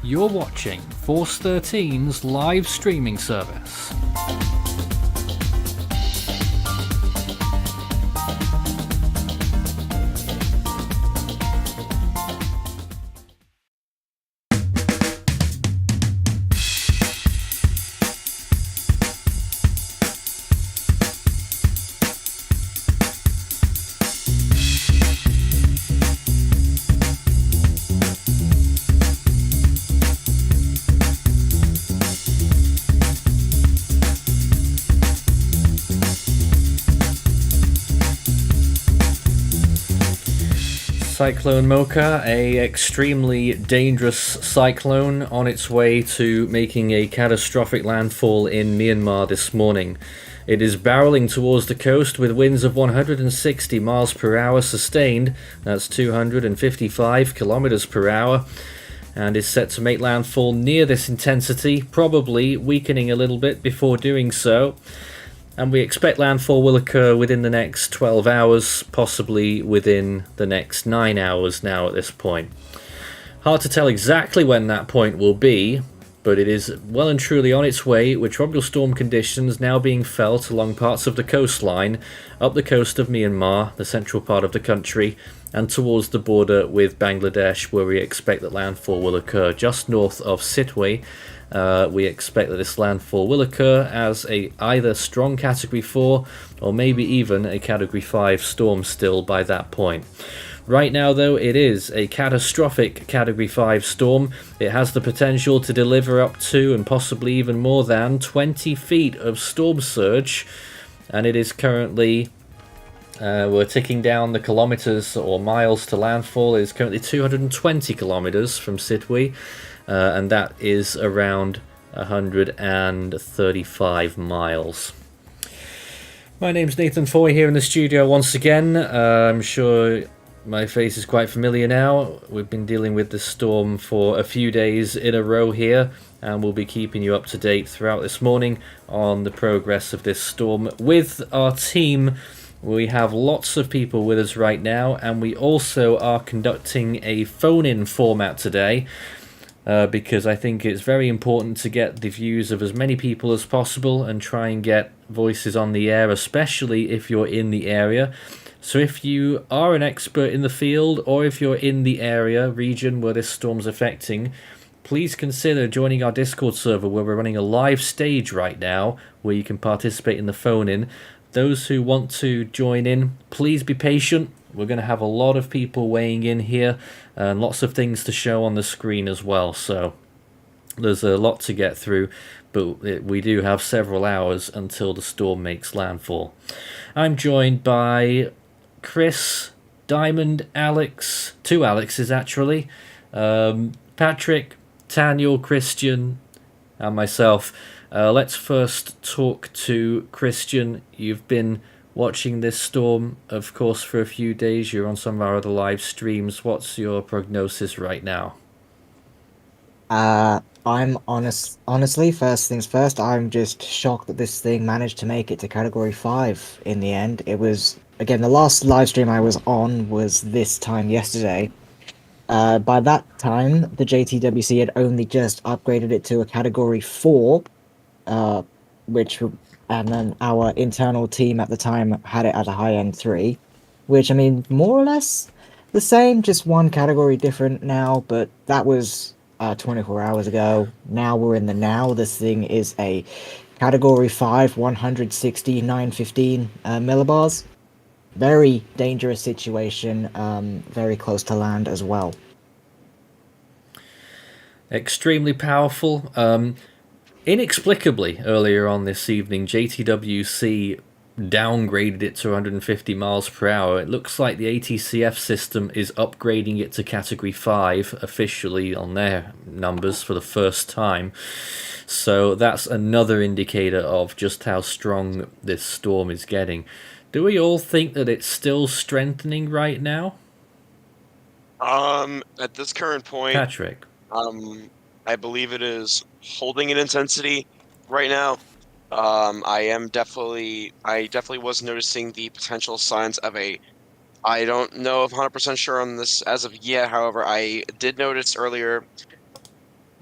You're watching Force 13's live streaming service. Cyclone Mocha, a extremely dangerous cyclone on its way to making a catastrophic landfall in Myanmar this morning. It is barreling towards the coast with winds of 160 miles per hour sustained, that's 255 kilometers per hour, and is set to make landfall near this intensity, probably weakening a little bit before doing so. And we expect landfall will occur within the next 12 hours, possibly within the next 9 hours now at this point. Hard to tell exactly when that point will be, but it is well and truly on its way, with tropical storm conditions now being felt along parts of the coastline, up the coast of Myanmar, the central part of the country, and towards the border with Bangladesh, where we expect that landfall will occur just north of Sittwe. We expect that this landfall will occur as a either strong Category 4 or maybe even a Category 5 storm still by that point. Right now, though, it is a catastrophic Category 5 storm. It has the potential to deliver up to and possibly even more than 20 feet of storm surge, and it is currently we're ticking down the kilometers or miles to landfall. It is currently 220 kilometers from Sittwe. And that is around 135 miles. My name's Nathan Foy here in the studio once again. I'm sure my face is quite familiar now. We've been dealing with this storm for a few days in a row here, and we'll be keeping you up to date throughout this morning on the progress of this storm with our team. We have lots of people with us right now, and we also are conducting a phone-in format today. Because I think it's very important to get the views of as many people as possible and try and get voices on the air, especially if you're in the area. So if you are an expert in the field, or if you're in the region where this storm's affecting, please consider joining our Discord server, where we're running a live stage right now where you can participate in the phone-in. Those who want to join in, please be patient. We're going to have a lot of people weighing in here and lots of things to show on the screen as well. So there's a lot to get through, but we do have several hours until the storm makes landfall. I'm joined by Chris, Diamond, Alex, two Alexes actually, Patrick, Daniel, Christian, and myself. Let's first talk to Christian. You've been watching this storm, of course, for a few days. You're on some of our other live streams. What's your prognosis right now? Honestly, first things first, I'm just shocked that this thing managed to make it to Category 5 in the end. It was, again, the last live stream I was on was this time yesterday. By that time, the JTWC had only just upgraded it to a Category 4, and then our internal team at the time had it at a high-end 3, which, I mean, more or less the same, just one category different now, but that was 24 hours ago. Now we're in the now. This thing is a Category 5, 160, 915 millibars. Very dangerous situation, very close to land as well. Extremely powerful. Inexplicably, earlier on this evening, JTWC downgraded it to 150 miles per hour. It looks like the ATCF system is upgrading it to Category 5 officially on their numbers for the first time. So that's another indicator of just how strong this storm is getting. Do we all think that it's still strengthening right now? At this current point, Patrick. I believe it is holding an intensity right now. I definitely was noticing the potential signs of I don't know if 100% sure on this as of yet. However, I did notice earlier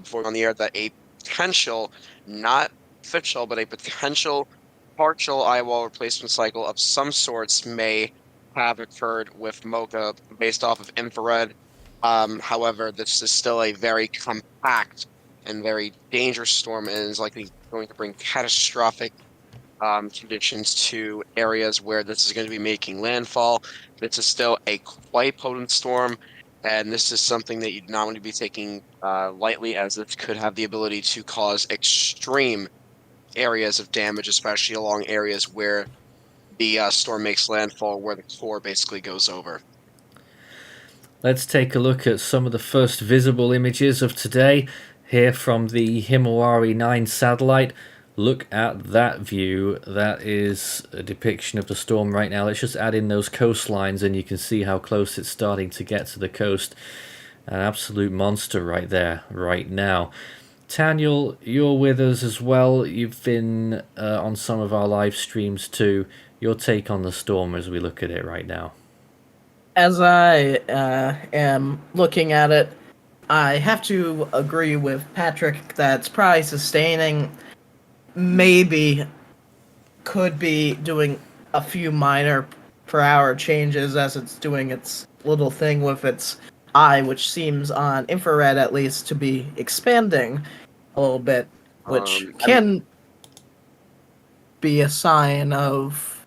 before on the air that a potential, not official, but a potential partial eyewall replacement cycle of some sorts may have occurred with Mocha based off of infrared. However, this is still a very compact and very dangerous storm and is likely going to bring catastrophic conditions to areas where this is going to be making landfall. This is still a quite potent storm, and this is something that you'd not want to be taking lightly, as this could have the ability to cause extreme areas of damage, especially along areas where the storm makes landfall, where the core basically goes over. Let's take a look at some of the first visible images of today here from the Himawari 9 satellite. Look at that view. That is a depiction of the storm right now. Let's just add in those coastlines and you can see how close it's starting to get to the coast. An absolute monster right there, right now. Taniel, you're with us as well. You've been on some of our live streams too. Your take on the storm as we look at it right now. As I am looking at it, I have to agree with Patrick that it's probably sustaining, maybe could be doing a few minor per hour changes as it's doing its little thing with its eye, which seems on infrared at least to be expanding a little bit, which can be a sign of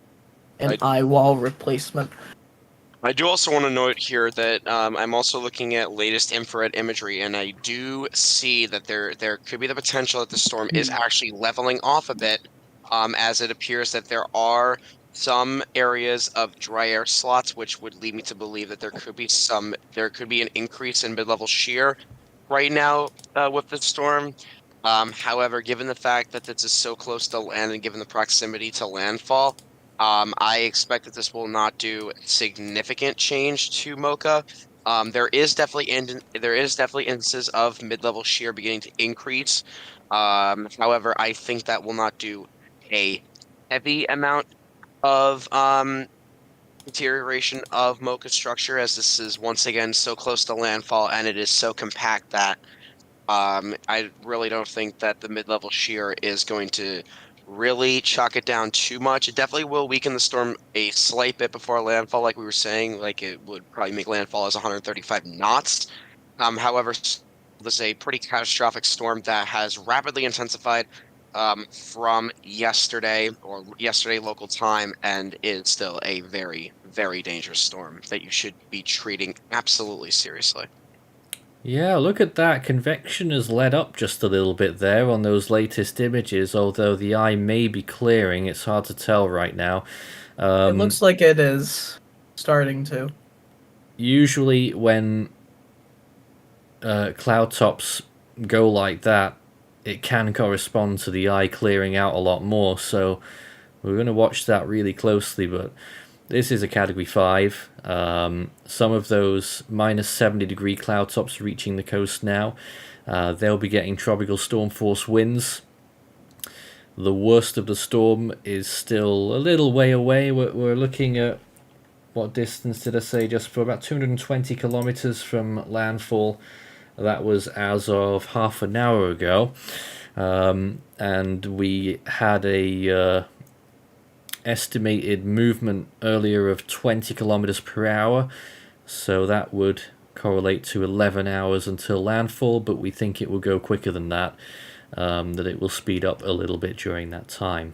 an eye wall replacement. I do also want to note here that I'm also looking at latest infrared imagery, and I do see that there could be the potential that the storm is actually leveling off a bit, as it appears that there are some areas of dry air slots, which would lead me to believe that there could be an increase in mid-level shear right now with the storm. However, given the fact that this is so close to land and given the proximity to landfall, I expect that this will not do significant change to Mocha. There is definitely instances of mid-level shear beginning to increase. However, I think that will not do a heavy amount of deterioration of Mocha structure, as this is once again so close to landfall and it is so compact that I really don't think that the mid-level shear is going to really chalk it down too much. It definitely will weaken the storm a slight bit before landfall, like we were saying. Like it would probably make landfall as 135 knots. However, this is a pretty catastrophic storm that has rapidly intensified from yesterday local time, and is still a very, very dangerous storm that you should be treating absolutely seriously. Yeah, look at that. Convection has let up just a little bit there on those latest images, although the eye may be clearing. It's hard to tell right now. It looks like it is starting to. Usually when cloud tops go like that, it can correspond to the eye clearing out a lot more, so we're going to watch that really closely, but this is a Category 5. Some of those minus 70 degree cloud tops reaching the coast now. They'll be getting tropical storm force winds. The worst of the storm is still a little way away. We're looking at, what distance did I say? Just for about 220 kilometers from landfall. That was as of half an hour ago. And we had a estimated movement earlier of 20 kilometers per hour, so that would correlate to 11 hours until landfall, but we think it will go quicker than that, that it will speed up a little bit during that time.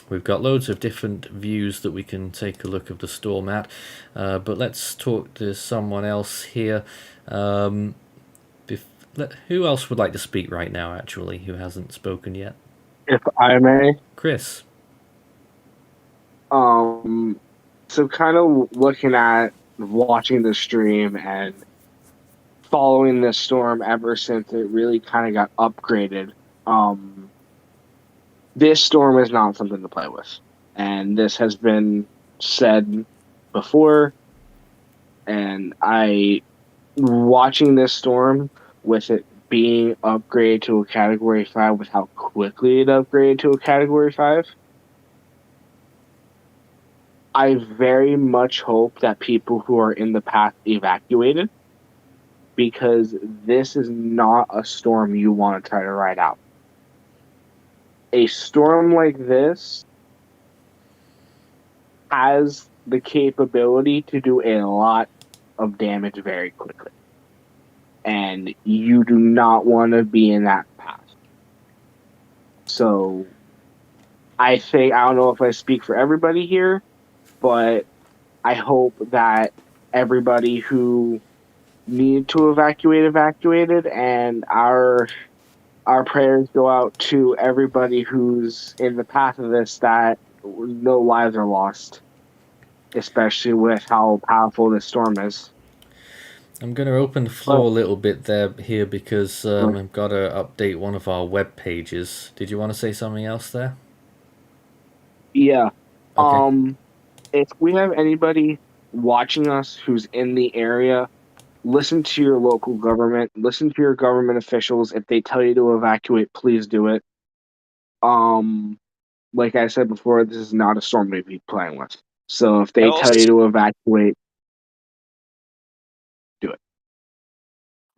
We've got loads of different views that we can take a look of the storm at, but let's talk to someone else here. Who else would like to speak right now, actually, who hasn't spoken yet? If I may. Chris. So kind of looking at watching the stream and following this storm ever since it really kind of got upgraded. This storm is not something to play with. And this has been said before. And watching this storm with it being upgraded to a Category 5 with how quickly it upgraded to a Category 5, I very much hope that people who are in the path evacuated. because this is not a storm you want to try to ride out. A storm like this has the capability to do a lot of damage very quickly. And you do not want to be in that path. So I think, I don't know if I speak for everybody here, but I hope that everybody who needed to evacuate evacuated, and our prayers go out to everybody who's in the path of this, that no lives are lost, especially with how powerful this storm is. I'm going to open the But, floor a little bit there here because I've got to update one of our web pages. Did you want to say something else there? yeah. Okay. If we have anybody watching us who's in the area, listen to your local government, listen to your government officials. If they tell you to evacuate, please do it. Um, like I said before, this is not a storm to be playing with. So if I they tell you also to evacuate, do it.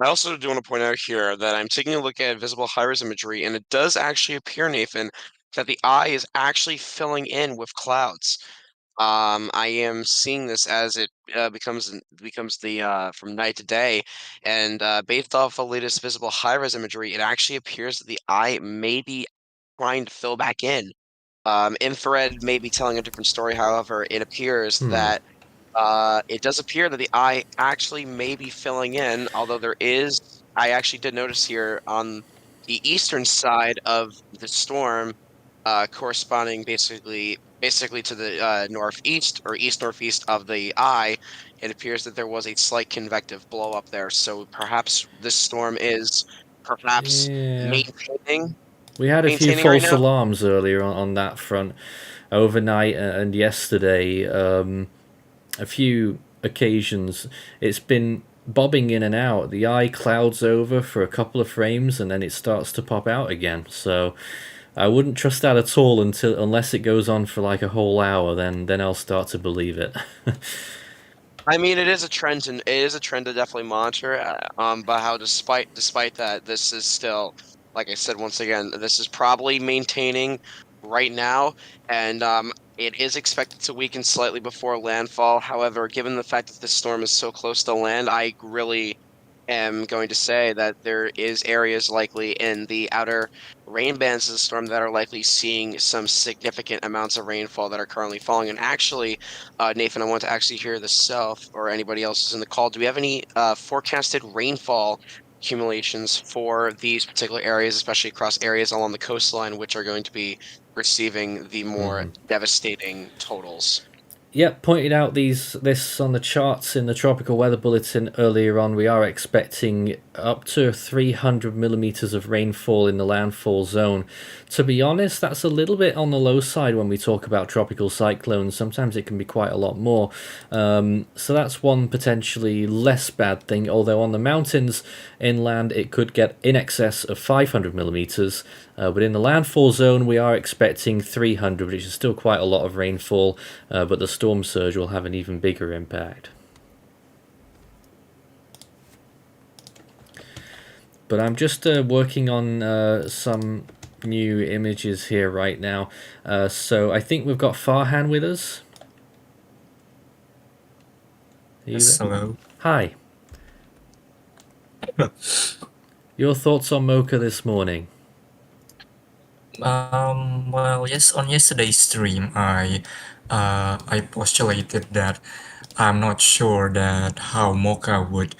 I also do want to point out here that I'm taking a look at visible high-res imagery, and it does actually appear, Nathan, that the eye is actually filling in with clouds. I am seeing this as it becomes the from night to day, and based off the latest visible high-res imagery, it actually appears that the eye may be trying to fill back in. Infrared may be telling a different story, however, it appears Hmm. that it does appear that the eye actually may be filling in, although I actually did notice here on the eastern side of the storm, corresponding basically to the northeast or east northeast of the eye, it appears that there was a slight convective blow up there. So perhaps this storm is perhaps Yeah. maintaining We had a few maintaining right false now. alarms earlier on that front, overnight and yesterday. A few occasions. It's been bobbing in and out. The eye clouds over for a couple of frames and then it starts to pop out again. So I wouldn't trust that at all unless it goes on for like a whole hour. Then I'll start to believe it. I mean, it is a trend, and it is a trend to definitely monitor. But how despite that, this is still, like I said once again, this is probably maintaining right now, and it is expected to weaken slightly before landfall. However, given the fact that this storm is so close to land, I really am going to say that there is areas likely in the outer rain bands of the storm that are likely seeing some significant amounts of rainfall that are currently falling. And actually, Nathan, I want to actually hear this self or anybody else who's in the call. Do we have any forecasted rainfall accumulations for these particular areas, especially across areas along the coastline, which are going to be receiving the more devastating totals? Yep, pointed out this on the charts in the tropical weather bulletin earlier on. We are expecting up to 300 millimeters of rainfall in the landfall zone. To be honest, that's a little bit on the low side when we talk about tropical cyclones. Sometimes it can be quite a lot more. So that's one potentially less bad thing. Although on the mountains inland, it could get in excess of 500 millimeters. But in the landfall zone, we are expecting 300, which is still quite a lot of rainfall. But the storm surge will have an even bigger impact. But I'm just working on some new images here right now. So I think we've got Farhan with us. Are you Yes, there? hello. Hi. Your thoughts on Mocha this morning? Well, yes, on yesterday's stream, I postulated that I'm not sure that how Mocha would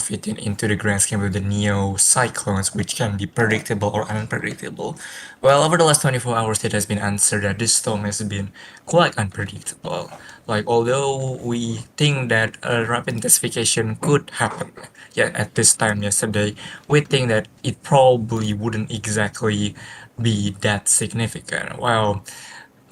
fit into the grand scheme of the neo cyclones, which can be predictable or unpredictable. Well, over the last 24 hours, it has been answered that this storm has been quite unpredictable. Like, although we think that a rapid intensification could happen, yeah, at this time yesterday, we think that it probably wouldn't exactly be that significant. Well,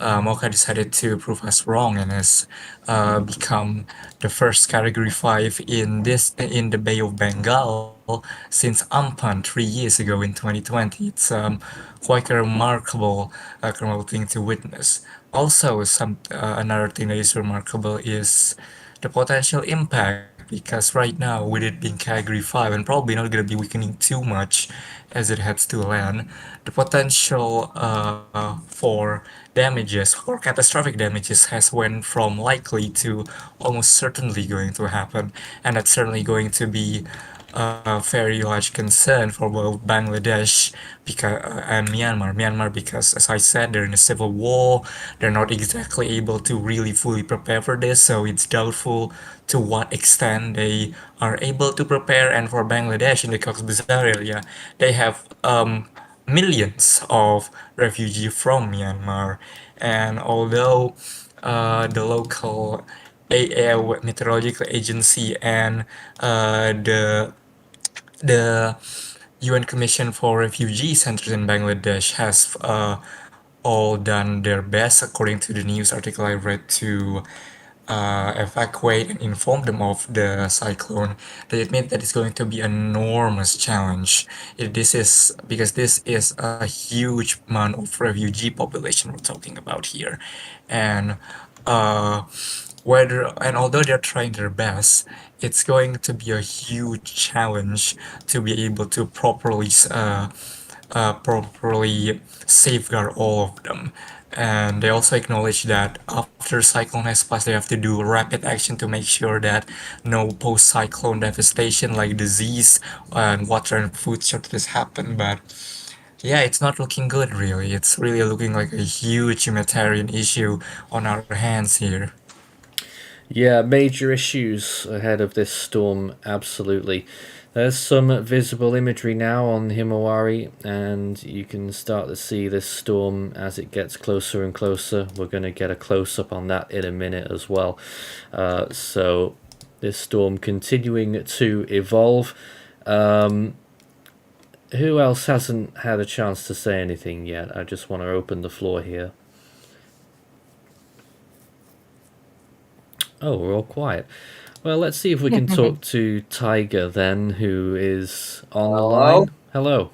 Mocha decided to prove us wrong and has become the first Category 5 in the Bay of Bengal since Ampan 3 years ago in 2020. It's quite a remarkable thing to witness. Also, another thing that is remarkable is the potential impact because right now, with it being Category 5 and probably not going to be weakening too much as it heads to land, the potential for damages or catastrophic damages has went from likely to almost certainly going to happen, and that's certainly going to be a very large concern for both Bangladesh and Myanmar. Myanmar, because as I said, they're in a civil war, they're not exactly able to really fully prepare for this, so it's doubtful to what extent they are able to prepare. And for Bangladesh in the Cox's Bazar area, they have millions of refugees from Myanmar, and although the local meteorological agency and the UN Commission for Refugee Centers in Bangladesh has all done their best, according to the news article I read, to evacuate and inform them of the cyclone. They admit that it's going to be an enormous challenge. This is because this is a huge amount of refugee population we're talking about here, and uh, although they're trying their best, it's going to be a huge challenge to be able to properly safeguard all of them. And they also acknowledge that after cyclone has passed, they have to do rapid action to make sure that no post-cyclone devastation like disease and water and food shortages happen. But yeah, it's not looking good really. It's really looking like a huge humanitarian issue on our hands here. Yeah, major issues ahead of this storm, absolutely. There's some visible imagery now on Himawari, and you can start to see this storm as it gets closer and closer. We're going to get a close-up on that in a minute as well. So this storm continuing to evolve. Who else hasn't had a chance to say anything yet? I just want to open the floor here. Oh, we're all quiet. Well, let's see if we can talk to Tiger then, who is on the line. Hello.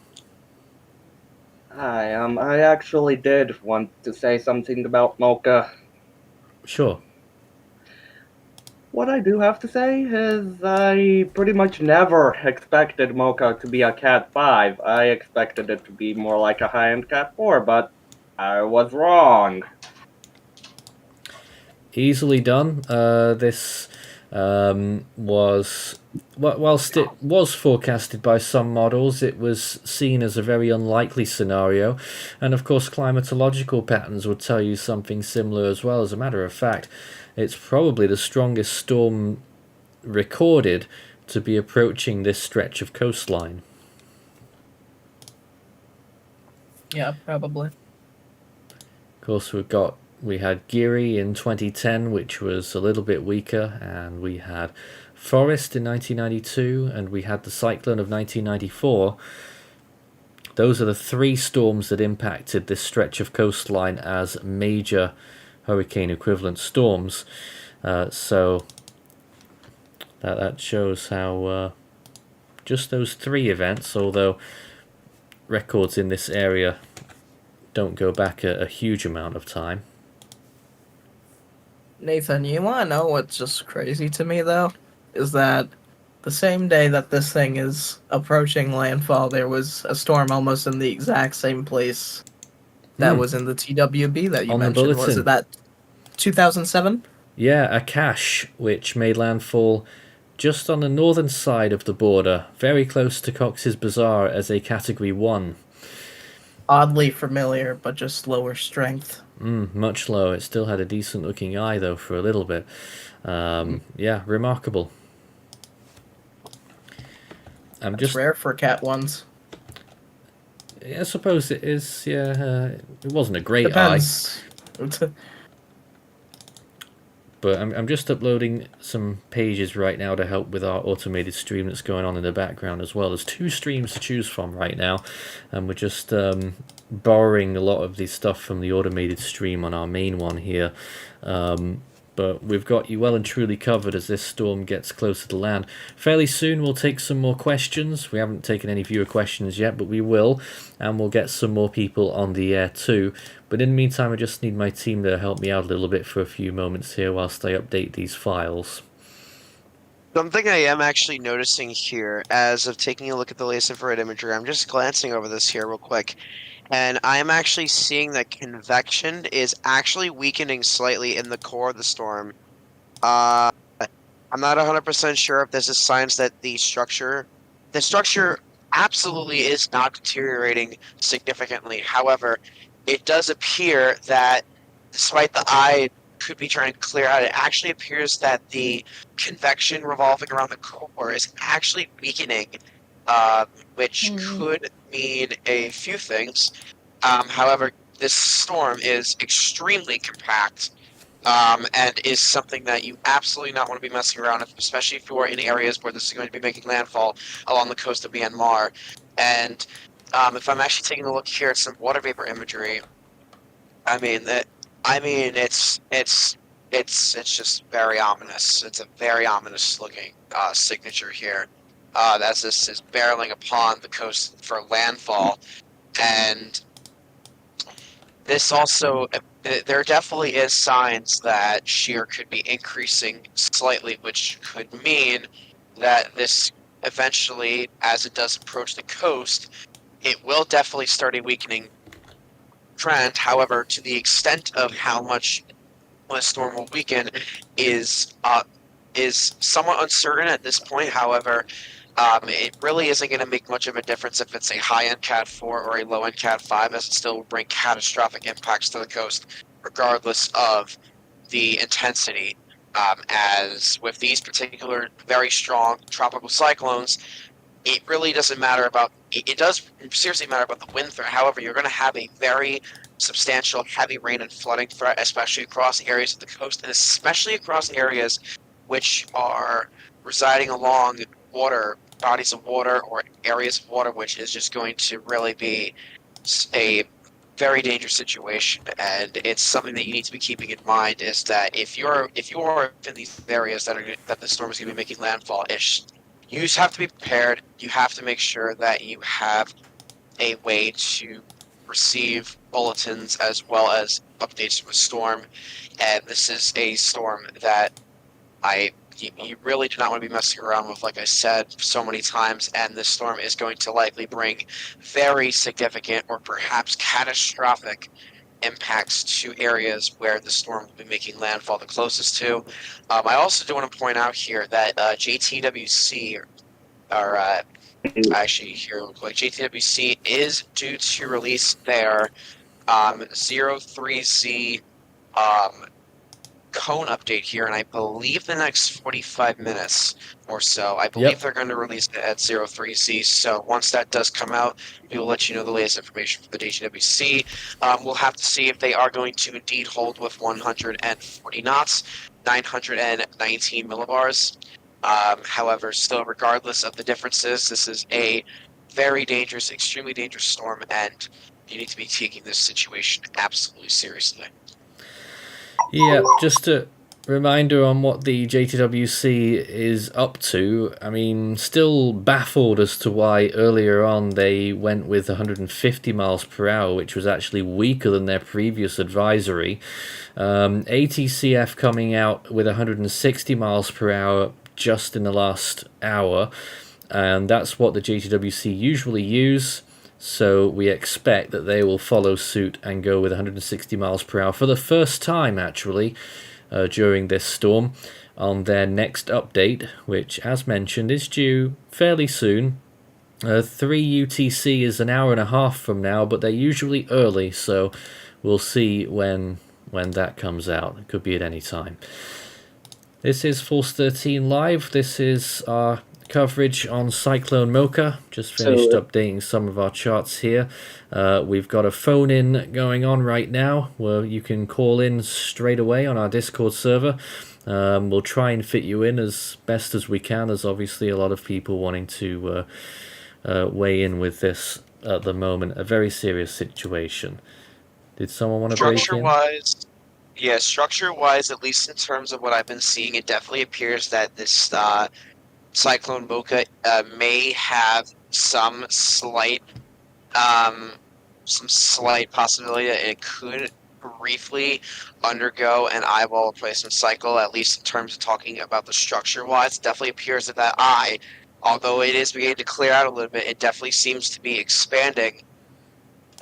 Hi, I actually did want to say something about Mocha. Sure. What I do have to say is I pretty much never expected Mocha to be a Cat 5. I expected it to be more like a high-end Cat 4, but I was wrong. Easily done. This was, whilst it was forecasted by some models, it was seen as a very unlikely scenario, and of course climatological patterns would tell you something similar as well. As a matter of fact, it's probably the strongest storm recorded to be approaching this stretch of coastline. Yeah, probably. Of course, we had Geary in 2010, which was a little bit weaker, and we had Forest in 1992, and we had the cyclone of 1994. Those are the three storms that impacted this stretch of coastline as major hurricane equivalent storms. So that shows how just those three events, although records in this area don't go back a huge amount of time. Nathan, you want to know what's just crazy to me, though? Is that the same day that this thing is approaching landfall, there was a storm almost in the exact same place that was in the TWB that you On the mentioned. Was bulletin. it that 2007? Yeah, a cache which made landfall just on the northern side of the border, very close to Cox's Bazar as a Category 1. Oddly familiar, but just lower strength. Much lower. It still had a decent looking eye though for a little bit. Yeah, remarkable. That's rare for Cat 1s. I suppose it is, yeah. It wasn't a great Depends. eye. But I'm just uploading some pages right now to help with our automated stream that's going on in the background as well. There's two streams to choose from right now, and we're just borrowing a lot of the stuff from the automated stream on our main one here. But we've got you well and truly covered as this storm gets closer to land. Fairly soon we'll take some more questions. We haven't taken any viewer questions yet, but we will, and we'll get some more people on the air too. But in the meantime, I just need my team to help me out a little bit for a few moments here whilst I update these files. Something I am actually noticing here as of taking a look at the latest infrared imagery, I'm just glancing over this here real quick, and I am actually seeing that convection is actually weakening slightly in the core of the storm. Uh, I'm not 100% sure if this is signs that the structure absolutely is not deteriorating significantly. However, it does appear that despite the eye could be trying to clear out, it actually appears that the convection revolving around the core is actually weakening, which could mean a few things. However, this storm is extremely compact, and is something that you absolutely not want to be messing around with, especially if you're in areas where this is going to be making landfall along the coast of Myanmar. And if I'm actually taking a look here at some water vapor imagery, I mean that it's just very ominous. It's a very ominous looking signature here. As this is barreling upon the coast for landfall, and this also, there definitely is signs that shear could be increasing slightly, which could mean that this eventually, as it does approach the coast, it will definitely start a weakening trend. However, to the extent of how much the storm will weaken is somewhat uncertain at this point. However, it really isn't going to make much of a difference if it's a high-end Cat 4 or a low-end Cat 5, as it still will bring catastrophic impacts to the coast, regardless of the intensity. As with these particular very strong tropical cyclones, it really doesn't matter about it does seriously matter about the wind threat. However, you're going to have a very substantial heavy rain and flooding threat, especially across areas of the coast, and especially across areas which are residing along water bodies of water or areas of water, which is just going to really be a very dangerous situation. And it's something that you need to be keeping in mind, is that if you are in these areas that the storm is going to be making landfall, you just have to be prepared. You have to make sure that you have a way to receive bulletins as well as updates from a storm. And this is a storm that you really do not want to be messing around with, like I said so many times. And this storm is going to likely bring very significant or perhaps catastrophic impacts to areas where the storm will be making landfall the closest to. I also do want to point out here that JTWC, or actually here real quick, JTWC is due to release their 03Z cone update here, and I believe the next 45 minutes or so. I believe they're going to release it at 03Z. So once that does come out, we will let you know the latest information from the JTWC. We'll have to see if they are going to indeed hold with 140 knots, 919 millibars. However, still, regardless of the differences, this is a very dangerous, extremely dangerous storm, and you need to be taking this situation absolutely seriously. Yeah, just a reminder on what the JTWC is up to. I mean, still baffled as to why earlier on they went with 150 miles per hour, which was actually weaker than their previous advisory. ATCF coming out with 160 miles per hour just in the last hour, and that's what the JTWC usually use. So we expect that they will follow suit and go with 160 miles per hour for the first time, actually, during this storm, on their next update, which, as mentioned, is due fairly soon. 3 UTC is an hour and a half from now, but they're usually early, so we'll see when that comes out. It could be at any time. This is Force 13 Live. This is our coverage on Cyclone Mocha. Just finished updating some of our charts here. We've got a phone in going on right now where you can call in straight away on our Discord server. We'll try and fit you in as best as we can. There's obviously a lot of people wanting to weigh in with this at the moment. A very serious situation. Did someone want to break in? Structure-wise, at least in terms of what I've been seeing, it definitely appears that this Cyclone Mocha may have some slight possibility that it could briefly undergo an eyeball replacement cycle, at least in terms of talking about the structure-wise. It definitely appears that eye, although it is beginning to clear out a little bit, it definitely seems to be expanding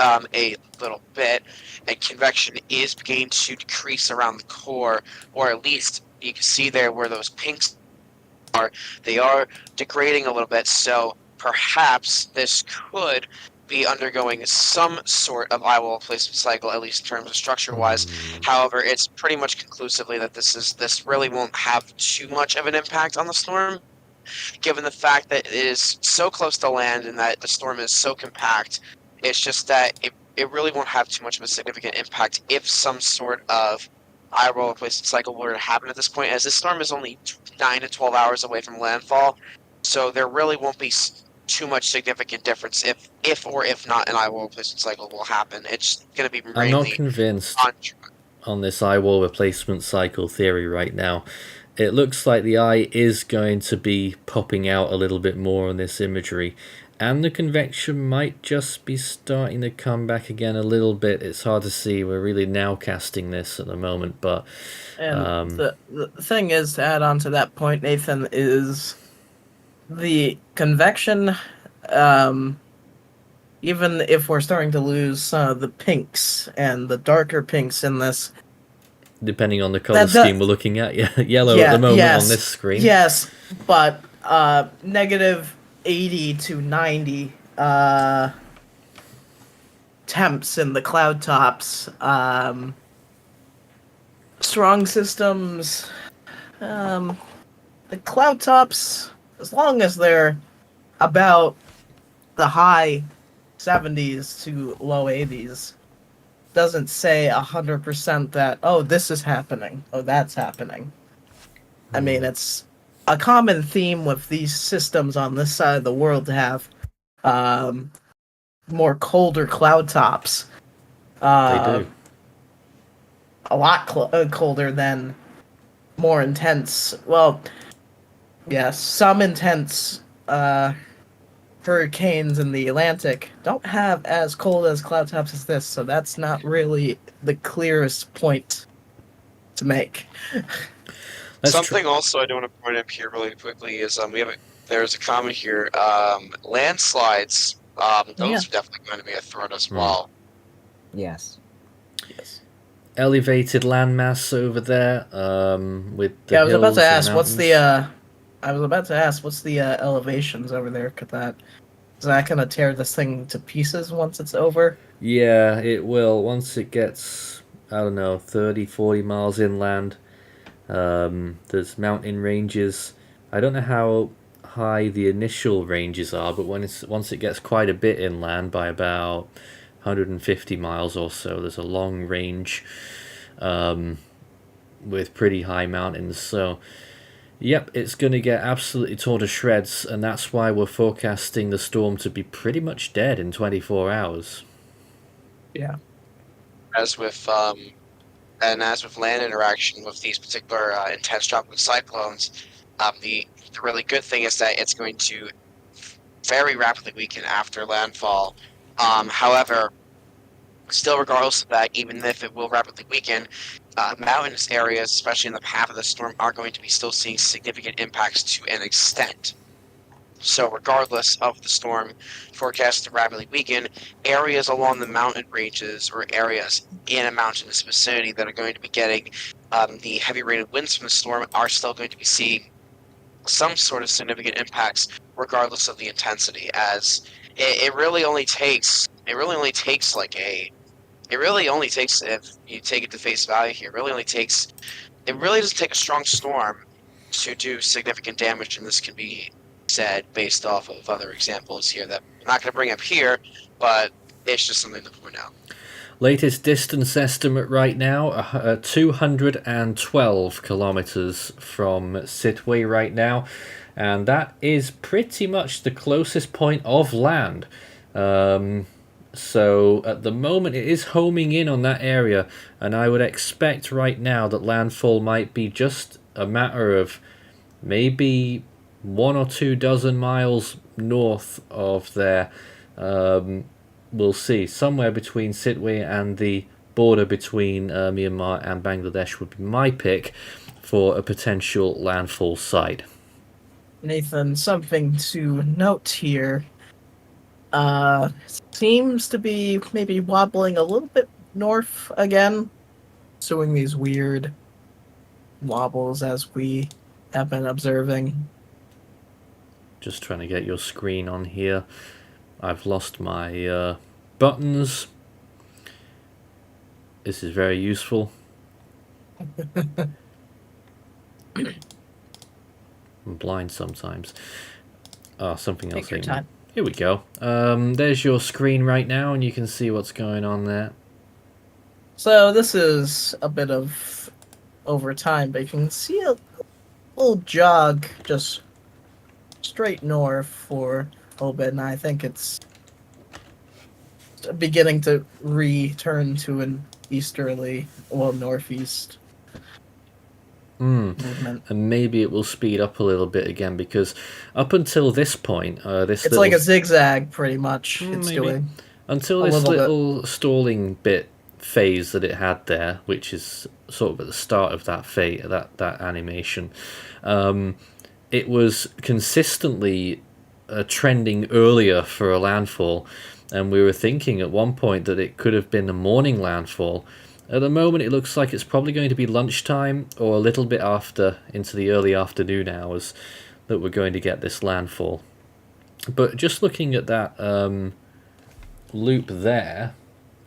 a little bit, and convection is beginning to decrease around the core, or at least you can see there where those pinks are, they are degrading a little bit, so perhaps this could be undergoing some sort of eyewall replacement cycle, at least in terms of structure-wise. However, it's pretty much conclusively that this really won't have too much of an impact on the storm, given the fact that it is so close to land and that the storm is so compact. It's just that it really won't have too much of a significant impact if some sort of eye roll replacement cycle were to happen at this point, as this storm is only 9 to 12 hours away from landfall, so there really won't be too much significant difference if or if not an eye roll replacement cycle will happen. It's going to be mainly I'm not convinced on this eyewall replacement cycle theory right now. It looks like the eye is going to be popping out a little bit more on this imagery, and the convection might just be starting to come back again a little bit. It's hard to see. We're really now casting this at the moment, but And the thing is, to add on to that point, Nathan, is the convection, even if we're starting to lose some of the pinks and the darker pinks in this, depending on the color scheme we're looking at, yellow at the moment on this screen. Yes, but negative 80 to 90 temps in the cloud tops. Strong systems. The cloud tops, as long as they're about the high 70s to low 80s, doesn't say 100% that, oh, this is happening, oh, that's happening. I mean, it's a common theme with these systems on this side of the world to have more colder cloud tops. They do. A lot colder than more intense. Well, yes, some intense hurricanes in the Atlantic don't have as cold as cloud tops as this, so that's not really the clearest point to make. Something also I do want to point up here really quickly is there's a comment here. Landslides, those are definitely going to be a threat as well. Yes. Elevated landmass over there, with the I was about hills to and ask, what's mountains. the elevations over there? Is that gonna tear this thing to pieces once it's over? Yeah, it will. Once it gets, I don't know, 30, 40 miles inland, there's mountain ranges. I don't know how high the initial ranges are, but once it gets quite a bit inland, by about 150 miles or so, there's a long range with pretty high mountains. So yep, it's going to get absolutely torn to shreds, and that's why we're forecasting the storm to be pretty much dead in 24 hours. Yeah. As with land interaction with these particular intense tropical cyclones, the really good thing is that it's going to very rapidly weaken after landfall. However, still, regardless of that, even if it will rapidly weaken, mountainous areas, especially in the path of the storm, are going to be still seeing significant impacts to an extent. So regardless of the storm forecast to rapidly weaken, areas along the mountain ranges or areas in a mountainous vicinity that are going to be getting the heavy rated winds from the storm are still going to be seeing some sort of significant impacts regardless of the intensity, as it really only takes if you take it to face value here, it really doesn't take a strong storm to do significant damage, and this can be said based off of other examples here that I'm not going to bring up here, but it's just something to point out. Latest distance estimate right now, 212 kilometers from Sitwe right now, and that is pretty much the closest point of land. So at the moment it is homing in on that area, and I would expect right now that landfall might be just a matter of maybe 1 or 2 dozen miles north of there. We'll see, somewhere between Sitwe and the border between Myanmar and Bangladesh would be my pick for a potential landfall site. Nathan, something to note here. Seems to be maybe wobbling a little bit north again, doing these weird wobbles as we have been observing. Just trying to get your screen on here. I've lost my buttons. This is very useful. I'm blind sometimes. Oh, something else. Take your time. Here we go. There's your screen right now, and you can see what's going on there. So this is a bit of over time, but you can see a little jog just straight north for a little bit, and I think it's beginning to return to an easterly, well, northeast movement. And maybe it will speed up a little bit again, because up until this point, It's like a zigzag, pretty much. It's maybe. doing Until this little stalling bit phase that it had there, which is sort of at the start of that that animation, it was consistently trending earlier for a landfall, and we were thinking at one point that it could have been a morning landfall. At the moment, it looks like it's probably going to be lunchtime or a little bit after, into the early afternoon hours, that we're going to get this landfall. But just looking at that loop there,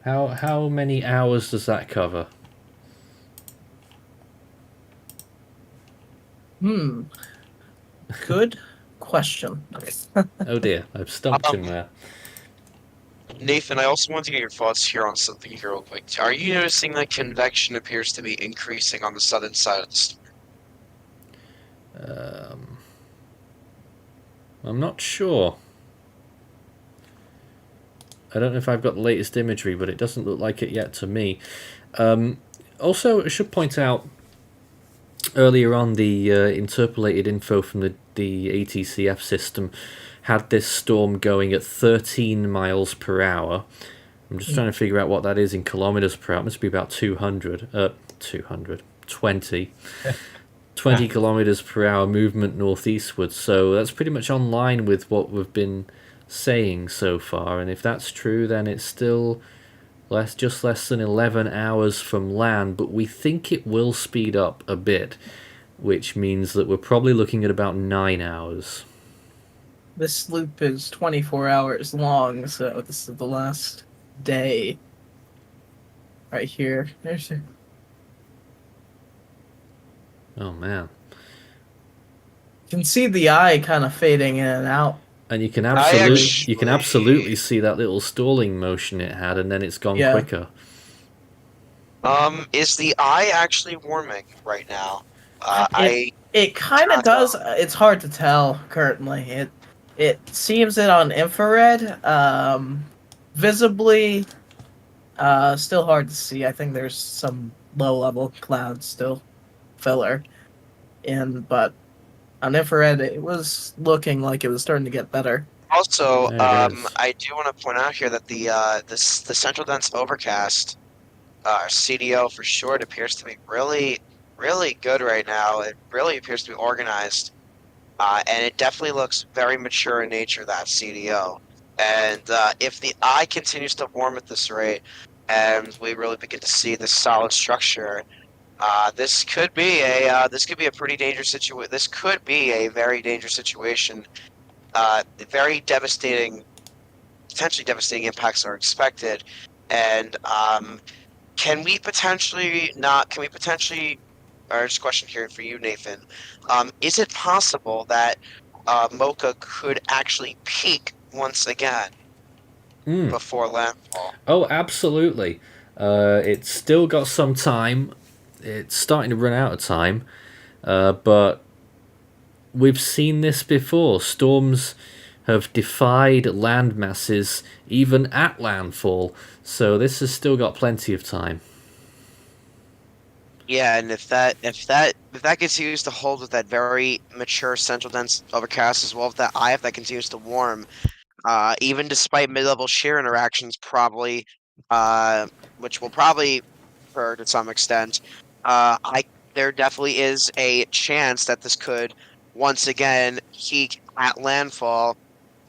how many hours does that cover? Good question. Oh dear, I've stumped him there. Nathan, I also want to get your thoughts here on something here real quick. Are you noticing that convection appears to be increasing on the southern side of the storm? I'm not sure. I don't know if I've got the latest imagery, but it doesn't look like it yet to me. Also, I should point out, earlier on, the interpolated info from the ATCF system had this storm going at 13 miles per hour. I'm just trying to figure out what that is in kilometers per hour. It must be about 20 kilometers per hour movement northeastward. So that's pretty much on line with what we've been saying so far. And if that's true, then it's still just less than 11 hours from land, but we think it will speed up a bit, which means that we're probably looking at about 9 hours. This loop is 24 hours long, so this is the last day. Right here. There's a... Oh man. You can see the eye kind of fading in and out. And you can absolutely see that little stalling motion it had, and then it's gone quicker. Is the eye actually warming right now? It kind of does. It's hard to tell currently. It seems it on infrared. Visibly, still hard to see. I think there's some low-level clouds still filler in, but on infrared, it was looking like it was starting to get better. Also, I do want to point out here that the central dense overcast, CDO for short, appears to be really, really good right now. It really appears to be organized. And it definitely looks very mature in nature, that CDO. And if the eye continues to warm at this rate, and we really begin to see this solid structure, this could be a pretty dangerous situation. This could be a very dangerous situation. Very devastating, potentially devastating impacts are expected. And can we potentially? Or just a question here for you, Nathan. Is it possible that Mocha could actually peak once again before landfall? Oh, absolutely. It's still got some time. It's starting to run out of time. But we've seen this before. Storms have defied land masses even at landfall. So this has still got plenty of time. Yeah, and if that continues to hold with that very mature central dense overcast, as well as that eye, if that continues to warm, even despite mid-level shear interactions, probably which will probably occur to some extent. There definitely is a chance that this could once again peak at landfall.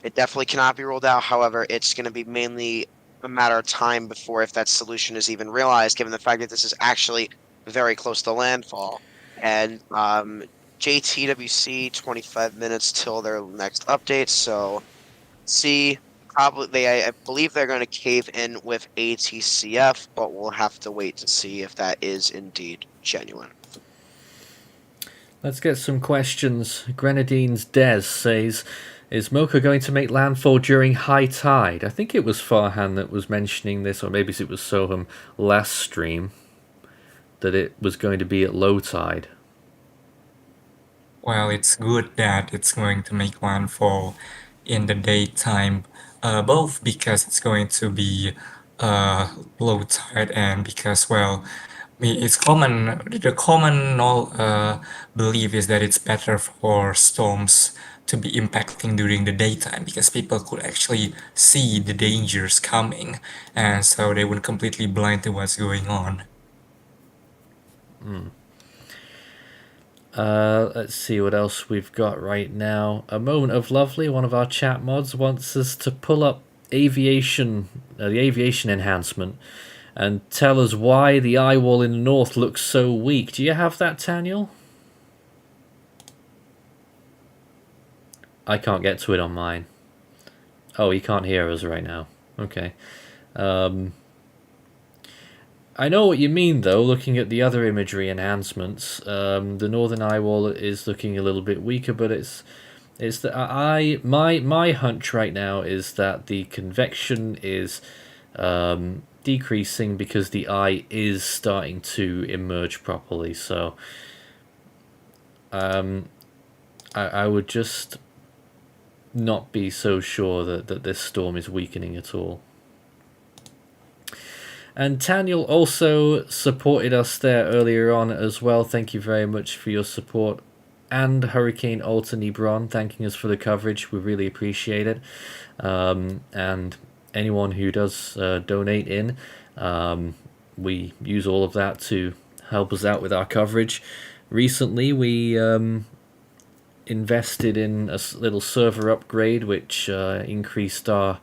It definitely cannot be ruled out. However, it's going to be mainly a matter of time before if that solution is even realized, given the fact that this is actually very close to landfall. And JTWC 25 minutes till their next update. So see, probably I believe they're going to cave in with ATCF, but we'll have to wait to see if that is indeed genuine. Let's get some questions. Grenadine's Des says, is Mocha going to make landfall during high tide? I think it was Farhan that was mentioning this, or maybe it was Soham last stream, that it was going to be at low tide. Well, it's good that it's going to make landfall in the daytime, both because it's going to be low tide and because, well, it's common. The common belief is that it's better for storms to be impacting during the daytime because people could actually see the dangers coming, and so they wouldn't completely blind to what's going on. Let's see what else we've got right now. A Moment of Lovely, one of our chat mods, wants us to pull up aviation, the aviation enhancement, and tell us why the Eyewall in the north looks so weak. Do you have that, Taniel? I can't get to it on mine. Oh, he can't hear us right now. Okay. I know what you mean, though, looking at the other imagery enhancements. The northern Eyewall is looking a little bit weaker, but it's that my hunch right now is that the convection is decreasing because the eye is starting to emerge properly. So I would just not be so sure that this storm is weakening at all. And Taniel also supported us there earlier on as well. Thank you very much for your support. And Hurricane Alton Ebron thanking us for the coverage. We really appreciate it. And anyone who does donate in, we use all of that to help us out with our coverage. Recently, we invested in a little server upgrade, which increased our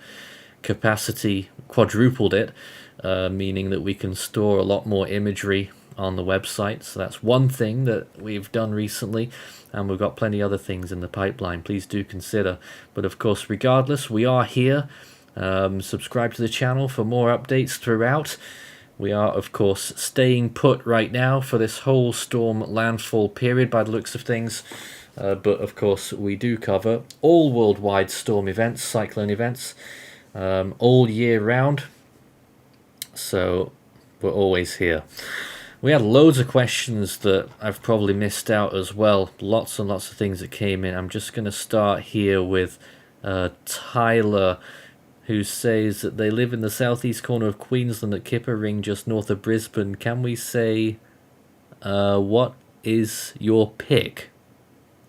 capacity, quadrupled it. Meaning that we can store a lot more imagery on the website. So that's one thing that we've done recently, and we've got plenty other things in the pipeline. Please do consider. But of course, regardless, we are here. Subscribe to the channel for more updates throughout. We are, of course, staying put right now for this whole storm landfall period by the looks of things. But of course, we do cover all worldwide storm events, cyclone events, all year round. So we're always here. We had loads of questions that I've probably missed out as well. Lots and lots of things that came in. I'm just going to start here with Tyler, who says that they live in the southeast corner of Queensland at Kipper Ring, just north of Brisbane. Can we say, what is your pick?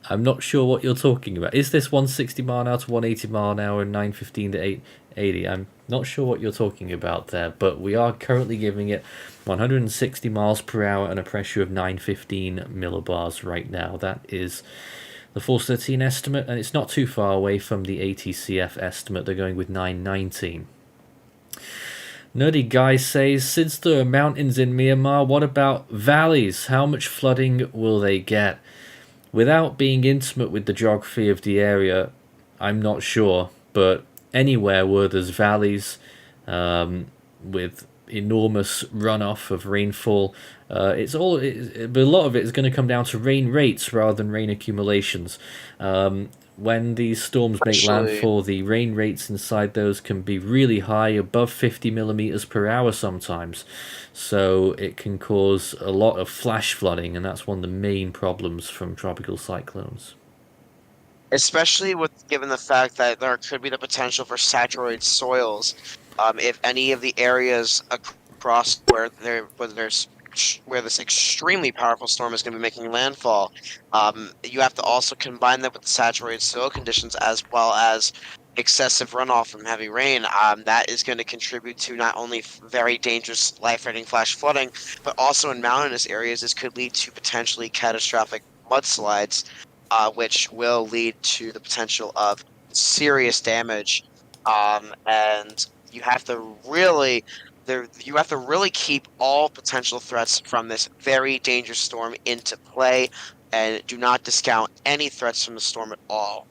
I'm not sure what you're talking about. Is this 160 mile an hour to 180 mile an hour and 915 to 880? I'm not sure what you're talking about there, but we are currently giving it 160 miles per hour and a pressure of 915 millibars right now. That is the Force 13 estimate, and it's not too far away from the ATCF estimate. They're going with 919. Nerdy Guy says, since there are mountains in Myanmar, what about valleys? How much flooding will they get? Without being intimate with the geography of the area, I'm not sure, but anywhere where there's valleys with enormous runoff of rainfall, but a lot of it is going to come down to rain rates rather than rain accumulations. When these storms make landfall, the rain rates inside those can be really high, above 50 millimeters per hour sometimes. So it can cause a lot of flash flooding, and that's one of the main problems from tropical cyclones. Especially given the fact that there could be the potential for saturated soils. If any of the areas across where this extremely powerful storm is going to be making landfall, you have to also combine that with the saturated soil conditions as well as excessive runoff from heavy rain, that is going to contribute to not only very dangerous life-threatening flash flooding, but also in mountainous areas, this could lead to potentially catastrophic mudslides, which will lead to the potential of serious damage. And you have to really you have to really keep all potential threats from this very dangerous storm into play, and do not discount any threats from the storm at all.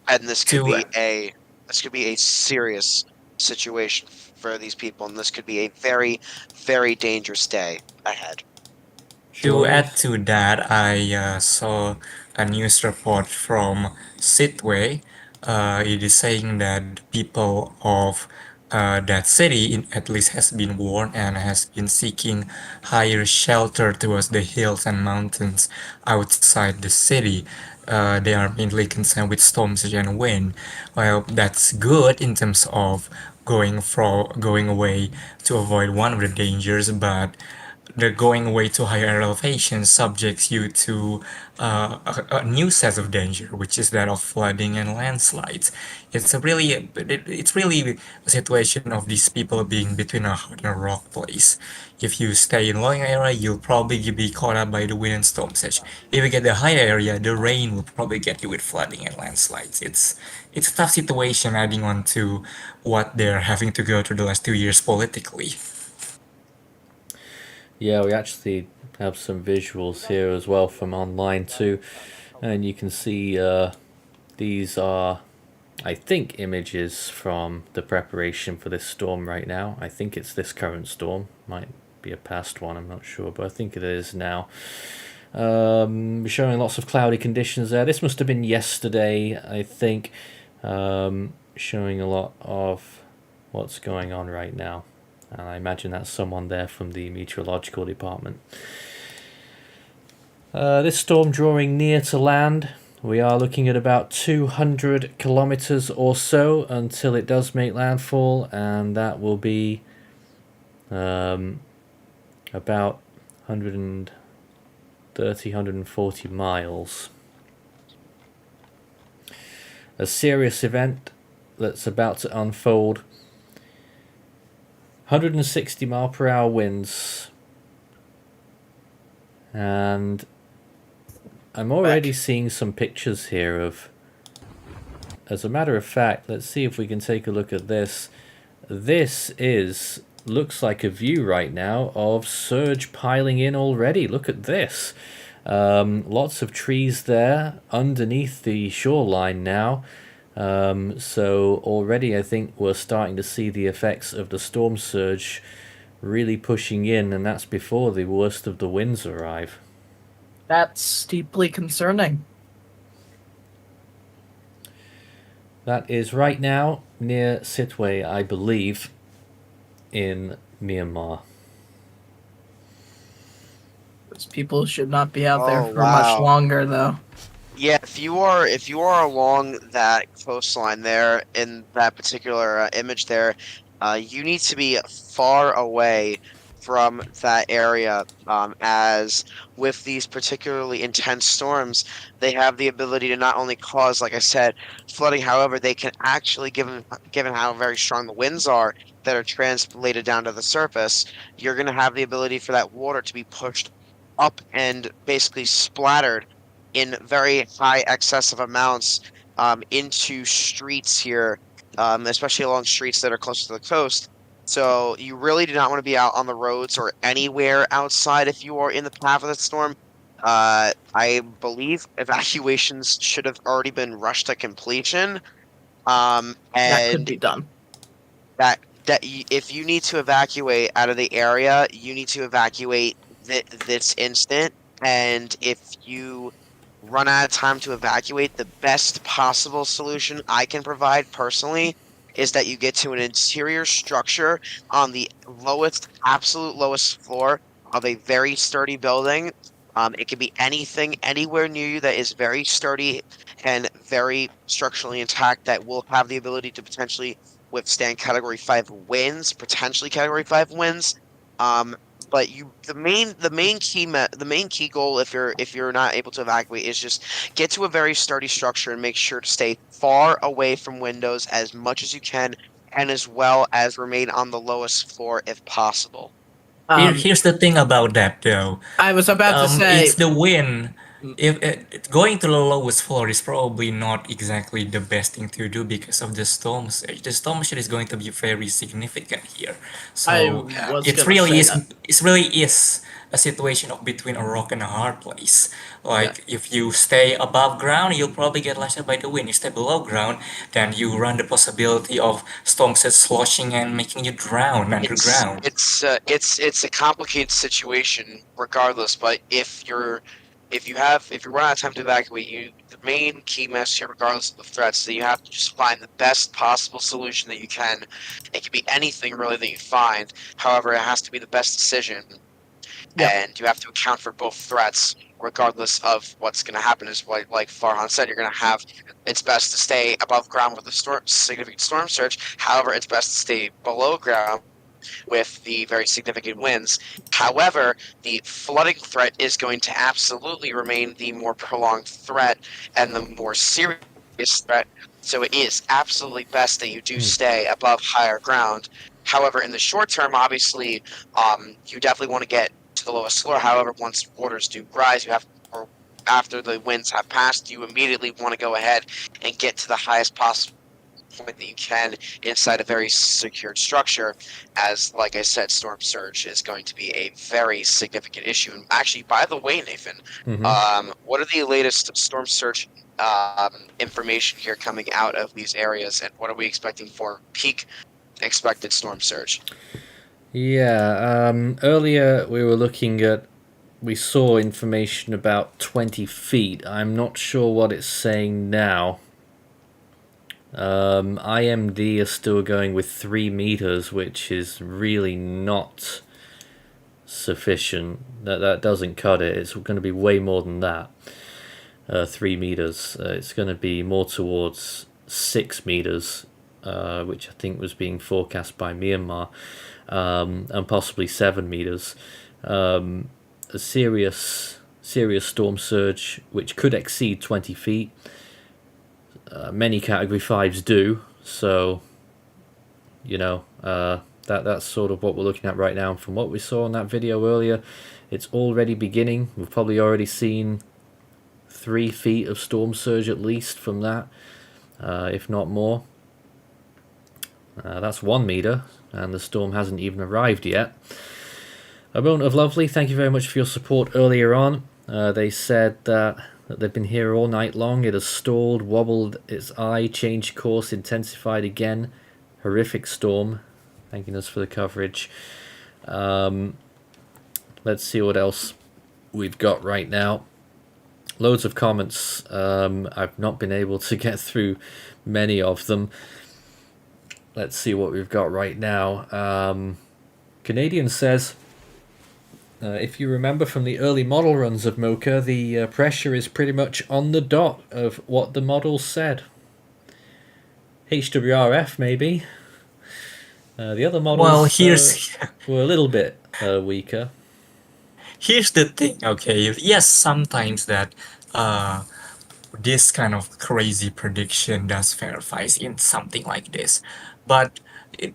And To this could be a serious situation for these people, and this could be a very, very dangerous day ahead. To Joy. add to that, I saw a news report from Sidway. It is saying that the people of that city, at least, has been warned and has been seeking higher shelter towards the hills and mountains outside the city. They are mainly concerned with storms and wind. Well, that's good in terms of going away to avoid one of the dangers, but the going way to higher elevation subjects you to a new set of danger, which is that of flooding and landslides. It's really a situation of these people being between a hard and a rock place. If you stay in low area, you'll probably be caught up by the wind and storm surge. If you get the higher area, the rain will probably get you with flooding and landslides. It's a tough situation, adding on to what they're having to go through the last 2 years politically. Yeah, we actually have some visuals here as well from online too, and you can see these are, I think, images from the preparation for this storm right now. I think it's this current storm, might be a past one, I'm not sure, but I think it is now. Showing lots of cloudy conditions there. This must have been yesterday, I think, showing a lot of what's going on right now. And I imagine that's someone there from the meteorological department. This storm drawing near to land. We are looking at about 200 kilometers or so until it does make landfall, and that will be about 130, 140 miles. A serious event that's about to unfold. 160 mile per hour winds, and I'm already seeing some pictures here of, as a matter of fact, let's see if we can take a look at this. This looks like a view right now of surge piling in already. Look at this. Lots of trees there underneath the shoreline now. So already I think we're starting to see the effects of the storm surge really pushing in, and that's before the worst of the winds arrive. That's deeply concerning. That is right now near Sitwe, I believe, in Myanmar. Those people should not be out there Oh, for much wow. longer, though. Yeah, if you are along that coastline there in that particular image there, you need to be far away from that area. As with these particularly intense storms, they have the ability to not only cause, like I said, flooding. However, they can actually, given how very strong the winds are that are translated down to the surface, you're going to have the ability for that water to be pushed up and basically splattered in very high excessive amounts into streets here, especially along streets that are close to the coast. So you really do not want to be out on the roads or anywhere outside if you are in the path of the storm. I believe evacuations should have already been rushed to completion. That could And be done. if you need to evacuate out of the area, you need to evacuate this instant. And if you run out of time to evacuate, the best possible solution I can provide personally is that you get to an interior structure on the absolute lowest floor of a very sturdy building. It can be anything anywhere near you that is very sturdy and very structurally intact that will have the ability to potentially withstand Category 5 winds, potentially Category 5 winds. But the main key goal if you're not able to evacuate is just get to a very sturdy structure and make sure to stay far away from windows as much as you can, and as well as remain on the lowest floor if possible. Here's the thing about that though. I was about to say, It's the wind. If going to the lowest floor is probably not exactly the best thing to do because of the storm surge. The storm surge is going to be very significant here. I So was it's gonna really say is that. it really is a situation of between a rock and a hard place. Yeah. Like if you stay above ground, you'll probably get lashed by the wind. You stay below ground, then you run the possibility of storm surge sloshing and making you drown underground. It's a complicated situation regardless, but if you run out of time to evacuate, the main key message here, regardless of the threats, that you have to just find the best possible solution that you can. It can be anything really that you find. However, it has to be the best decision, Yeah. and you have to account for both threats, regardless of what's going to happen. Is like Farhan said, you're going to have. It's best to stay above ground with a significant storm surge. However, it's best to stay below ground with the very significant winds. However, the flooding threat is going to absolutely remain the more prolonged threat and the more serious threat. So it is absolutely best that you do stay above higher ground. However, in the short term, obviously, you definitely want to get to the lowest floor. However, once waters do rise, or after the winds have passed, you immediately want to go ahead and get to the highest possible point that you can inside a very secured structure, as like I said, storm surge is going to be a very significant issue. And actually, by the way, Nathan, what are the latest storm surge information here coming out of these areas, and what are we expecting for peak expected storm surge? Yeah, earlier we saw information about 20 feet. I'm not sure what it's saying now. IMD is still going with 3 meters, which is really not sufficient. That doesn't cut it. It's going to be way more than that. 3 meters. It's going to be more towards 6 meters, which I think was being forecast by Myanmar, and possibly 7 meters. A serious storm surge, which could exceed 20 feet. Many Category 5s do, so that's sort of what we're looking at right now. And from what we saw in that video earlier, it's already beginning. We've probably already seen 3 feet of storm surge at least from that, if not more. That's 1 meter, and the storm hasn't even arrived yet. A moment of lovely, thank you very much for your support earlier on. They said that they've been here all night long. It has stalled, wobbled its eye, changed course, intensified again. Horrific storm. Thanking us for the coverage. Let's see what else we've got right now. Loads of comments. I've not been able to get through many of them. Let's see what we've got right now. Canadian says, if you remember from the early model runs of Mocha, the pressure is pretty much on the dot of what the model said. HWRF maybe. The other models were a little bit weaker. Here's the thing, okay? Yes, sometimes that this kind of crazy prediction does verifies in something like this, but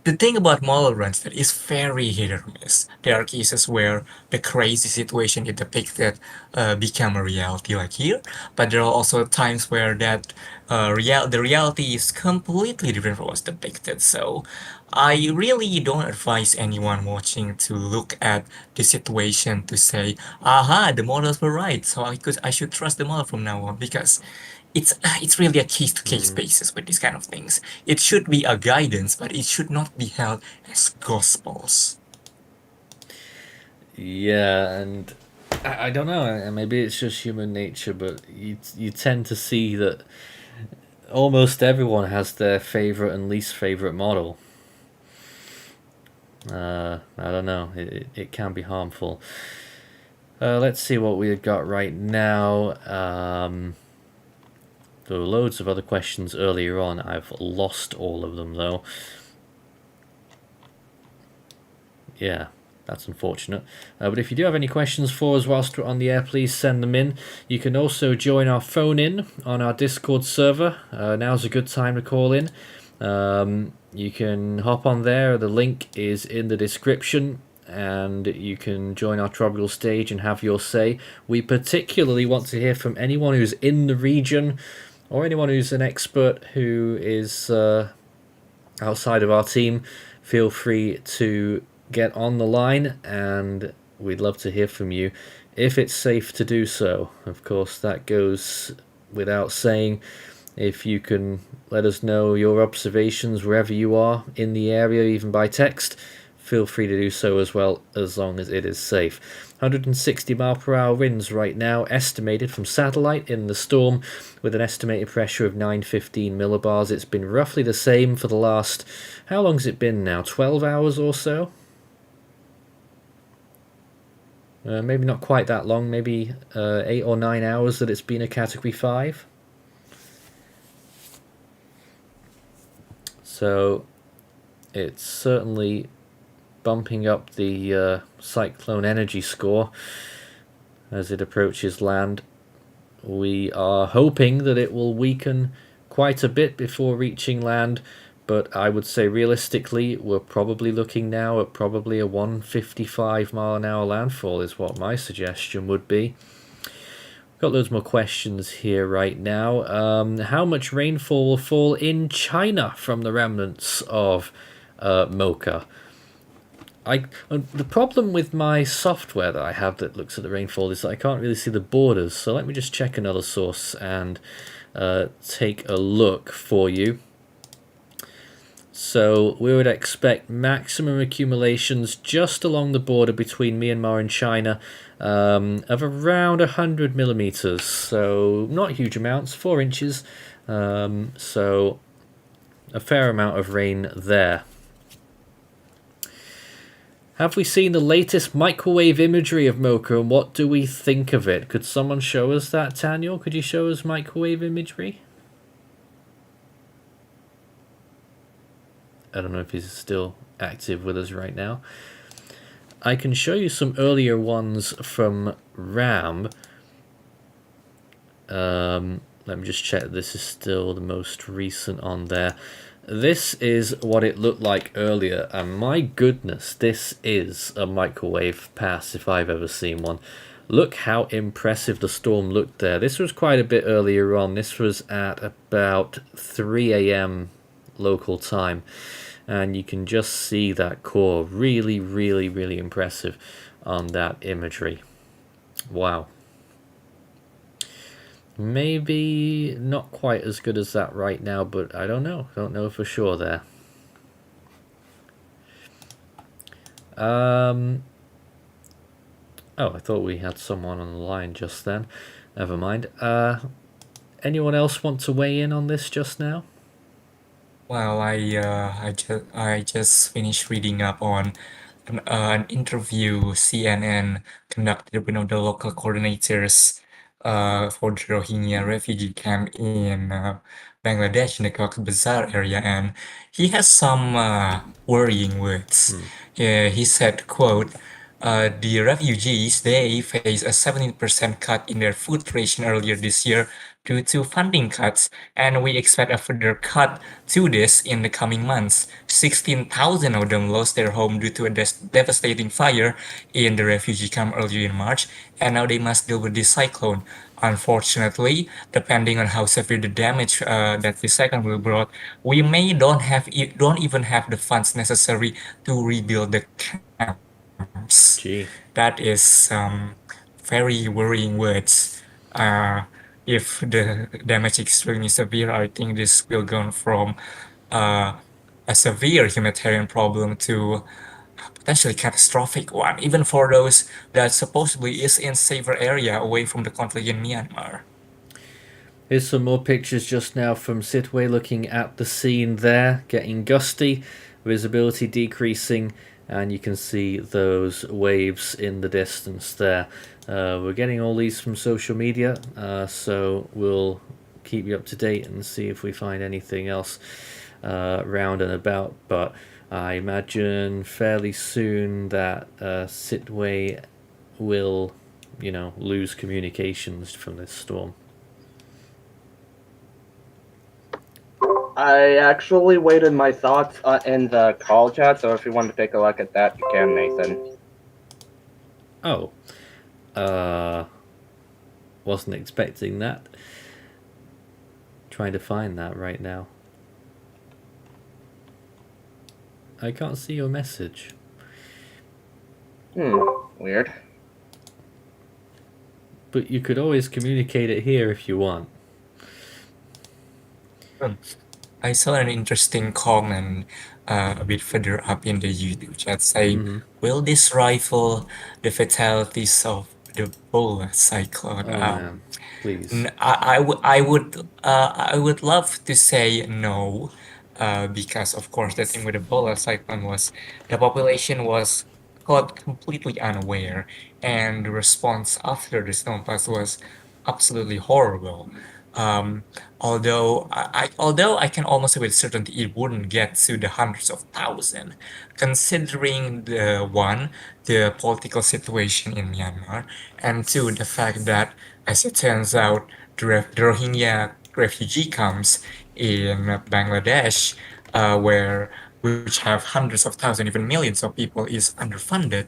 the thing about model runs that is very hit or miss. There are cases where the crazy situation it depicted become a reality, like here, but there are also times where that the reality is completely different from what's depicted. So I really don't advise anyone watching to look at the situation to say, "Aha, the models were right, so I should trust the model from now on," because it's really a case-to-case basis with these kind of things. It should be a guidance, but it should not be held as gospels. Yeah, and I don't know, maybe it's just human nature, but you tend to see that almost everyone has their favourite and least favourite model. I don't know, it can be harmful. Let's see what we've got right now. There were loads of other questions earlier on. I've lost all of them though. Yeah, That's unfortunate. But if you do have any questions for us whilst we're on the air, please send them in. You can also join our phone in on our Discord server. Now's a good time to call in. You can hop on there. The link is in the description, and you can join our tropical stage and have your say. We particularly want to hear from anyone who's in the region or anyone who's an expert who is outside of our team. Feel free to get on the line, and we'd love to hear from you if it's safe to do so. Of course, that goes without saying. If you can let us know your observations wherever you are in the area, even by text, feel free to do so as well, as long as it is safe. 160 mile per hour winds right now, estimated from satellite in the storm, with an estimated pressure of 915 millibars. It's been roughly the same for the last, how long has it been now, 12 hours or so? Maybe not quite that long, maybe 8 or 9 hours that it's been a Category 5. So it's certainly bumping up the cyclone energy score as it approaches land. We are hoping that it will weaken quite a bit before reaching land, but I would say realistically we're probably looking now at probably a 155 mile an hour landfall is what my suggestion would be. Got loads more questions here right now. How much rainfall will fall in China from the remnants of Mocha? The problem with my software that I have that looks at the rainfall is that I can't really see the borders. So let me just check another source and take a look for you. So we would expect maximum accumulations just along the border between Myanmar and China of around 100 millimeters. So not huge amounts, 4 inches. So a fair amount of rain there. Have we seen the latest microwave imagery of Mocha, and what do we think of it? Could someone show us that, Daniel? Could you show us microwave imagery? I don't know if he's still active with us right now. I can show you some earlier ones from RAM. Let me just check this is still the most recent on there. This is what it looked like earlier, and my goodness, this is a microwave pass if I've ever seen one. Look how impressive the storm looked there. This was quite a bit earlier on. This was at about 3 a.m. local time, and you can just see that core. Really, really, really impressive on that imagery. Wow. Maybe not quite as good as that right now, but I don't know. Don't know for sure there. Oh, I thought we had someone on the line just then. Never mind. Anyone else want to weigh in on this just now? Well, I just finished reading up on an interview CNN conducted with one of the local coordinators for the Rohingya refugee camp in Bangladesh in the Cox's Bazar area, and he has some worrying words. He said, quote, the refugees, they face a 17% cut in their food ration earlier this year due to funding cuts, and we expect a further cut to this in the coming months. 16,000 of them lost their home due to a devastating fire in the refugee camp earlier in March, and now they must deal with this cyclone. Unfortunately, depending on how severe the damage that this cyclone will brought, we may don't even have the funds necessary to rebuild the camps. Gee. That is very worrying words. If the damage is extremely severe, I think this will go from a severe humanitarian problem to potentially catastrophic one, even for those that supposedly is in safer area away from the conflict in Myanmar. Here's some more pictures just now from Sidway looking at the scene there, getting gusty, visibility decreasing, and you can see those waves in the distance there. We're getting all these from social media, so we'll keep you up to date and see if we find anything else round and about. But I imagine fairly soon that Sitway will, lose communications from this storm. I actually waited my thoughts in the call chat, so if you want to take a look at that, you can, Nathan. Oh, wasn't expecting that. Trying to find that right now. I can't see your message. Weird. But you could always communicate it here if you want. I saw an interesting comment a bit further up in the YouTube chat saying, "Will this rifle the fatalities of the Polar cyclone?" Oh man, please. I would love to say no, because of course the thing with the Polar cyclone was the population was caught completely unaware, and the response after the storm pass was absolutely horrible. Um, although I can almost say with certainty it wouldn't get to the hundreds of thousands, considering the political situation in Myanmar, and two, the fact that, as it turns out, the Rohingya refugee camps in Bangladesh, which have hundreds of thousands, even millions of people, is underfunded.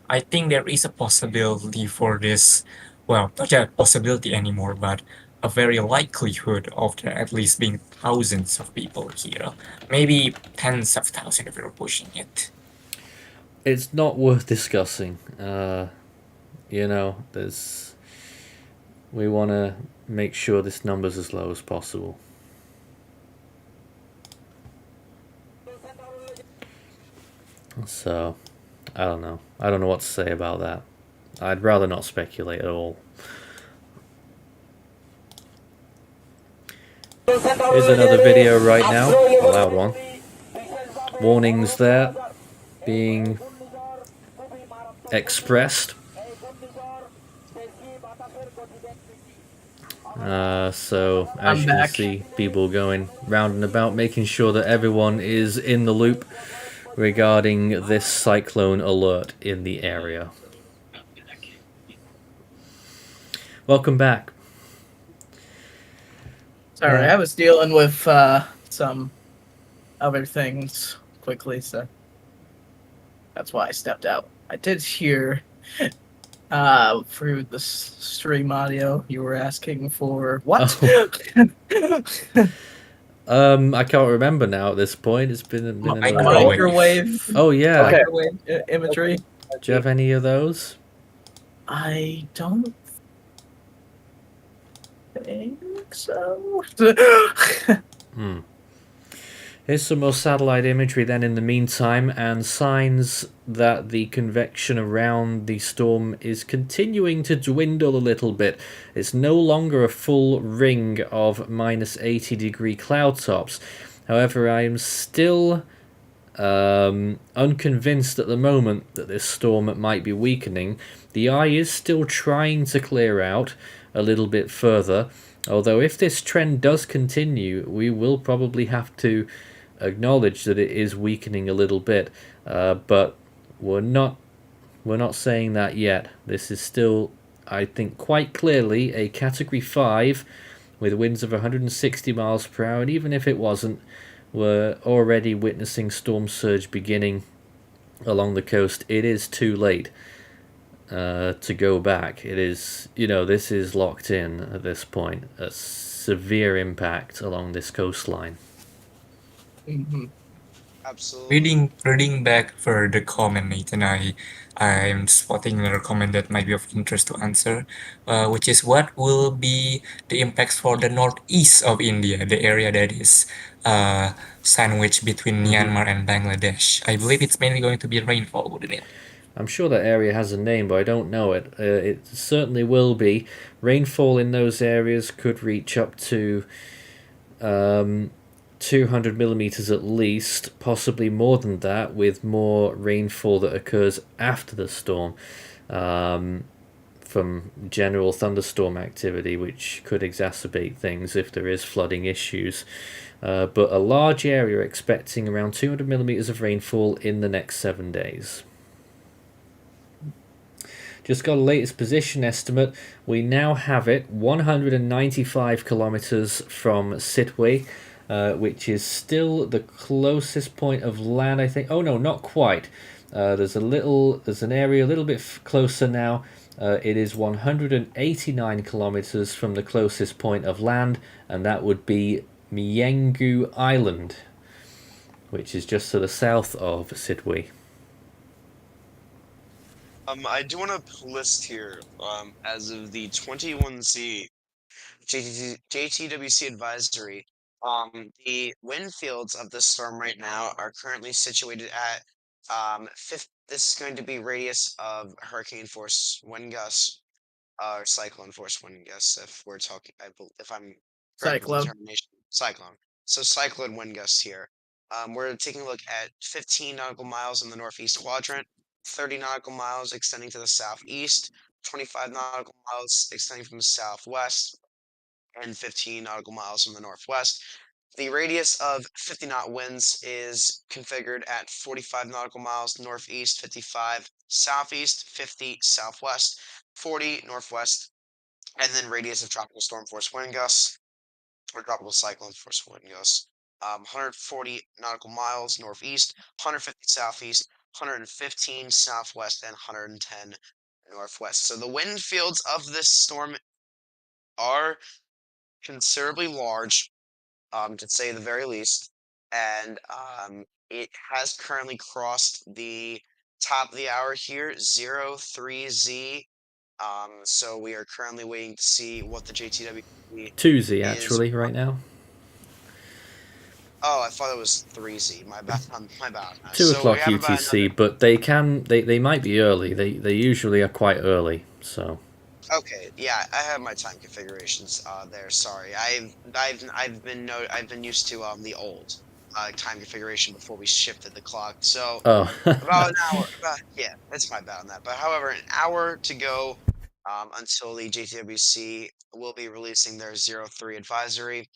I think there is a possibility for this. Well, not a possibility anymore, but a very likelihood of there at least being thousands of people here, maybe tens of thousands if you're pushing it. It's not worth discussing. There's. We want to make sure this number's as low as possible. So, I don't know. I don't know what to say about that. I'd rather not speculate at all. Here's another video right now, a loud one. Warnings there being expressed. So as you can see, people going round and about, making sure that everyone is in the loop regarding this cyclone alert in the area. Welcome back. Sorry, I was dealing with some other things quickly, so that's why I stepped out. I did hear through the stream audio you were asking for what? Oh. I can't remember now at this point. It's been a microwave. Oh yeah. Microwave imagery. Do you have any of those? I don't think so. Here's some more satellite imagery then in the meantime, and signs that the convection around the storm is continuing to dwindle a little bit. It's no longer a full ring of minus 80-degree cloud tops. However, I am still unconvinced at the moment that this storm might be weakening. The eye is still trying to clear out a little bit further, although if this trend does continue, we will probably have to acknowledge that it is weakening a little bit, but we're not saying that yet. This is still, I think, quite clearly a Category 5 with winds of 160 miles per hour, and even if it wasn't, we're already witnessing storm surge beginning along the coast. It is too late to go back. It is, this is locked in at this point. A severe impact along this coastline. Mm-hmm. Absolutely. Reading back for the comment, Nathan, I'm spotting another comment that might be of interest to answer, which is what will be the impacts for the northeast of India, the area that is sandwiched between Myanmar and Bangladesh. I believe it's mainly going to be rainfall, wouldn't it? I'm sure that area has a name, but I don't know it. It certainly will be. Rainfall in those areas could reach up to 200 millimeters at least, possibly more than that, with more rainfall that occurs after the storm. from general thunderstorm activity, which could exacerbate things if there is flooding issues. But a large area expecting around 200 millimeters of rainfall in the next 7 days. Just got a latest position estimate. We now have it 195 kilometers from Sidway, which is still the closest point of land, I think. Oh no, not quite. There's an area a little bit closer now. It is 189 kilometers from the closest point of land, and that would be Myengu Island, which is just to the south of Sidway. I do want to list here, as of the 21Z JTWC advisory, the wind fields of this storm right now are currently situated at this is going to be radius of hurricane force wind gusts, or cyclone force wind gusts, if we're talking, if I'm correct with the Cyclone. determination. Cyclone. So cyclone wind gusts here. We're taking a look at 15 nautical miles in the northeast quadrant, 30 nautical miles extending to the southeast, 25 nautical miles extending from the southwest, and 15 nautical miles from the northwest. The radius of 50 knot winds is configured at 45 nautical miles northeast, 55 southeast, 50 southwest, 40 northwest, and then radius of tropical storm force wind gusts or tropical cyclone force wind gusts. 140 nautical miles northeast, 150 southeast, 115 southwest, and 110 northwest. So the wind fields of this storm are considerably large, to say the very least, and it has currently crossed the top of the hour here, 03Z. So we are currently waiting to see what the JTW 2Z is. actually right now. Oh, I thought it was 3Z. My bad. My bad. 2 So o'clock we have about UTC, another. but they might be early. They usually are quite early. So Okay, yeah, I have my time configurations there. Sorry, I've been used to the old time configuration before we shifted the clock. So oh about an hour. Yeah, that's my bad on that. But however, an hour to go until the JTWC will be releasing their 03 advisory,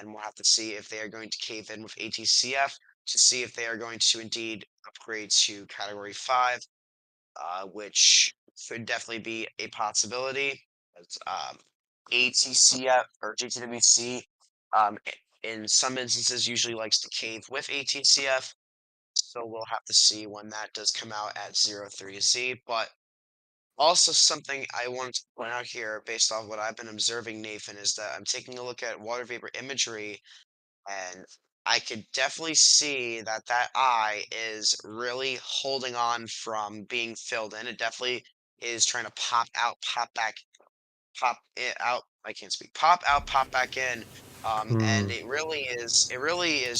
and we'll have to see if they are going to cave in with ATCF to see if they are going to indeed upgrade to Category 5, which could definitely be a possibility. As, ATCF or JTWC, in some instances, usually likes to cave with ATCF. So we'll have to see when that does come out at 03Z. But also something I wanted to point out here, based off what I've been observing, Nathan, is that I'm taking a look at water vapor imagery, and I could definitely see that that eye is really holding on from being filled in. It definitely is trying to pop out, pop back, pop it out. I can't speak. Pop out, pop back in. And it really is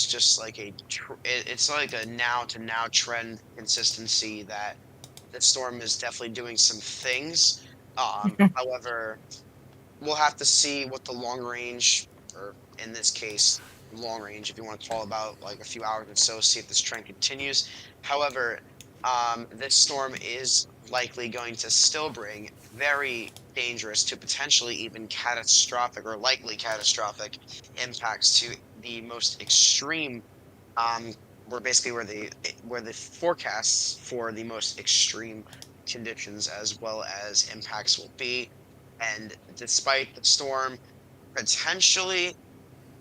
just like it's like a now to now trend consistency that the storm is definitely doing some things. However, we'll have to see what the long range, or in this case, long range, if you want to call about like a few hours or so, see if this trend continues. However, this storm is likely going to still bring very dangerous to potentially even catastrophic or likely catastrophic impacts to the most extreme, where basically where the forecasts for the most extreme conditions as well as impacts will be. And despite the storm potentially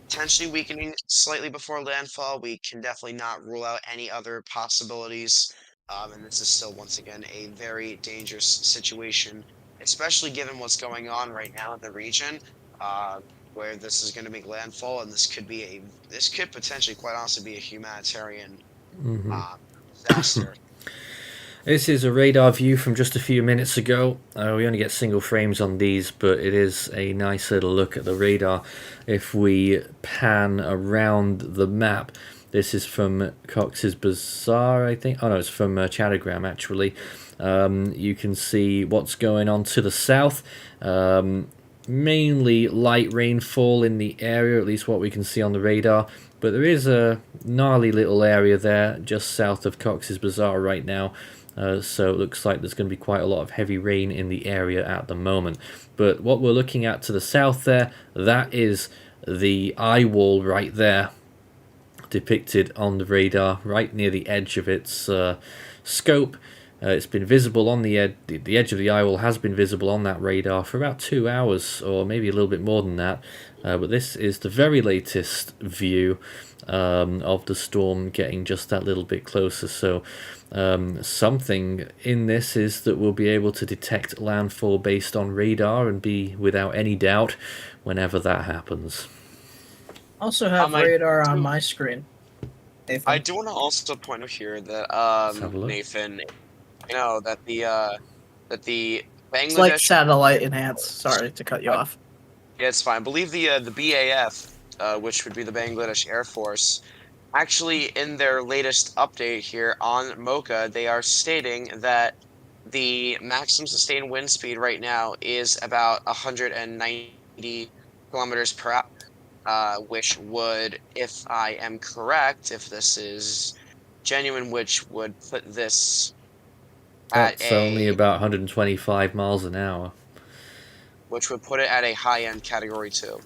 potentially weakening slightly before landfall, we can definitely not rule out any other possibilities. And this is still once again a very dangerous situation, especially given what's going on right now in the region, uh, where this is going to make landfall, and this could potentially, quite honestly, be a humanitarian uh, disaster. this is a radar view from just a few minutes ago. We only get single frames on these, but it is a nice little look at the radar. If we pan around the map, this is from Cox's Bazaar, I think. Oh no, it's from Chatagram actually. You can see what's going on to the south. Mainly light rainfall in the area, at least what we can see on the radar. But there is a gnarly little area there just south of Cox's Bazaar right now. so it looks like there's going to be quite a lot of heavy rain in the area at the moment. But what we're looking at to the south there, that is the Eyewall right there, depicted on the radar right near the edge of its scope. It's been visible on the edge of the Eyewall has been visible on that radar for about 2 hours, or maybe a little bit more than that. But this is the very latest view of the storm getting just that little bit closer. So something in this is that we'll be able to detect landfall based on radar and be without any doubt whenever that happens. Also have radar on my screen. Nathan. I do want to also point out here that Nathan, that the Bangladesh, it's like satellite enhanced. Sorry to cut you off. Yeah, it's fine. I believe the BAF, which would be the Bangladesh Air Force, actually in their latest update here on Mocha, they are stating that the maximum sustained wind speed right now is about 190 kilometers per hour, which would, if I am correct, if this is genuine, which would put this That's only about 125 miles an hour. Which would put it at a high-end Category 2.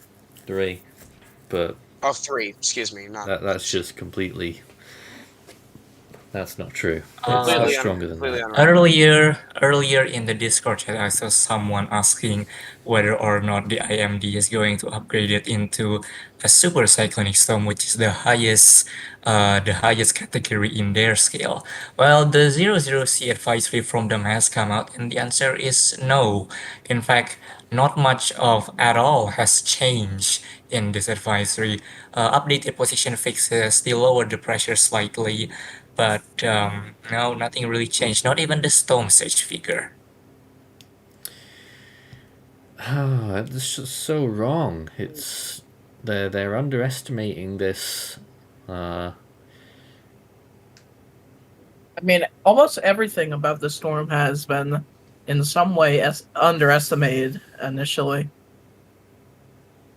3. But... Oh, 3, excuse me. That's just completely... That's not true. It's much stronger than that. Earlier in the Discord chat, I saw someone asking whether or not the IMD is going to upgrade it into a super cyclonic storm, which is the highest category in their scale. Well, the 00C advisory from them has come out, and the answer is no. In fact, not much of at all has changed in this advisory. Updated position fixes, they lowered the pressure slightly, but no, nothing really changed. Not even the storm surge figure. It's just so wrong. It's they're underestimating this. I mean, almost everything about the storm has been, in some way, underestimated initially.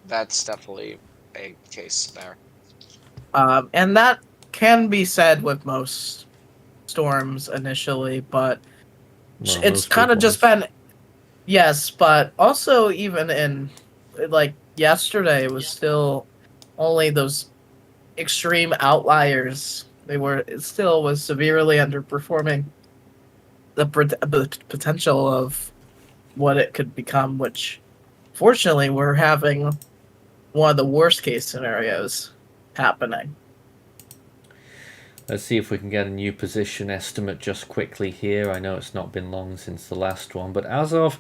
That's definitely a case there. And that can be said with most storms initially, but it's kind of just been... Yes, but also even in, like, yesterday, it was still only those extreme outliers. It still was severely underperforming the potential of what it could become, which, fortunately, we're having one of the worst case scenarios happening. Let's see if we can get a new position estimate just quickly here. I know it's not been long since the last one, but as of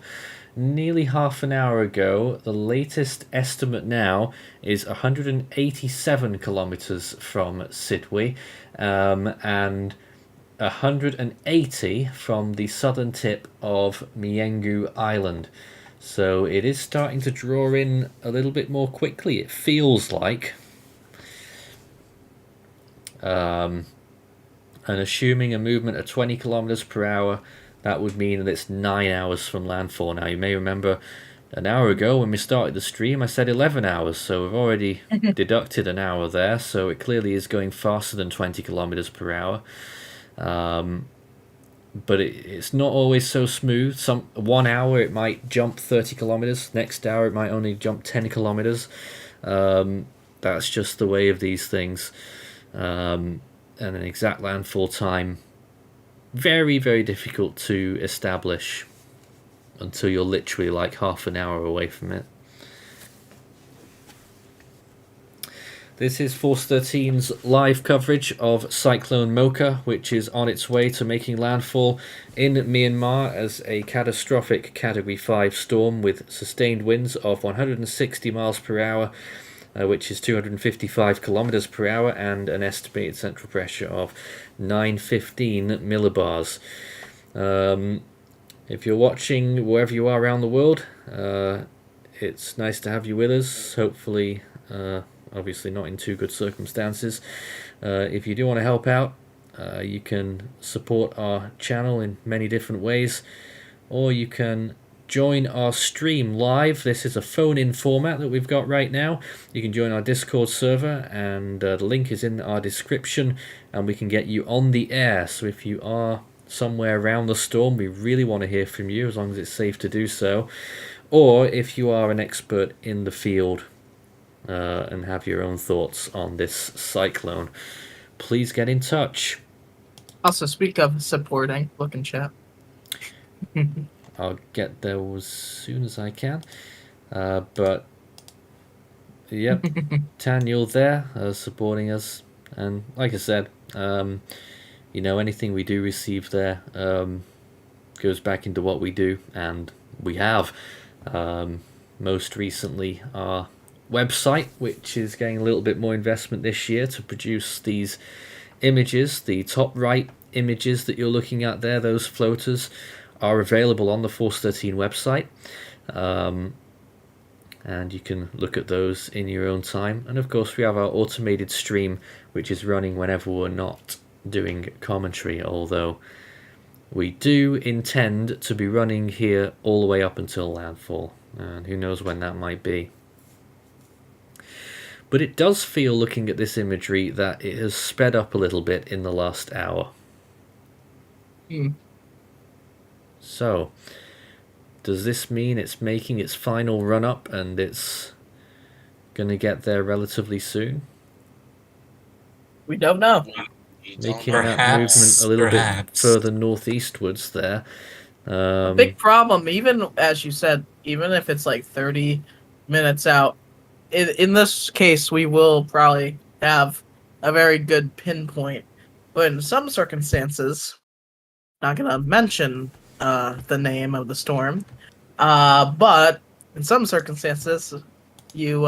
nearly half an hour ago, the latest estimate now is 187 kilometers from Sidwe, and 180 from the southern tip of Myengu Island. So it is starting to draw in a little bit more quickly, it feels like. And assuming a movement of 20 kilometers per hour, that would mean that it's 9 hours from landfall. Now, you may remember an hour ago when we started the stream, I said 11 hours, so we've already deducted an hour there, so it clearly is going faster than 20 kilometers per hour. But it's not always so smooth. 1 hour it might jump 30 kilometers, next hour it might only jump 10 kilometers. That's just the way of these things. And an exact landfall time, very, very difficult to establish until you're literally like half an hour away from it. This is Force 13's live coverage of Cyclone Mocha, which is on its way to making landfall in Myanmar as a catastrophic Category 5 storm with sustained winds of 160 miles per hour, which is 255 kilometers per hour, and an estimated central pressure of 915 millibars. If you're watching wherever you are around the world, it's nice to have you with us. Hopefully, obviously not in too good circumstances. If you do want to help out, you can support our channel in many different ways, or you can join our stream live. This is a phone-in format that we've got right now. You can join our Discord server, and the link is in our description, and we can get you on the air. So if you are somewhere around the storm, we really want to hear from you, as long as it's safe to do so. Or if you are an expert in the field and have your own thoughts on this cyclone, please get in touch. Also, speak of supporting, look in chat. I'll get there as soon as I can. But yep, Tan, you're there supporting us, and like I said, anything we do receive there goes back into what we do, and we have most recently our website, which is getting a little bit more investment this year to produce these images. The top right images that you're looking at there, those floaters, are available on the Force 13 website, and you can look at those in your own time. And of course, we have our automated stream, which is running whenever we're not doing commentary, although we do intend to be running here all the way up until landfall, and who knows when that might be. But it does feel, looking at this imagery, that it has sped up a little bit in the last hour. So, does this mean it's making its final run up and it's going to get there relatively soon? We don't know. Making that movement a little bit further northeastwards there. A big problem, even as you said, even if it's like 30 minutes out, in this case, we will probably have a very good pinpoint. But in some circumstances, not going to mention the name of the storm, but in some circumstances, you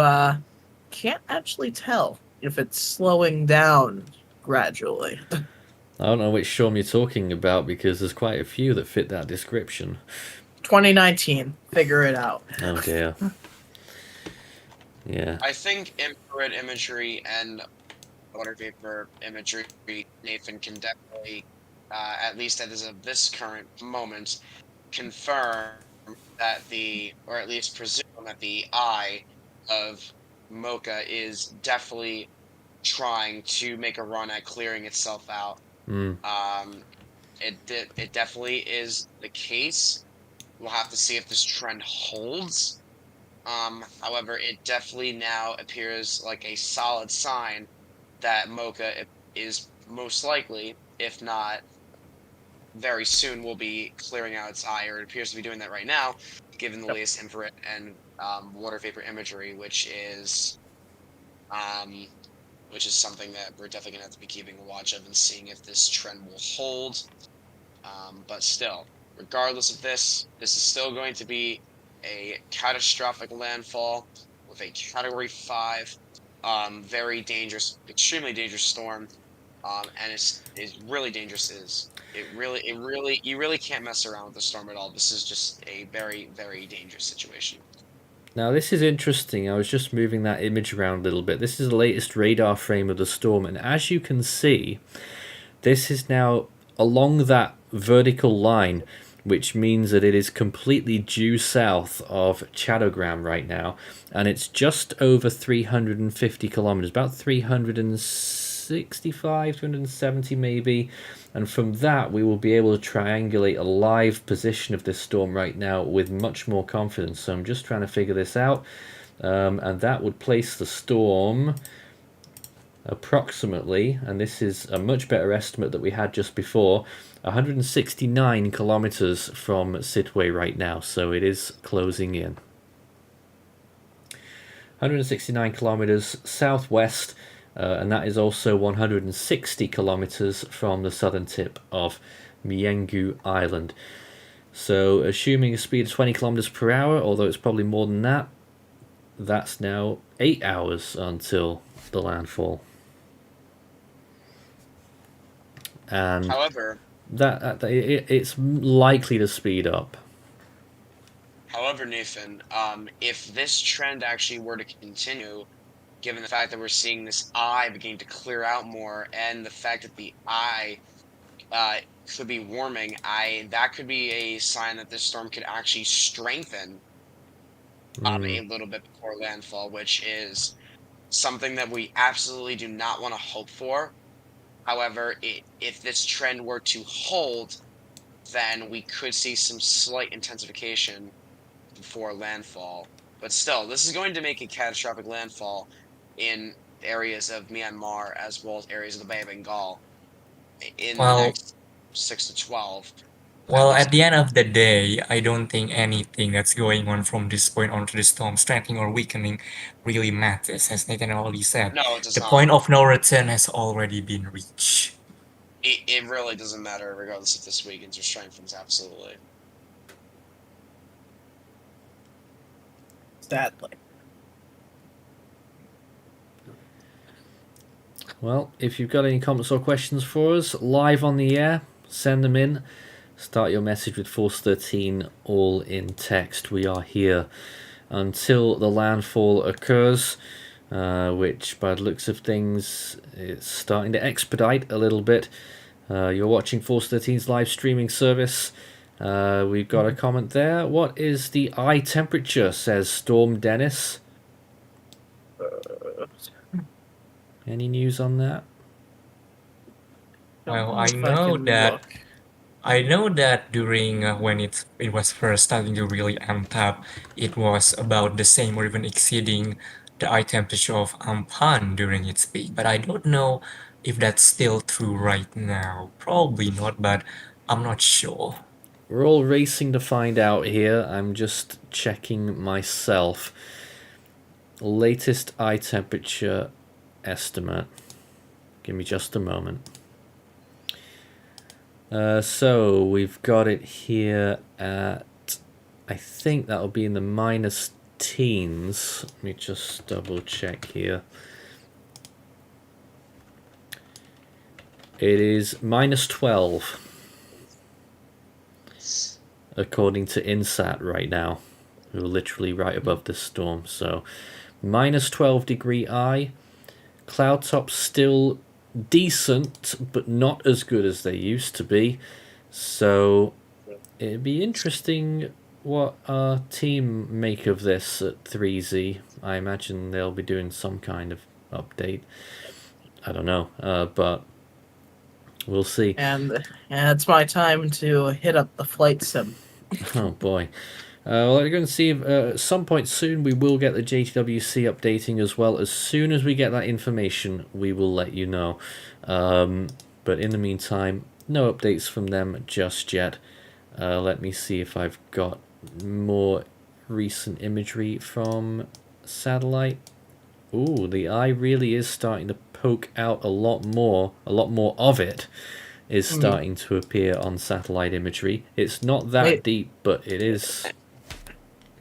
can't actually tell if it's slowing down gradually. I don't know which storm you're talking about, because there's quite a few that fit that description. 2019, figure it out. Oh dear. Yeah. I think infrared imagery and water vapor imagery, Nathan, can definitely, at least as of this current moment, confirm that or at least presume that the eye of Mocha is definitely trying to make a run at clearing itself out. It definitely is the case. We'll have to see if this trend holds. However, it definitely now appears like a solid sign that Mocha is most likely, if not very soon, will be clearing out its eye, or it appears to be doing that right now, given the latest infrared and water vapor imagery, which is something that we're definitely going to have to be keeping a watch of and seeing if this trend will hold. But still, regardless of this is still going to be a catastrophic landfall with a Category 5, very dangerous, extremely dangerous storm, and it's really dangerous. You really can't mess around with the storm at all. This is just a very, very dangerous situation. Now this is interesting. I was just moving that image around a little bit. This is the latest radar frame of the storm, and as you can see, this is now along that vertical line, which means that it is completely due south of Chadogram right now, and it's just over 350 kilometers, about 365, 370 maybe, and from that we will be able to triangulate a live position of this storm right now with much more confidence. So I'm just trying to figure this out, and that would place the storm approximately, and this is a much better estimate that we had just before, 169 kilometers from Sidway right now, so it is closing in. 169 kilometers southwest, and that is also 160 kilometers from the southern tip of Myengu Island. So assuming a speed of 20 kilometers per hour, although it's probably more than that, that's now 8 hours until the landfall. And however, it's likely to speed up. However, Nathan, if this trend actually were to continue, given the fact that we're seeing this eye beginning to clear out more, and the fact that the eye could be warming, that could be a sign that this storm could actually strengthen a little bit before landfall, which is something that we absolutely do not want to hope for. However, if this trend were to hold, then we could see some slight intensification before landfall. But still, this is going to make a catastrophic landfall in areas of Myanmar as well as areas of the Bay of Bengal in the Well, next 6 to 12 at well, least. at the end of the day, I don't think anything that's going on from this point on to the storm strengthening or weakening really matters. As Nathan already said, No, it does the not. point of no return has already been reached. It really doesn't matter regardless if this weakens or strengthens, absolutely. Sadly. Well, if you've got any comments or questions for us live on the air, send them in. Start your message with Force 13 all in text. We are here until the landfall occurs, which by the looks of things it's starting to expedite a little bit. You're watching Force 13's live streaming service. We've got a comment there. What is the eye temperature, says Storm Dennis. Any news on that? Well, Don't I if know can that look. I know that during when it was first starting to really amp up, it was about the same or even exceeding the eye temperature of Ampan during its peak. But I don't know if that's still true right now. Probably not, but I'm not sure. We're all racing to find out here. I'm just checking myself. Latest eye temperature estimate. Give me just a moment. So we've got it here at, I think that'll be in the minus teens. Let me just double check here. It is minus 12 according to INSAT right now, who are literally right above the storm. So minus 12 degree eye. Cloud tops still decent, but not as good as they used to be. So it'd be interesting what our team make of this at 3Z. I imagine they'll be doing some kind of update. I don't know, but we'll see. And it's my time to hit up the flight sim. Oh boy. Well, we're going to see if, at some point soon we will get the JTWC updating as well. As soon as we get that information, we will let you know. But in the meantime, no updates from them just yet. Let me see if I've got more recent imagery from satellite. Ooh, the eye really is starting to poke out a lot more. A lot more of it is starting to appear on satellite imagery. It's not that deep, but it is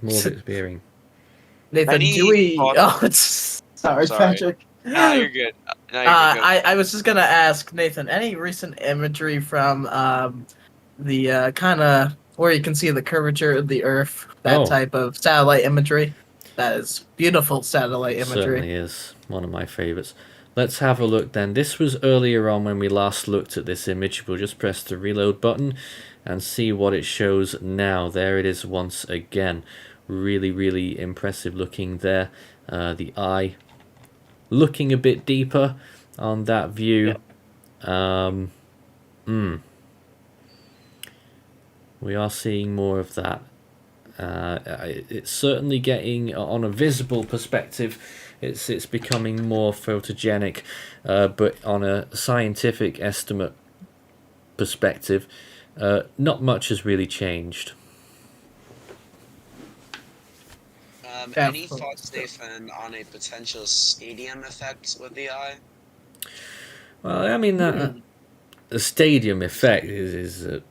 more of it appearing. Nathan, Any do we? thoughts- Oh, it's sorry, Sorry. Patrick. Nah, you're good. Nah, you're good. I was just gonna ask Nathan, any recent imagery from the kind of where you can see the curvature of the Earth, that Oh. type of satellite imagery? That is beautiful satellite imagery. Certainly is one of my favorites. Let's have a look then. This was earlier on when we last looked at this image. We'll just press the reload button and see what it shows now. There it is once again. Really, really impressive looking there. The eye looking a bit deeper on that view. Yep. We are seeing more of that. It's certainly getting, on a visible perspective, it's becoming more photogenic, but on a scientific estimate perspective, not much has really changed. Any thoughts, Nathan, on a potential stadium effect with the eye? Well, I mean, the stadium effect is a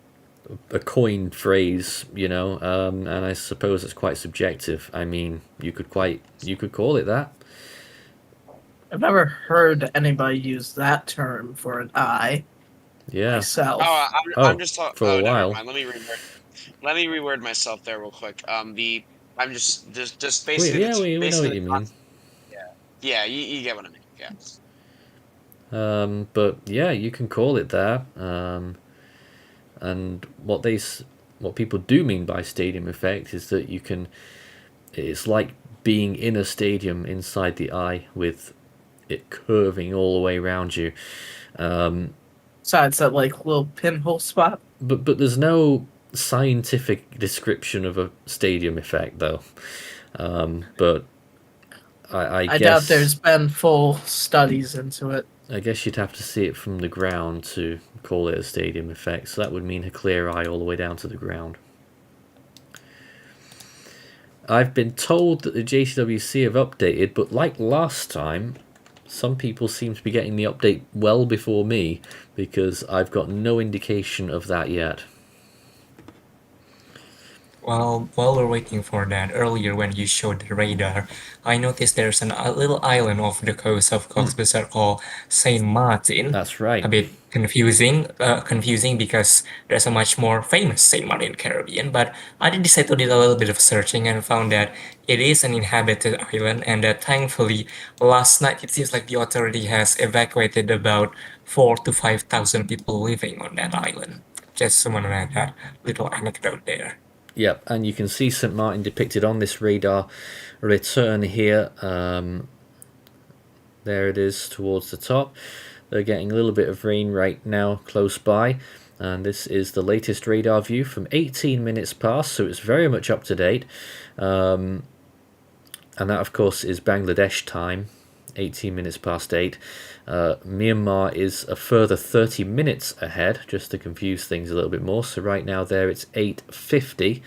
coined phrase, you know, and I suppose it's quite subjective. I mean, you could call it that. I've never heard anybody use that term for an eye Yeah. myself. I'm just talking. for a never while. mind. Let me reword myself there real quick. I'm just basically. We know what you mean. Yeah, you get what I mean. Yeah. But yeah, you can call it that. And what people do mean by stadium effect is that it's like being in a stadium inside the eye with it curving all the way around you. Besides that, like, little pinhole spot. But there's no scientific description of a stadium effect, though. But I I guess doubt there's been full studies into it. I guess you'd have to see it from the ground to call it a stadium effect. So that would mean a clear eye all the way down to the ground. I've been told that the JCWC have updated, but like last time, some people seem to be getting the update well before me, because I've got no indication of that yet. Well, while we're waiting for that, earlier when you showed the radar, I noticed there's a little island off the coast of Cox's Bazar called Saint Martin. That's right. A bit confusing because there's a much more famous Saint Martin in the Caribbean. But I did decide to do a little bit of searching and found that it is an inhabited island, and that thankfully last night it seems like the authority has evacuated about 4,000 to 5,000 people living on that island. Just want to add that little anecdote there. Yep, and you can see St. Martin depicted on this radar return here. There it is towards the top. They're getting a little bit of rain right now close by. And this is the latest radar view from 18 minutes past, so it's very much up to date. And that, of course, is Bangladesh time, 18 minutes past 8. Myanmar is a further 30 minutes ahead, just to confuse things a little bit more. So right now there it's 8:50.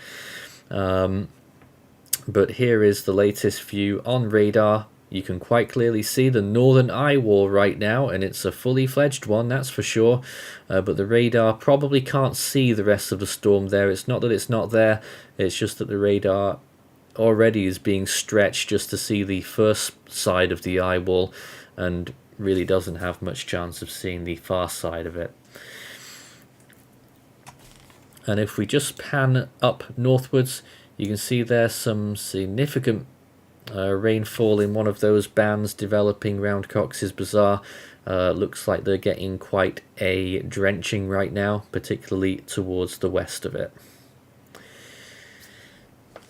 But here is the latest view on radar. You can quite clearly see the northern Eyewall right now, and it's a fully fledged one, that's for sure. But the radar probably can't see the rest of the storm there. It's not that it's not there, it's just that the radar already is being stretched just to see the first side of the Eyewall, and really doesn't have much chance of seeing the far side of it. And if we just pan up northwards, you can see there's some significant rainfall in one of those bands developing round Cox's Bazar. Looks like they're getting quite a drenching right now, particularly towards the west of it.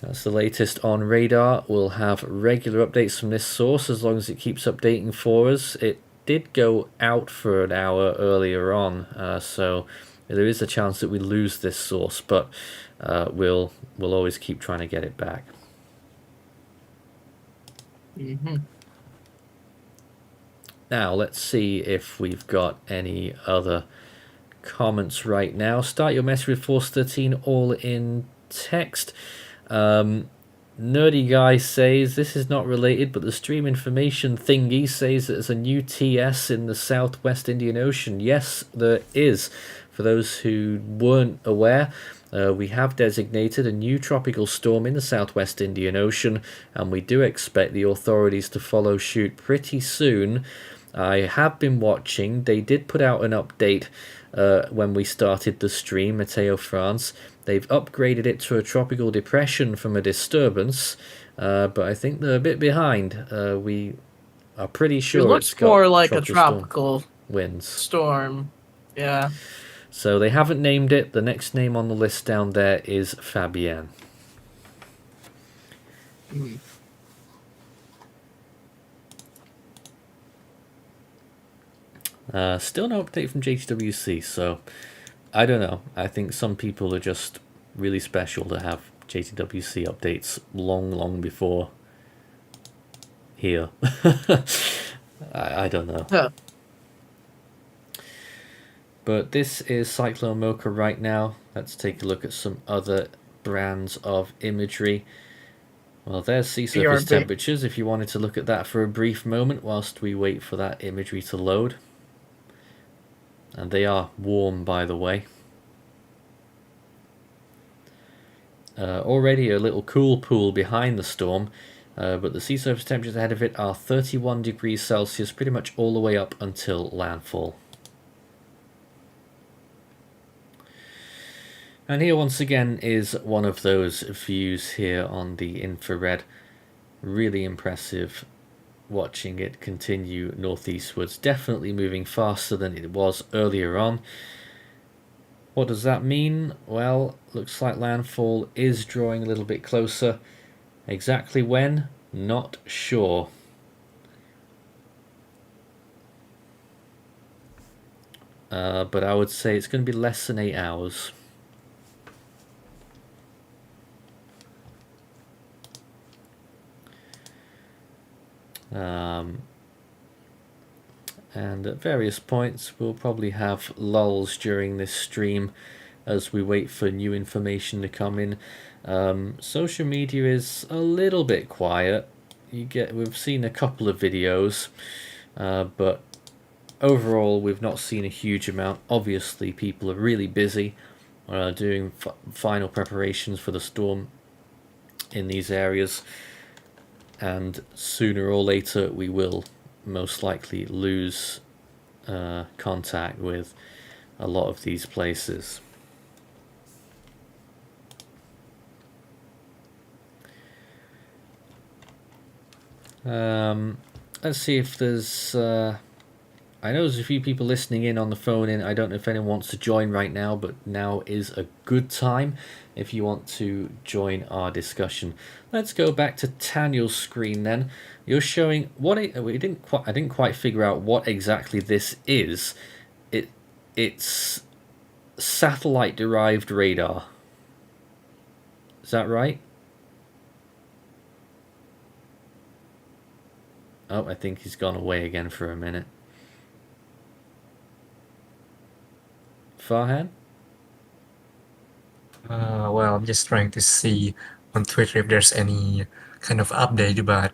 That's the latest on radar. We'll have regular updates from this source as long as it keeps updating for us. It did go out for an hour earlier on, so there is a chance that we lose this source, but we'll always keep trying to get it back. Now let's see if we've got any other comments right now. Start your message with Force 13 all in text. Nerdy Guy says, this is not related, but the stream information thingy says that there's a new TS in the southwest Indian Ocean. Yes, there is. For those who weren't aware, we have designated a new tropical storm in the southwest Indian Ocean, and we do expect the authorities to follow suit pretty soon. I have been watching. They did put out an update when we started the stream, Meteo France. They've upgraded it to a tropical depression from a disturbance, but I think they're a bit behind. We are pretty sure it looks it's got more like a tropical winds. Storm. Yeah. So they haven't named it. The next name on the list down there is Fabienne. Still no update from JTWC, so I don't know. I think some people are just really special to have JTWC updates long before here. I don't know. Huh. But this is Cyclone Mocha right now. Let's take a look at some other brands of imagery. Well, there's sea surface BRB. temperatures, if you wanted to look at that for a brief moment whilst we wait for that imagery to load. And they are warm, by the way. Already a little cool pool behind the storm, but the sea surface temperatures ahead of it are 31 degrees Celsius, pretty much all the way up until landfall. And here once again is one of those views here on the infrared. Really impressive watching it continue northeastwards, definitely moving faster than it was earlier on. What does that mean? Well, looks like landfall is drawing a little bit closer. Exactly when? Not sure. but I would say it's going to be less than 8 hours. And at various points we'll probably have lulls during this stream as we wait for new information to come in. Social media is a little bit quiet. We've seen a couple of videos, but overall we've not seen a huge amount. Obviously people are really busy doing final preparations for the storm in these areas, and sooner or later we will most likely lose contact with a lot of these places. Let's see if there's I know there's a few people listening in on the phone in. I don't know if anyone wants to join right now, but now is a good time if you want to join our discussion. Let's go back to Daniel's screen then. You're showing what I didn't quite figure out what exactly this is. It's satellite derived radar. Is that right? Oh, I think he's gone away again for a minute. Farhan? Well, I'm just trying to see on Twitter if there's any kind of update, but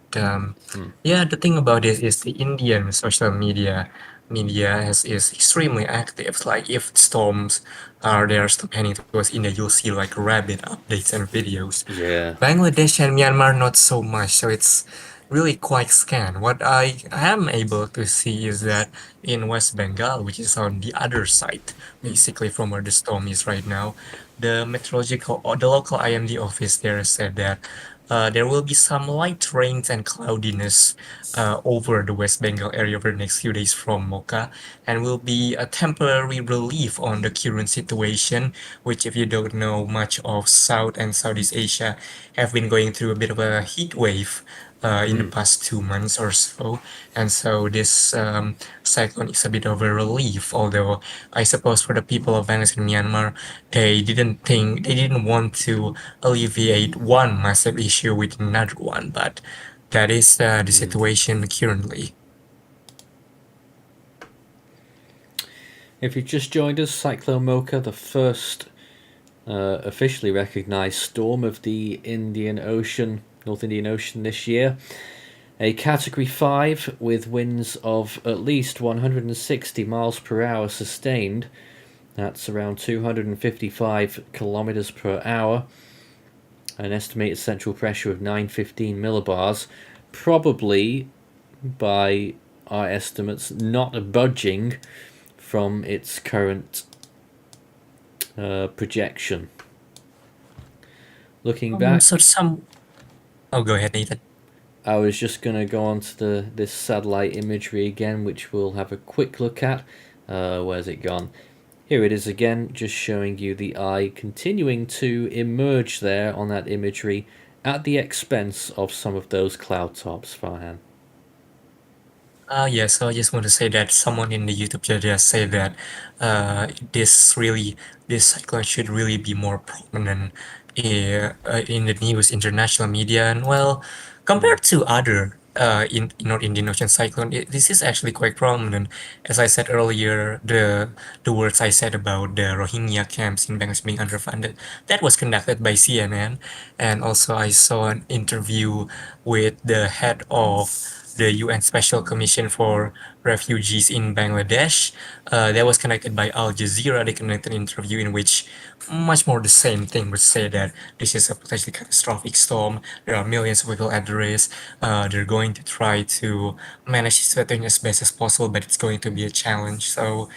yeah, the thing about this is the Indian social media is extremely active. Like if storms are there, storm heading towards India, you'll see like rapid updates and videos. Yeah. Bangladesh and Myanmar not so much, so it's really quite scant. What I am able to see is that in West Bengal, which is on the other side, basically from where the storm is right now, the meteorological or the local IMD office there said that there will be some light rains and cloudiness over the West Bengal area over the next few days from Mocha, and will be a temporary relief on the current situation, which, if you don't know much of South and Southeast Asia, have been going through a bit of a heat wave in the past 2 months or so. And so this cyclone is a bit of a relief, although I suppose for the people of Bangladesh and Myanmar, they didn't want to alleviate one massive issue with another one, but that is the situation currently. If you've just joined us, Cyclone Mocha, the first officially recognised storm of the North Indian Ocean this year. A Category 5 with winds of at least 160 miles per hour sustained. That's around 255 kilometers per hour. An estimated central pressure of 915 millibars. Probably, by our estimates, not budging from its current projection. Looking back, Oh, go ahead, Nathan. I was just going to go on to this satellite imagery again, which we'll have a quick look at. Where's it gone? Here it is again, just showing you the eye continuing to emerge there on that imagery at the expense of some of those cloud tops, Farhan. Yeah, so I just want to say that someone in the YouTube chat just said that this cyclone should really be more prominent in the news, international media, and well, compared to other in North Indian Ocean cyclone, this is actually quite prominent. As I said earlier, the words I said about the Rohingya camps in Bangladesh being underfunded, that was conducted by CNN, and also I saw an interview with the head of the UN Special Commission for Refugees in Bangladesh. That was conducted by Al Jazeera. They conducted an interview in which much more the same thing would say that this is a potentially catastrophic storm. There are millions of people at the risk. They're going to try to manage the situation as best as possible, but it's going to be a challenge. So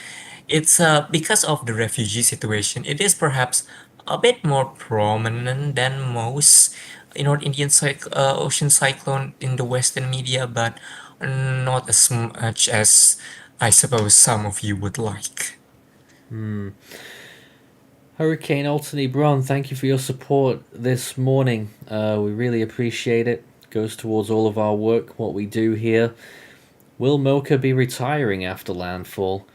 it's because of the refugee situation, it is perhaps a bit more prominent than most North Indian Ocean cyclone in the Western media, but not as much as I suppose some of you would like. Hurricane Altony Braun, thank you for your support this morning. We really appreciate it. Goes towards all of our work, what we do here. Will Mocha be retiring after landfall?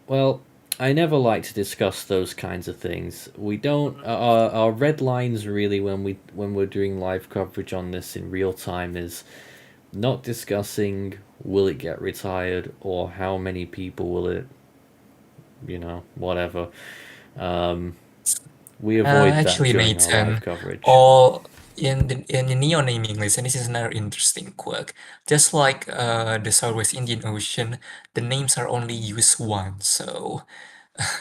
Well, I never like to discuss those kinds of things. We don't. Our red lines really when we're doing live coverage on this in real time is not discussing will it get retired or how many people will it, whatever. We avoid that Actually, during our live Nathan, coverage. all in the neo naming list, and this is another interesting quirk. Just like the Southwest Indian Ocean, the names are only used once, so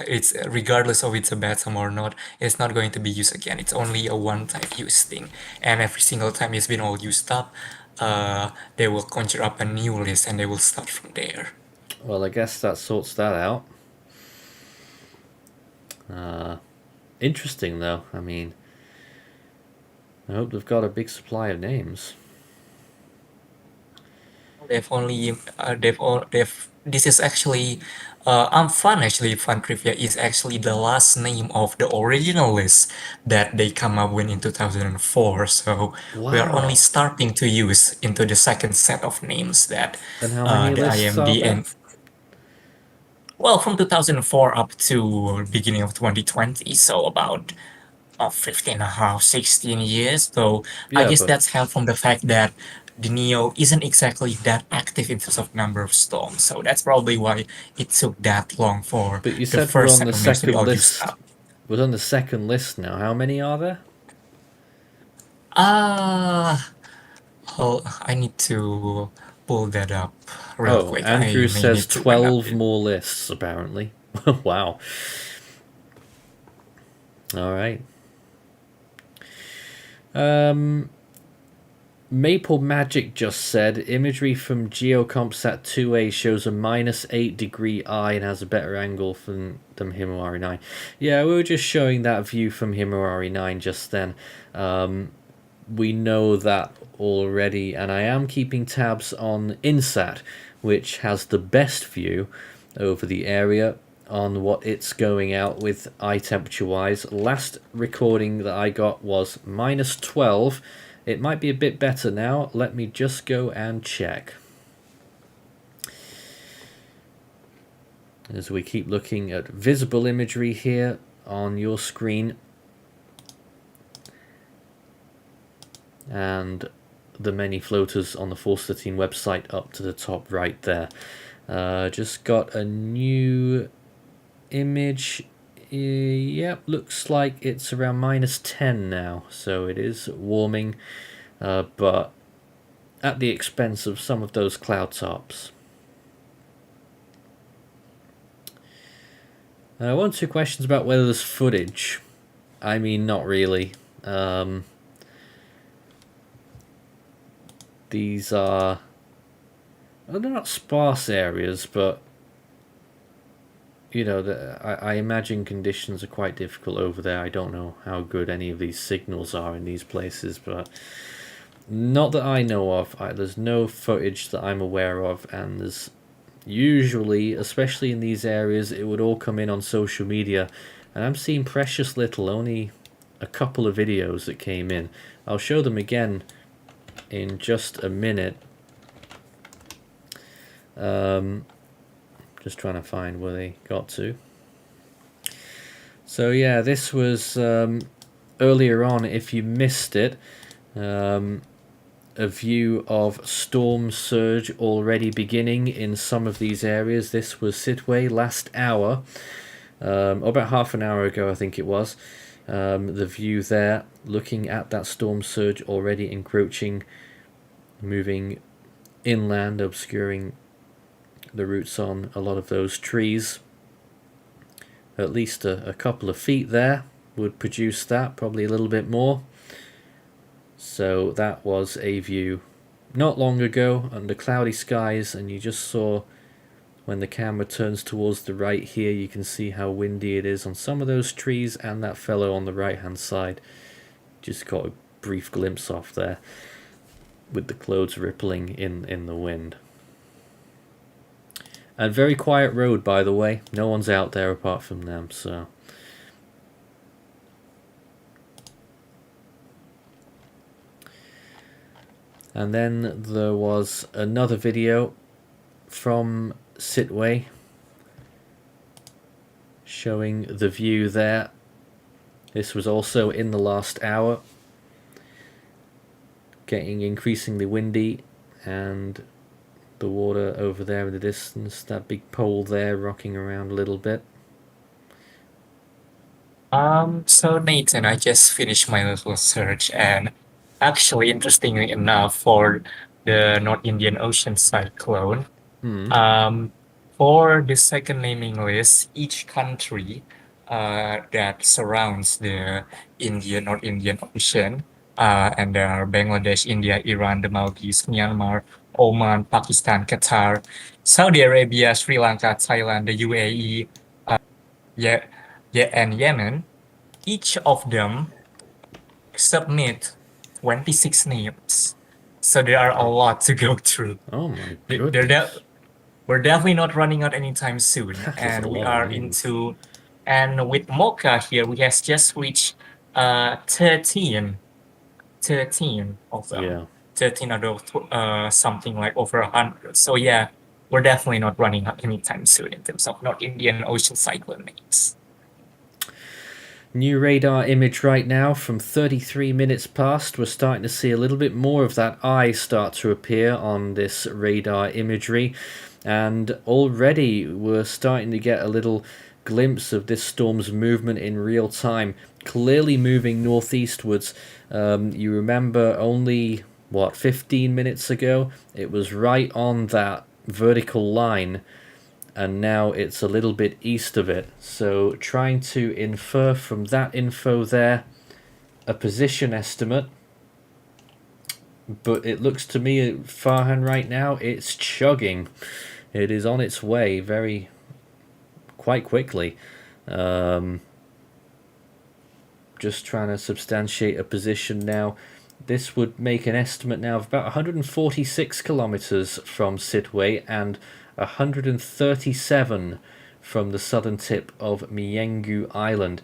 it's regardless of it's a bad sum or not, it's not going to be used again. It's only a one-time use thing, and every single time it's been all used up, they will conjure up a new list and they will start from there. Well, I guess that sorts that out. Interesting though. I mean, I hope they've got a big supply of names. They've only they've this is actually fun trivia is actually the last name of the original list that they come up with in 2004, so we are only Wow. starting to use into the second set of names that And how many the lists are IMD there? and well, from 2004 up to beginning of 2020, so about 15 and a half, 16 years. So I Yeah, guess but that's helped from the fact that the Neo isn't exactly that active in terms of number of storms. So that's probably why it took that long for you the said we're first on set the of names to be second all used list. up. We're on the second list now. How many are there? Oh, I need to pull that up real Oh, quick. Andrew I may says need to run up 12 it. more lists, apparently. Wow. Alright. Maple Magic just said imagery from GeoCompsat 2A shows a -8-degree eye and has a better angle than Himawari 9. Yeah, we were just showing that view from Himawari 9 just then. We know that already, and I am keeping tabs on INSAT, which has the best view over the area on what it's going out with eye temperature wise. Last recording that I got was -12. It might be a bit better now. Let me just go and check. As we keep looking at visible imagery here on your screen, and the many floaters on the Force 13 website up to the top right there. Just got a new image. Yep, looks like it's around -10 now, so it is warming, but at the expense of some of those cloud tops. One or two questions about whether there's footage. I mean, not really. These are... well, they're not sparse areas, but I imagine conditions are quite difficult over there. I don't know how good any of these signals are in these places, but not that I know of. There's no footage that I'm aware of, and there's usually, especially in these areas, it would all come in on social media, and I'm seeing precious little, only a couple of videos that came in. I'll show them again in just a minute. Just trying to find where they got to. So yeah, this was earlier on, if you missed it, a view of storm surge already beginning in some of these areas. This was Sidway last hour, about half an hour ago I think it was. The view there, looking at that storm surge already encroaching, moving inland, obscuring the roots on a lot of those trees. At least a couple of feet there would produce that, probably a little bit more. So that was a view not long ago under cloudy skies, and you just saw when the camera turns towards the right here, you can see how windy it is on some of those trees, and that fellow on the right hand side. Just got a brief glimpse off there with the clouds rippling in the wind. And very quiet road, by the way. No one's out there apart from them, so... And then there was another video from Sitway. showing the view there. This was also in the last hour, getting increasingly windy, and the water over there in the distance, that big pole there rocking around a little bit. So Nathan, I just finished my little search, and actually, interestingly enough, for the North Indian Ocean cyclone, um, for the second naming list, each country that surrounds the North Indian Ocean, and there are Bangladesh, India, Iran, the Maldives, Myanmar, Oman, Pakistan, Qatar, Saudi Arabia, Sri Lanka, Thailand, the UAE, yeah, yeah, and Yemen. Each of them submit 26 names. So there are a lot to go through. Oh my They're goodness. We're definitely not running out anytime soon. That is And a we lot of are names. and with Mocha here, we has just reached 13 of them. Yeah. 13 out of something like over 100. So yeah, we're definitely not running out anytime soon in terms of North Indian Ocean cyclone names. New radar image right now from 33 minutes past. We're starting to see a little bit more of that eye start to appear on this radar imagery, and already we're starting to get a little glimpse of this storm's movement in real time, clearly moving northeastwards. You remember only 15 minutes ago it was right on that vertical line, and now it's a little bit east of it. So trying to infer from that info there a position estimate, but it looks to me, Farhan, right now it's chugging. It is on its way quite quickly. Just trying to substantiate a position now. This would make an estimate now of about 146 kilometers from Sidway and 137 from the southern tip of Myengu Island.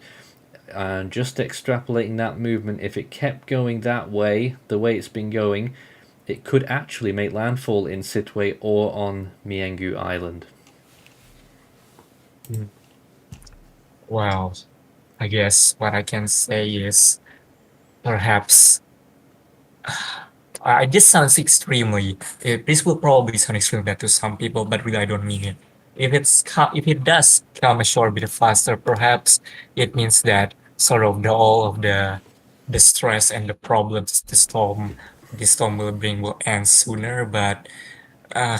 And just extrapolating that movement, if it kept going that way, the way it's been going, it could actually make landfall in Sidway or on Myengu Island. Well, I guess what I can say is perhaps this sounds extremely. This will probably sound extremely bad to some people, but really I don't mean it. If it does come ashore a bit faster, perhaps it means that sort of all of the stress and the problems the storm will bring will end sooner. But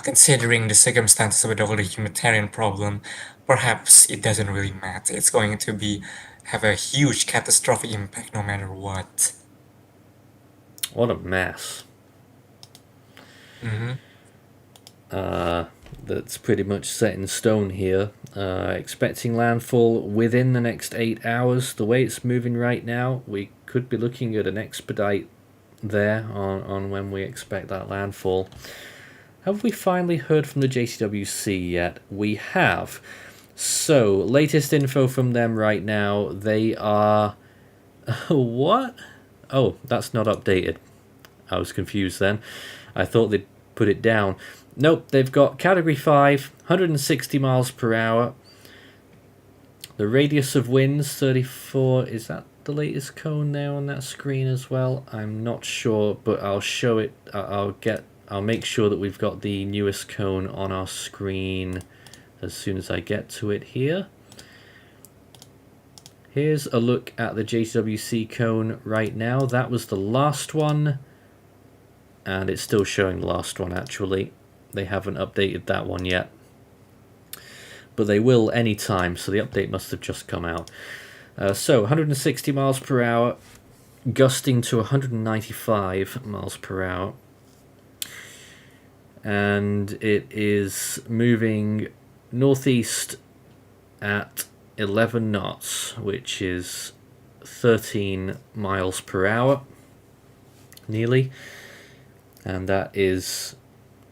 considering the circumstances with all the humanitarian problem, perhaps it doesn't really matter. It's going to have a huge catastrophic impact no matter what. What a mess. Mm-hmm. That's pretty much set in stone here. Expecting landfall within the next 8 hours. The way it's moving right now, we could be looking at an expedite there on when we expect that landfall. Have we finally heard from the JCWC yet? We have. So, latest info from them right now. They are... What? Oh, that's not updated. I was confused then. I thought they'd put it down. Nope, they've got Category 5, 160 miles per hour. The radius of winds, 34. Is that the latest cone there on that screen as well? I'm not sure, but I'll show it. I'll make sure that we've got the newest cone on our screen as soon as I get to it here. Here's a look at the JWC cone right now. That was the last one, and it's still showing the last one actually. They haven't updated that one yet, but they will anytime, so the update must have just come out. So 160 miles per hour, gusting to 195 miles per hour, and it is moving northeast at 11 knots, which is 13 miles per hour nearly, and that is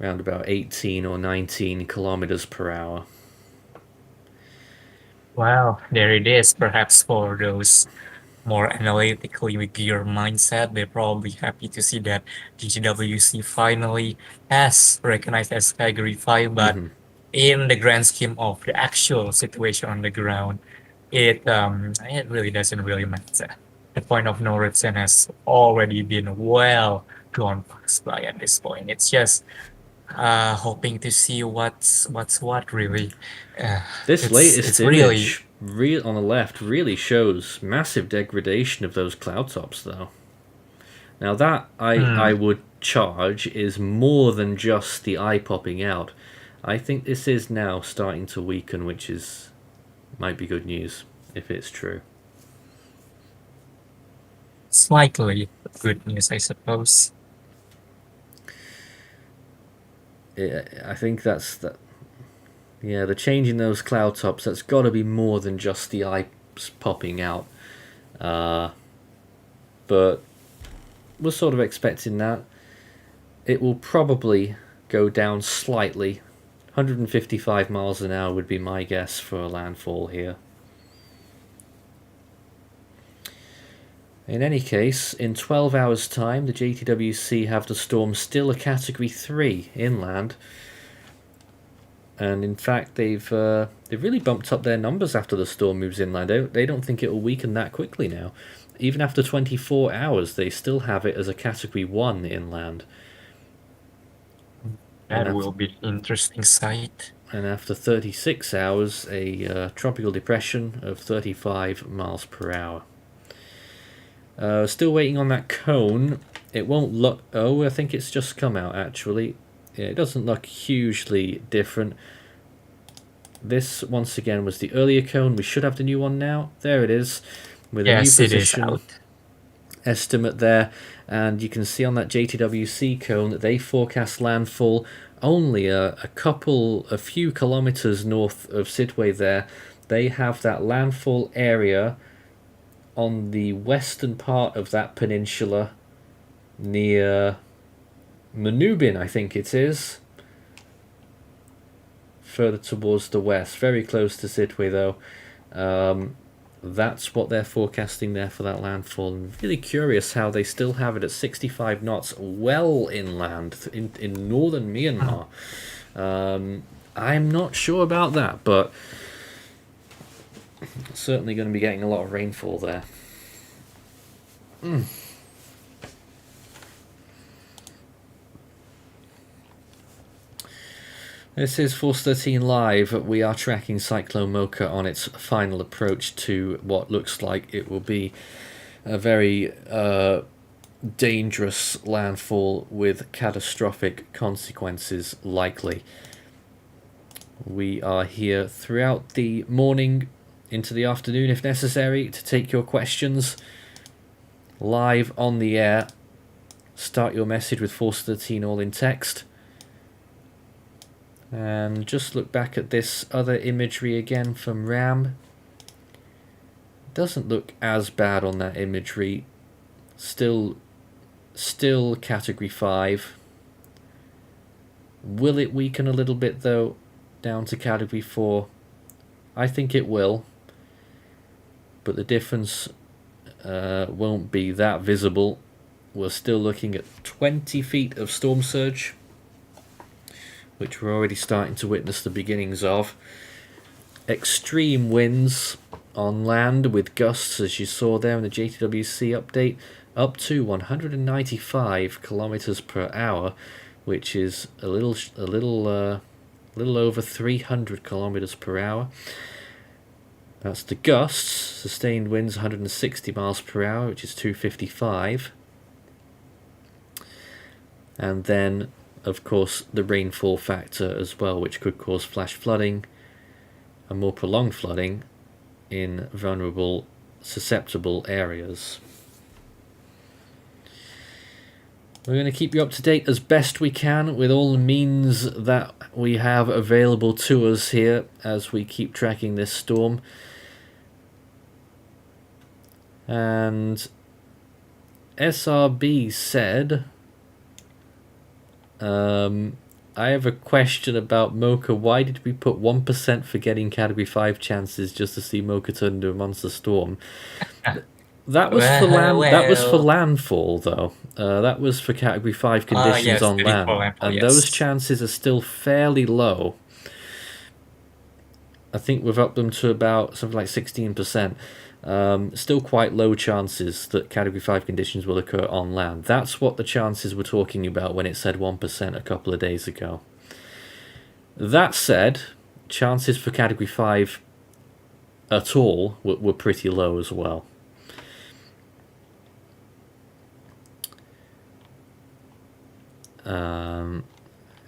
around about 18 or 19 kilometers per hour. Well, there it is. Perhaps for those more analytically with your mindset, they're probably happy to see that DGWC finally has recognized as Category 5, but in the grand scheme of the actual situation on the ground, it really doesn't really matter. The point of no return has already been well gone past by at this point. It's just hoping to see what's what really. This latest It's really image on the left really shows massive degradation of those cloud tops, though. Now that I would charge is more than just the eye popping out. I think this is now starting to weaken, which is might be good news if it's true. slightly good news, I suppose. I think that's that. Yeah, the change in those cloud tops, that's got to be more than just the eye popping out. But we're sort of expecting that. It will probably go down slightly. 155 miles an hour would be my guess for a landfall here. In any case, in 12 hours' time, the JTWC have the storm still a Category 3 inland. And in fact, they've really bumped up their numbers after the storm moves inland. They don't think it will weaken that quickly now. Even after 24 hours, they still have it as a Category 1 inland. That will be an interesting sight. And after 36 hours, a tropical depression of 35 miles per hour. Still waiting on that cone. It won't look... Oh, I think it's just come out, actually. Yeah, it doesn't look hugely different. This, once again, was the earlier cone. We should have the new one now. There it is. With a new position estimate there. And you can see on that JTWC cone that they forecast landfall only a few kilometers north of Sidway there. They have that landfall area on the western part of that peninsula near Manubin, I think it is. Further towards the west, very close to Sidway though. That's what they're forecasting there for that landfall. I'm really curious how they still have it at 65 knots well inland in northern Myanmar. I'm not sure about that, but certainly going to be getting a lot of rainfall there. This is Force 13 Live. We are tracking Cyclone Mocha on its final approach to what looks like it will be a very dangerous landfall with catastrophic consequences likely. We are here throughout the morning into the afternoon if necessary to take your questions live on the air. Start your message with Force 13 all in text. And just look back at this other imagery again from RAM. Doesn't look as bad on that imagery. Still Category 5. Will it weaken a little bit though down to Category 4? I think it will. But the difference won't be that visible. We're still looking at 20 feet of storm surge, which we're already starting to witness the beginnings of. Extreme winds on land with gusts, as you saw there in the JTWC update, up to 195 kilometers per hour, which is a little over 300 kilometers per hour. That's the gusts. Sustained winds 160 miles per hour, which is 255. And then, of course, the rainfall factor as well, which could cause flash flooding and more prolonged flooding in vulnerable, susceptible areas. We're going to keep you up to date as best we can with all the means that we have available to us here as we keep tracking this storm. And SRB said... I have a question about Mocha. Why did we put 1% for getting Category 5 chances just to see Mocha turn into a monster storm? That was for land. That was for landfall, though. That was for Category 5 conditions yes, on land, landfall, and yes. those chances are still fairly low. I think we've upped them to about something like 16%. Still quite low chances that Category 5 conditions will occur on land. That's what the chances were talking about when it said 1% a couple of days ago. That said, chances for Category 5 at all were pretty low as well. And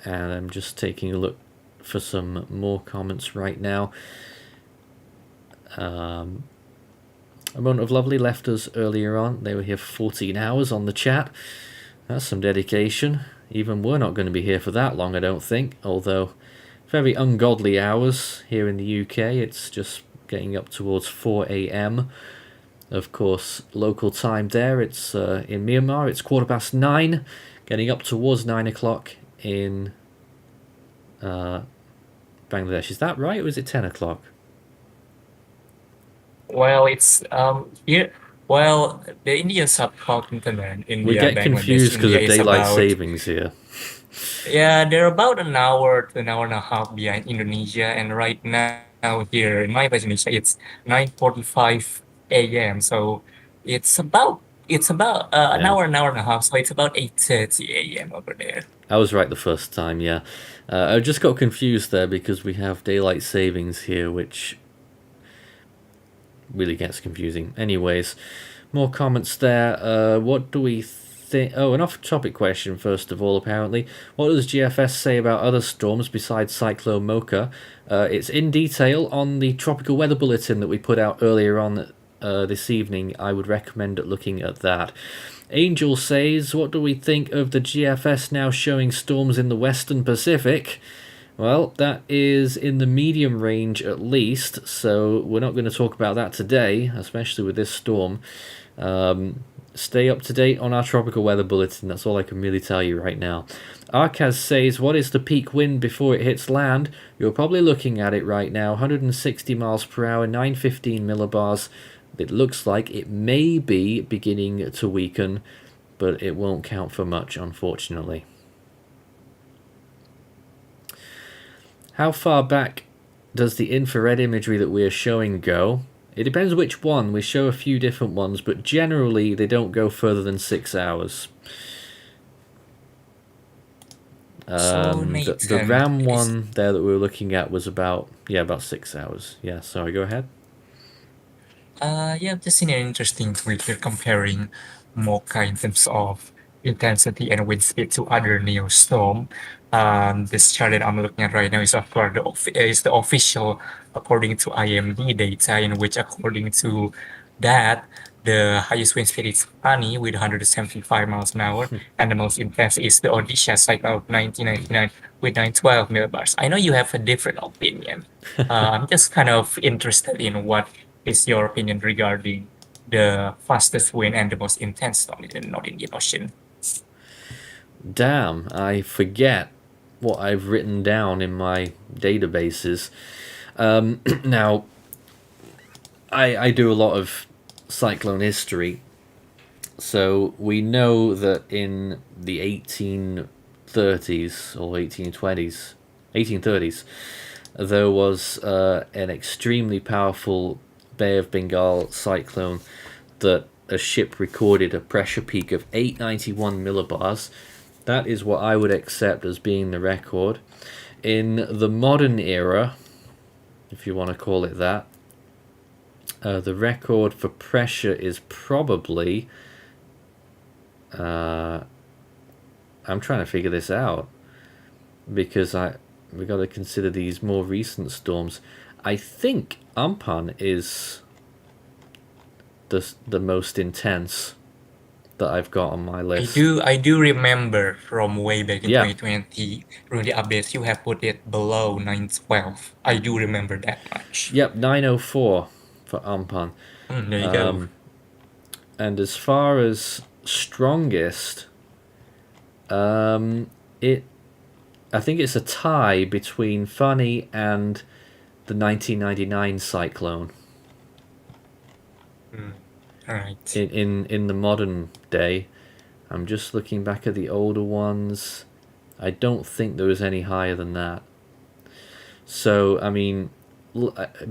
I'm just taking a look for some more comments right now. Amount of Lovely left us earlier on. They were here for 14 hours on the chat. That's some dedication. Even we're not going to be here for that long, I don't think. Although, very ungodly hours here in the UK. It's just getting up towards 4 a.m. Of course, local time there. It's in Myanmar. It's 9:15. Getting up towards 9 o'clock in Bangladesh. Is that right, or is it 10 o'clock? Well, it's here. Well, the Indian subcontinent, We India, get Bangladesh, confused because India of is daylight about savings here. yeah, they're about an hour to an hour and a half behind Indonesia, and right now here in my place, Indonesia, it's 9:45 a.m. So it's about an Yeah. hour and a half. So it's about 8:30 a.m. over there. I was right the first time, yeah. I just got confused there because we have daylight savings here, which really gets confusing. Anyways, more comments there. What do we think? Oh, an off-topic question, first of all, apparently. What does GFS say about other storms besides Cyclone Mocha? It's in detail on the tropical weather bulletin that we put out earlier on this evening. I would recommend looking at that. Angel says, what do we think of the GFS now showing storms in the Western Pacific? Well, that is in the medium range at least, so we're not going to talk about that today, especially with this storm. Stay up to date on our tropical weather bulletin, that's all I can really tell you right now. Arcaz says, what is the peak wind before it hits land? You're probably looking at it right now, 160 miles per hour, 915 millibars. It looks like it may be beginning to weaken, but it won't count for much, unfortunately. How far back does the infrared imagery that we are showing go? It depends which one. We show a few different ones, but generally they don't go further than 6 hours. So The Nathan, RAM one there that we were looking at was about 6 hours. Yeah, sorry, go ahead. Yeah, I've just seen an interesting tweet here comparing Mocha in terms of intensity and wind speed to other neostorm. This chart that I'm looking at right now is of course is the official according to IMD data, in which according to that the highest wind speed is Ani with 175 miles an hour, and the most intense is the Odisha cycle of 1999 with 912 millibars. I know you have a different opinion. I'm just kind of interested in what is your opinion regarding the fastest wind and the most intense storm in the North Indian Ocean? Damn, I forget what I've written down in my databases. Now, I do a lot of cyclone history, so we know that in the 1830s or 1830s, there was an extremely powerful Bay of Bengal cyclone that a ship recorded a pressure peak of 891 millibars. That is what I would accept as being the record. In the modern era, if you want to call it that, the record for pressure is probably... I'm trying to figure this out because we got to consider these more recent storms. I think Ampan is the most intense that I've got on my list. I do remember from way back in Yeah. 2020 during the updates you have put it below 912. I do remember that much. Yep, 904 for Ampan. There you go. And as far as strongest, I think it's a tie between Fani and the 1999 cyclone. All right. In the modern day, I'm just looking back at the older ones. I don't think there was any higher than that. So, I mean,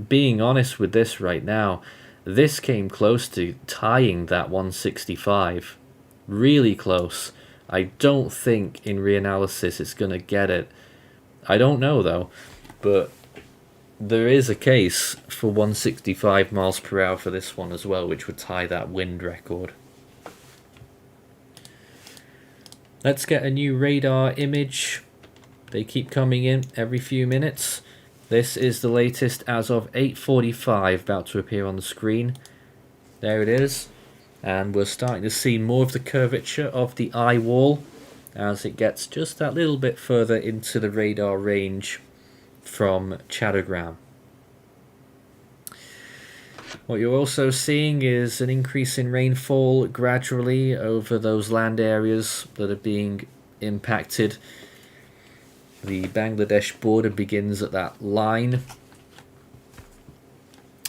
being honest with this right now, this came close to tying that 165. Really close. I don't think in reanalysis it's going to get it. I don't know though, but there is a case for 165 miles per hour for this one as well, which would tie that wind record. Let's get a new radar image. They keep coming in every few minutes. This is the latest as of 8:45, about to appear on the screen. There it is. And we're starting to see more of the curvature of the Eyewall as it gets just that little bit further into the radar range from Chattogram. What you're also seeing is an increase in rainfall gradually over those land areas that are being impacted. The Bangladesh border begins at that line.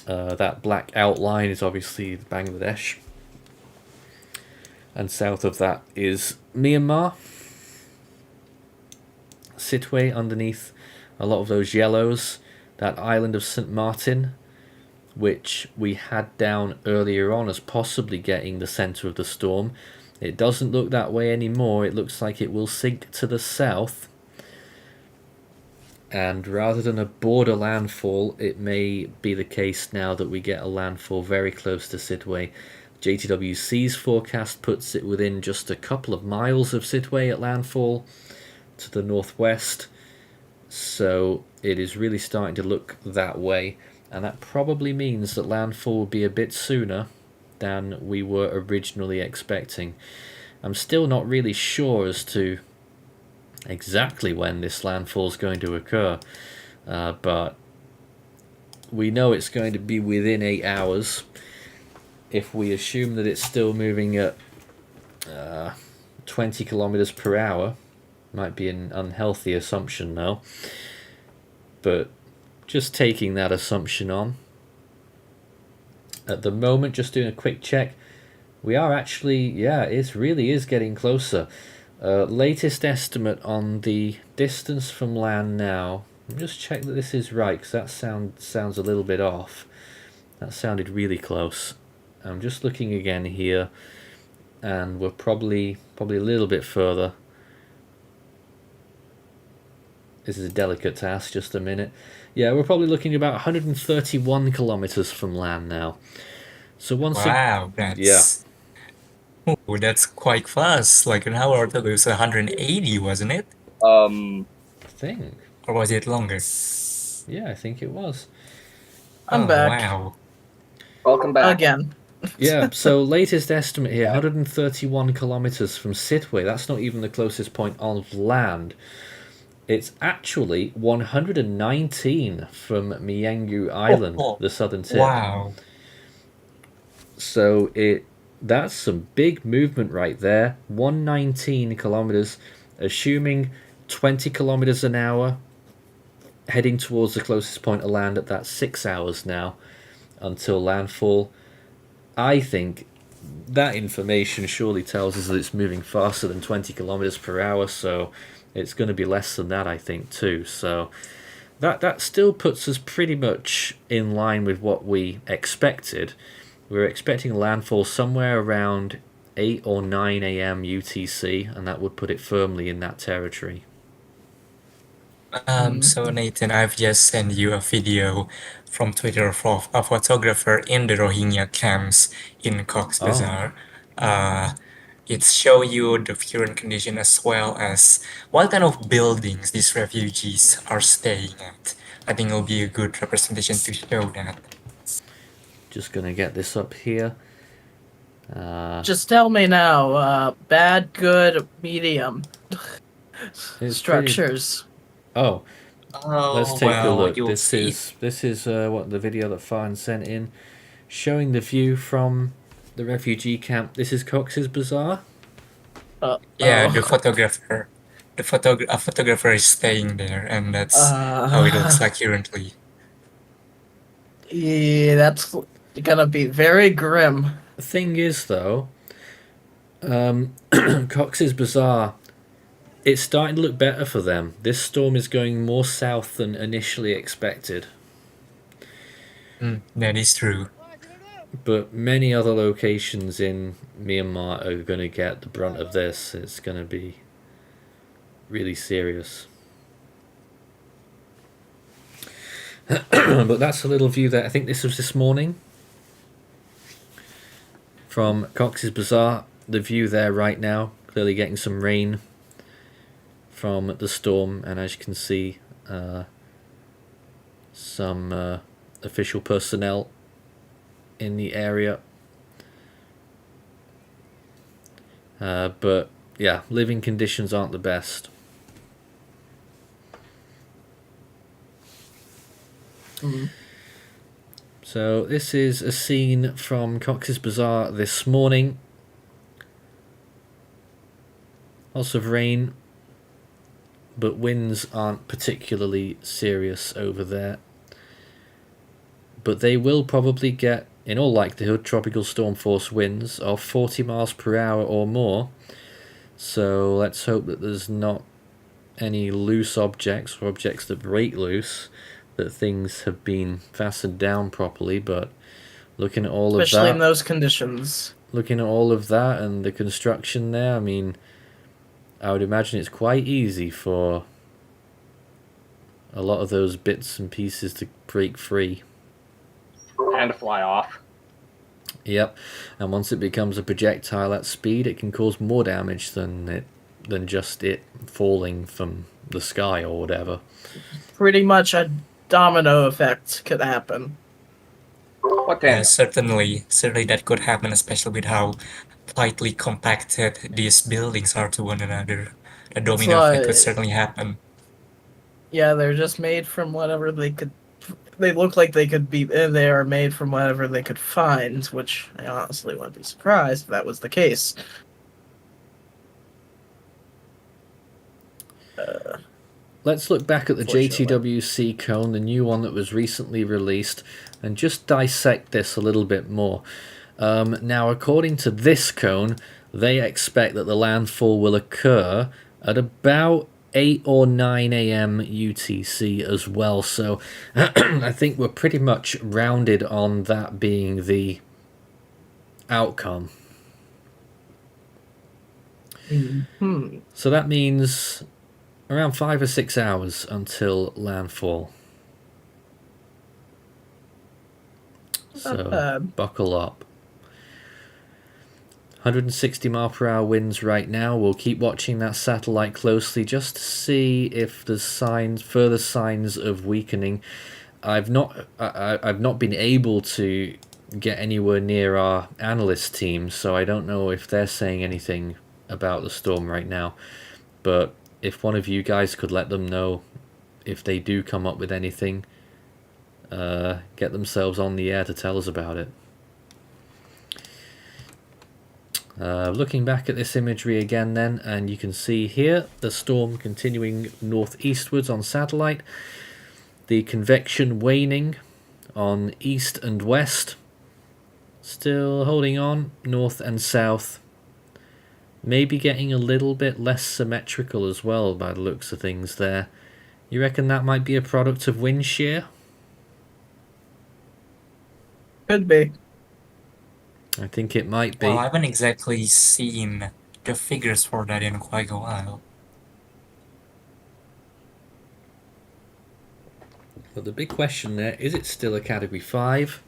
That black outline is obviously Bangladesh. And south of that is Myanmar. Sittwe underneath a lot of those yellows. That island of St. Martin, which we had down earlier on as possibly getting the centre of the storm. It doesn't look that way anymore. It looks like it will sink to the south. And rather than a border landfall, it may be the case now that we get a landfall very close to Sittwe. JTWC's forecast puts it within just a couple of miles of Sittwe at landfall to the northwest. So it is really starting to look that way. And that probably means that landfall will be a bit sooner than we were originally expecting. I'm still not really sure as to exactly when this landfall is going to occur, but we know it's going to be within 8 hours. If we assume that it's still moving at 20 kilometers per hour, might be an unhealthy assumption now, but just taking that assumption on. At the moment, just doing a quick check, we are actually, yeah, it really is getting closer. Latest estimate on the distance from land now. Let me just check that this is right, because that sounds a little bit off. That sounded really close. I'm just looking again here, and we're probably a little bit further. This is a delicate task, just a minute. Yeah, we're probably looking about 131 kilometers from land now. So Wow, that's quite fast. Like an hour ago, it was 180, wasn't it? I think. Or was it longer? Yeah, I think it was. I'm back. Wow. Welcome back. Again. Yeah, so latest estimate here, 131 kilometers from Sittwe. That's not even the closest point on land. It's actually 119 from Myangu Island, the southern tip. Wow. So that's some big movement right there. 119 kilometers, assuming 20 kilometers an hour, heading towards the closest point of land at that 6 hours now until landfall. I think that information surely tells us that it's moving faster than 20 kilometers per hour, so it's going to be less than that, I think, too. So that still puts us pretty much in line with what we expected. We were expecting landfall somewhere around 8 or 9 a.m. UTC, and that would put it firmly in that territory. So Nathan, I've just sent you a video from Twitter of a photographer in the Rohingya camps in Cox's Bazar. It shows you the current condition as well as what kind of buildings these refugees are staying at. I think it'll be a good representation to show that. Just gonna get this up here. Just tell me now, bad, good, medium structures. Let's take a look. This is what the video that Farhan sent in, showing the view from the refugee camp. This is Cox's Bazar. Yeah, the photographer. A photographer is staying there, and that's how it looks like currently. Yeah, that's gonna be very grim. The thing is, though, Cox's Bazar, it's starting to look better for them. This storm is going more south than initially expected. That is true. But many other locations in Myanmar are going to get the brunt of this. It's going to be really serious. But that's a little view there. I think this was this morning from Cox's Bazaar. The view there right now, clearly getting some rain from the storm, and as you can see, some official personnel in the area. But yeah, living conditions aren't the best. So this is a scene from Cox's Bazaar this morning. Lots of rain, but winds aren't particularly serious over there. But they will probably get, in all likelihood, tropical storm force winds of 40 miles per hour or more. So let's hope that there's not any loose objects or objects that break loose, that things have been fastened down properly. But looking at all of that, especially in those conditions, looking at all of that and the construction there, I mean, I would imagine it's quite easy for a lot of those bits and pieces to break free. And fly off. Yep, and once it becomes a projectile at speed, it can cause more damage than just it falling from the sky or whatever. pretty much a domino effect could happen. What the? Certainly that could happen, especially with how tightly compacted these buildings are to one another. The domino effect could certainly happen. Yeah, they're just made from whatever they could. They look like they could be. They are made from whatever they could find, which I honestly wouldn't be surprised if that was the case. Let's look back at the JTWC cone, the new one that was recently released, and just dissect this a little bit more. Now, according to this cone, they expect that the landfall will occur at about 8 or 9 a.m. UTC as well. So I think we're pretty much rounded on that being the outcome. So that means around 5 or 6 hours until landfall. So buckle up. 160 mile per hour winds right now. We'll keep watching that satellite closely just to see if there's further signs of weakening. I've not been able to get anywhere near our analyst team, so I don't know if they're saying anything about the storm right now. But if one of you guys could let them know if they do come up with anything, get themselves on the air to tell us about it. Looking back at this imagery again then, and you can see here the storm continuing northeastwards on satellite, the convection waning on east and west, still holding on north and south, maybe getting a little bit less symmetrical as well by the looks of things there. You reckon that might be a product of wind shear? Could be. I think it might be. Well, I haven't exactly seen the figures for that in quite a while. But the big question there, is it still a Category 5?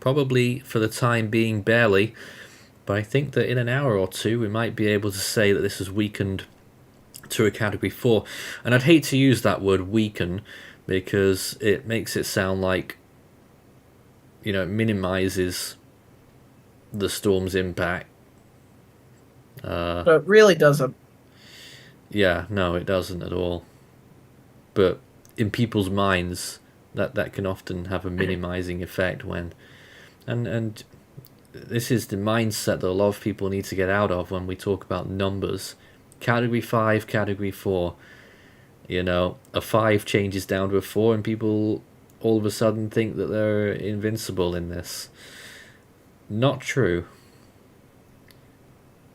Probably for the time being, barely. But I think that in an hour or two, we might be able to say that this has weakened to a Category 4. And I'd hate to use that word weaken, because it makes it sound like, you know, it minimises the storm's impact. But it really doesn't. Yeah, no, it doesn't at all. But in people's minds, that can often have a minimizing effect when, and this is the mindset that a lot of people need to get out of when we talk about numbers. Category 5, Category 4. You know, a 5 changes down to a 4 and people all of a sudden think that they're invincible in this. Not true.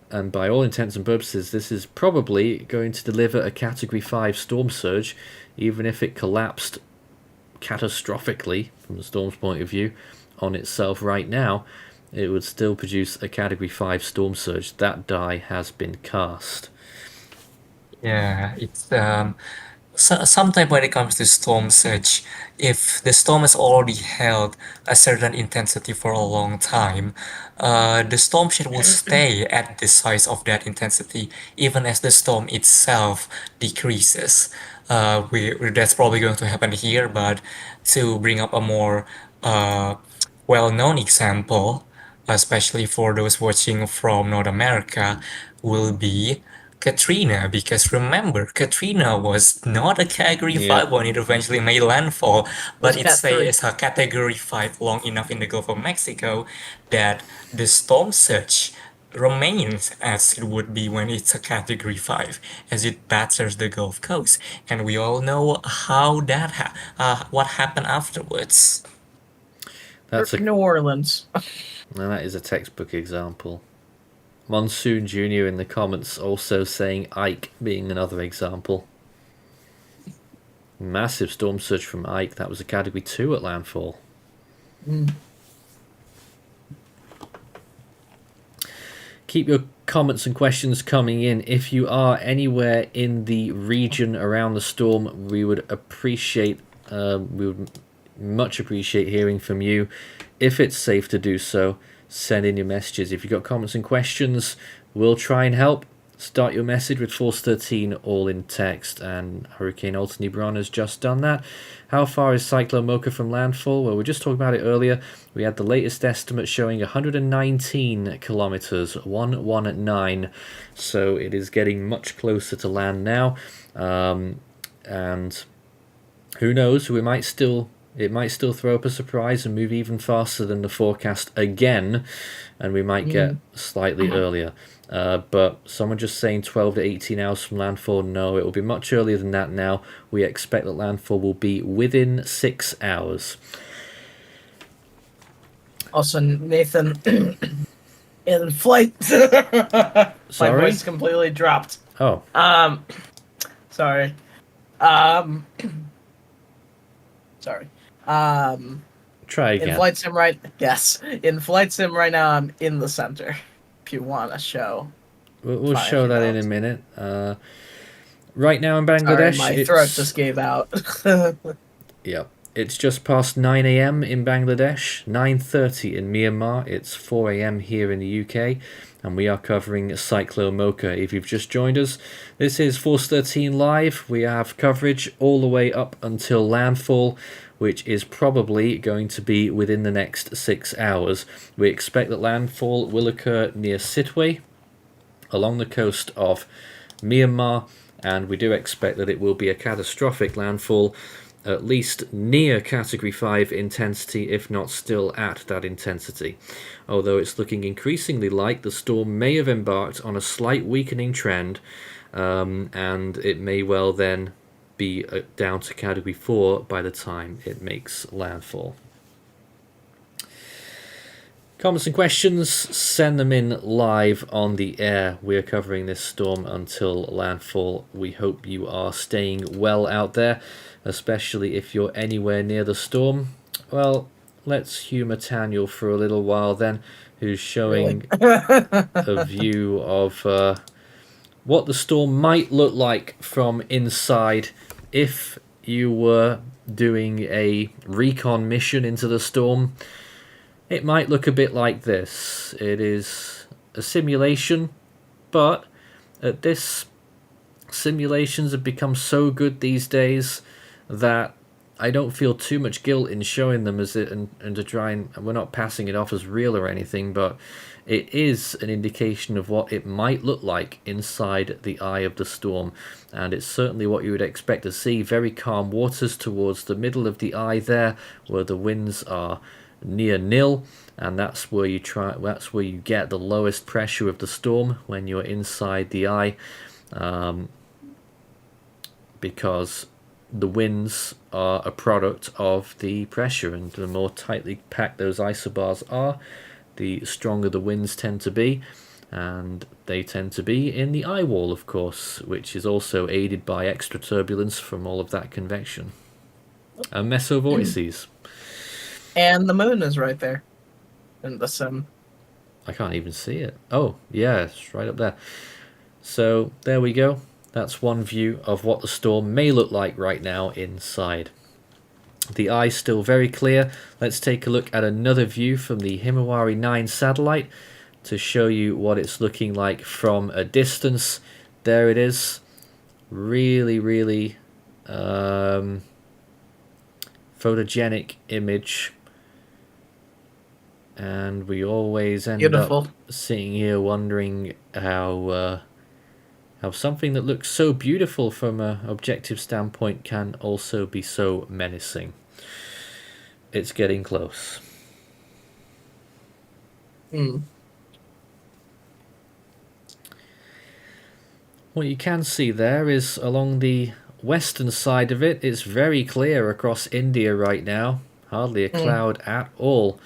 And by all intents and purposes, this is probably going to deliver a Category 5 storm surge, even if it collapsed catastrophically, from the storm's point of view, on itself right now, it would still produce a Category 5 storm surge. That die has been cast. Yeah, it's sometimes when it comes to storm surge, if the storm has already held a certain intensity for a long time, the storm shadow will stay at the size of that intensity even as the storm itself decreases. That's probably going to happen here, but to bring up a more well-known example, especially for those watching from North America, will be Katrina, because remember, Katrina was not a Category Yeah. 5 when it eventually made landfall, but Was Cat 3. it's a Category 5 long enough in the Gulf of Mexico that the storm surge remains as it would be when it's a Category 5, as it batters the Gulf Coast. And we all know how what happened afterwards. That's New Orleans. Now that is a textbook example. Monsoon Jr. in the comments also saying Ike being another example. Massive storm surge from Ike. That was a Category 2 at landfall. Keep your comments and questions coming in. If you are anywhere in the region around the storm, we would much appreciate hearing from you. If it's safe to do so, send in your messages. If you've got comments and questions, we'll try and help. Start your message with Force 13 all in text, and Hurricane Alton Ebron has just done that. How far is Cyclone Mocha from landfall? Well, we just talked about it earlier. We had the latest estimate showing 119 kilometers, 119. So it is getting much closer to land now. And who knows, it might still throw up a surprise and move even faster than the forecast again, and we might get slightly earlier. But someone just saying 12 to 18 hours from landfall. No, it will be much earlier than that now. We expect that landfall will be within 6 hours. Also, Nathan, in flight. My Sorry? voice completely dropped. Oh, Sorry. Sorry. try again. In Flight Sim in Flight Sim right now, I'm in the center. If you want to show. We'll Fine, show if you that in a don't. minute. Right now in Bangladesh, Sorry, my throat just gave out. Yeah, it's just past 9 a.m. in Bangladesh, 9:30 in Myanmar. It's 4 a.m. here in the UK, and we are covering Cyclone Mocha. If you've just joined us, this is Force 13 Live. We have coverage all the way up until landfall, which is probably going to be within the next 6 hours. We expect that landfall will occur near Sitwe, along the coast of Myanmar, and we do expect that it will be a catastrophic landfall, at least near Category 5 intensity, if not still at that intensity. Although it's looking increasingly like the storm may have embarked on a slight weakening trend, and it may well then be down to Category 4 by the time it makes landfall. Comments and questions, send them in live on the air. We're covering this storm until landfall. We hope you are staying well out there, especially if you're anywhere near the storm. Well, let's humour Taniel for a little while then, who's showing a view of what the storm might look like from inside if you were doing a recon mission into the storm. It might look a bit like this. It is a simulation, but at this, simulations have become so good these days that I don't feel too much guilt in showing them as it and to try and we're not passing it off as real or anything, but it is an indication of what it might look like inside the eye of the storm, and it's certainly what you would expect to see. Very calm waters towards the middle of the eye there, where the winds are near nil, and that's where you get the lowest pressure of the storm when you're inside the eye, because the winds are a product of the pressure, and the more tightly packed those isobars are, the stronger the winds tend to be, and they tend to be in the Eyewall, of course, which is also aided by extra turbulence from all of that convection. A mesovortices. And the moon is right there in the sun. I can't even see it. Oh, yeah, it's right up there. So there we go. That's one view of what the storm may look like right now inside. The eye's still very clear. Let's take a look at another view from the Himawari 9 satellite to show you what it's looking like from a distance. There it is. Really, really photogenic image. And we always end Beautiful. up sitting here wondering how something that looks so beautiful from an objective standpoint can also be so menacing. It's getting close. What you can see there is along the western side of it, it's very clear across India right now. Hardly a cloud at all.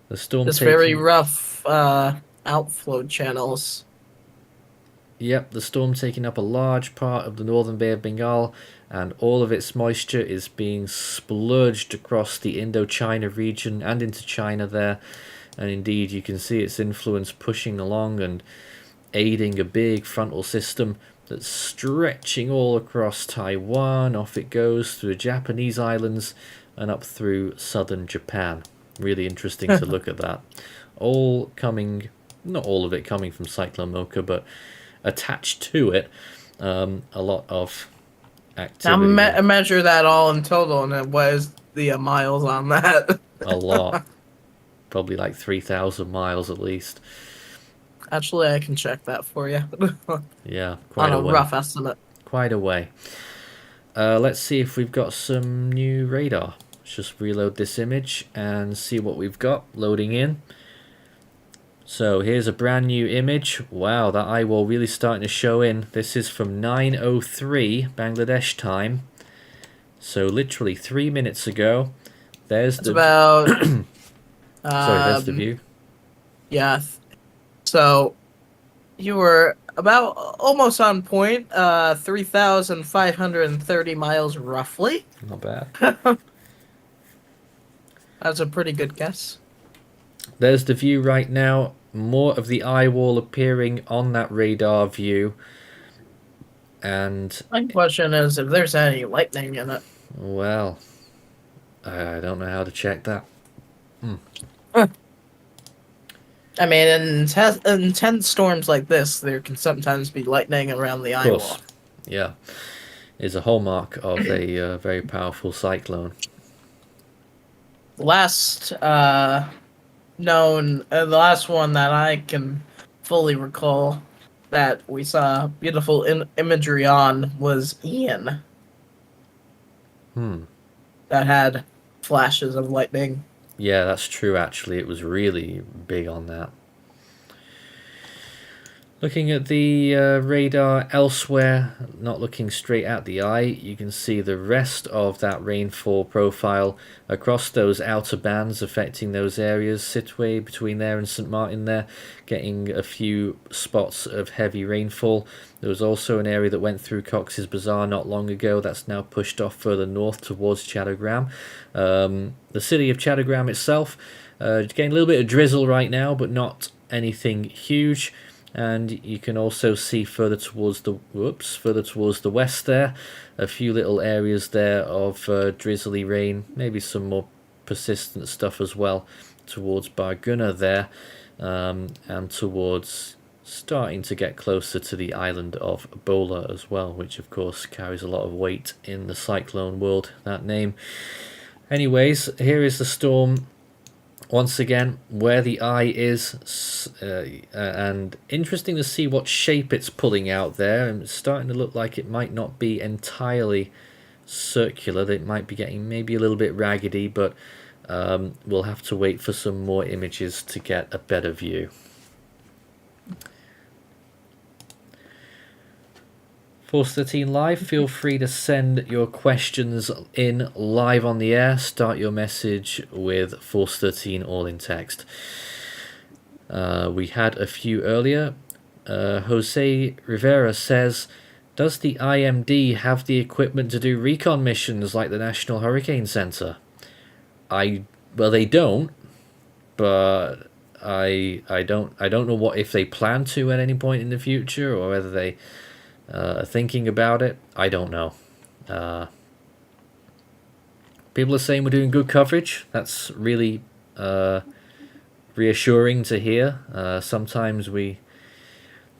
The storm It's very rough outflow channels. Yep, the storm taking up a large part of the northern Bay of Bengal, and all of its moisture is being splurged across the Indochina region and into China there. And indeed, you can see its influence pushing along and aiding a big frontal system that's stretching all across Taiwan. Off it goes through the Japanese islands and up through southern Japan. Really interesting to look at that. All coming, not all of it coming from Cyclone Mocha, but attached to it, a lot of activity. Now measure that all in total, and what is the miles on that? A lot. Probably like 3,000 miles at least. Actually, I can check that for you. Yeah, quite on a way. rough estimate. Quite a way. Let's see if we've got some new radar. Let's just reload this image and see what we've got loading in. So here's a brand new image. Wow, that eyewall really starting to show in. This is from 9:03 Bangladesh time. So literally 3 minutes ago. There's It's about... Sorry, there's the view. Yeah. So you were about almost on point. 3,530 miles roughly. Not bad. That's a pretty good guess. There's the view right now. More of the eyewall appearing on that radar view. And My question is if there's any lightning in it. well, I don't know how to check that. I mean, in intense storms like this, there can sometimes be lightning around the Of course. eyewall. Yeah. Is a hallmark of a very powerful cyclone. The last the last one that I can fully recall that we saw beautiful imagery on was Ian. That had flashes of lightning. Yeah, that's true actually. It was really big on that. Looking at the radar elsewhere, not looking straight at the eye, you can see the rest of that rainfall profile across those outer bands affecting those areas. Sitwe between there and St. Martin there, getting a few spots of heavy rainfall. There was also an area that went through Cox's Bazar not long ago that's now pushed off further north towards Chattogram. The city of Chattogram itself, getting a little bit of drizzle right now, but not anything huge. And you can also see further towards the west there, a few little areas there of drizzly rain, maybe some more persistent stuff as well towards Barguna there, and towards starting to get closer to the island of Bola as well, which of course carries a lot of weight in the cyclone world, that name. Anyways, here is the storm. Once again, where the eye is, and interesting to see what shape it's pulling out there. And it's starting to look like it might not be entirely circular. It might be getting maybe a little bit raggedy, but we'll have to wait for some more images to get a better view. Force 13 Live, feel free to send your questions in live on the air. Start your message with Force 13 all in text. We had a few earlier. Jose Rivera says, Does the IMD have the equipment to do recon missions like the National Hurricane Center? Well, they don't, but I don't know what if they plan to at any point in the future, or whether they are thinking about it. I don't know. People are saying we're doing good coverage. That's really reassuring to hear. Sometimes we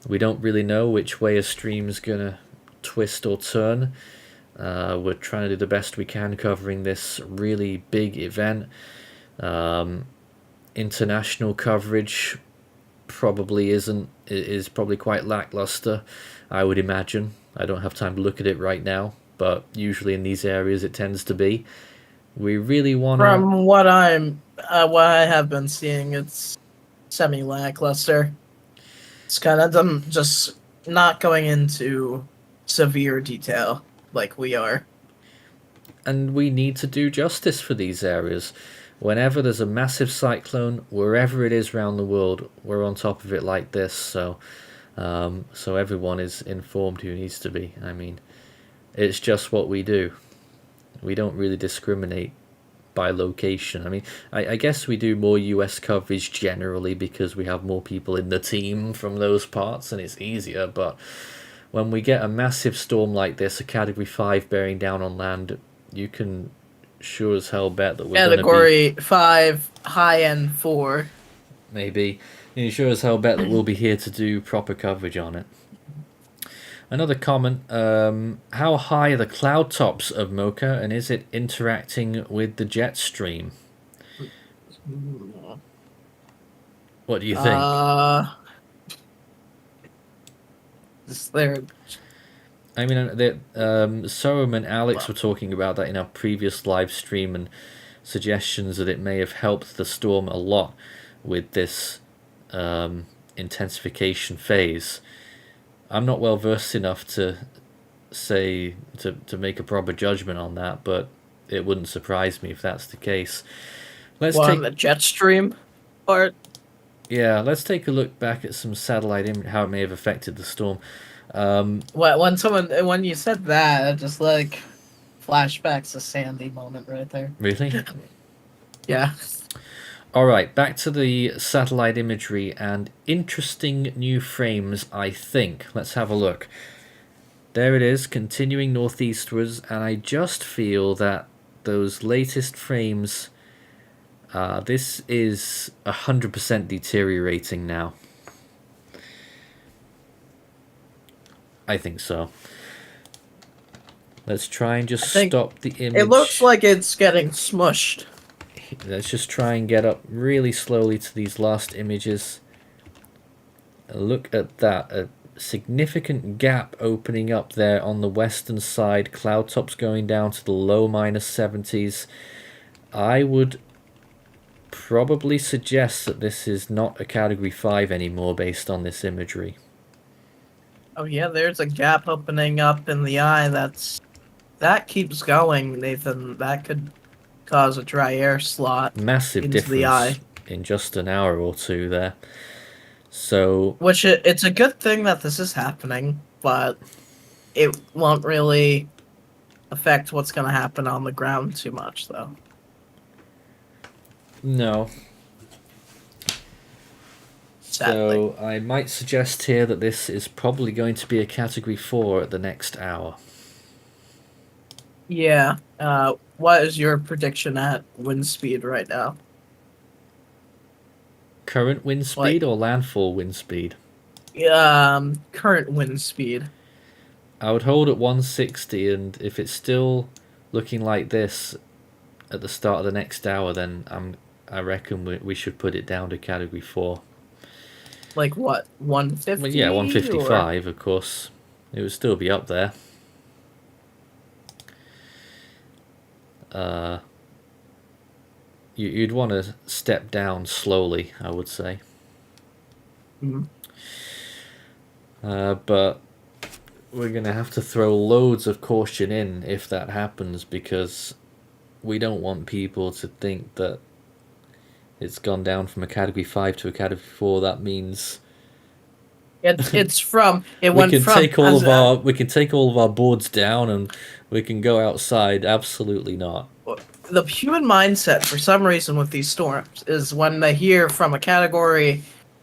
don't really know which way a stream's gonna twist or turn. We're trying to do the best we can covering this really big event. International coverage probably is probably quite lackluster, I would imagine. I don't have time to look at it right now, but usually in these areas it tends to be. We really want to... From what what I have been seeing, it's semi-lackluster. It's kind of them just not going into severe detail like we are. And we need to do justice for these areas. Whenever there's a massive cyclone, wherever it is around the world, we're on top of it like this, so everyone is informed who needs to be. I mean, it's just what we do. We don't really discriminate by location. I mean, I guess we do more US coverage generally because we have more people in the team from those parts and it's easier, but when we get a massive storm like this, a Category 5 bearing down on land, you can sure as hell bet that we're going to be... Category 5, high-end 4. Maybe. You sure as hell bet that we'll be here to do proper coverage on it. Another comment, how high are the cloud tops of Mocha, and is it interacting with the jet stream? What do you think? I mean, Sorum and Alex were talking about that in our previous live stream, and suggestions that it may have helped the storm a lot with this intensification phase. I'm not well versed enough to say to make a proper judgment on that, but it wouldn't surprise me if that's the case. On the jet stream part? Yeah, let's take a look back at some satellite image, how it may have affected the storm. When you said that, just like flashbacks, a Sandy moment right there. Really? Yeah. All right, back to the satellite imagery and interesting new frames, I think. Let's have a look. There it is, continuing northeastwards, and I just feel that those latest frames, this is 100% deteriorating now. I think so. Let's try and just stop the image. It looks like it's getting smushed. Let's just try and get up really slowly to these last images. Look at that. A significant gap opening up there on the western side. Cloud tops going down to the low -70s. I would probably suggest that this is not a Category 5 anymore based on this imagery. Oh yeah, there's a gap opening up in the eye that keeps going, Nathan. That could cause a dry air slot. Massive into the eye. In just an hour or two there. So, which it's a good thing that this is happening, but it won't really affect what's going to happen on the ground too much, though. No. Sadly. So I might suggest here that this is probably going to be a Category 4 at the next hour. Yeah. What is your prediction at wind speed right now? Current wind speed or landfall wind speed? Current wind speed. I would hold at 160, and if it's still looking like this at the start of the next hour, then I reckon we should put it down to Category 4. Like what, 150? Well, yeah, 155, of course. It would still be up there. You'd want to step down slowly, I would say. Mm-hmm. But we're going to have to throw loads of caution in if that happens, because we don't want people to think that it's gone down from a Category 5 to a Category 4. That means It's from it We went can from take all as of our we can take all of our boards down and we can go outside. Absolutely not. the human mindset for some reason with these storms is when they hear from a category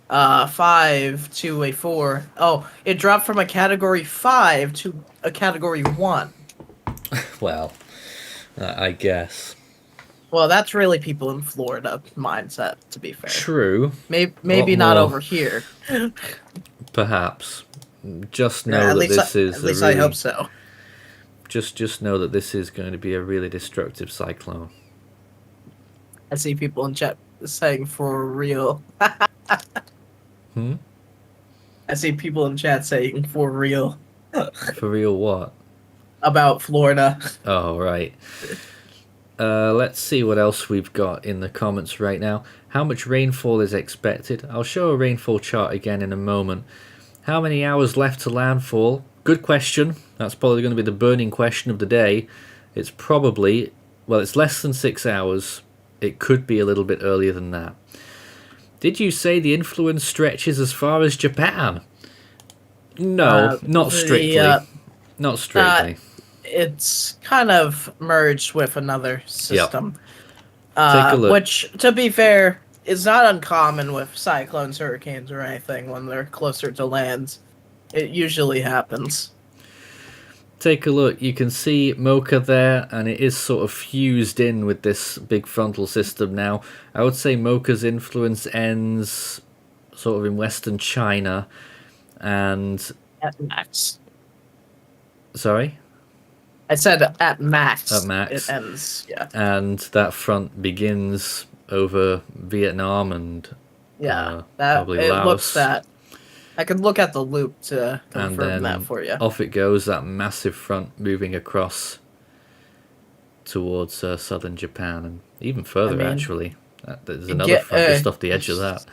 5 to a 4. Oh, it dropped from a category 5 to a category 1. Well, I guess. Well, that's really people in Florida mindset, to be fair. True. Maybe Lot not more. over here. Perhaps. Just Yeah, know at that least this is at a least really I hope so. just know that this is going to be a really destructive cyclone. I see people in chat saying for real. Hmm? I see people in chat saying for real For real what? about Florida. Oh, right. Let's see what else we've got in the comments right now. How much rainfall is expected? I'll show a rainfall chart again in a moment. How many hours left to landfall? Good question. That's probably going to be the burning question of the day. It's probably, well, it's less than 6 hours. It could be a little bit earlier than that. Did you say the influence stretches as far as Japan? No, not strictly. Not strictly. It's kind of merged with another system. Take a look. Which, to be fair, is not uncommon with cyclones, hurricanes, or anything when they're closer to land. It usually happens. Take a look. You can see Mocha there, and it is sort of fused in with this big frontal system now. I would say Mocha's influence ends sort of in western China, and... At max. Sorry? I said at max. At max. It ends, yeah. And that front begins over Vietnam and Yeah, probably it Laos. looks that. I could look at the loop to And confirm then that for you. off it goes, that massive front moving across towards southern Japan and even further, actually. There's another front just off the edge of that.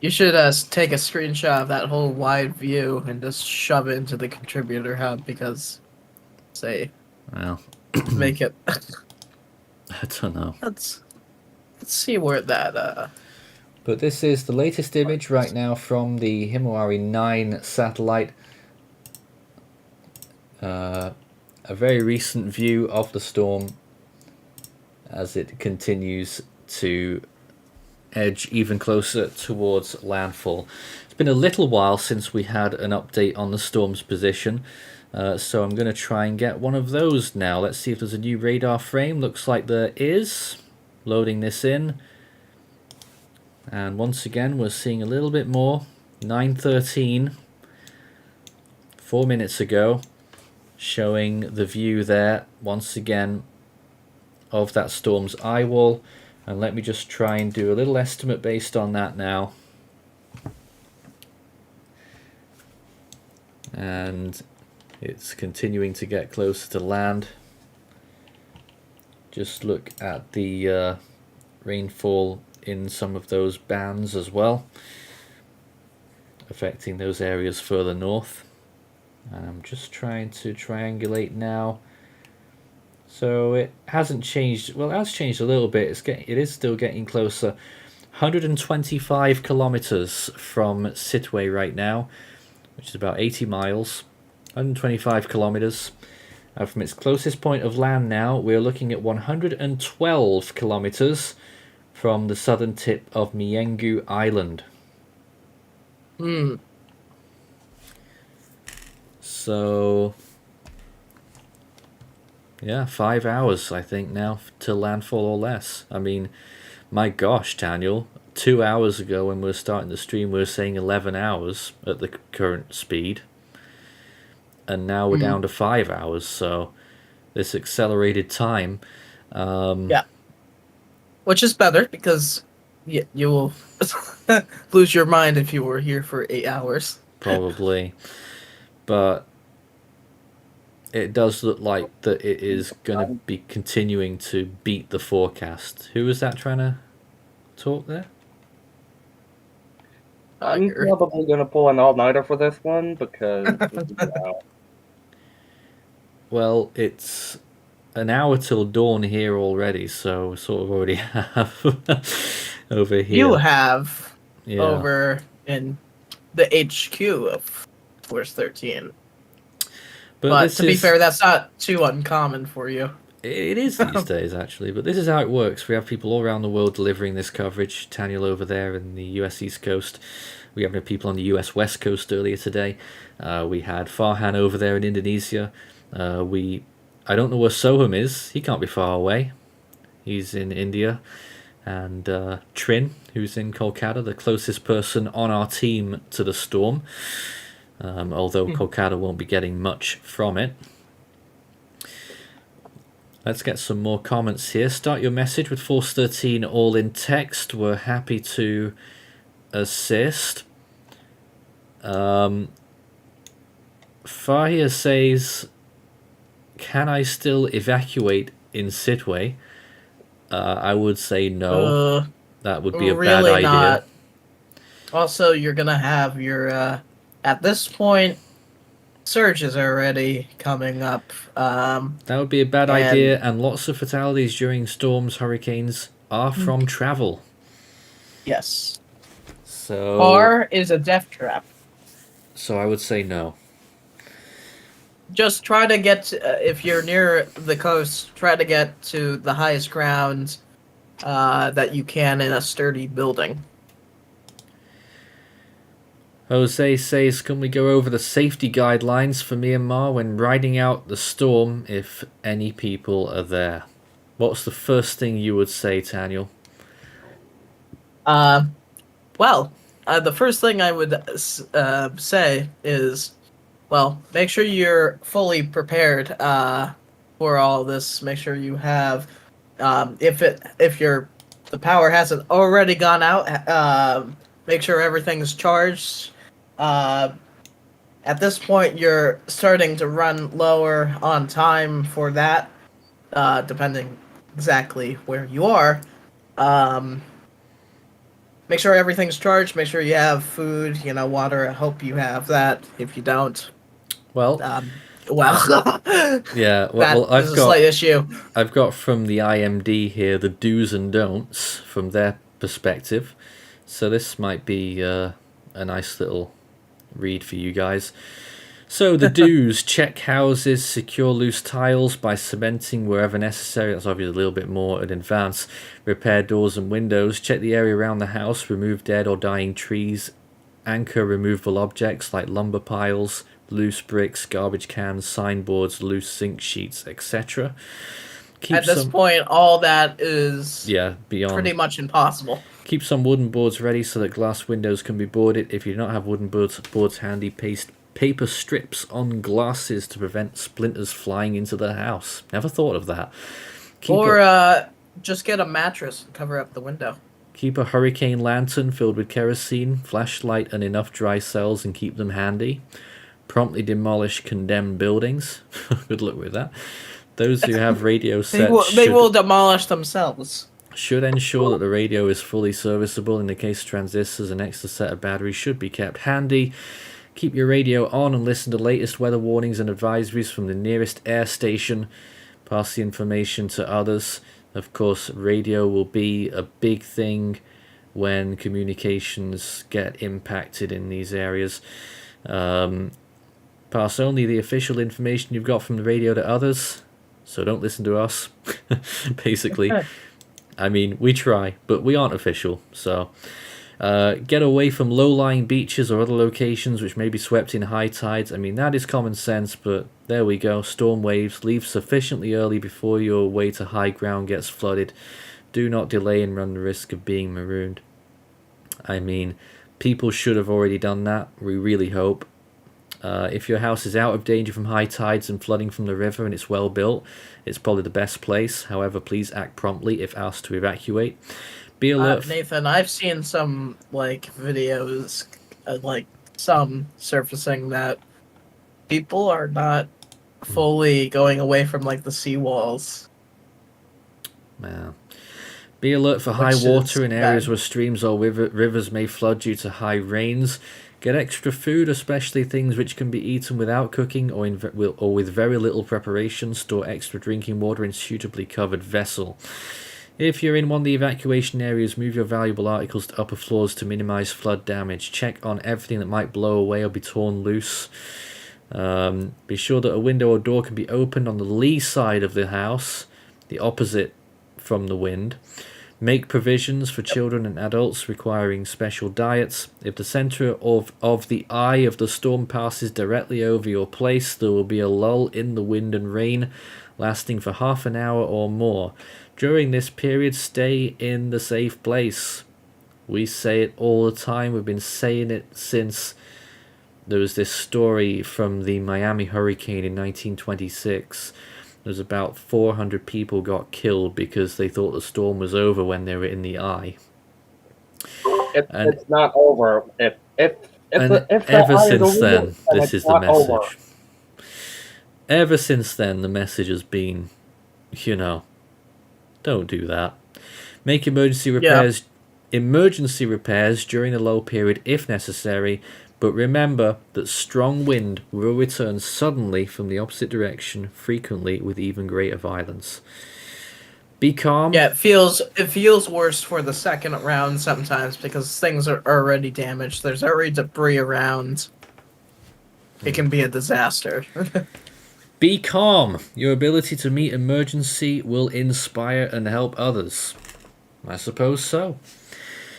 You should take a screenshot of that whole wide view and just shove it into the contributor hub because, Well, make it. I don't know. Let's see where that. But this is the latest image right now from the Himawari 9 satellite. A very recent view of the storm as it continues to edge even closer towards landfall. It's been a little while since we had an update on the storm's position, so I'm going to try and get one of those now. Let's see if there's a new radar frame. Looks like there is. Loading this in. And once again, we're seeing a little bit more. 9:13, 4 minutes ago, showing the view there, once again, of that storm's eyewall. And let me just try and do a little estimate based on that now. And it's continuing to get closer to land. Just look at the rainfall in some of those bands as well, affecting those areas further north. And I'm just trying to triangulate now. So it hasn't changed. Well, it has changed a little bit. It is still getting closer. 125 kilometers from Sitwe right now, which is about 80 miles. 125 kilometers. From its closest point of land now, we're looking at 112 kilometers from the southern tip of Myengu Island. So, yeah, 5 hours, I think, now to landfall or less. I mean, my gosh, Daniel, 2 hours ago when we were starting the stream, we were saying 11 hours at the current speed. And now we're down to 5 hours, so this accelerated time. Yeah. Which is better, because you will lose your mind if you were here for 8 hours. Probably. But it does look like that it is going to be continuing to beat the forecast. Who was that trying to talk there? I'm probably gonna pull an all-nighter for this one because Well, it's an hour till dawn here already, so we sort of already have over here. You have Yeah. over in the HQ of Force 13. But But this to be is, fair, that's not too uncommon for you. it is these days, actually. But this is how it works. We have people all around the world delivering this coverage. Daniel over there in the US East Coast. We have people on the US West Coast earlier today. We had Farhan over there in Indonesia. I don't know where Soham is. He can't be far away. He's in India. And Trin, who's in Kolkata, the closest person on our team to the storm. Although Kolkata won't be getting much from it. Let's get some more comments here. Start your message with Force 13 all in text. We're happy to assist. Fahia says, can I still evacuate in Sidway? I would say no. That would be a bad Really idea. not. Also, you're gonna have your at this point, surges are already coming up. That would be a bad idea, and lots of fatalities during storms, hurricanes are from travel. Yes. So Car is a death trap. So I would say no. Just try to get, if you're near the coast, try to get to the highest ground that you can in a sturdy building. Jose says, can we go over the safety guidelines for Myanmar when riding out the storm if any people are there? What's the first thing you would say, Daniel? Well, the first thing I would say is, well, make sure you're fully prepared for all this. Make sure you have, if the power hasn't already gone out, make sure everything's charged. At this point, you're starting to run lower on time for that, depending exactly where you are. Make sure everything's charged. Make sure you have food, water. I hope you have that. If you don't, well, yeah. Well, That is a slight issue. I've got from the IMD here the do's and don'ts from their perspective. So this might be a nice little read for you guys. So the do's: check houses, secure loose tiles by cementing wherever necessary. That's obviously a little bit more in advance. Repair doors and windows. Check the area around the house. Remove dead or dying trees. Anchor removable objects like lumber piles, loose bricks, garbage cans, signboards, loose sink sheets, etc. At this point, all that is beyond pretty much impossible. Keep some wooden boards ready so that glass windows can be boarded. If you do not have wooden boards handy, paste paper strips on glasses to prevent splinters flying into the house. Never thought of that. Just get a mattress and cover up the window. Keep a hurricane lantern filled with kerosene, flashlight, and enough dry cells, and keep them handy. Promptly demolish condemned buildings. Good luck with that. Those who have radio sets they will demolish themselves. Should ensure that the radio is fully serviceable. In the case of transistors, an extra set of batteries should be kept handy. Keep your radio on and listen to latest weather warnings and advisories from the nearest air station. Pass the information to others. Of course, radio will be a big thing when communications get impacted in these areas. Pass only the official information you've got from the radio to others. So don't listen to us, basically. I mean, we try, but we aren't official. So get away from low-lying beaches or other locations which may be swept in high tides. I mean, that is common sense, but there we go. Storm waves. Leave sufficiently early before your way to high ground gets flooded. Do not delay and run the risk of being marooned. I mean, people should have already done that. We really hope. If your house is out of danger from high tides and flooding from the river and it's well built, it's probably the best place. However, please act promptly if asked to evacuate. Be alert. Nathan, I've seen some videos, some surfacing that people are not fully going away from the seawalls. Yeah. Be alert for high water in areas where streams or rivers may flood due to high rains. Get extra food, especially things which can be eaten without cooking or with very little preparation. Store extra drinking water in suitably covered vessel. If you're in one of the evacuation areas, move your valuable articles to upper floors to minimize flood damage. Check on everything that might blow away or be torn loose. Be sure that a window or door can be opened on the lee side of the house, the opposite from the wind. Make provisions for children and adults requiring special diets. If the center of the eye of the storm passes directly over your place, there will be a lull in the wind and rain, lasting for half an hour or more. During this period, stay in the safe place. We say it all the time. We've been saying it since there was this story from the Miami hurricane in 1926. There's about 400 people got killed because they thought the storm was over when they were in the eye. It's not over. If ever since then, this is the message. Over. Ever since then, the message has been, don't do that. Make emergency repairs during the low period if necessary, but remember that strong wind will return suddenly from the opposite direction, frequently with even greater violence. Be calm. Yeah, it feels worse for the second round sometimes because things are already damaged. There's already debris around. It can be a disaster. Be calm. Your ability to meet emergency will inspire and help others. I suppose so.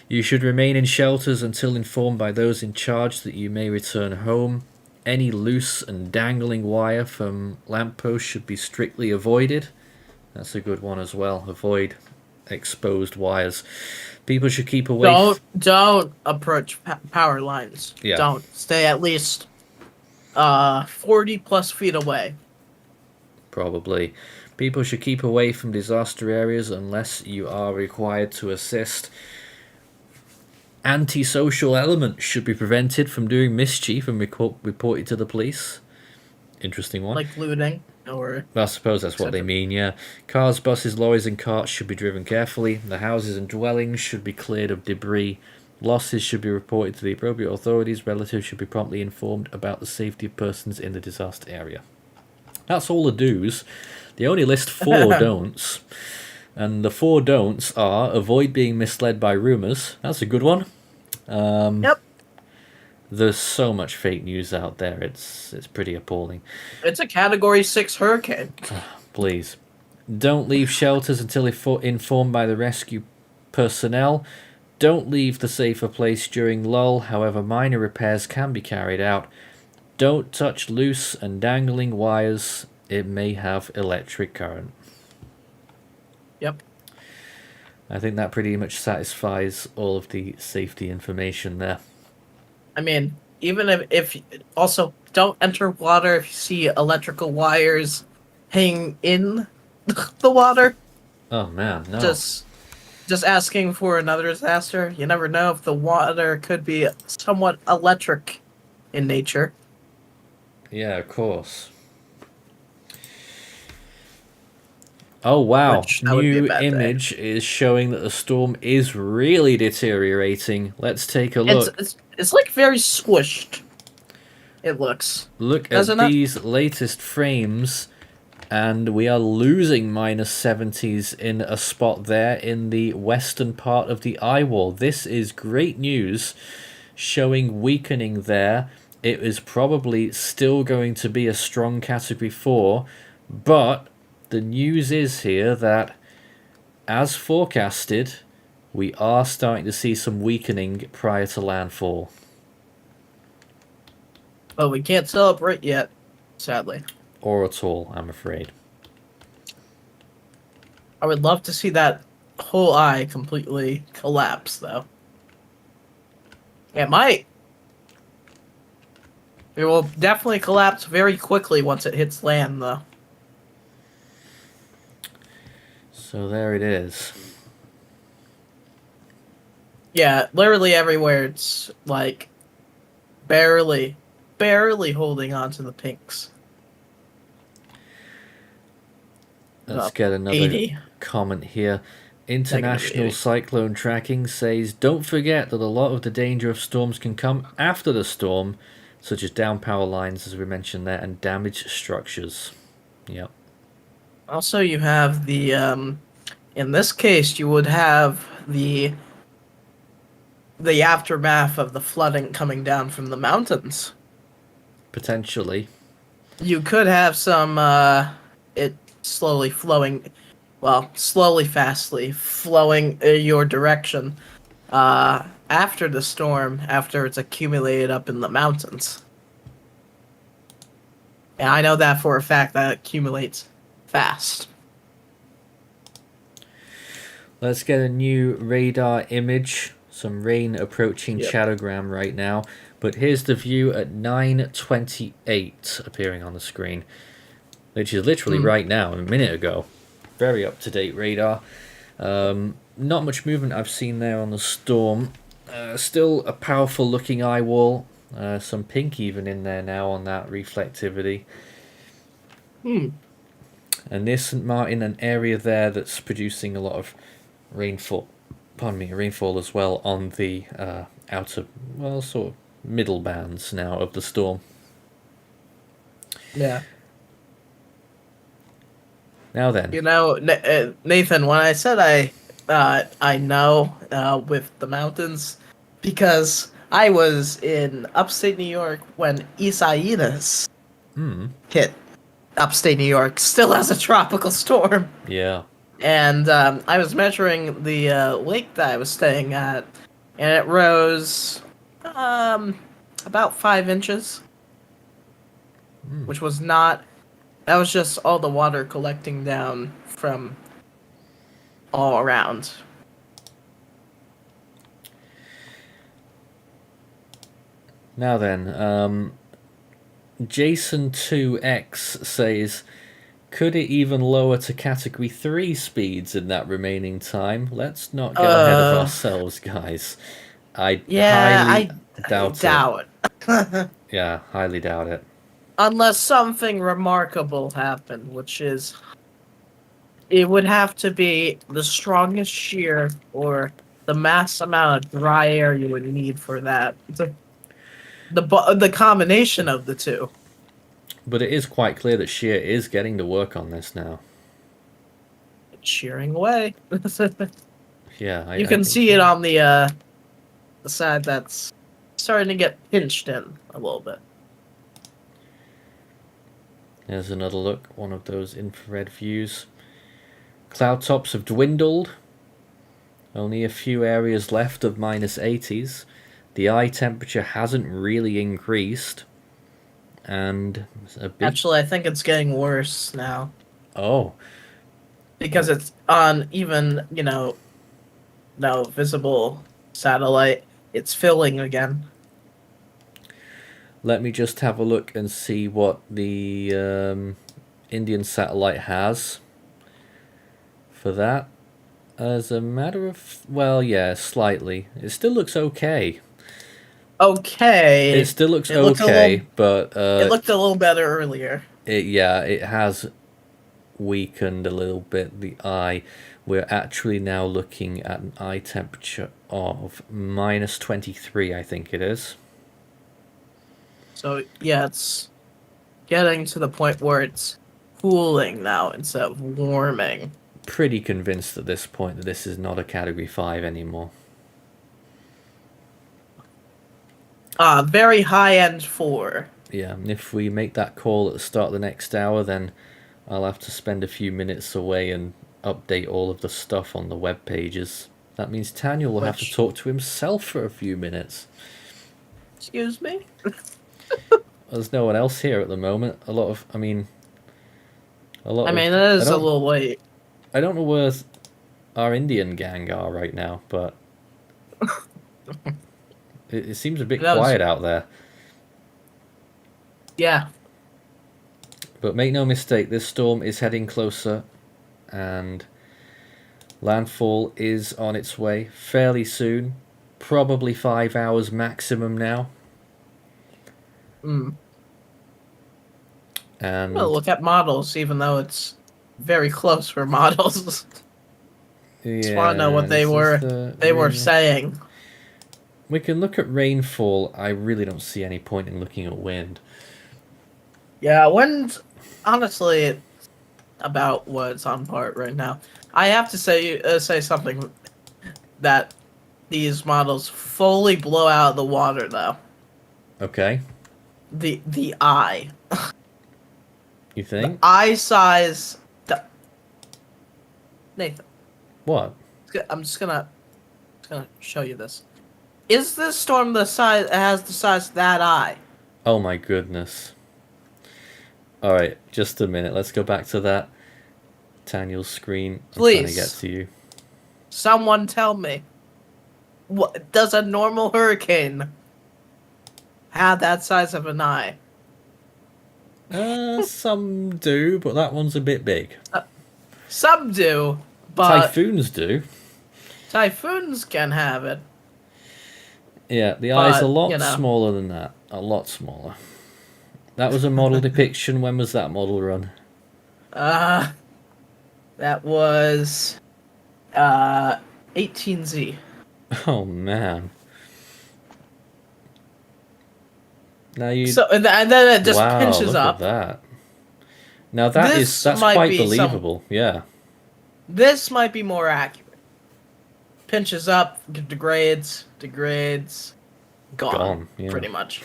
You should remain in shelters until informed by those in charge that you may return home. Any loose and dangling wire from lampposts should be strictly avoided. That's a good one as well. Avoid exposed wires. People should keep away. Don't approach power lines. Yeah. Don't. Stay at least 40 plus feet away. Probably. People should keep away from disaster areas unless you are required to assist. Antisocial elements should be prevented from doing mischief and reported to the police. Interesting one. Like looting, or... I suppose that's what they mean, yeah. Cars, buses, lorries and carts should be driven carefully. The houses and dwellings should be cleared of debris. Losses should be reported to the appropriate authorities. Relatives should be promptly informed about the safety of persons in the disaster area. That's all the do's. They only list 4 don'ts. And the 4 don'ts are avoid being misled by rumours. That's a good one. Yep. There's so much fake news out there. It's pretty appalling. It's a Category 6 hurricane. Please. Don't leave shelters until informed by the rescue personnel. Don't leave the safer place during lull. However, minor repairs can be carried out. Don't touch loose and dangling wires. It may have electric current. Yep. I think that pretty much satisfies all of the safety information there. I mean, even if also don't enter water if you see electrical wires hanging in the water. Oh man, no. Just asking for another disaster. You never know if the water could be somewhat electric in nature. Yeah, of course. Oh wow, new image is showing that the storm is really deteriorating. Let's take a look. It's like very squished. It looks. Look at these latest frames, and we are losing -70s in a spot there in the western part of the Eyewall. This is great news, showing weakening there. It is probably still going to be a strong Category 4, but the news is here that, as forecasted, we are starting to see some weakening prior to landfall. Oh, we can't celebrate yet, sadly. Or at all, I'm afraid. I would love to see that whole eye completely collapse, though. It might. It will definitely collapse very quickly once it hits land, though. So there it is. Yeah, literally everywhere it's like barely holding on to the pinks. Let's get another 80. comment here. International Cyclone Tracking says, don't forget that a lot of the danger of storms can come after the storm, such as down power lines, as we mentioned there, and damaged structures. Yep. Also, you have the In this case, you would have the aftermath of the flooding coming down from the mountains. Potentially. You could have some it slowly flowing, slowly fastly flowing your direction after the storm, after it's accumulated up in the mountains. And I know that for a fact that it accumulates fast. Let's get a new radar image. Some rain approaching Yep. Chattogram right now. But here's the view at 9:28 appearing on the screen. Which is literally right now, a minute ago. Very up-to-date radar. Not much movement I've seen there on the storm. Still a powerful looking Eyewall. Some pink even in there now on that reflectivity. And near St. Martin, an area there that's producing a lot of rainfall. Rainfall as well on the outer, sort of middle bands now of the storm. Yeah. Now then. You know, Nathan, when I said I know with the mountains, because I was in upstate New York when Isaias hit upstate New York, still as a tropical storm. Yeah. And I was measuring the lake that I was staying at, and it rose about 5 inches, which was not. That was just all the water collecting down from all around. Now then, Jason2X says, could it even lower to Category 3 speeds in that remaining time? Let's not get ahead of ourselves, guys. I highly doubt it. Yeah, highly doubt it. Unless something remarkable happened, which is... It would have to be the strongest shear or the mass amount of dry air you would need for that. The combination of the two. But it is quite clear that Shear is getting to work on this now. Shearing away. Yeah, you can see it on the side that's starting to get pinched in a little bit. There's another look, one of those infrared views. Cloud tops have dwindled. Only a few areas left of -80s. The eye temperature hasn't really increased. And a big... Actually, I think it's getting worse now. Oh. Because it's on even, no visible satellite. It's filling again. Let me just have a look and see what the Indian satellite has for that. As a matter of... Well, yeah, slightly. It still looks okay. Okay. It still looks okay, but... it looked a little better earlier. It has weakened a little bit, the eye. We're actually now looking at an eye temperature of -23, I think it is. So, yeah, it's getting to the point where it's cooling now instead of warming. Pretty convinced at this point that this is not a Category 5 anymore. Very high-end 4. Yeah, and if we make that call at the start of the next hour, then I'll have to spend a few minutes away and update all of the stuff on the web pages. That means Tanya will have to talk to himself for a few minutes. Excuse me? There's no one else here at the moment. It is a little late. I don't know where our Indian gang are right now, but it seems a bit quiet out there. Yeah. But make no mistake, this storm is heading closer, and landfall is on its way fairly soon. Probably 5 hours maximum now. And well, look at models, even though it's very close for models. Yeah, Just want to know what they were saying. We can look at rainfall. I really don't see any point in looking at wind. Yeah, wind, honestly, it's about what's on par right now. I have to say something that these models fully blow out of the water, though. Okay, The eye. you The think? eye size. Nathan, What? I'm just gonna show you this. Is this storm the size? It has the size of that eye. Oh my goodness. Alright, just a minute. Let's go back to that Daniel's screen. I'm trying to get Please. to you. Someone tell me. What does a normal hurricane have that size of an eye? Some do, but that one's a bit big. Some do, but Typhoons do. typhoons can have it. Yeah, the eye's a But, lot you know. smaller than that. A lot smaller. That was a model depiction. When was that model run? That was 18Z. Oh man. Now you. So and then it just wow, pinches look up. at that. Now that's might quite be believable. Yeah. This might be more accurate. Pinches up, degrades, gone, yeah. pretty much.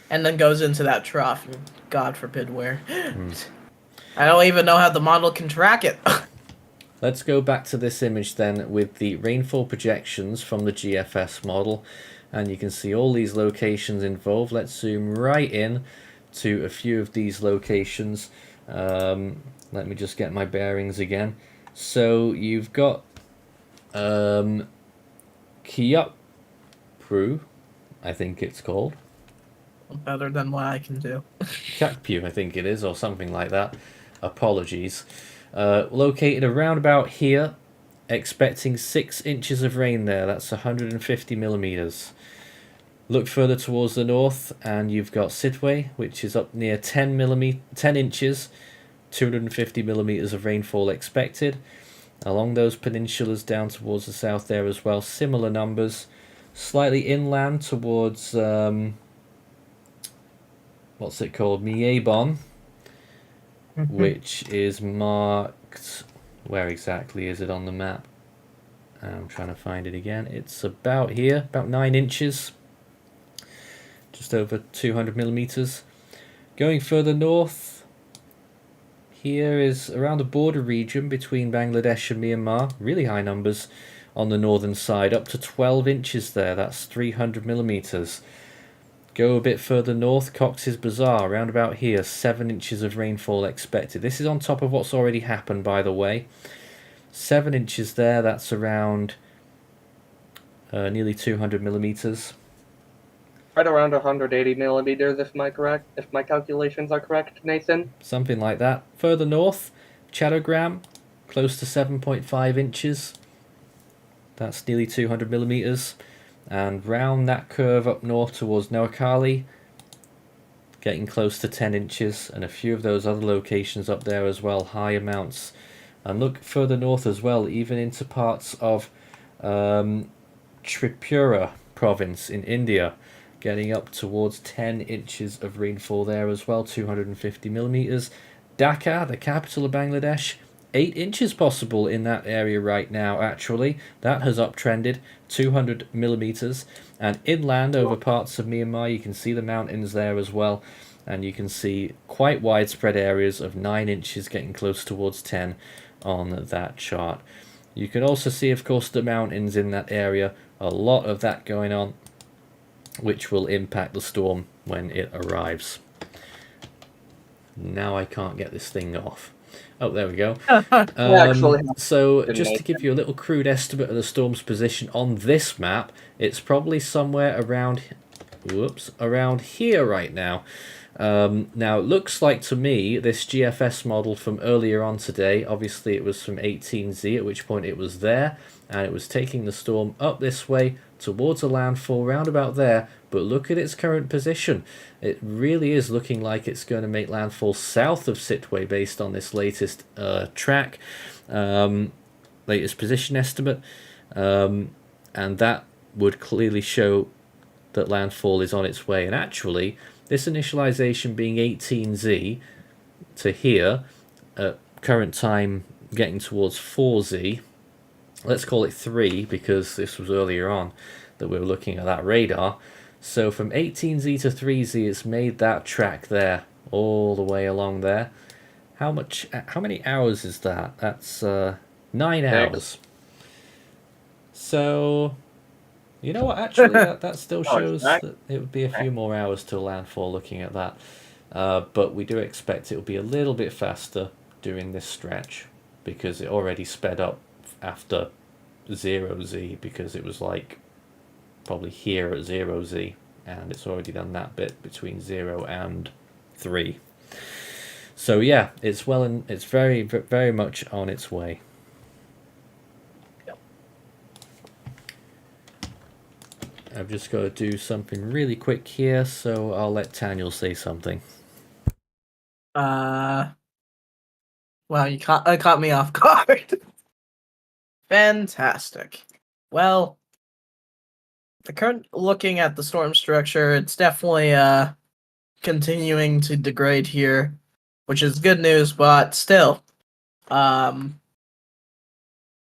And then goes into that trough, and God forbid where. I don't even know how the model can track it. Let's go back to this image then with the rainfall projections from the GFS model, and you can see all these locations involved. Let's zoom right in to a few of these locations. Let me just get my bearings again. So you've got Kiapru, I think it's called. Better than what I can do. Kakpu, I think it is, or something like that. Apologies. Located around about here, expecting 6 inches of rain there. That's 150 millimeters. Look further towards the north, and you've got Sidway, which is up near 10 inches, 250 millimeters of rainfall expected. Along those peninsulas down towards the south there as well, similar numbers. Slightly inland towards what's it called, Myanmar, which is marked. Where exactly is it on the map? I'm trying to find it again. It's about here, about 9 inches, just over 200 millimeters. Going further north, here is around the border region between Bangladesh and Myanmar. Really high numbers on the northern side, up to 12 inches there. That's 300 millimeters. Go a bit further north, Cox's Bazar, around about here, 7 inches of rainfall expected. This is on top of what's already happened, by the way. 7 inches there, that's around nearly 200 millimeters. Right around 180 millimeters, if my calculations are correct, Nathan. Something like that. Further north, Chattogram, close to 7.5 inches. That's nearly 200 millimeters. And round that curve up north towards Noakali, getting close to 10 inches, and a few of those other locations up there as well, high amounts. And look further north as well, even into parts of Tripura province in India, getting up towards 10 inches of rainfall there as well, 250 millimeters. Dhaka, the capital of Bangladesh, 8 inches possible in that area right now, actually. That has uptrended, 200 millimeters. And inland over parts of Myanmar, you can see the mountains there as well. And you can see quite widespread areas of 9 inches getting close towards 10 on that chart. You can also see, of course, the mountains in that area. A lot of that going on, which will impact the storm when it arrives. Now I can't get this thing off. Oh, there we go. So just to give you a little crude estimate of the storm's position on this map, it's probably somewhere around, around here right now. Now it looks like to me this GFS model from earlier on today, obviously it was from 18Z, at which point it was there, and it was taking the storm up this way towards a landfall round about there. But look at its current position. It really is looking like it's going to make landfall south of Sitwe based on this latest track, latest position estimate, and that would clearly show that landfall is on its way. And actually, this initialization being 18Z to here, at current time getting towards 4Z. Let's call it 3 because this was earlier on that we were looking at that radar. So from 18Z to 3Z, it's made that track there, all the way along there. How many hours is that? That's 9 hours. So, you know what, actually, that still shows that it would be a few more hours till landfall looking at that. But we do expect it will be a little bit faster during this stretch because it already sped up after 0Z because it was like probably here at 0Z and it's already done that bit between 0 and 3. So yeah, it's it's very, very much on its way. I've just got to do something really quick here, so I'll let Daniel say something. Well, you caught me off guard. Fantastic. Well, looking at the storm structure, it's definitely continuing to degrade here, which is good news, but still,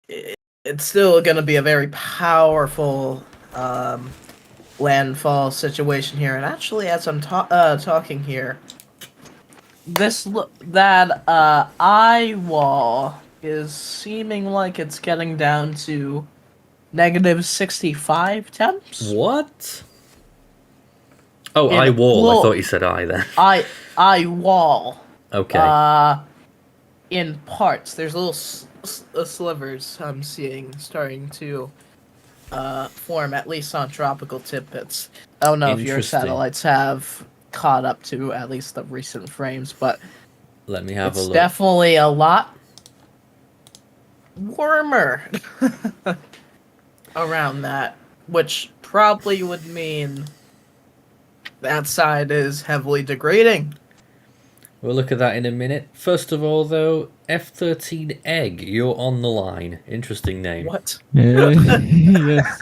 it's still going to be a very powerful landfall situation here. And actually, as I'm talking here, that Eyewall is seeming like it's getting down to -65 temps. What? Oh, Eyewall. I thought you said I then. Eyewall. Okay. In parts, there's little slivers I'm seeing starting to form, at least on tropical tidbits. I don't know if your satellites have caught up to at least the recent frames, but let me have a look. It's definitely a lot warmer around that, which probably would mean that side is heavily degrading. We'll look at that in a minute. First of all, though, F-13 Egg, you're on the line. Interesting name. What? Yes.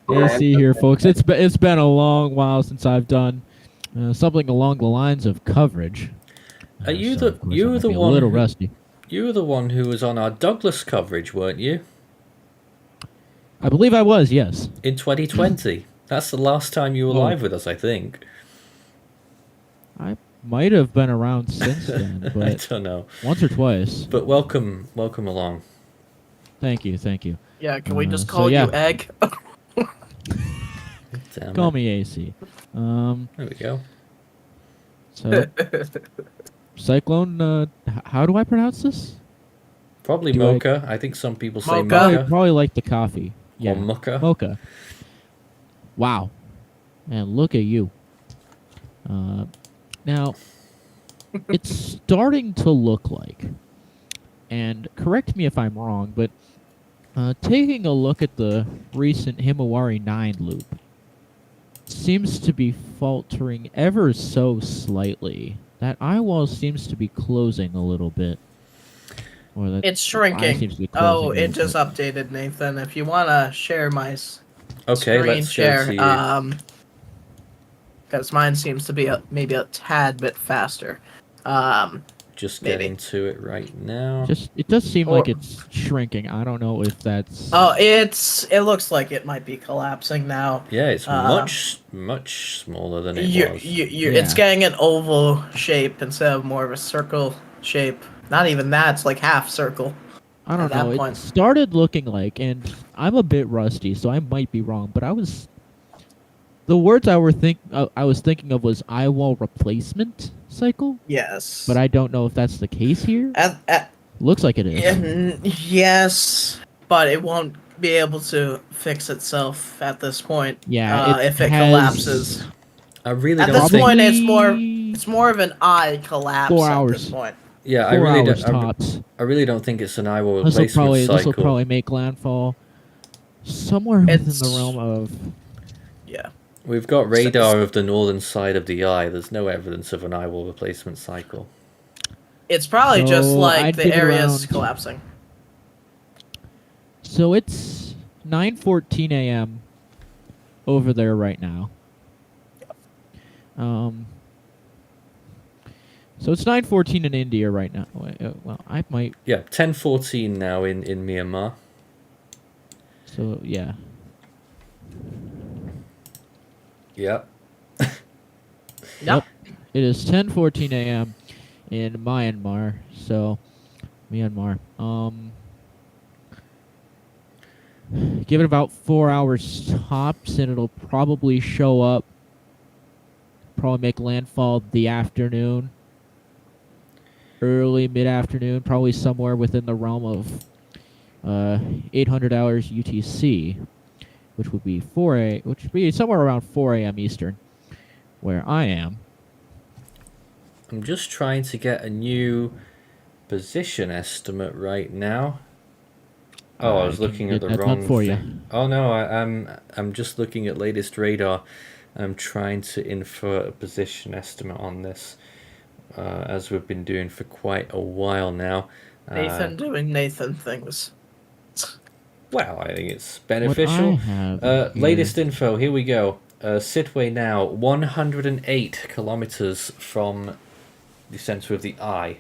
AC here, folks. It's been a long while since I've done something along the lines of coverage. Are you so the one? A little rusty. You were the one who was on our Douglas coverage, weren't you? I believe I was, yes. In 2020. That's the last time you were live with us, I think. I might have been around since then, but I don't know. Once or twice. But welcome along. Thank you. Yeah, can we just call you Egg? Call me AC. There we go. So, Cyclone, how do I pronounce this? Probably Mocha. I think some people say Mocha. Mocha. Probably like the coffee. Yeah. Or Mocha. Mocha. Wow. And look at you. Now, it's starting to look like, and correct me if I'm wrong, but taking a look at the recent Himawari 9 loop, seems to be faltering ever so slightly. That eyewall seems to be closing a little bit. Or that It's shrinking. It just updated, Nathan. If you want to share my screen let's share, go to you. Because mine seems to be maybe a tad bit faster. Just getting to it right now. It does seem like it's shrinking. I don't know if that's... Oh, it looks like it might be collapsing now. Yeah, it's much smaller than it was. It's getting an oval shape instead of more of a circle shape. Not even that, it's like half circle. I don't know. It started looking like, and I'm a bit rusty, so I might be wrong, but the words I was thinking of was eyewall replacement cycle. Yes. But I don't know if that's the case here. Looks like it is. Yes, but it won't be able to fix itself at this point. Yeah, if it collapses. I really at don't this think... point it's more of an eye collapse 4 hours. at this point. Yeah, I really don't think it's an eyewall replacement cycle. This will probably make landfall somewhere within the realm of... Yeah. We've got radar of the northern side of the eye. There's no evidence of an eyewall replacement cycle. It's probably just like the area's collapsing. So it's 9:14 a.m. over there right now. So it's 9:14 in India right now. Well, I might. Yeah, 10:14 now in Myanmar. So yeah. Yep. Yep. It is 10:14 a.m. in Myanmar. So Myanmar. Give it about 4 hours tops, and it'll probably show up. Probably make landfall the afternoon, early mid-afternoon, probably somewhere within the realm of 800 hours UTC, which would be which would be somewhere around 4 a.m. Eastern, where I am. I'm just trying to get a new position estimate right now. Oh, I was looking at the wrong thing. Oh no, I'm just looking at latest radar. I'm trying to infer a position estimate on this, as we've been doing for quite a while now. Nathan doing Nathan things. Well, I think it's beneficial. Latest info, here we go. Sidway now, 108 kilometers from the center of the eye.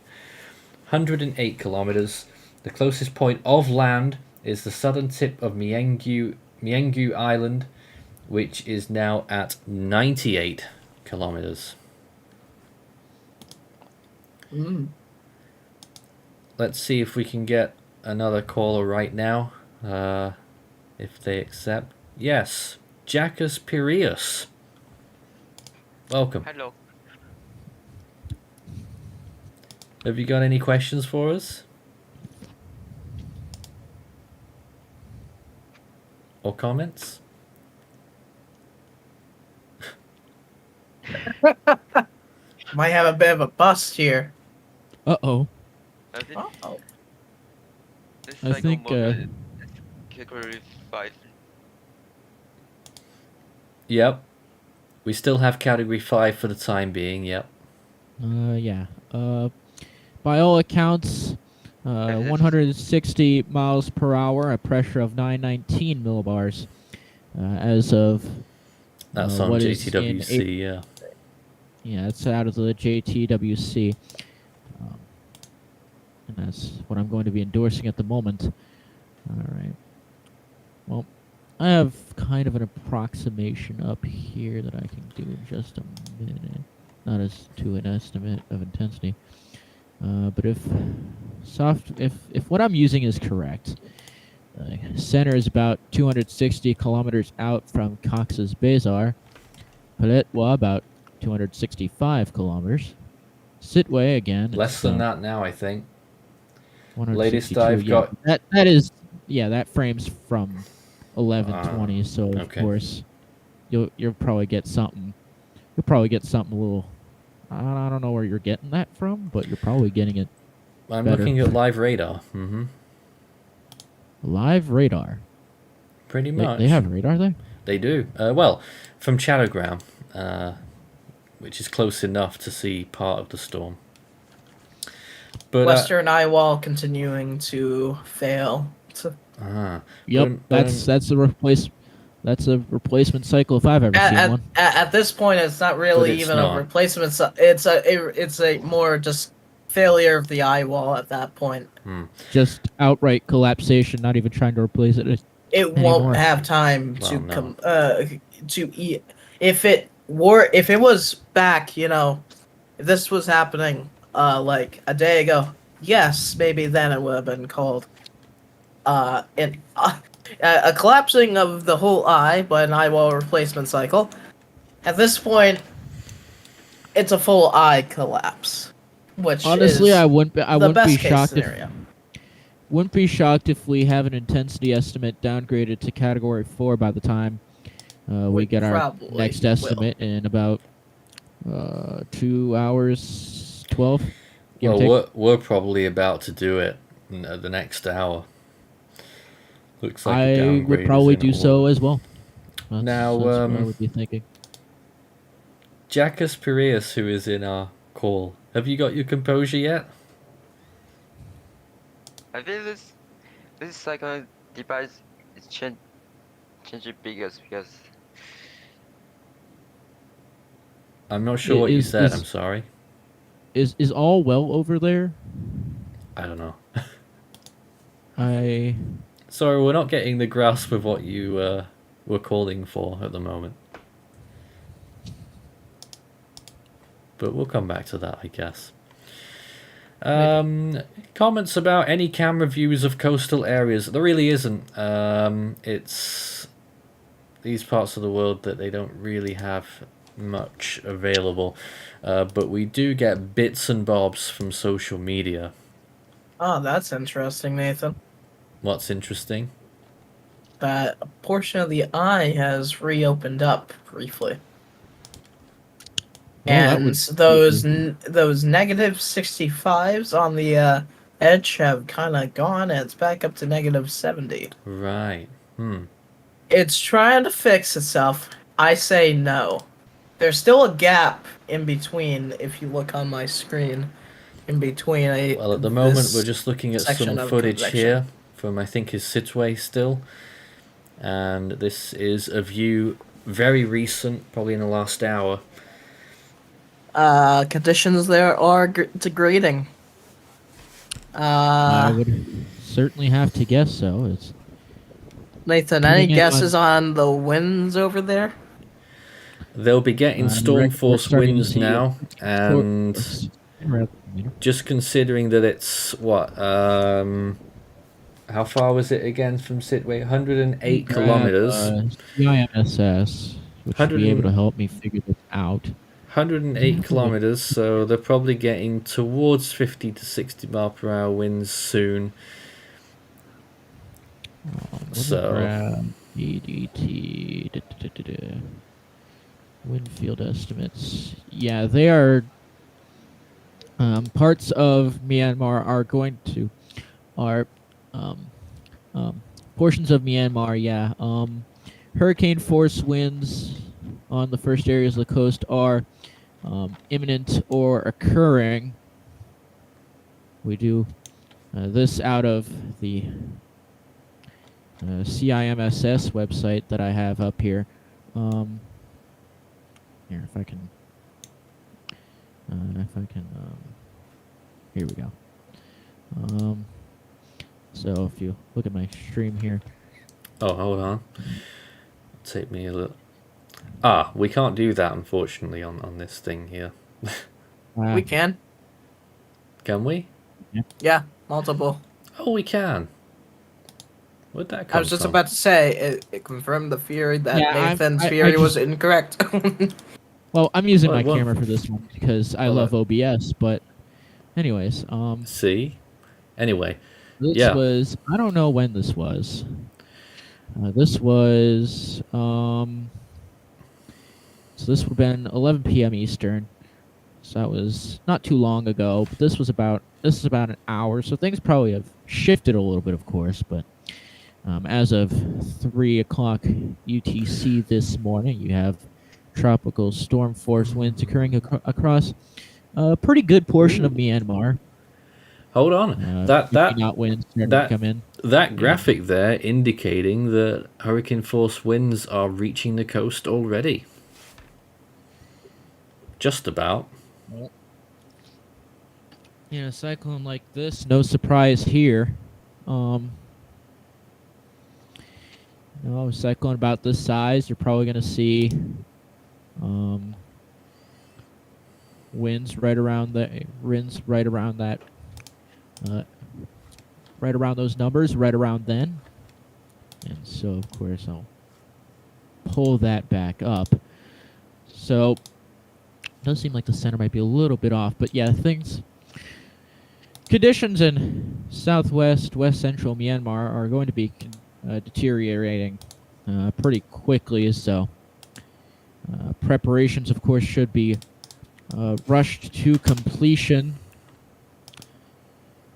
108 kilometers. The closest point of land is the southern tip of Myengu Island, which is now at 98 kilometers. Let's see if we can get another caller right now. If they accept. Yes, Jackus Piraeus. Welcome. Hello. Have you got any questions for us? Or comments? Might have a bit of a bust here. Uh-oh. Uh-oh. I think, Category 5. Yep. We still have category 5 for the time being, yep. Yeah. By all accounts, 160 miles per hour, a pressure of 919 millibars, as of... That's on JTWC, yeah. Yeah, it's out of the JTWC. And that's what I'm going to be endorsing at the moment. Alright. Well, I have kind of an approximation up here that I can do in just a minute. Not as to an estimate of intensity. But if what I'm using is correct, center is about 260 kilometers out from Cox's Bazar. Paletwa about 265 kilometers. Sitwe again. Less than that now, I think. Latest I've got. That is that frames from 1120. So of course, you'll probably get something. You'll probably get something a little. I don't know where you're getting that from, but you're probably getting it. I'm looking at live radar. Mm-hmm. Live radar. Pretty much. They have radar there? They do. Well, from Chattogram, which is close enough to see part of the storm. But Western Eyewall continuing to fail. Yep, that's a replacement cycle if I've ever seen one. At this point, it's not really even a replacement. It's a more just failure of the Eyewall at that point. Just outright collapsation, not even trying to replace it. It won't have time to eat. If it was back, if this was happening like a day ago, yes, maybe then it would have been called a collapsing of the whole eye by an eyewall replacement cycle. At this point, it's a full eye collapse, which honestly, I wouldn't be shocked scenario. Wouldn't be shocked if we have an intensity estimate downgraded to Category 4 by the time we get our next estimate in about 2 hours 12. Well, we're probably about to do it the next hour. Looks like I would probably do so as well. That's what I would be thinking. Jackus Piraeus, who is in our call, have you got your composure yet? I think this cyclone device is changing because I'm not sure what you said. I'm sorry. is all well over there? I don't know. I Sorry, we're not getting the grasp of what you were calling for at the moment. But we'll come back to that, I guess. Comments about any camera views of coastal areas? There really isn't. It's these parts of the world that they don't really have much available. But we do get bits and bobs from social media. Oh, that's interesting, Nathan. What's interesting? That a portion of the eye has reopened up briefly. Well, that And would those negative 65s on the edge have kind of gone, and it's back up to negative 70. Right. It's trying to fix itself. I say no. There's still a gap in between, if you look on my screen, in between Well, at the moment, this we're just looking at section some of footage convection. here from, I think, is Sidway still. And this is a view very recent, probably in the last hour. Conditions there are degrading. I would certainly have to guess so. It's Nathan, any guesses on the winds over there? They'll be getting storm force winds now, and just considering that it's what how far was it again from Sidway? 108 kilometers. CIMSS, which should be able to help me figure this out. 108 kilometers, so they're probably getting towards 50 to 60 mile per hour winds soon. So EDT wind field estimates. Yeah, they are. Parts of Myanmar are going to portions of Myanmar. Yeah. Hurricane force winds on the first areas of the coast are imminent or occurring. We do this out of the CIMSS website that I have up here. Here, if I can, here we go. So if you look at my stream here. Oh, hold on. Take me a look. We can't do that, unfortunately, on this thing here. We can. Can we? Yeah, multiple. Oh, we can. Where'd that come I was just from? about to say, it confirmed the theory that Nathan's I theory was incorrect. Well, I'm using my camera for this one because I love OBS, but anyways, See? Anyway, this was, I don't know when this was. This was, so this would have been 11 p.m. Eastern. So that was not too long ago, but this is about an hour, so things probably have shifted a little bit, of course, but as of 3 o'clock UTC this morning, you have tropical storm force winds occurring across a pretty good portion of Myanmar. Hold on. That winds starting to come in. That graphic there indicating that hurricane force winds are reaching the coast already. Just about. In a cyclone like this, no surprise here. A cyclone about this size, you're probably going to see winds right around that, right around those numbers, right around then. And so, of course, I'll pull that back up. So, it does seem like the center might be a little bit off, but yeah, conditions in southwest, west central Myanmar are going to be deteriorating pretty quickly, so preparations, of course, should be rushed to completion.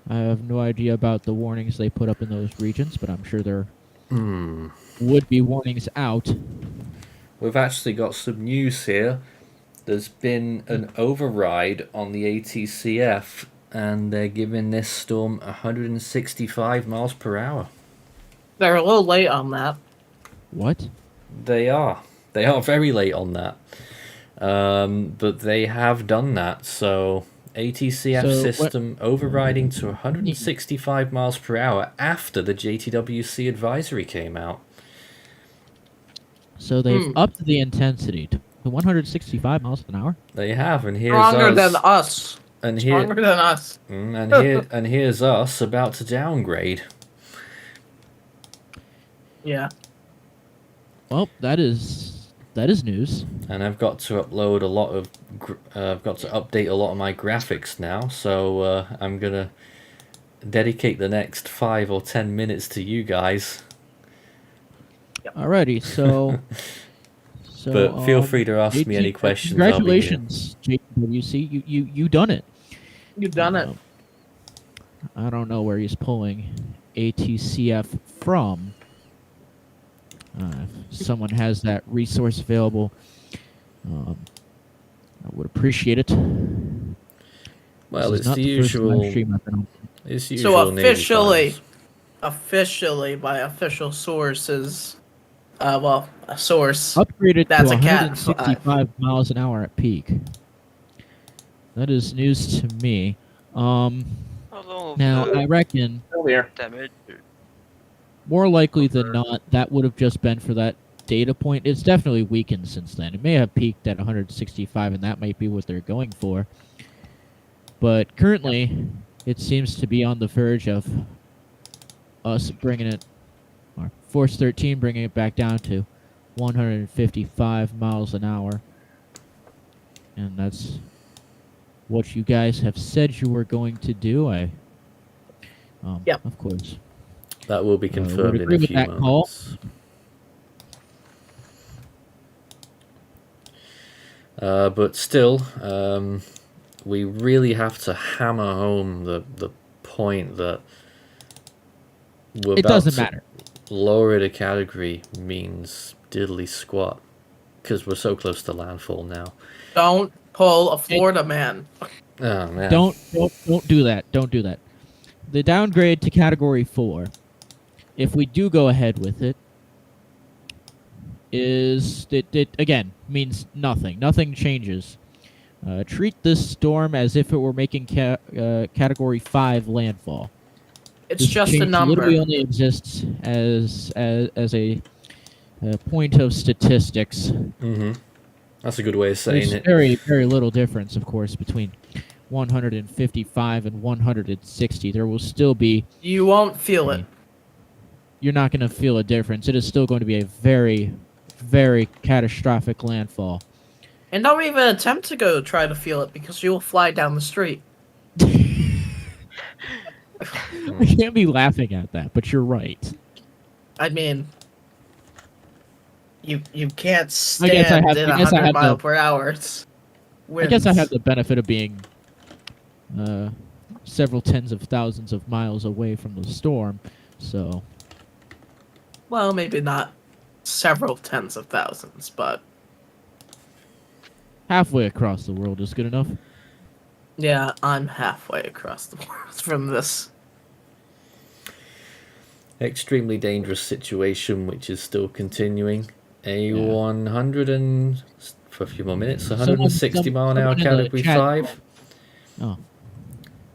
I have no idea about the warnings they put up in those regions, but I'm sure there would be warnings out. We've actually got some news here. There's been an override on the ATCF, and they're giving this storm 165 miles per hour. They're a little late on that. What? They are. They are very late on that. But they have done that, so ATCF So, system overriding to 165 miles per hour after the JTWC advisory came out. So they've upped the intensity to 165 miles an hour. They have, and here's Stronger us. than us. And Stronger than us. and here's us about to downgrade. Yeah. Well, that is news. And I've got to upload a lot of, I've got to update a lot of my graphics now. So I'm gonna dedicate the next 5 or 10 minutes to you guys. Alrighty, so. But feel free to ask me any questions. Congratulations, JWC. You done it. You've done it. I don't know where he's pulling ATCF from. If someone has that resource available, I would appreciate it. Well, it's the usual. It's usual. So officially by official sources, well, a source upgraded that's to a cat 165 miles an hour at peak. That is news to me. Now I reckon damage. more likely than not that would have just been for that data point. It's definitely weakened since then. It may have peaked at 165, and that might be what they're going for. But currently, it seems to be on the verge of us bringing it, or Force 13 bringing it back down to 155 miles an hour. And that's what you guys have said you were going to do. Yep. Of course. That will be confirmed in a few moments. But still, we really have to hammer home the point that it doesn't matter. Lower the category means diddly squat because we're so close to landfall now. Don't pull a Florida man. Oh man! Don't do that. Don't do that. The downgrade to Category 4, if we do go ahead with it, it again means nothing. Nothing changes. Treat this storm as if it were making Category 5 landfall. It's this just a number. Literally only exists as a point of statistics. Mm-hmm. That's a good way of saying it. There's very little difference, of course, between 155 and 160. There will still be. You won't feel it. You're not going to feel a difference. It is still going to be a very, very catastrophic landfall. And don't even attempt to go try to feel it because you will fly down the street. I can't be laughing at that, but you're right. I mean, you can't stand in 100 mile per hour. I guess I have the benefit of being several tens of thousands of miles away from the storm, so. Well, maybe not several tens of thousands, but halfway across the world is good enough. Yeah, I'm halfway across the world from this. Extremely dangerous situation, which is still continuing. A 100 and, for a few more minutes, 160 mile an hour Category 5. Oh.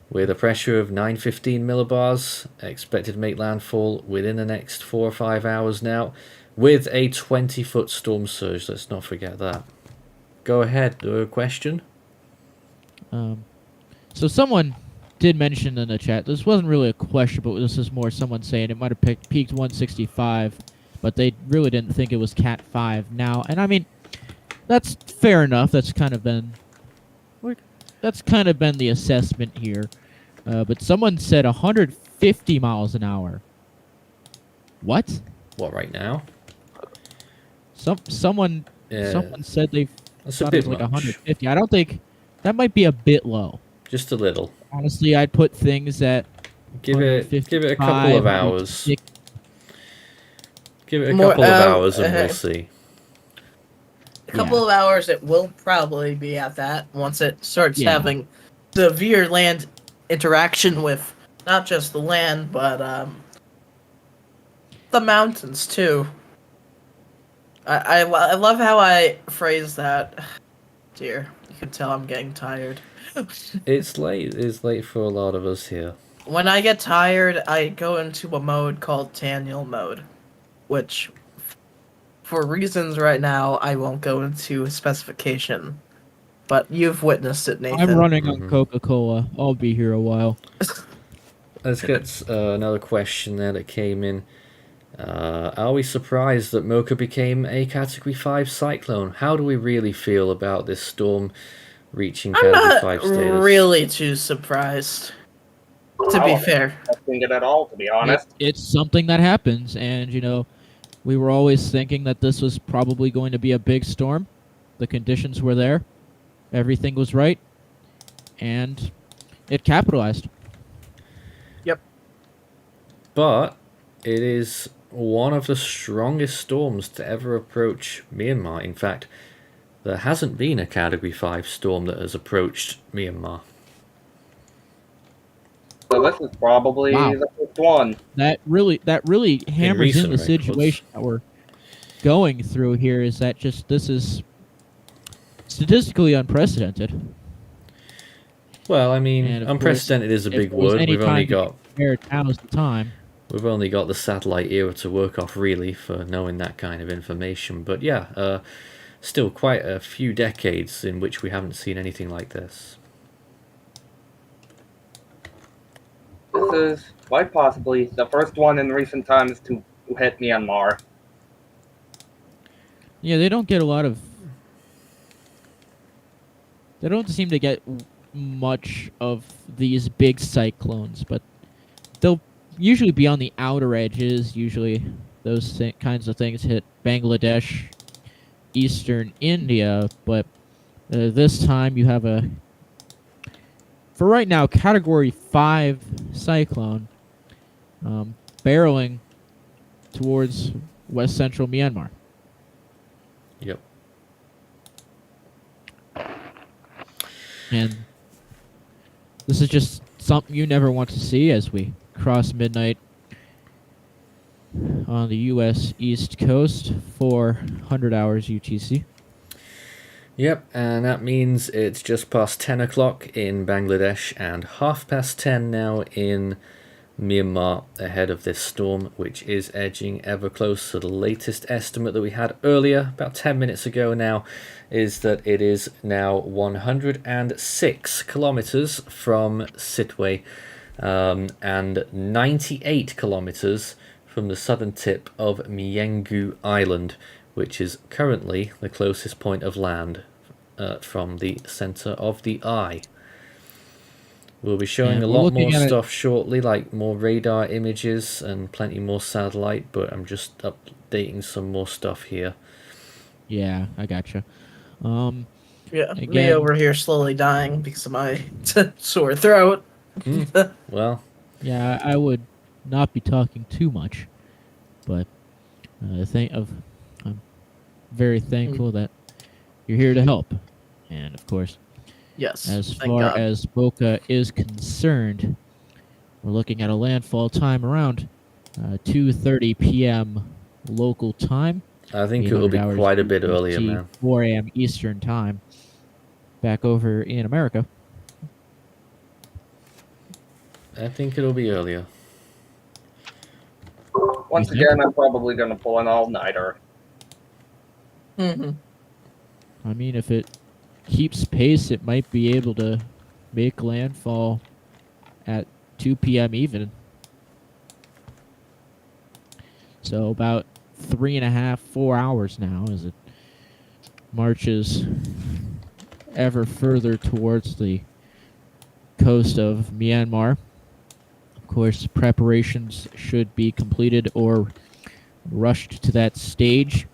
With a pressure of 915 millibars, expected to make landfall within the next 4 or 5 hours now, with a 20-foot storm surge. Let's not forget that. Go ahead, a question? So someone did mention in the chat, this wasn't really a question, but this is more someone saying it might have peaked 165, but they really didn't think it was Cat 5 now. And I mean, that's fair enough. That's kind of been the assessment here. But someone said 150 miles an hour. What? What, right now? Someone said they thought it was like 150. I don't think that might be a bit low. Just a little. Honestly, I'd put things at give it a couple of hours. Give it a couple of hours and we'll see. A couple of hours, it will probably be at that once it starts having severe land interaction with not just the land, but the mountains too. I love how I phrase that. Dear, you can tell I'm getting tired. It's late. It's late for a lot of us here. When I get tired, I go into a mode called Daniel mode, which, for reasons right now, I won't go into specification. But you've witnessed it, Nathan. I'm running on Coca-Cola. I'll be here a while. Let's get another question there that came in. Are we surprised that Mocha became a Category 5 cyclone? How do we really feel about this storm reaching I'm Category not 5 status? really too surprised, to be fair. I don't think it at all, to be honest. It's something that happens, and we were always thinking that this was probably going to be a big storm. The conditions were there. Everything was right. And it capitalized. Yep. But it is one of the strongest storms to ever approach Myanmar. In fact, there hasn't been a Category 5 storm that has approached Myanmar. So this is probably Wow. the first one. That really hammers in recent the records. situation that we're going through here. Is that just this is statistically unprecedented? Well, I mean, And of unprecedented course, is a if big there was word. any We've only time to got compare, now's the time. the satellite era to work off, really, for knowing that kind of information. But yeah, still quite a few decades in which we haven't seen anything like this. This is quite possibly the first one in recent times to hit Myanmar. Yeah, they don't get a lot of. They don't seem to get much of these big cyclones, but they'll usually be on the outer edges. Usually, those kinds of things hit Bangladesh, eastern India, but this time you have for right now, Category 5 cyclone barreling towards west central Myanmar. Yep. And this is just something you never want to see as we cross midnight on the U.S. East Coast, 400 hours UTC. Yep, and that means it's just past 10 o'clock in Bangladesh and 10:30 now in Myanmar ahead of this storm, which is edging ever closer. The latest estimate that we had earlier, about 10 minutes ago now, is that it is now 106 kilometers from Sittwe and 98 kilometers from the southern tip of Myengu Island, which is currently the closest point of land from the center of the eye. We'll be showing And a we're lot looking more at it- stuff shortly, like more radar images and plenty more satellite, but I'm just updating some more stuff here. Yeah, I gotcha. Yeah, me Again- over here slowly dying because of my sore throat. Well, Yeah, I would not be talking too much, but I'm very thankful that you're here to help. And of course, Yes. as thank far God. as Boca is concerned, we're looking at a landfall time around 2:30 p.m. local time. I think it will be 800 hours quite a bit earlier, UTC, man. 4 a.m. Eastern time. Back over in America. I think it'll be earlier. Once You think? again, I'm probably going to pull an all-nighter. Mhm. I mean, if it keeps pace, it might be able to make landfall at 2 p.m. even. So about 3.5, 4 hours now as it marches ever further towards the coast of Myanmar. Of course, preparations should be completed or rushed to that stage.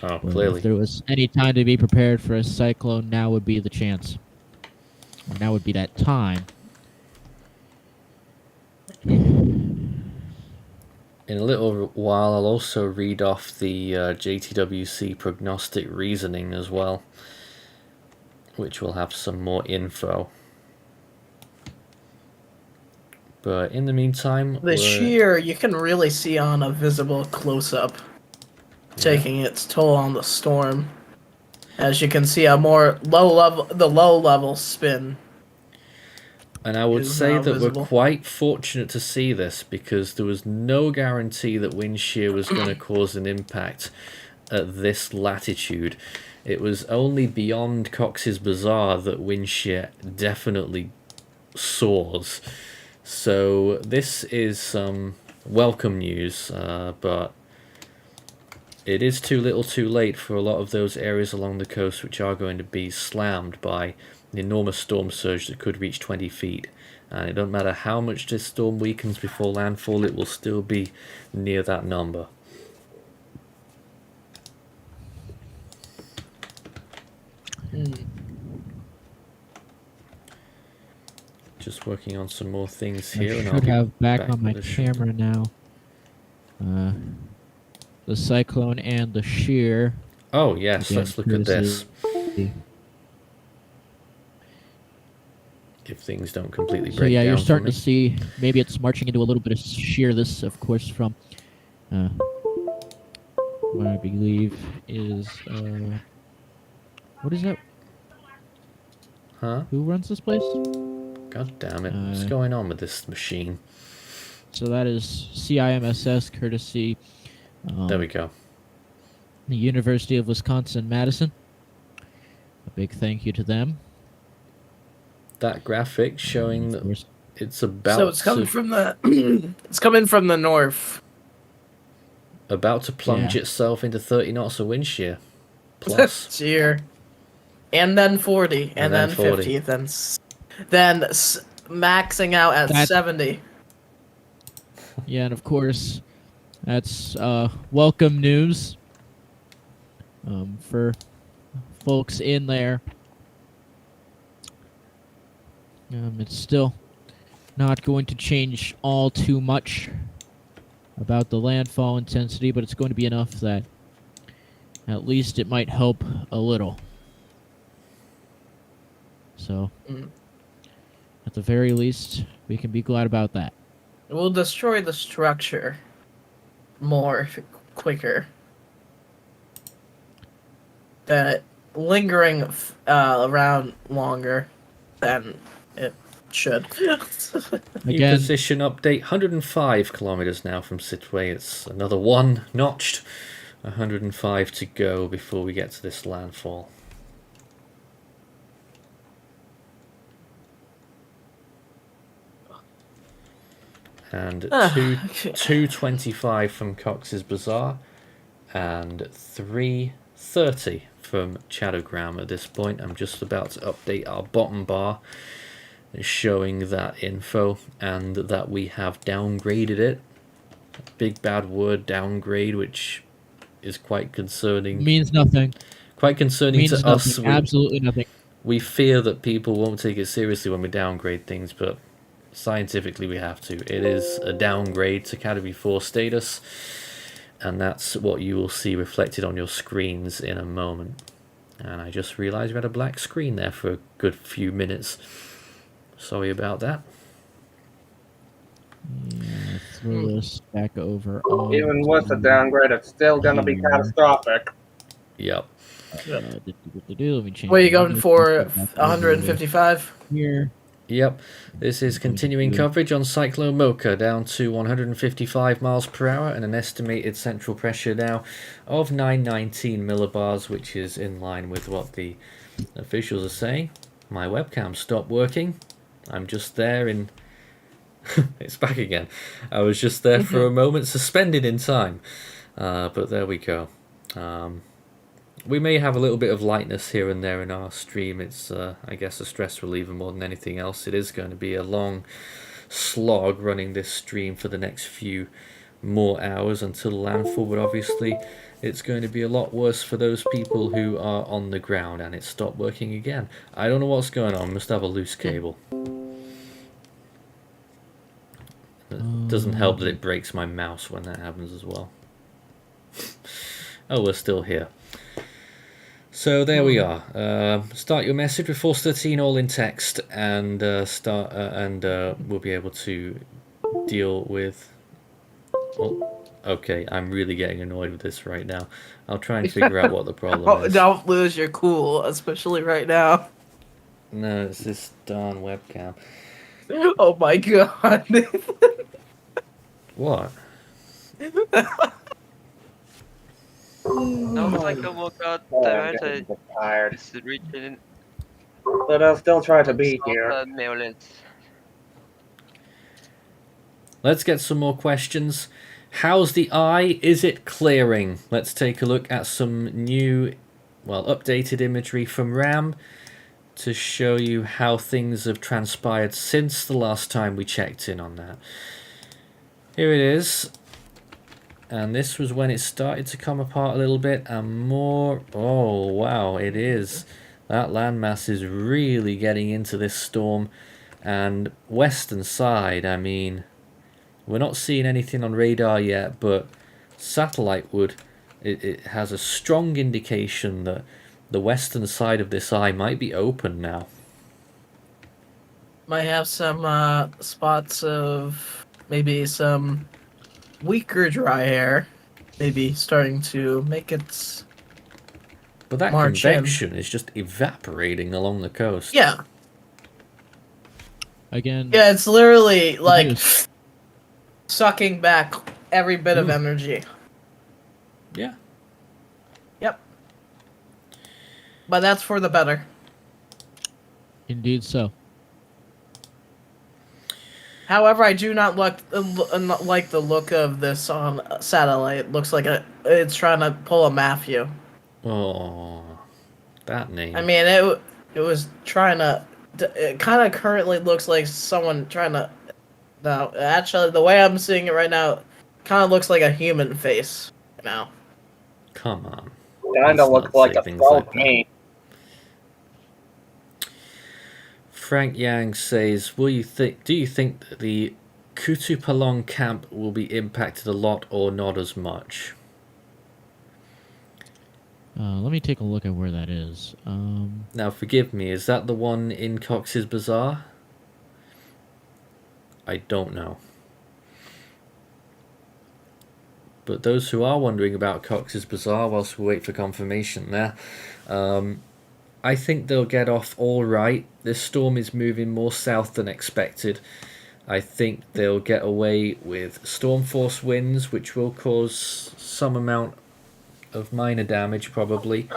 Oh, Well, clearly. if there was any time to be prepared for a cyclone, now would be the chance. Or now would be that time. In a little while, I'll also read off the JTWC prognostic reasoning as well, which will have some more info. But in the meantime, The shear you can really see on a visible close-up, taking its toll on the storm. As you can see, a more low level spin. And I would Is say now that we're visible. quite fortunate to see this, because there was no guarantee that wind shear was going to cause an impact at this latitude. It was only beyond Cox's Bazar that wind shear definitely soars. So this is some welcome news, but it is too little too late for a lot of those areas along the coast which are going to be slammed by an enormous storm surge that could reach 20 feet. And it doesn't matter how much this storm weakens before landfall, it will still be near that number. Just working on some more things here, I and I'll should be have back on with my a short- camera now. The cyclone and the shear. Oh yes, Again, let's look at this. If things don't completely So break yeah, down you're for starting me. to see maybe it's marching into a little bit of shear. This, of course, from what I believe is what is that? Huh? Who runs this place? God damn it! What's going on with this machine? So that is CIMSS, courtesy There we go. the University of Wisconsin-Madison. A big thank you to them. That graphic showing that it's about So it's coming from the it's coming from the north. about to plunge Yeah. itself into 30 knots of wind shear. Plus. Cheer. And then 40, and then 40. 50, then maxing out at 70. Yeah, and of course, that's welcome news for folks in there. It's still not going to change all too much about the landfall intensity, but it's going to be enough that at least it might help a little. So, at the very least, we can be glad about that. It will destroy the structure more quicker. That lingering around longer than it should. New position update, 105 kilometers now from Sitwe. It's another one notched. 105 to go before we get to this landfall. And 225 from Cox's Bazar and 330 from Chadogram at this point. I'm just about to update our bottom bar showing that info and that we have downgraded it. Big bad word, downgrade, which is quite concerning. Means nothing. Quite concerning Means to nothing. us. Absolutely nothing. We fear that people won't take it seriously when we downgrade things, but scientifically we have to. It is a downgrade to Category 4 status, and that's what you will see reflected on your screens in a moment. And I just realized we had a black screen there for a good few minutes. Sorry about that. Yeah, throw this back over. Even with the downgrade, it's still going to be catastrophic. Yep. Let me change. What are you going for? 155? Here. Yep. This is continuing coverage on Cyclone Mocha, down to 155 miles per hour and an estimated central pressure now of 919 millibars, which is in line with what the officials are saying. My webcam stopped working. I'm just there in... It's back again. I was just there for a moment, suspended in time. But there we go. We may have a little bit of lightness here and there in our stream. It's, I guess, a stress reliever more than anything else. It is going to be a long slog running this stream for the next few more hours until landfall, but obviously it's going to be a lot worse for those people who are on the ground, and it stopped working again. I don't know what's going on. Must have a loose cable. It doesn't help that it breaks my mouse when that happens as well. Oh, we're still here. So there we are. Start your message with Force 13 all in text, and we'll be able to deal with Oh, okay, I'm really getting annoyed with this right now. I'll try and figure out what the problem is. Don't lose your cool, especially right now. No, it's this darn webcam. Oh my god. What? Sounds like a workout Oh, I'm event getting a bit tired. is reaching But I'll still try to be South here. Maryland. Let's get some more questions. How's the eye? Is it clearing? Let's take a look at some new, well, updated imagery from RAM to show you how things have transpired since the last time we checked in on that. Here it is. And this was when it started to come apart a little bit and more. Oh, wow, it is. That landmass is really getting into this storm. And western side, I mean, we're not seeing anything on radar yet, but satellite would. It has a strong indication that the western side of this eye might be open now. Might have some spots of maybe some weaker dry air, maybe starting to make its But that march in. convection is just evaporating along the coast. Yeah, Again, yeah, it's literally like Reduce. sucking back every bit of Mm. energy. Yeah. Yep. But that's for the better. indeed so. However, I do not like the look of this on satellite. It looks like it's trying to pull a Matthew. Oh, that name. I mean, it was trying to. It kind of currently looks like someone trying to. No, actually, the way I'm seeing it right now, kind of looks like a human face now. Come on. Kinda Let's looks not like say a things troll like to me. Frank Yang says, do you think that the Kutupalong camp will be impacted a lot or not as much? Let me take a look at where that is. Now, forgive me, is that the one in Cox's Bazaar? I don't know. But those who are wondering about Cox's Bazaar, whilst we wait for confirmation there, I think they'll get off all right. This storm is moving more south than expected. I think they'll get away with storm force winds, which will cause some amount of minor damage, probably.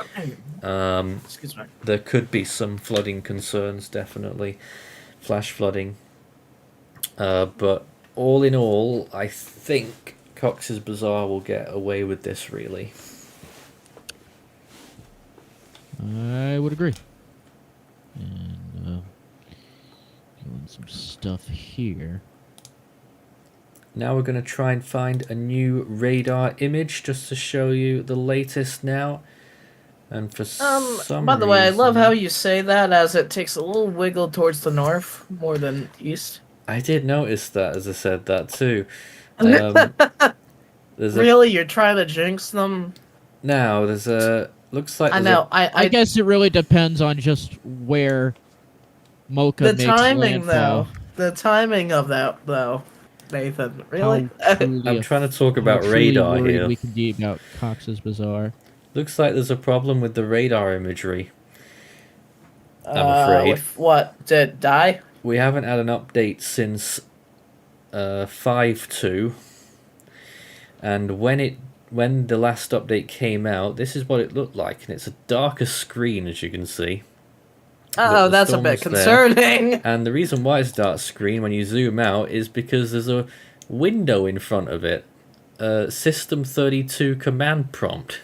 Excuse me. There could be some flooding concerns, definitely. Flash flooding. But all in all, I think Cox's Bazaar will get away with this, really. I would agree. And doing some stuff here. Now we're going to try and find a new radar image just to show you the latest now. And for some By the way, I love reason- how you say that, as it takes a little wiggle towards the north more than east. I did notice that as I said that too. There's a Really, you're trying to jinx them? now there's a looks like I there's know. I guess it really depends on just where Mocha The makes timing, landfall. though. The timing of that, though, Nathan. Really? I'm trying to talk how about truly radar worried here. we can be about Cox's Bazaar. Looks like there's a problem with the radar imagery. I'm afraid. With what? Did it die? We haven't had an update since 5.2, and when the last update came out, this is what it looked like, and it's a darker screen, as you can see. Oh, the that's a storm bit was there. concerning. And the reason why it's dark screen when you zoom out is because there's a window in front of it, System 32 command prompt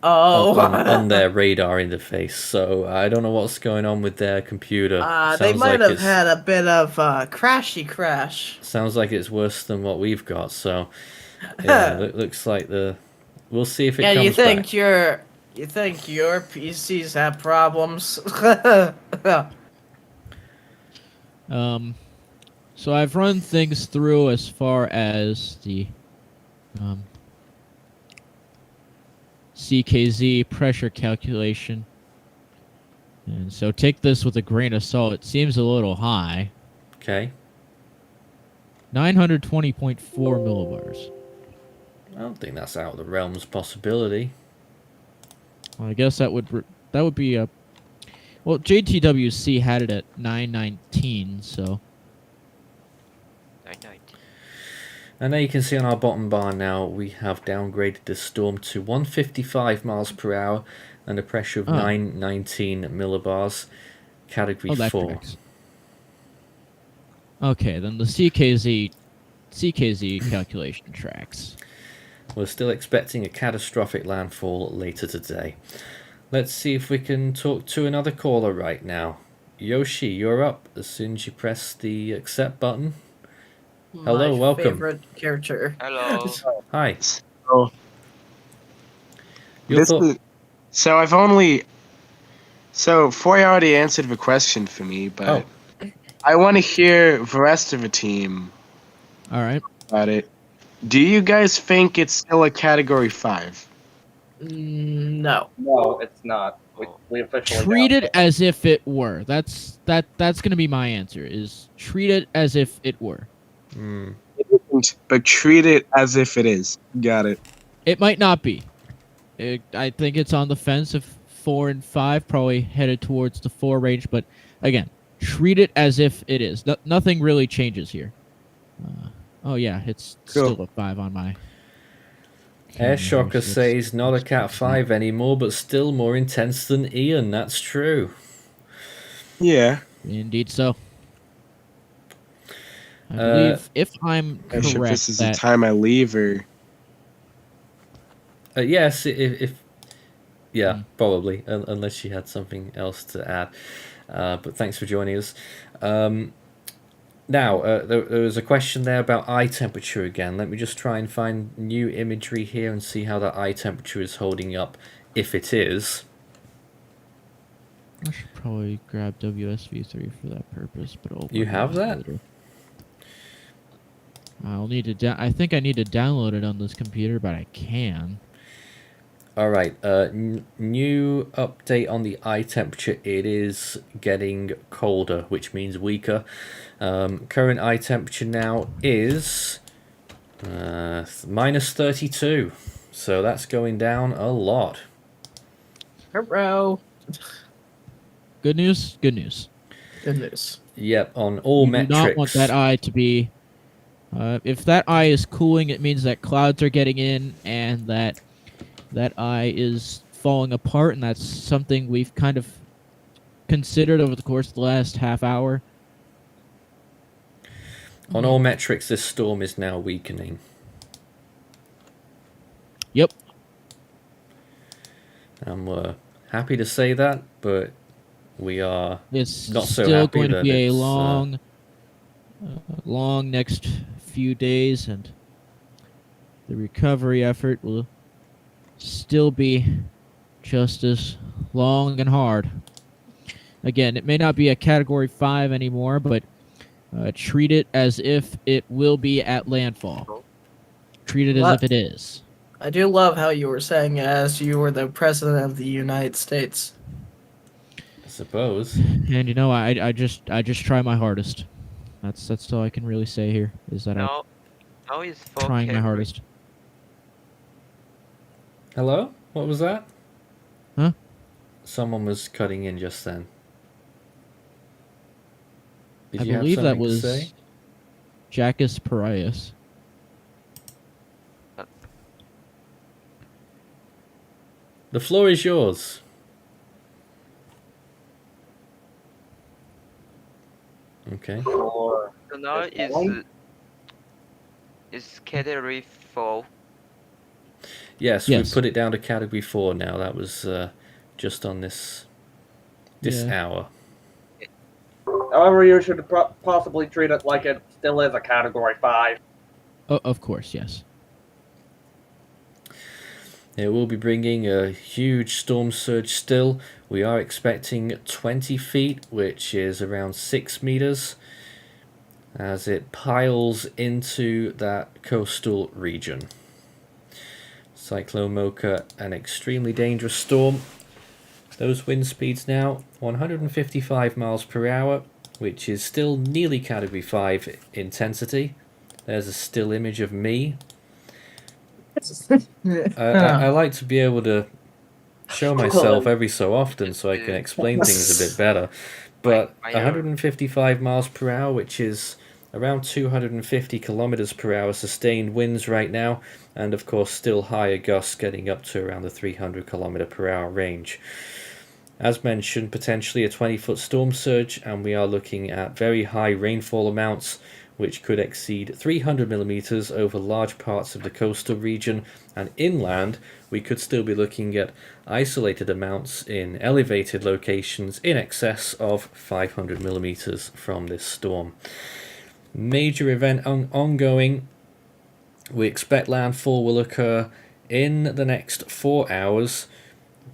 on their radar interface. So I don't know what's going on with their computer. They Sounds might like have had a bit of crashy crash. Sounds like it's worse than what we've got. So yeah, looks like we'll see if it comes you think back. you think your PCs have problems? So I've run things through as far as the CKZ pressure calculation. And so take this with a grain of salt. It seems a little high. Okay. 920.4 millibars. I don't think that's out of the realms of possibility. Well, I guess that would be a. Well, JTWC had it at 919, so 990. And now you can see on our bottom bar now we have downgraded the storm to 155 miles per hour and a pressure of 919 millibars, category that 4. tracks. Okay, then the CKZ calculation tracks. We're still expecting a catastrophic landfall later today. Let's see if we can talk to another caller right now. Yoshi, you're up as soon as you press the accept button. Hello, My welcome. favorite character. Hello. Hi. So, Your thought? I've only. So, Foy already answered the question for me, but I want to hear the rest of the team All right. about it. Do you guys think it's still a Category 5? No. No, it's not. We officially Treat got it as if it were. That's gonna be my answer. Is treat it as if it were. It isn't, but treat it as if it is. Got it. It might not be. I think it's on the fence of 4 and 5, probably headed towards the 4 range. But again, treat it as if it is. Nothing really changes here. Oh yeah, it's still a 5 on my. Air Shocker says not a Cat 5 anymore, but still more intense than Ian. That's true. Yeah. Indeed so. I believe, if I'm I should correct, this is the time I leave, or yes, if probably, unless she had something else to add. But thanks for joining us. Now, there was a question there about eye temperature again. Let me just try and find new imagery here and see how that eye temperature is holding up, if it is. I should probably grab WSV3 for that purpose, but You have that? Later. I'll need to. I think I need to download it on this computer, but I can. All right. New update on the eye temperature. It is getting colder, which means weaker. Current eye temperature now is minus 32. So that's going down a lot. Hello. Good news. Good news. Good news. Yep, on all you metrics. Do not want that eye to be. If that eye is cooling, it means that clouds are getting in, and that eye is falling apart, and that's something we've kind of considered over the course of the last half hour. On all metrics, this storm is now weakening. Yep. I'm happy to say that, but we are it's not so still happy going to that be a it's, long next few days, and the recovery effort will still be just as long and hard. Again, it may not be a Category 5 anymore, but treat it as if it will be at landfall. Treat it as if it is. I do love how you were saying as you were the president of the United States. I suppose. And I just try my hardest. That's all I can really say here, is that Now is I'm trying my hardest. Hello? What was that? Huh? Someone was cutting in just then. Did I you believe have that something was to say? Jackus Parias. The floor is yours. Okay. Or So now is Category 4. Yes, Yes. we put it down to Category 4 now. That was just on this hour. however, you should possibly treat it like it still is a Category 5. Oh, of course, yes. It will be bringing a huge storm surge still. We are expecting 20 feet, which is around 6 meters, as it piles into that coastal region. Cyclone Mocha, an extremely dangerous storm. Those wind speeds now 155 miles per hour, which is still nearly Category 5 intensity. There's a still image of me. I like to be able to show myself every so often so I can explain things a bit better. But 155 miles per hour, which is around 250 kilometers per hour sustained winds right now, and of course still higher gusts getting up to around the 300 kilometer per hour range. As mentioned, potentially a 20-foot storm surge, and we are looking at very high rainfall amounts which could exceed 300 millimeters over large parts of the coastal region, and inland we could still be looking at isolated amounts in elevated locations in excess of 500 millimeters from this storm. Major event ongoing. We expect landfall will occur in the next 4 hours,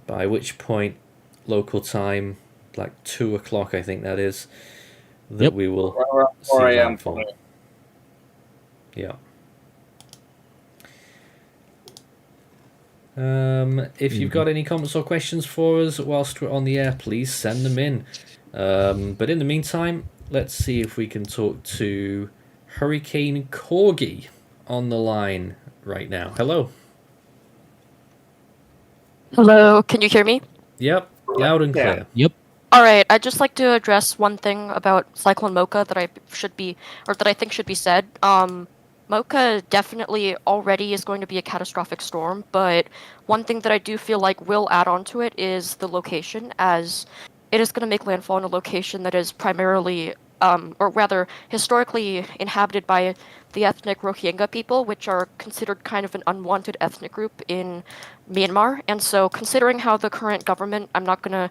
by which point local time, like 2 o'clock I think that is, that we will see 4 a.m. landfall. Yeah. If you've got any comments or questions for us whilst we're on the air, please send them in. But in the meantime, let's see if we can talk to Hurricane Corgi on the line right now. Hello. Hello, can you hear me? Yep, loud and clear. Yep. All right, I'd just like to address one thing about Cyclone Mocha that I think should be said. Mocha definitely already is going to be a catastrophic storm, but one thing that I do feel like will add on to it is the location, as it is going to make landfall in a location that is primarily, or rather, historically inhabited by the ethnic Rohingya people, which are considered kind of an unwanted ethnic group in Myanmar. And so, considering how the current government, I'm not going to,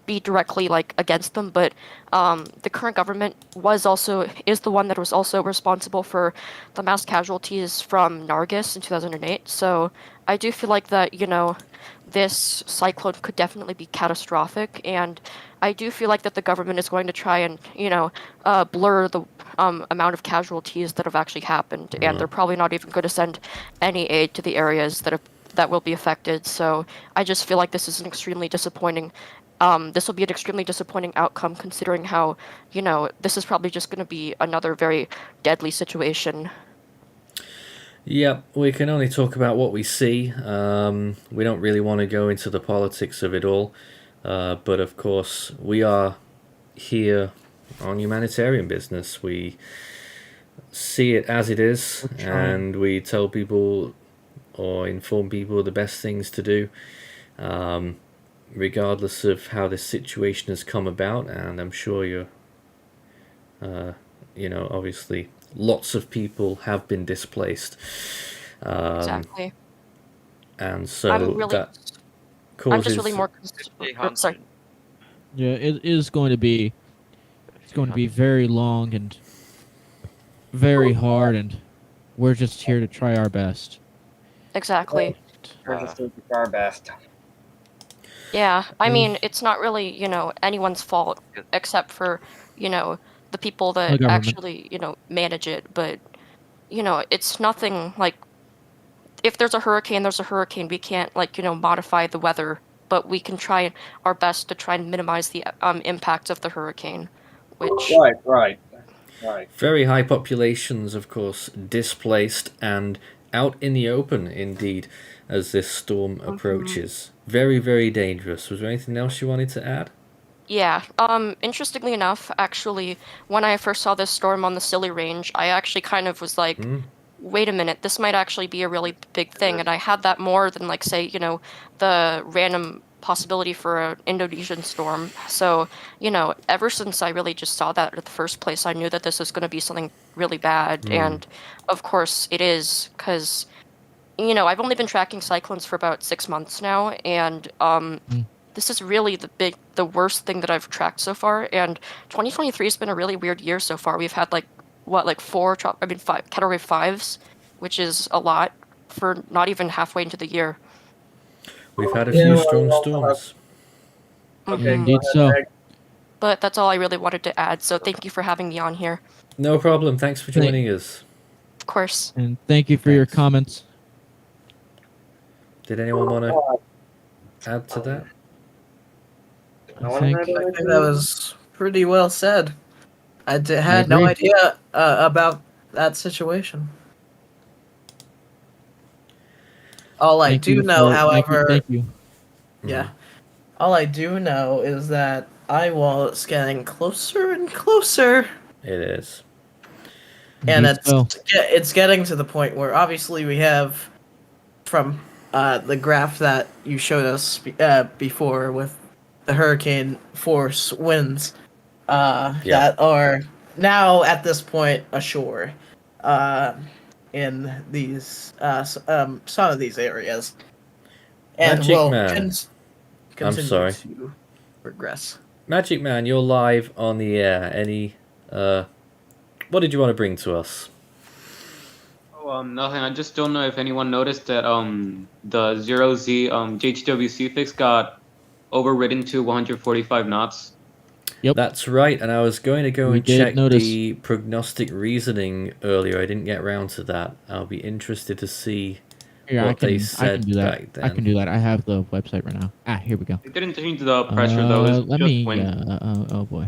be directly like against them, but the current government is the one that was also responsible for the mass casualties from Nargis in 2008. So I do feel like that, this cyclone could definitely be catastrophic, and I do feel like that the government is going to try and, blur the amount of casualties that have actually happened, and they're probably not even going to send any aid to the areas that will be affected. So I just feel like this is an extremely disappointing. This will be an extremely disappointing outcome, considering how, this is probably just going to be another very deadly situation. Yep, we can only talk about what we see. We don't really want to go into the politics of it all. But of course, we are here on Humanitarian business. We see it as it is, and we tell people or inform people the best things to do, regardless of how this situation has come about. And I'm sure obviously lots of people have been displaced. Exactly. And so that causes... I'm just really more sorry. Yeah, it is going to be. It's going to be very long and very hard, and we're just here to try our best. Exactly. We're just doing our best. Yeah, I mean, it's not really, anyone's fault except for, the people that actually, manage it. But, it's nothing like, if there's a hurricane, there's a hurricane. We can't, modify the weather, but we can try our best to try and minimize the impact of the hurricane, which... Right. Very high populations, of course, displaced and out in the open, indeed, as this storm approaches. Very, very dangerous. Was there anything else you wanted to add? Yeah. Interestingly enough, actually, when I first saw this storm on the Scilly Range, I actually kind of was like, wait a minute, this might actually be a really big thing. And I had that more than, like, say, the random possibility for an Indonesian storm. So, ever since I really just saw that at the first place, I knew that this was going to be something really bad. And, of course, it is, because... I've only been tracking cyclones for about 6 months now, and this is really the worst thing that I've tracked so far. And 2023 has been a really weird year so far. We've had 5 Category 5s, which is a lot for not even halfway into the year. We've had a few strong storms. Okay, Indeed so. But that's all I really wanted to add. So thank you for having me on here. No problem. Thanks for joining us. Of course. And thank you for your comments. Did anyone want to add to that? I think that was pretty well said. I had no agree. idea about that situation. All I Thank do you know, for however, thank you. yeah, all I do know is that Eyewall is getting closer and closer, It is. and Indeed so. it's getting to the point where obviously we have from the graph that you showed us before with the hurricane force winds that are now at this point ashore in these some of these areas, and Magic will Man. I'm continue sorry. to progress. Magic Man, you're live on the air. Any, what did you want to bring to us? Oh, nothing. I just don't know if anyone noticed that the 0Z JTWC fix got overridden to 145 knots. Yep. That's right, and I was going to go We and did check notice. the prognostic reasoning earlier. I didn't get around to that. I'll be interested to see Here, what they I said can do that. back then. I can do that. I have the website right now. Here we go. It didn't change the pressure though. It's Let just me. wind. Oh boy.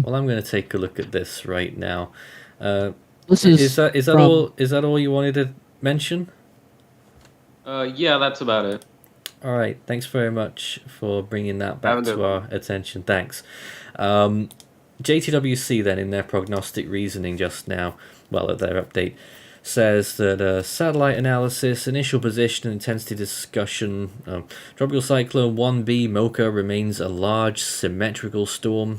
Well, I'm going to take a look at this right now. This Is that from, all? Is that all you wanted to mention? Yeah, that's about it. All right. Thanks very much for bringing that Have back a good to one. our attention. Thanks. JTWC then, in their prognostic reasoning just now, well, at their update, says that satellite analysis, initial position and intensity discussion, Tropical Cyclone 1B Mocha remains a large symmetrical storm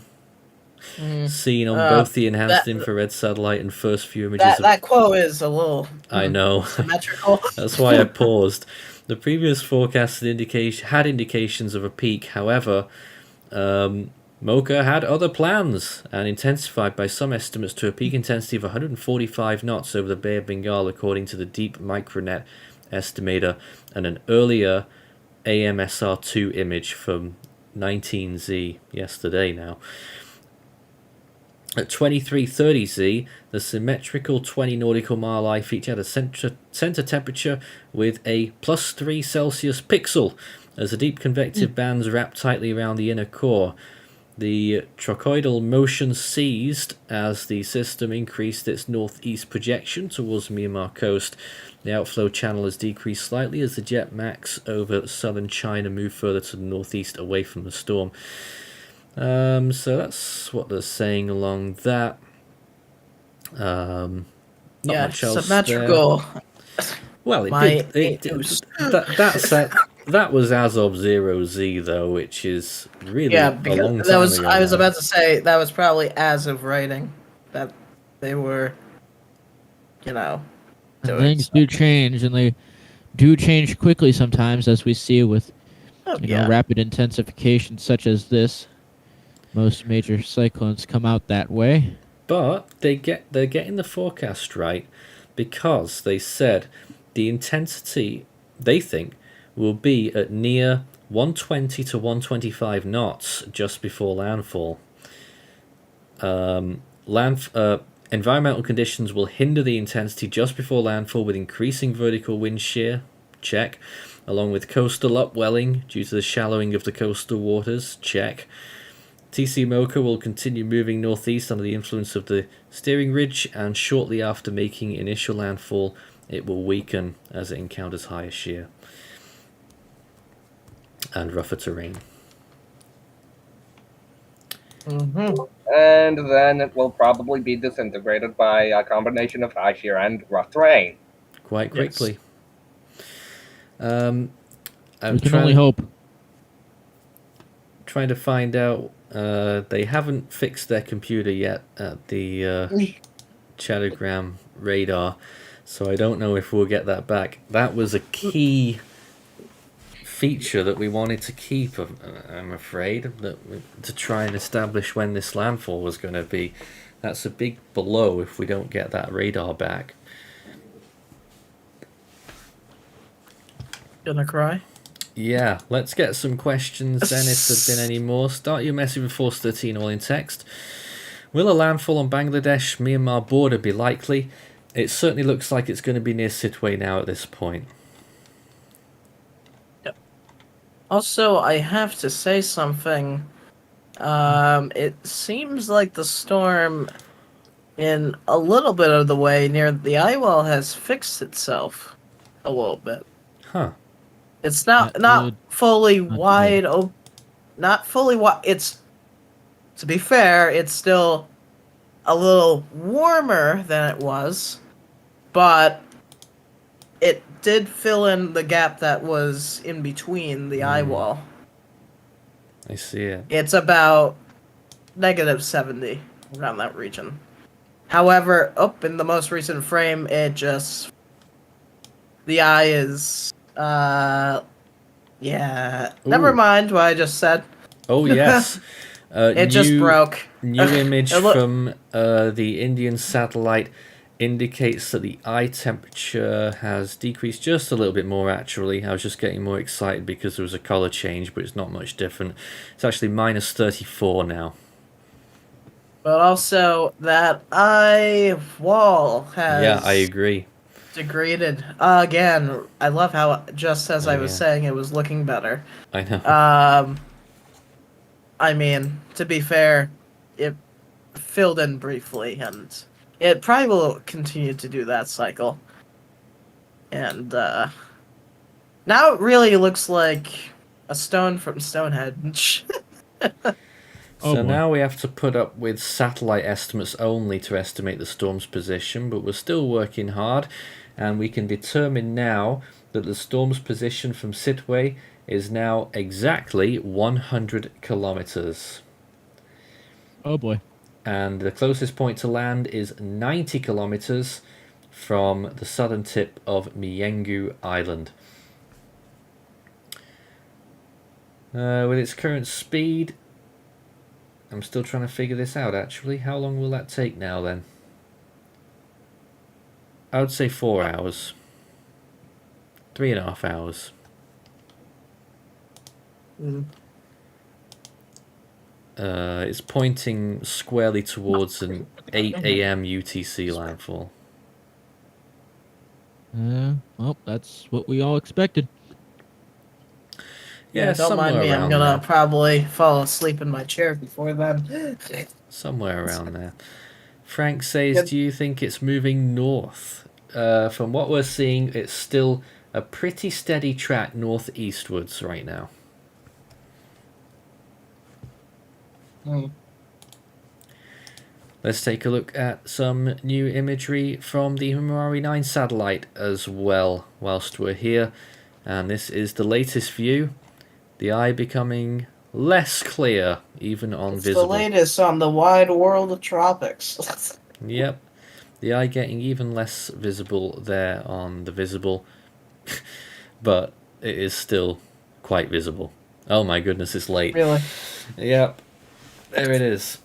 seen on both the enhanced infrared satellite and first few images That quote is a little I know. symmetrical. That's why I paused. The previous forecast had indications of a peak. However, Mocha had other plans and intensified by some estimates to a peak intensity of 145 knots over the Bay of Bengal, according to the Deep Micronet estimator and an earlier AMSR2 image from 19Z yesterday now. At 2330Z, the symmetrical 20 nautical mile eye feature had a center temperature with a +3 Celsius pixel as the deep convective bands wrapped tightly around the inner core. The trochoidal motion ceased as the system increased its northeast projection towards the Myanmar coast. The outflow channel has decreased slightly as the jet max over southern China moved further to the northeast away from the storm. So that's what they're saying along that. Not much else symmetrical. there. Well, that was as of 0Z though, which is really a long time ago. I was about to say that was probably as of writing that they were, and things do change, and they do change quickly sometimes, as we see with rapid intensification such as this. Most major cyclones come out that way. But they're getting the forecast right because they said the intensity they think will be at near 120 to 125 knots just before landfall. Environmental conditions will hinder the intensity just before landfall with increasing vertical wind shear, check, along with coastal upwelling due to the shallowing of the coastal waters, check. TC Mocha will continue moving northeast under the influence of the steering ridge, and shortly after making initial landfall, it will weaken as it encounters higher shear and rougher terrain. And then it will probably be disintegrated by a combination of high shear and rough terrain. Quite quickly. We can only hope. Trying to find out. They haven't fixed their computer yet at the Chattergram radar, so I don't know if we'll get that back. That was a key feature that we wanted to keep, I'm afraid, to try and establish when this landfall was going to be. That's a big blow if we don't get that radar back. Gonna cry? Yeah, let's get some questions then if there've been any more. Start your message with Force 13 all in text. Will a landfall on Bangladesh-Myanmar border be likely? It certainly looks like it's going to be near Sitwe now at this point. Yep. Also, I have to say something. It seems like the storm in a little bit of the way near the Eyewall has fixed itself a little bit. Huh. It's not That not would fully not be wide open. Not fully wide. It's, to be fair, it's still a little warmer than it was, but it did fill in the gap that was in between the Eyewall. I see it. It's about -70 around that region. However, up in the most recent frame, it just, the eye is yeah. Never Ooh. mind what I just said. Oh yes. It just broke. New image It look- from the Indian satellite indicates that the eye temperature has decreased just a little bit more. Actually, I was just getting more excited because there was a color change, but it's not much different. It's actually -34 now. But also, that eye wall Yeah, I has agree. degraded. Again, I love how, just as Oh, I was yeah. saying, it was looking better. I know. I mean, to be fair, it filled in briefly, and it probably will continue to do that cycle. And now it really looks like a stone from Stonehenge. Oh, So boy. now we have to put up with satellite estimates only to estimate the storm's position, but we're still working hard, and we can determine now that the storm's position from Sidway is now exactly 100 kilometers. Oh boy. And the closest point to land is 90 kilometers from the southern tip of Myengu Island. With its current speed, I'm still trying to figure this out actually. How long will that take now then? I would say 4 hours. 3.5 hours. It's pointing squarely towards an 8 a.m. UTC landfall. Well, that's what we all expected. Yeah, don't somewhere mind me. I'm around gonna there. probably fall asleep in my chair before then. Somewhere around there. Frank says, Yep. do you think it's moving north? From what we're seeing, it's still a pretty steady track northeastwards right now. Let's take a look at some new imagery from the Humanitarian 9 satellite as well whilst we're here. And this is the latest view. The eye becoming less clear, even on It's visible. the latest on the wide world of tropics. Yep. The eye getting even less visible there on the visible. But it is still quite visible. Oh my goodness, it's late. Really? Yep. There it is.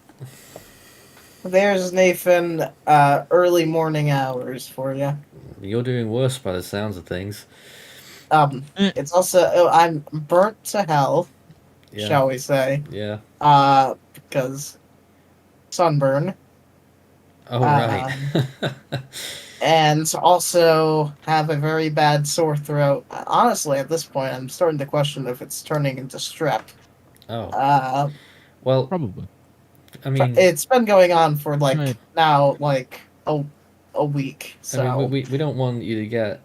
There's Nathan, early morning hours for you. You're doing worse by the sounds of things. It's also, I'm burnt to hell, Yeah. shall we say. Yeah. Because sunburn. Oh, right. And also have a very bad sore throat. Honestly, at this point, I'm starting to question if it's turning into strep. Oh. Well, Probably. I mean, it's been going on for Right. now a week. So I mean, we don't want you to get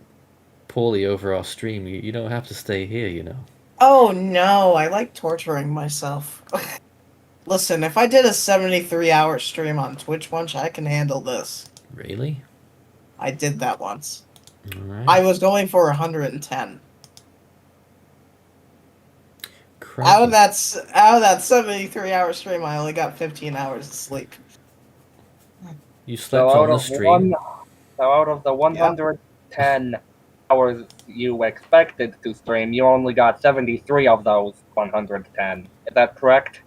poorly over our stream. You don't have to stay here, you know. Oh no, I like torturing myself. Listen, if I did a 73-hour stream on Twitch once, I can handle this. Really? I did that once. All right. I was going for 110. Crikey. Out of that 73-hour stream, I only got 15 hours of sleep. You slept on the stream. So out of the 110 hours you expected to stream, you only got 73 of those 110. Is that correct?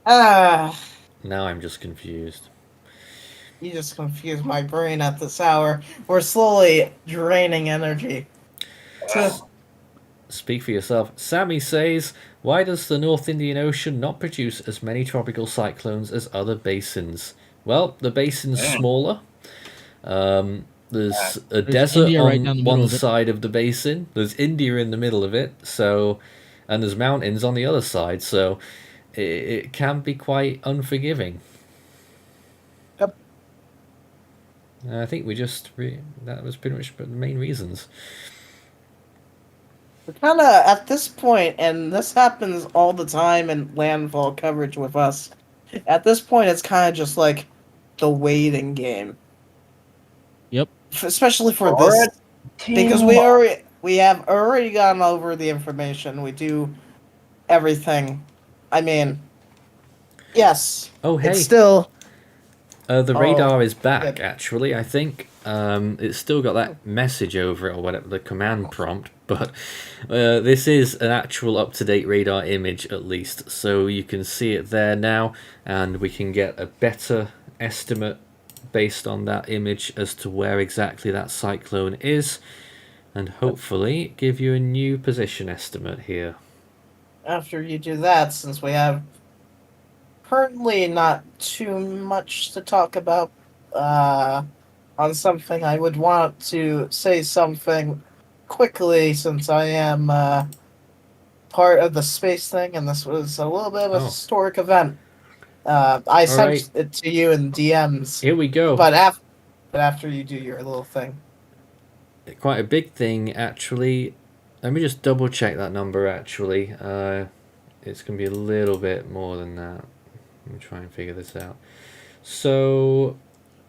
Now I'm just confused. You just confused my brain at this hour. We're slowly draining energy. Speak for yourself. Sammy says, why does the North Indian Ocean not produce as many tropical cyclones as other basins? Well, the basin's smaller. There's a desert India on right down the middle one of it. side of the basin. There's India in the middle of it. So, and there's mountains on the other side. So, it can be quite unforgiving. Yep. I think we just that was pretty much the main reasons. We're kind of at this point, and this happens all the time in landfall coverage with us. At this point, it's kind of just like the waiting game. Yep. Especially for Or this, a because team we have already gone over the information. We do everything. I mean, yes, Oh, it's hey. still. The Oh, radar is back, good. actually, I think. It's still got that message over it, or whatever, the command prompt, but this is an actual up-to-date radar image, at least, so you can see it there now, and we can get a better estimate based on that image as to where exactly that cyclone is, and hopefully give you a new position estimate here. After you do that, since we have currently not too much to talk about on something, I would want to say something quickly since I am part of the space thing, and this was a little bit of a Oh. historic event. I sent right. it to you in DMs, Here we go. but after you do your little thing. Quite a big thing, actually. Let me just double check that number, actually. It's going to be a little bit more than that. Let me try and figure this out. So,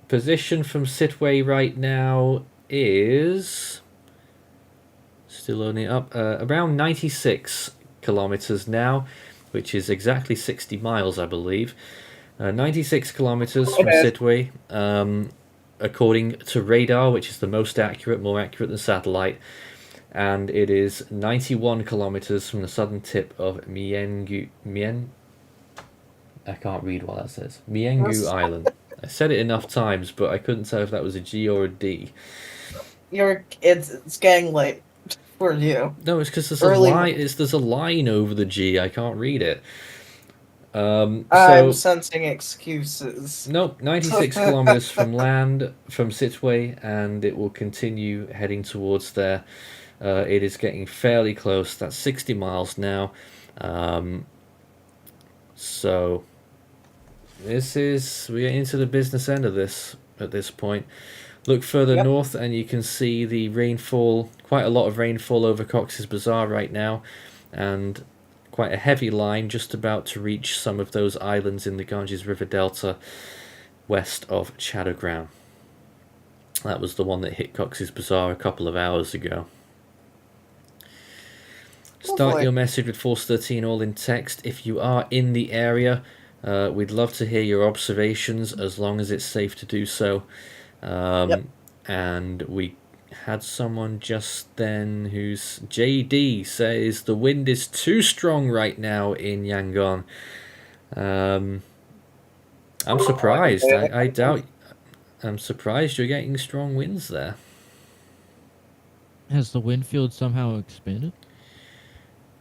position from Sitway right now is still only up around 96 kilometers now, which is exactly 60 miles, I believe. 96 kilometers from Sitway, according to radar, which is the most accurate, more accurate than satellite. And it is 91 kilometers from the southern tip of I can't read what that says. Miengu Island. I said it enough times, but I couldn't tell if that was a G or a D. It's getting late for you. No, it's because there's Early- a line. There's a line over the G. I can't read it. I'm So sensing excuses. nope, 96 kilometers from land from Sitway, and it will continue heading towards there. It is getting fairly close. That's 60 miles now. So we're into the business end of this at this point. Look further north and you can see the rainfall, quite a lot of rainfall over Cox's Bazar right now, and quite a heavy line just about to reach some of those islands in the Ganges River Delta west of Chattahoochee. That was the one that hit Cox's Bazar a couple of hours ago. Start your message with Force 13 all in text. If you are in the area, we'd love to hear your observations as long as it's safe to do so. And we had someone just then who's JD says the wind is too strong right now in Yangon. I'm surprised. I'm surprised you're getting strong winds there. Has the wind field somehow expanded?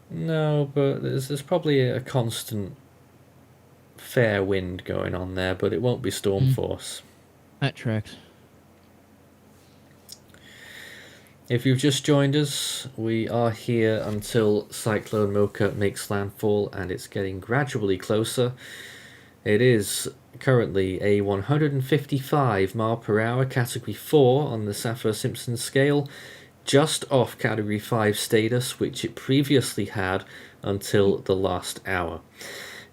No, but there's probably a constant fair wind going on there, but it won't be storm force. That tracks. If you've just joined us, we are here until Cyclone Mocha makes landfall, and it's getting gradually closer. It is currently a 155 mile per hour category 4 on the Saffir-Simpson scale, just off category 5 status, which it previously had until the last hour.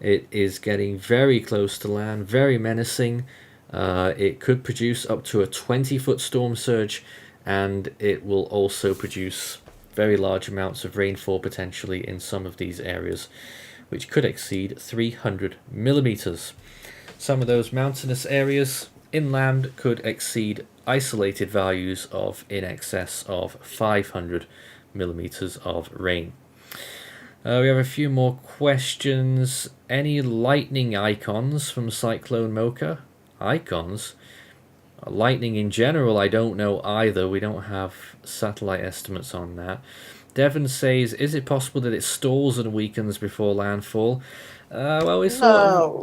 It is getting very close to land, very menacing. It could produce up to a 20-foot storm surge, and it will also produce very large amounts of rainfall potentially in some of these areas, which could exceed 300 millimeters. Some of those mountainous areas inland could exceed isolated values of in excess of 500 millimeters of rain. We have a few more questions. Any lightning icons from Cyclone Mocha? Icons? Lightning in general, I don't know either. We don't have satellite estimates on that. Devon says, is it possible that it stalls and weakens before landfall? Well,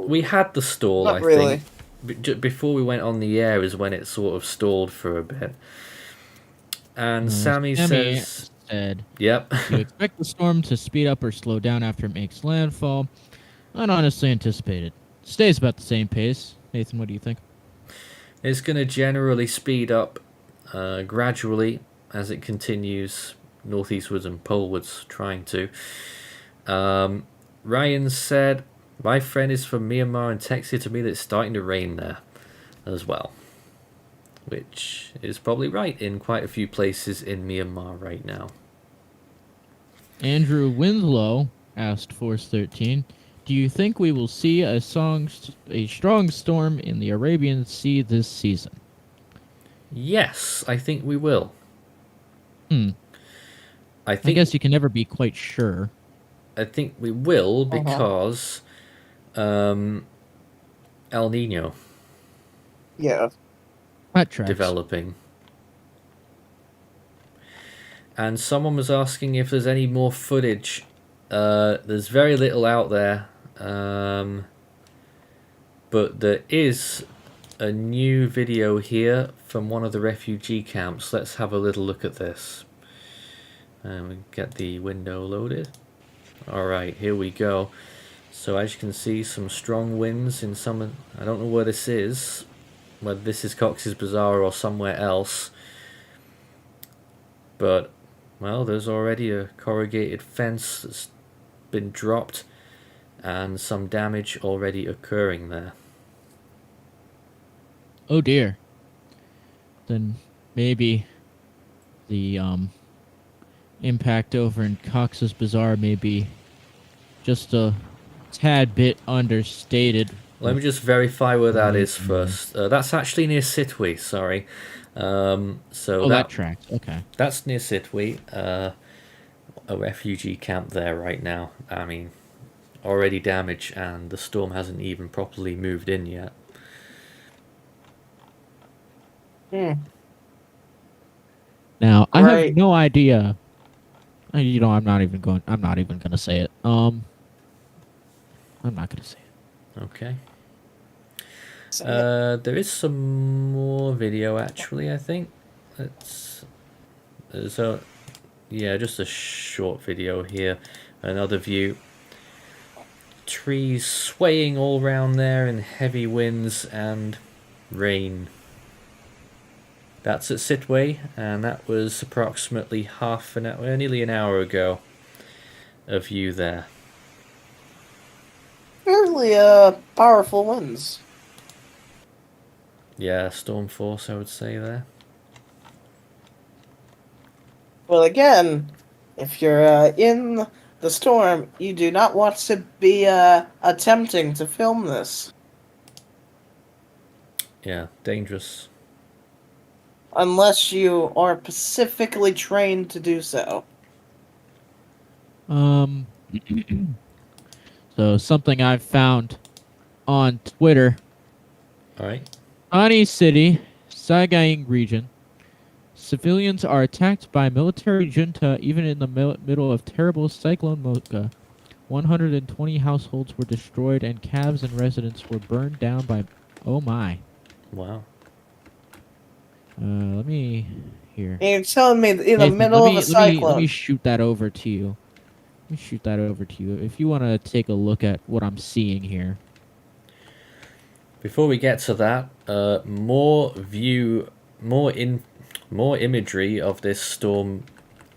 we had the stall, I think. Before we went on the air is when it sort of stalled for a bit. And Sammy says... Yep. You expect the storm to speed up or slow down after it makes landfall. I'd honestly anticipate it. Stays about the same pace. Nathan, what do you think? It's going to generally speed up gradually as it continues northeastwards and polewards, trying to. Ryan said, my friend is from Myanmar and texted to me that it's starting to rain there as well. Which is probably right in quite a few places in Myanmar right now. Andrew Winslow asked Force 13, do you think we will see a strong storm in the Arabian Sea this season? Yes, I think we will. I guess you can never be quite sure. I think we will because El Nino That tracks. developing. And someone was asking if there's any more footage. There's very little out there. But there is a new video here from one of the refugee camps. Let's have a little look at this. And we get the window loaded. Alright, here we go. So as you can see, some strong winds in some... I don't know where this is. Whether this is Cox's Bazaar or somewhere else. But, well, there's already a corrugated fence that's been dropped. And some damage already occurring there. Oh dear. Then maybe the impact over in Cox's Bazaar may be just a tad bit understated. Let me just verify where that is first. That's actually near Sitwe, sorry. That tracks. Okay. That's near Sitwe. A refugee camp there right now. I mean, already damaged, and the storm hasn't even properly moved in yet. Now, I have no idea. You know, I'm not even gonna say it. I'm not gonna say it. Okay. There is some more video actually, I think. Just a short video here. Another view. Trees swaying all around there in heavy winds and rain. That's at Sitwe, and that was approximately nearly an hour ago. A view there. Fairly powerful winds. Yeah, storm force, I would say there. Well, again, if you're in the storm, you do not want to be attempting to film this. Yeah, dangerous. Unless you are specifically trained to do so. So something I've found on Twitter. Alright. Ani City, Sagaing region. Civilians are attacked by military junta even in the middle of terrible Cyclone Mocha. 120 households were destroyed and cabs and residents were burned down by... Oh my. Wow. Let me... Here. You're telling me in the Nathan, middle of a cyclone. Let me shoot that over to you. If you want to take a look at what I'm seeing here. Before we get to that, more imagery of this storm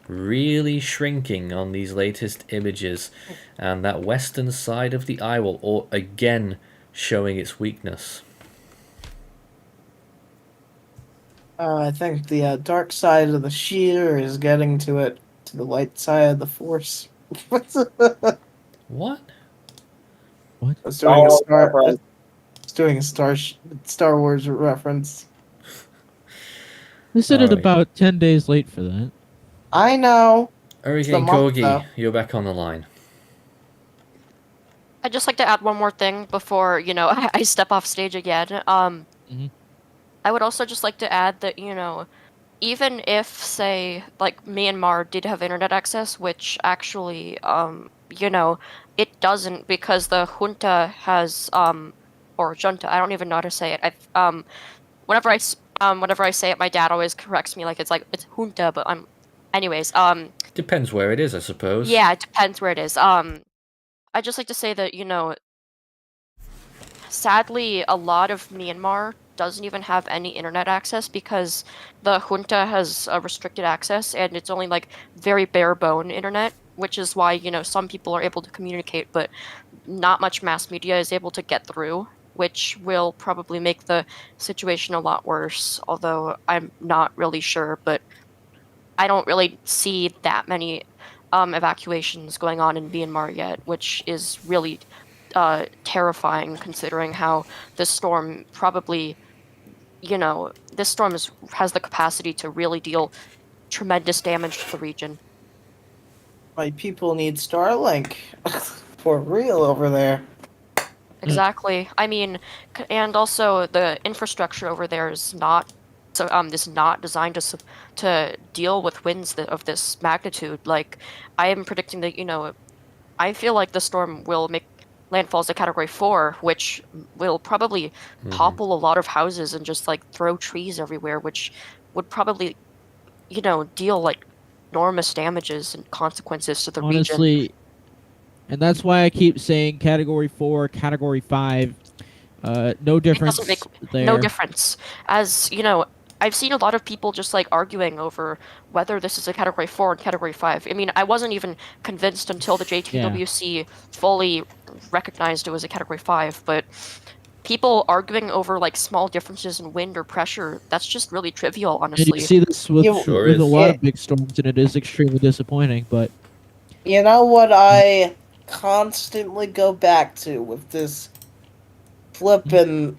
really shrinking on these latest images, and that western side of the Eyewall again showing its weakness. I think the dark side of the shear is getting to it, to the light side of the force. What? What? I was doing a Star Wars reference. They said it about 10 days late for that. I know. Hurricane Corgi, you're back on the line. I'd just like to add one more thing before, I step off stage again. I would also just like to add that, even if, say, like, Myanmar did have internet access, which actually, it doesn't because the junta has, or junta, I don't even know how to say it. Whenever I say it, my dad always corrects me, like, it's junta, but anyways, Depends where it is, I suppose. Yeah, it depends where it is. I'd just like to say that, sadly, a lot of Myanmar doesn't even have any internet access because the junta has restricted access, and it's only like very bare bone internet, which is why, some people are able to communicate, but not much mass media is able to get through, which will probably make the situation a lot worse, although I'm not really sure, but I don't really see that many evacuations going on in Myanmar yet, which is really terrifying considering how this storm probably, this storm has the capacity to really deal tremendous damage to the region. My people need Starlink. For real over there. Exactly. I mean, and also the infrastructure over there is not designed to deal with winds of this magnitude. Like, I am predicting that, I feel like the storm will make landfall as a Category 4, which will probably topple a lot of houses and just like throw trees everywhere, which would probably, deal like enormous damages and consequences to the region. Honestly, and that's why I keep saying Category 4, Category 5. No difference It doesn't make there. no difference. As I've seen a lot of people just like arguing over whether this is a Category 4 and Category 5. I mean, I wasn't even convinced until the JTWC fully recognized it was a Category 5, but people arguing over like small differences in wind or pressure, that's just really trivial, honestly. And you see this with a lot of big storms, and it is extremely disappointing, but... You know what I constantly go back to with this flippin',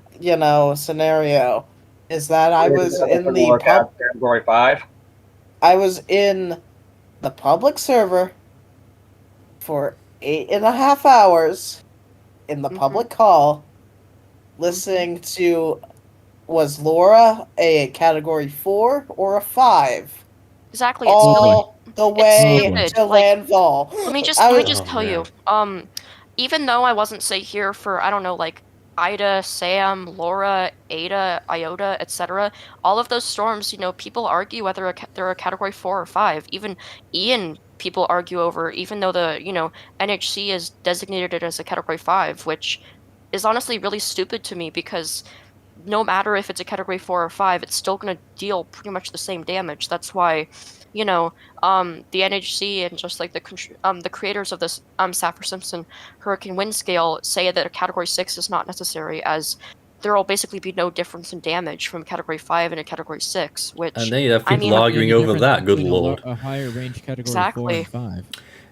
scenario is that I was in the Category 5. I was in the public server for 8.5 hours in the public call, listening to, was Laura a Category 4 or a 5? Exactly. All the way stupid. to landfall. Let me just tell you. Even though I wasn't here for, I don't know, like Ida, Sam, Laura, Ada, Iota, etc., all of those storms, people argue whether they're a Category 4 or 5. Even Ian, people argue over, even though the NHC is designated it as a Category 5, which is honestly really stupid to me because no matter if it's a Category 4 or 5, it's still going to deal pretty much the same damage. That's why, the NHC and just like the creators of this Saffir-Simpson Hurricane Wind Scale say that a Category 6 is not necessary, as there will basically be no difference in damage from Category 5 and a Category 6, which... And then you have people arguing over that, good lord. A higher range Category 4 and 5.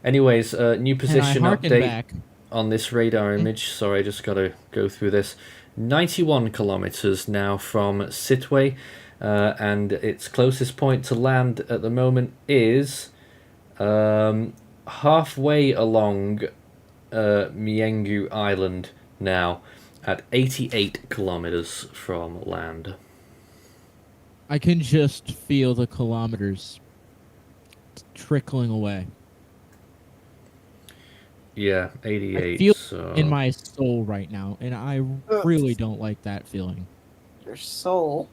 Anyways, new position update back on this radar image. Sorry, I just got to go through this. 91 kilometers now from Sitwe, and its closest point to land at the moment is halfway along Miengu Island now, at 88 kilometers from land. I can just feel the kilometers trickling away. Yeah, 88. I feel so... in my soul right now, and I really don't like that feeling. Your soul?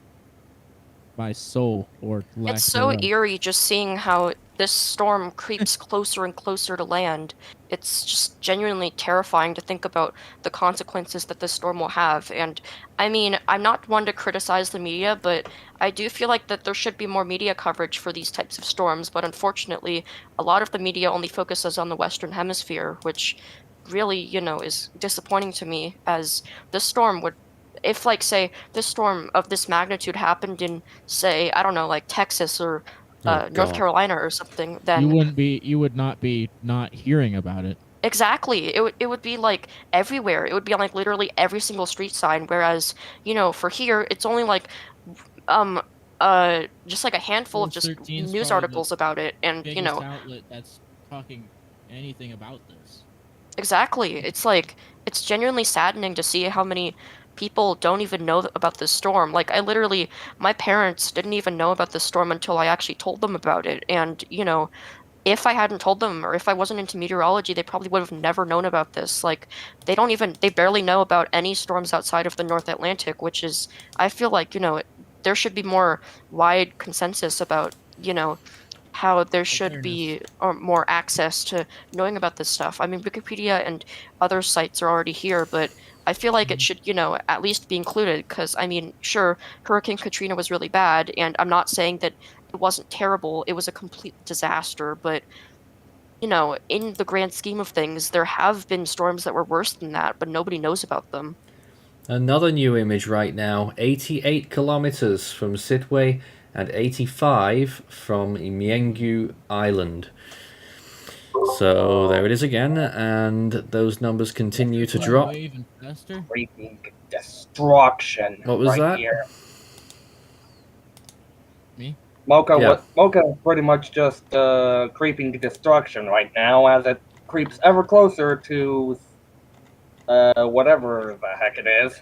My soul, or lack It's so thereof. eerie just seeing how this storm creeps closer and closer to land. It's just genuinely terrifying to think about the consequences that this storm will have. And I mean, I'm not one to criticize the media, but I do feel like that there should be more media coverage for these types of storms. But unfortunately, a lot of the media only focuses on the Western Hemisphere, which really, is disappointing to me, as this storm would... If, like, say, this storm of this magnitude happened in, say, I don't know, like Texas or North Carolina or something, then... You would not be not hearing about it. Exactly. It would be, like, everywhere. It would be on, like, literally every single street sign, whereas, for here, it's only, like, just, like, a handful of just news articles about it, and, biggest outlet that's talking anything about this. Exactly. It's, like, it's genuinely saddening to see how many people don't even know about this storm. Like, my parents didn't even know about this storm until I actually told them about it. And, if I hadn't told them, or if I wasn't into meteorology, they probably would have never known about this. Like, they barely know about any storms outside of the North Atlantic, which is, I feel like, there should be more wide consensus about, how there should fairness. be more access to knowing about this stuff. I mean, Wikipedia and other sites are already here, but I feel like it should, at least be included because, I mean, sure, Hurricane Katrina was really bad, and I'm not saying that it wasn't terrible. It was a complete disaster, but, in the grand scheme of things, there have been storms that were worse than that, but nobody knows about them. Another new image right now, 88 kilometers from Sidway and 85 from Myengu Island. So there it is again, and those numbers continue to drop. Even faster. Creeping destruction. What was that? Here. Me? Mocha, Yeah. Mocha is pretty much just creeping destruction right now as it creeps ever closer to whatever the heck it is.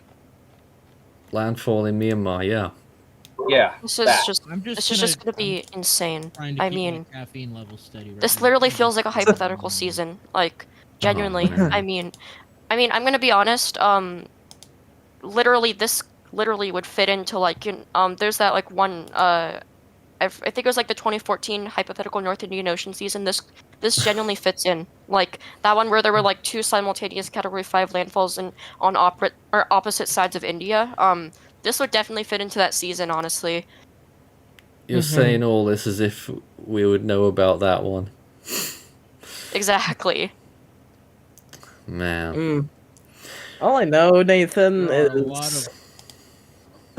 Landfall in Myanmar, yeah. Yeah. This is that. just gonna be insane. Trying to I keep mean, my caffeine level steady right this now. literally feels like a hypothetical season. Like, genuinely. man. I mean, I'm gonna be honest. This literally would fit into like there's that like one I think it was like the 2014 hypothetical North Indian Ocean season. This genuinely fits in. Like that one where there were like two simultaneous Category 5 landfalls on opposite sides of India. This would definitely fit into that season, honestly. You're saying all this as if we would know about that one. Exactly. Man. All I know, Nathan, There are a is lot of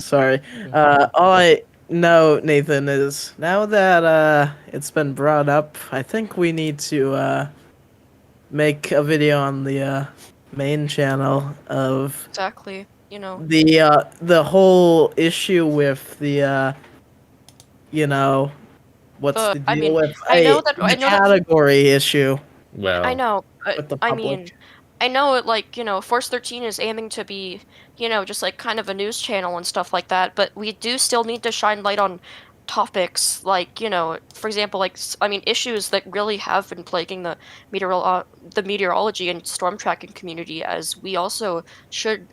sorry. All I know, Nathan, is now that it's been brought up, I think we need to make a video on the main channel of Exactly. the whole issue with the what's the I deal mean, with I know the that category issue Well, I know. with the I public. mean, I know it like, Force 13 is aiming to be, just like kind of a news channel and stuff like that, but we do still need to shine light on topics like, for example, like issues that really have been plaguing the meteorology and storm tracking community, as we also should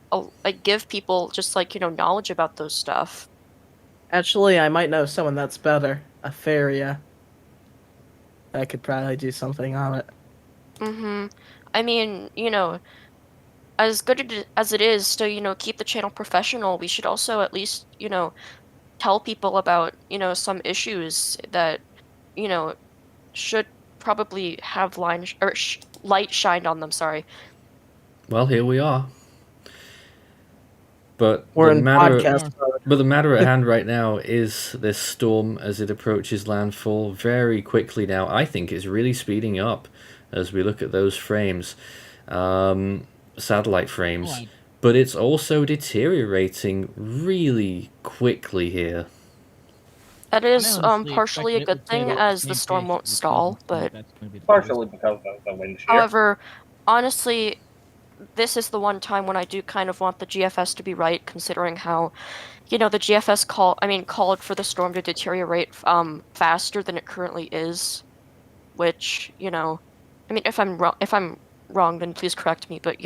like give people just like, knowledge about those stuff. Actually, I might know someone that's better. A Faria. I could probably do something on it. I mean, as good as it is to, keep the channel professional, we should also at least, tell people about, some issues that, should probably have light shined on them, sorry. well, here we are. But We're the in matter, podcast mode. but the matter at hand right now is this storm as it approaches landfall very quickly now. I think it's really speeding up as we look at those frames, satellite frames. Right. But it's also deteriorating really quickly here. That is I honestly partially a expected it good would stay thing, about as same the storm pace won't as the stall, season, but that's gonna be the Partially because of the wind shear. however, honestly, this is the one time when I do kind of want the GFS to be right, considering how, the GFS called for the storm to deteriorate faster than it currently is, which, if I'm wrong, then please correct me, but,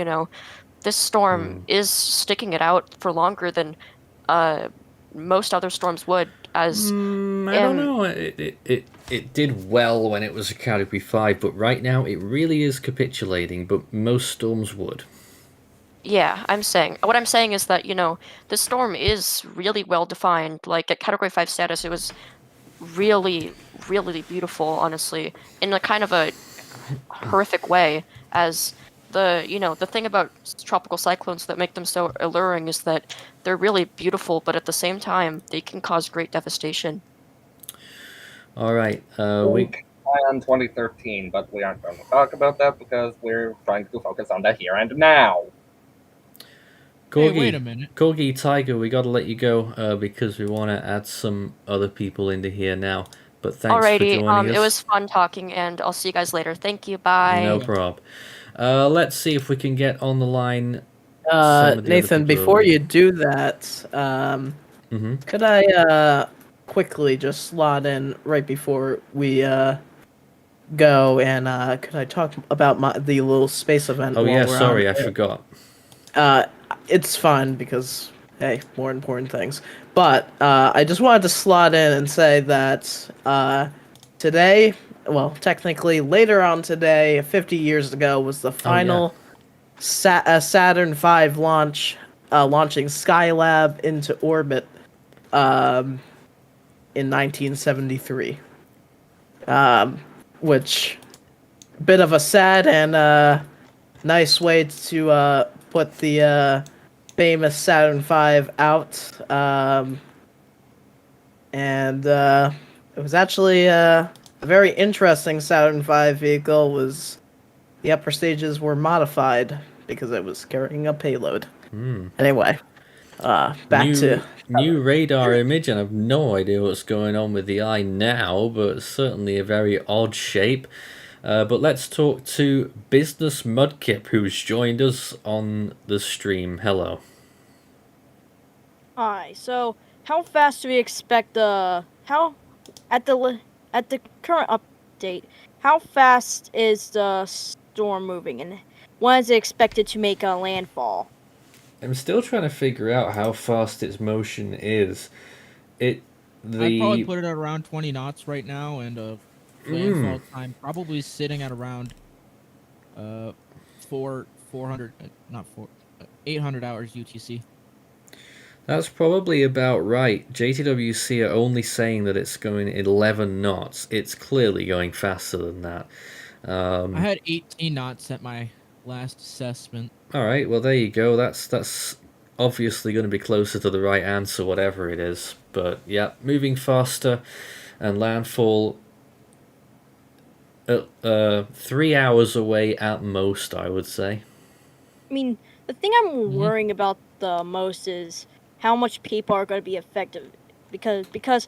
this storm is sticking it out for longer than most other storms would, as I don't know. It did well when it was a Category 5, but right now it really is capitulating, but most storms would. Yeah, what I'm saying is that, the storm is really well defined. Like at Category 5 status, it was really, really beautiful, honestly, in a kind of a horrific way, as the thing about tropical cyclones that make them so alluring is that they're really beautiful, but at the same time, they can cause great devastation. All right, We on 2013, but we aren't going to talk about that because we're trying to focus on the here and now. Corgi, Hey, wait a minute. Corgi, Tiger, we got to let you go because we want to add some other people into here now. But thanks for Alrighty, joining us. it was fun talking, and I'll see you guys later. Thank you, bye. No prob. Let's see if we can get on the line. some of the Nathan, other people before over you do that, Mhm. could I quickly just slot in right before we go, and could I talk about the little space event? Oh while yeah, we're sorry, on I it? forgot. It's fun because, hey, more important things. But I just wanted to slot in and say that today, well, technically later on today, 50 years ago, was the final Saturn V launch, launching Skylab into orbit in 1973. Which, bit of a sad and nice way to put the famous Saturn V out. And it was actually a very interesting Saturn V vehicle. Was the upper stages were modified because it was carrying a payload. Anyway, back to new radar image, and I've no idea what's going on with the eye now, but certainly a very odd shape. But let's talk to Business Mudkip, who's joined us on the stream. Hello. Hi. So, how fast do we expect the at the current update? How fast is the storm moving, and when is it expected to make a landfall? I'm still trying to figure out how fast its motion is. I'd probably put it at around 20 knots right now, and landfall time probably sitting at around 800 hours UTC. That's probably about right. JTWC are only saying that it's going 11 knots. It's clearly going faster than that. I had 18 knots at my last assessment. All right, well there you go. That's obviously going to be closer to the right answer, whatever it is. But yeah, moving faster, and landfall 3 hours away at most, I would say. I mean, the thing I'm worrying about the most is how much people are going to be affected, because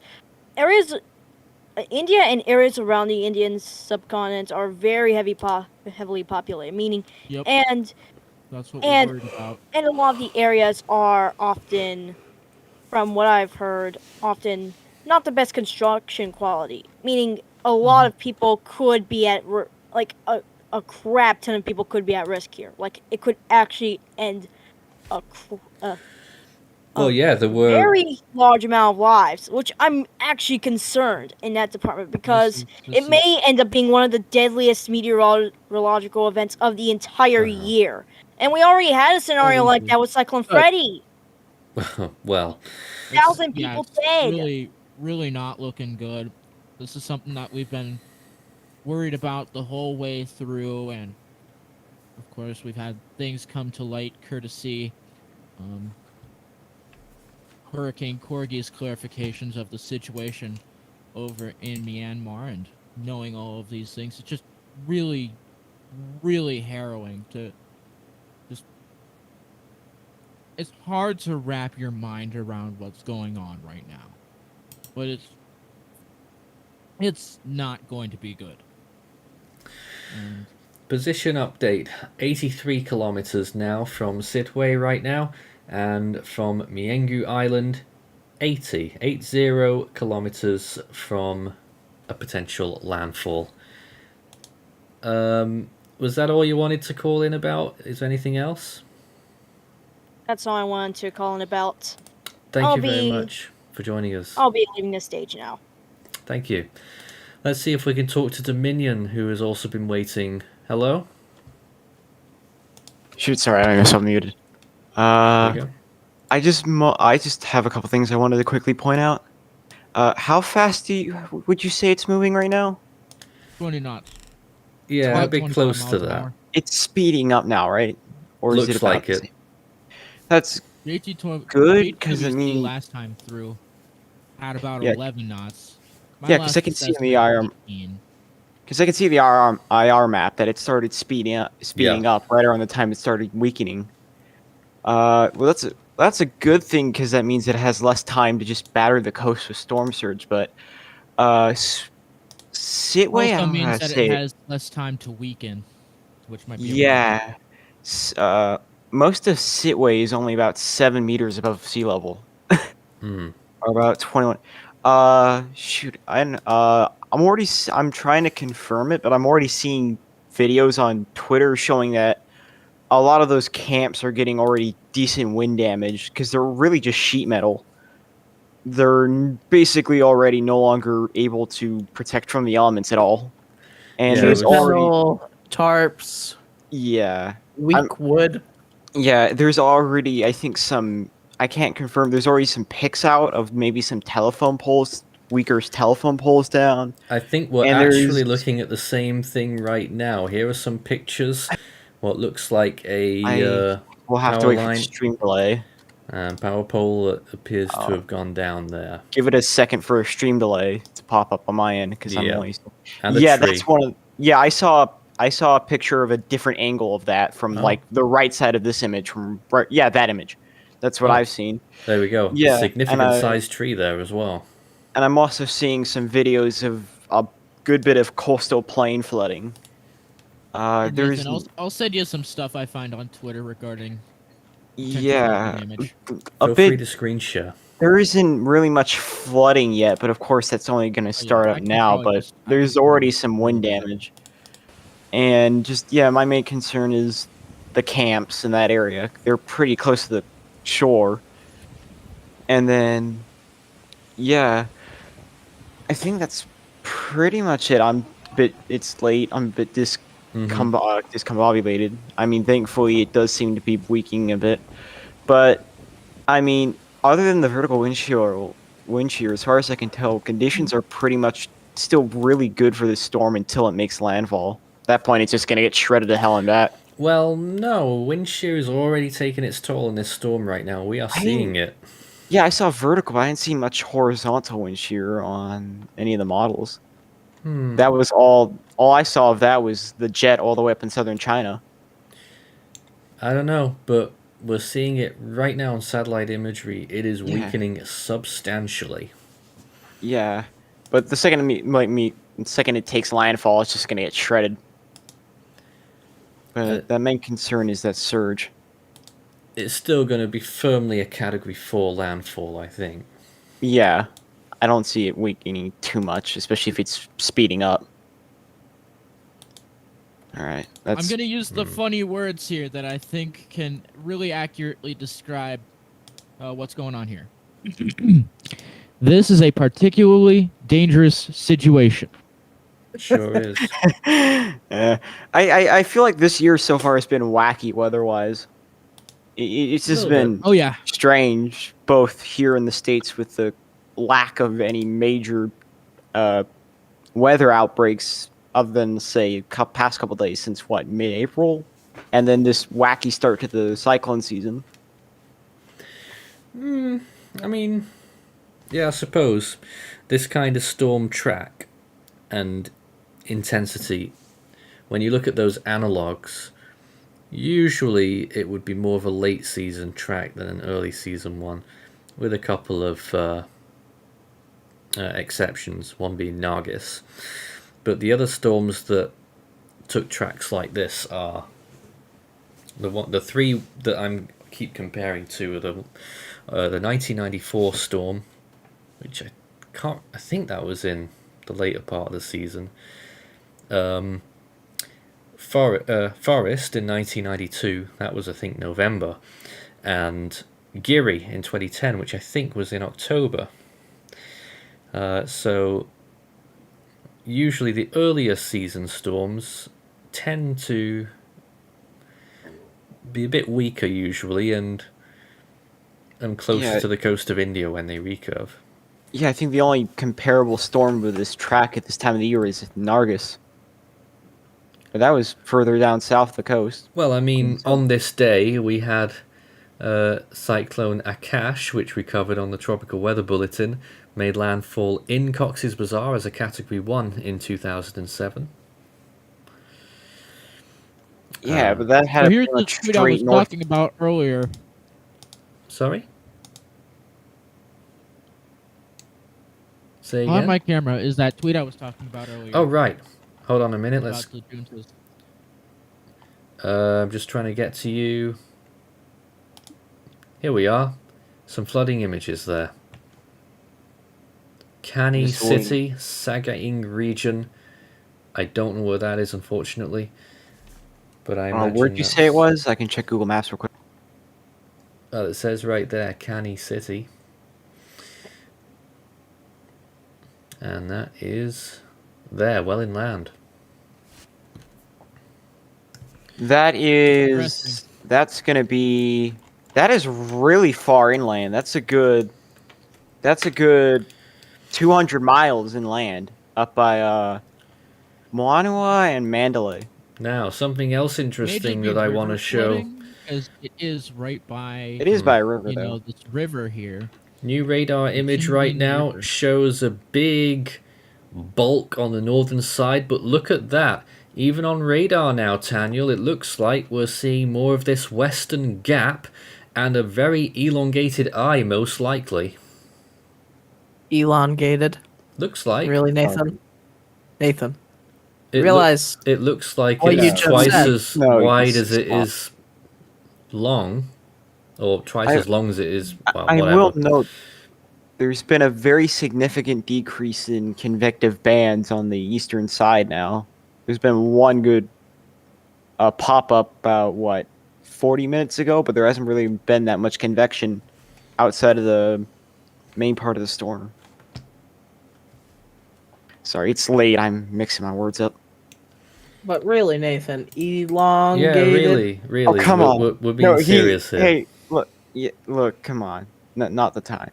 areas, India and areas around the Indian subcontinent are very heavily populated. Meaning, Yep. and that's what we're worried about. And a lot of the areas are often, from what I've heard, often not the best construction quality. Meaning, a lot of people could be at a crap ton of people could be at risk here. Like, it could actually end there were very large amount of lives, which I'm actually concerned in that department, because it may end up being one of the deadliest meteorological events of the entire year. And we already had a scenario like that with Cyclone Freddy. Well, 1,000 people dead. Really, really not looking good. This is something that we've been worried about the whole way through, and of course we've had things come to light courtesy Hurricane Corgi's clarifications of the situation over in Myanmar, and knowing all of these things, it's just really, really harrowing to just... It's hard to wrap your mind around what's going on right now, but it's not going to be good. Position update: 83 kilometers now from Sidway right now, and from Miengu Island, 80 kilometers from a potential landfall. Was that all you wanted to call in about? Is there anything else? That's all I wanted to call in about. Thank you very much for joining us. I'll be leaving the stage now. Thank you. Let's see if we can talk to Dominion, who has also been waiting. Hello? Shoot, sorry, I was muted. There you go. I just have a couple things I wanted to quickly point out. How fast would you say it's moving right now? 20 knots. Yeah, a bit close to that. It's speeding up now, right? Or Looks is it about like it. That's good, because I mean, last time through had about 11 knots. Because I can see in the IR, IR map that it started speeding up right around the time it started weakening. Well, that's a good thing, because that means it has less time to just batter the coast with storm surge. But Sitway, also means that it has less time to weaken, which might be most of Sitway is only about 7 meters above sea level, or about 21. Shoot, I'm trying to confirm it, but I'm already seeing videos on Twitter showing that a lot of those camps are getting already decent wind damage, because they're really just sheet metal. they're basically already no longer able to protect from the elements at all. And Yeah, there's it was- already metal, tarps, yeah. weak wood. Yeah, there's already, I think, I can't confirm, there's already some pics out of maybe some telephone poles, weaker telephone poles down. I think we're And actually there's- looking at the same thing right now. Here are some pictures. What looks like a We'll have to power wait for the line. stream delay. Power pole that appears to Oh. have gone down there. Give it a second for a stream delay to pop up on my end because I'm Yeah. only. And the Yeah, tree. that's one of. Yeah, I saw a picture of a different angle of that from Oh. like the right side of this image from right. Yeah, that image. That's what Oh. I've seen. There we go. Yeah, A significant sized tree there as well. And I'm also seeing some videos of a good bit of coastal plain flooding. Hey, There's Nathan, I'll send you some stuff I find on Twitter regarding potential yeah damage. a Feel free bit. to screen share. There isn't really much flooding yet, but of course that's only going to start I up can now. probably But just- I there's can already probably some scroll wind a bit. damage, and just my main concern is the camps in that area. They're pretty close to the shore, and then I think that's pretty much it. It's late. I'm a bit discombobulated. I mean, thankfully it does seem to be weakening a bit, but I mean, other than the vertical wind shear, as far as I can tell, conditions are pretty much still really good for this storm until it makes landfall. At that point, it's just gonna get shredded to hell and back. Well, no, wind shear is already taking its toll in this storm right now. We are seeing it. Yeah, I saw vertical, but I didn't see much horizontal wind shear on any of the models. That was all I saw of that was the jet all the way up in southern China. I don't know, but we're seeing it right now on satellite imagery. It is Yeah. weakening substantially. Yeah, but the second it takes landfall, it's just gonna get shredded. But the main concern is that surge. It's still going to be firmly a Category 4 landfall, I think. Yeah, I don't see it weakening too much, especially if it's speeding up. All right, I'm going to use the funny words here that I think can really accurately describe what's going on here. This is a particularly dangerous situation. Sure is. I feel like this year so far has been wacky weather-wise. It's just been strange, both here in the States with the lack of any major weather outbreaks other than, say, past couple days since, mid-April? And then this wacky start to the cyclone season. I mean, yeah, I suppose this kind of storm track and intensity, when you look at those analogs, usually it would be more of a late season track than an early season one, with a couple of exceptions, one being Nargis. But the other storms that took tracks like this are the three that I keep comparing to are the 1994 storm, which I think that was in the later part of the season. Forest in 1992, that was I think November, and Giri in 2010, which I think was in October. So usually the earlier season storms tend to be a bit weaker usually and closer to the coast of India when they recurve. Yeah, I think the only comparable storm with this track at this time of the year is Nargis. But that was further down south the coast. Well, I mean, on this day we had Cyclone Akash, which we covered on the Tropical Weather Bulletin, made landfall in Cox's Bazar as a Category 1 in 2007. Yeah, but that had here's the tweet I was talking about earlier. Sorry? Say again? On my camera is that tweet I was talking about earlier. Oh, right. Hold on a minute. Let's. About the juntas. I'm just trying to get to you. Here we are. Some flooding images there. Kani City, Sagaing region. I don't know where that is, unfortunately. But I imagine. Where'd you say it was? I can check Google Maps real quick. Well, it says right there, Kani City. And that is there, well inland. That Interesting. is that is really far inland. That's a good 200 miles inland up by Moanua and Mandalay. Now, something else May just interesting be that I want river to show. flooding, as it is right by, It is by a river you though. know, this river here. New radar image Human right now River. shows a big bulk on the northern side, but look at that. Even on radar now, Daniel, it looks like we're seeing more of this western gap and a very elongated eye, most likely. Elongated. Looks like. Really, Nathan? Nathan. It Realize it looks like what you it's just twice said. as No, wide just as it stop. is long, or twice I- as long as it is. Well, I whatever. will note there's been a very significant decrease in convective bands on the eastern side now. There's been one good pop up about 40 minutes ago, but there hasn't really been that much convection outside of the main part of the storm. Sorry, it's late. I'm mixing my words up. But really, Nathan, Yeah, elongated. really. Oh, come on. We're being serious here. Hey, look, come on. Not the time.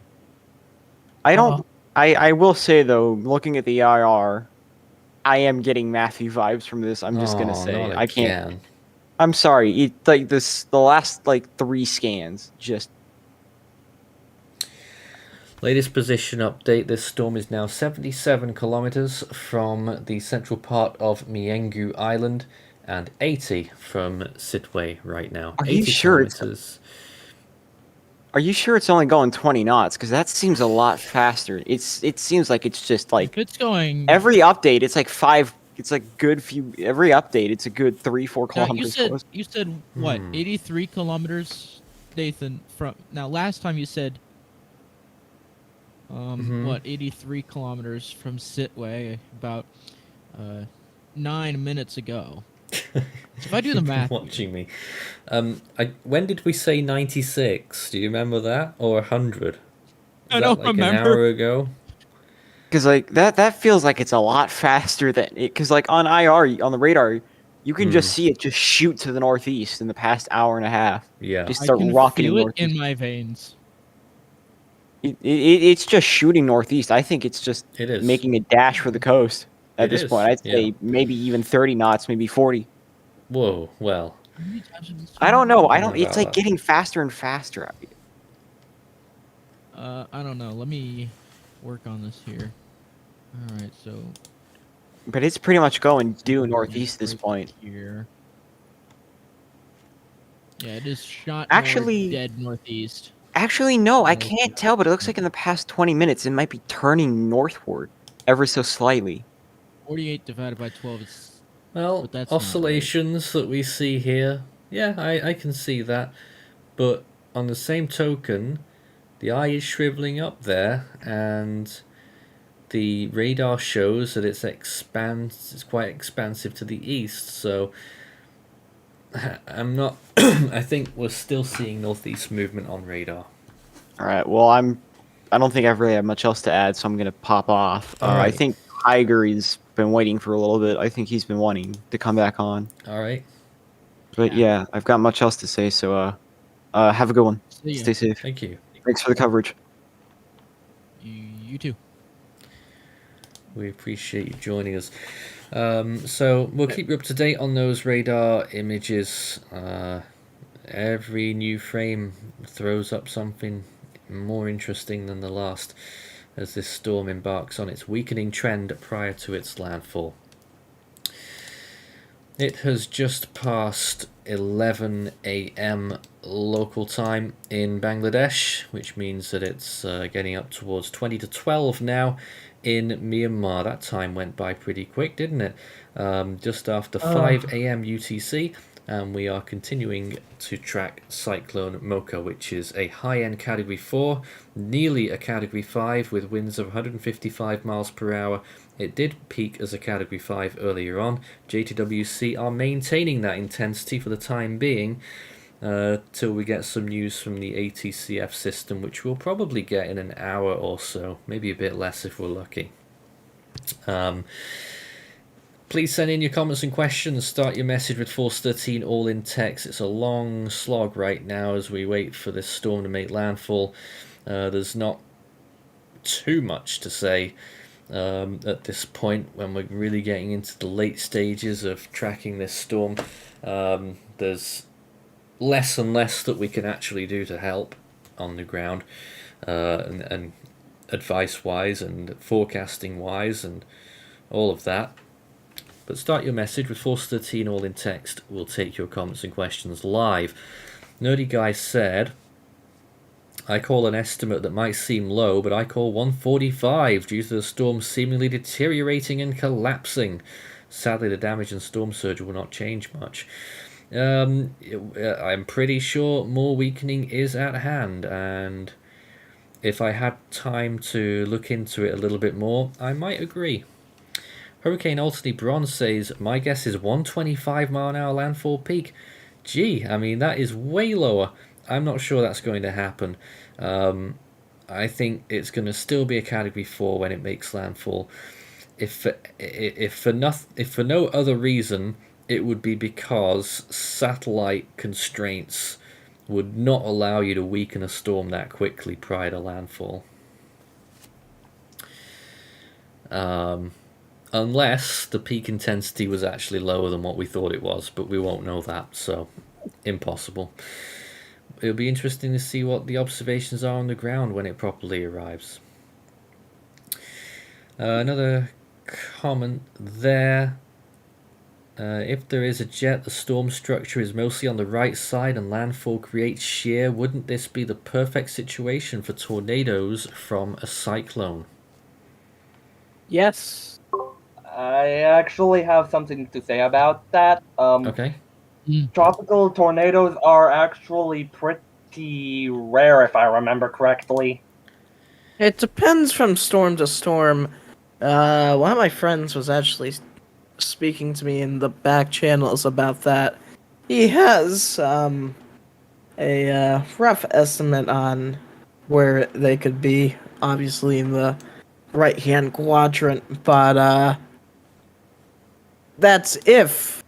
I don't. Oh. I will say though, looking at the IR, I am getting Matthew vibes from this. I'm just gonna say not I can't. again. I'm sorry. The last 3 scans just. Latest position update. This storm is now 77 kilometers from the central part of Miengu Island and 80 from Sitwe right now. Are 80 you sure kilometers. Are you sure it's only going 20 knots? Because that seems a lot faster. It seems like it's just like If it's going, every update, it's like 5. It's like good few. Every update, it's a good 3-4 now kilometers. you said what? 83 kilometers, Nathan. From now, last time you said, what? 83 kilometers from Sitwe, about 9 minutes ago. So if I do the math, watching me. When did we say 96? Do you remember that? Or 100? I don't like remember. An hour ago? Because like that feels like it's a lot faster than it. Because like on IR on the radar, you can just see it just shoot to the northeast in the past hour and a half. Yeah. Just I start can rocketing feel it northeast. in my veins. It's just shooting northeast. I think it's just It is. making a dash for the coast at It this is, point. I'd yeah. say maybe even 30 knots, maybe 40. Whoa, well. How many times have this I don't know. I don't know It's about like that. getting faster and faster. I don't know. Let me work on this here. All right, so But it's pretty much going due northeast at this right point. here. Yeah, it is shot Actually- dead northeast. Actually, no, I Oh, can't tell, but it looks like in the past 20 minutes it might be turning northward ever so slightly. 48 divided by 12 is Well, But that's not oscillations that we see here, yeah, I can see that. But on the same token, the eye is shriveling up there, and the radar shows that it's quite expansive to the east. So I'm not. I think we're still seeing northeast movement on radar. All right. Well, I don't think I really have much else to add, so I'm gonna pop off. All I right. think Tiger has been waiting for a little bit. I think he's been wanting to come back on. All right. But yeah, I've got much else to say. So have a good one. See ya. Stay safe. Thank you. Thanks for the coverage. You too. We appreciate you joining us. So we'll keep you up to date on those radar images. Every new frame throws up something more interesting than the last as this storm embarks on its weakening trend prior to its landfall. It has just passed 11 a.m. local time in Bangladesh, which means that it's getting up towards 20 to 12 now in Myanmar. That time went by pretty quick, didn't it? Just after 5 a.m. UTC, and we are continuing to track Cyclone Mocha, which is a high-end Category 4, nearly a Category 5 with winds of 155 miles per hour. It did peak as a Category 5 earlier on. JTWC are maintaining that intensity for the time being till we get some news from the ATCF system, which we'll probably get in an hour or so, maybe a bit less if we're lucky. Please send in your comments and questions. Start your message with Force 13 all in text. It's a long slog right now as we wait for this storm to make landfall. There's not too much to say at this point when we're really getting into the late stages of tracking this storm. There's less and less that we can actually do to help on the ground, and advice-wise and forecasting-wise and all of that. But start your message with Force 13 all in text. We'll take your comments and questions live. Nerdy Guy said, I call an estimate that might seem low, but I call 145 due to the storm seemingly deteriorating and collapsing. Sadly, the damage and storm surge will not change much. I'm pretty sure more weakening is at hand, and if I had time to look into it a little bit more, I might agree. Hurricane Altony Bronze says, my guess is 125 mile an hour landfall peak. Gee, I mean, that is way lower. I'm not sure that's going to happen. I think it's going to still be a Category 4 when it makes landfall. If for no other reason, it would be because satellite constraints would not allow you to weaken a storm that quickly prior to landfall. Unless the peak intensity was actually lower than what we thought it was, but we won't know that, so impossible. It'll be interesting to see what the observations are on the ground when it properly arrives. Another comment there. If there is a jet, the storm structure is mostly on the right side and landfall creates shear. Wouldn't this be the perfect situation for tornadoes from a cyclone? Yes. I actually have something to say about that. Okay. Tropical tornadoes are actually pretty rare, if I remember correctly. It depends from storm to storm. One of my friends was actually speaking to me in the back channels about that. He has a rough estimate on where they could be, obviously in the right-hand quadrant, but that's if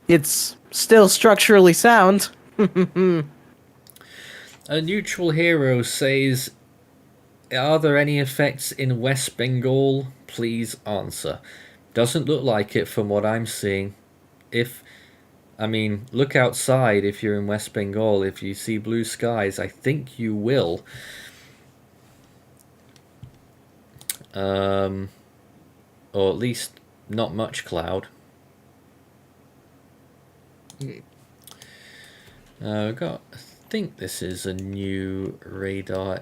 it's still structurally sound. A neutral hero says, are there any effects in West Bengal? Please answer. Doesn't look like it from what I'm seeing. Look outside if you're in West Bengal. If you see blue skies, I think you will. Or at least not much cloud. I think this is a new radar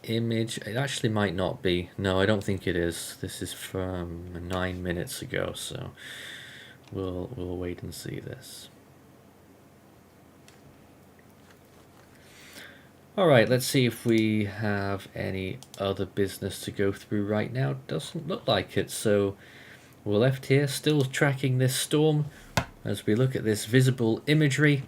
image. It actually might not be. No, I don't think it is. This is from 9 minutes ago, so we'll wait and see this. Alright, let's see if we have any other business to go through right now. Doesn't look like it, so we're left here still tracking this storm as we look at this visible imagery.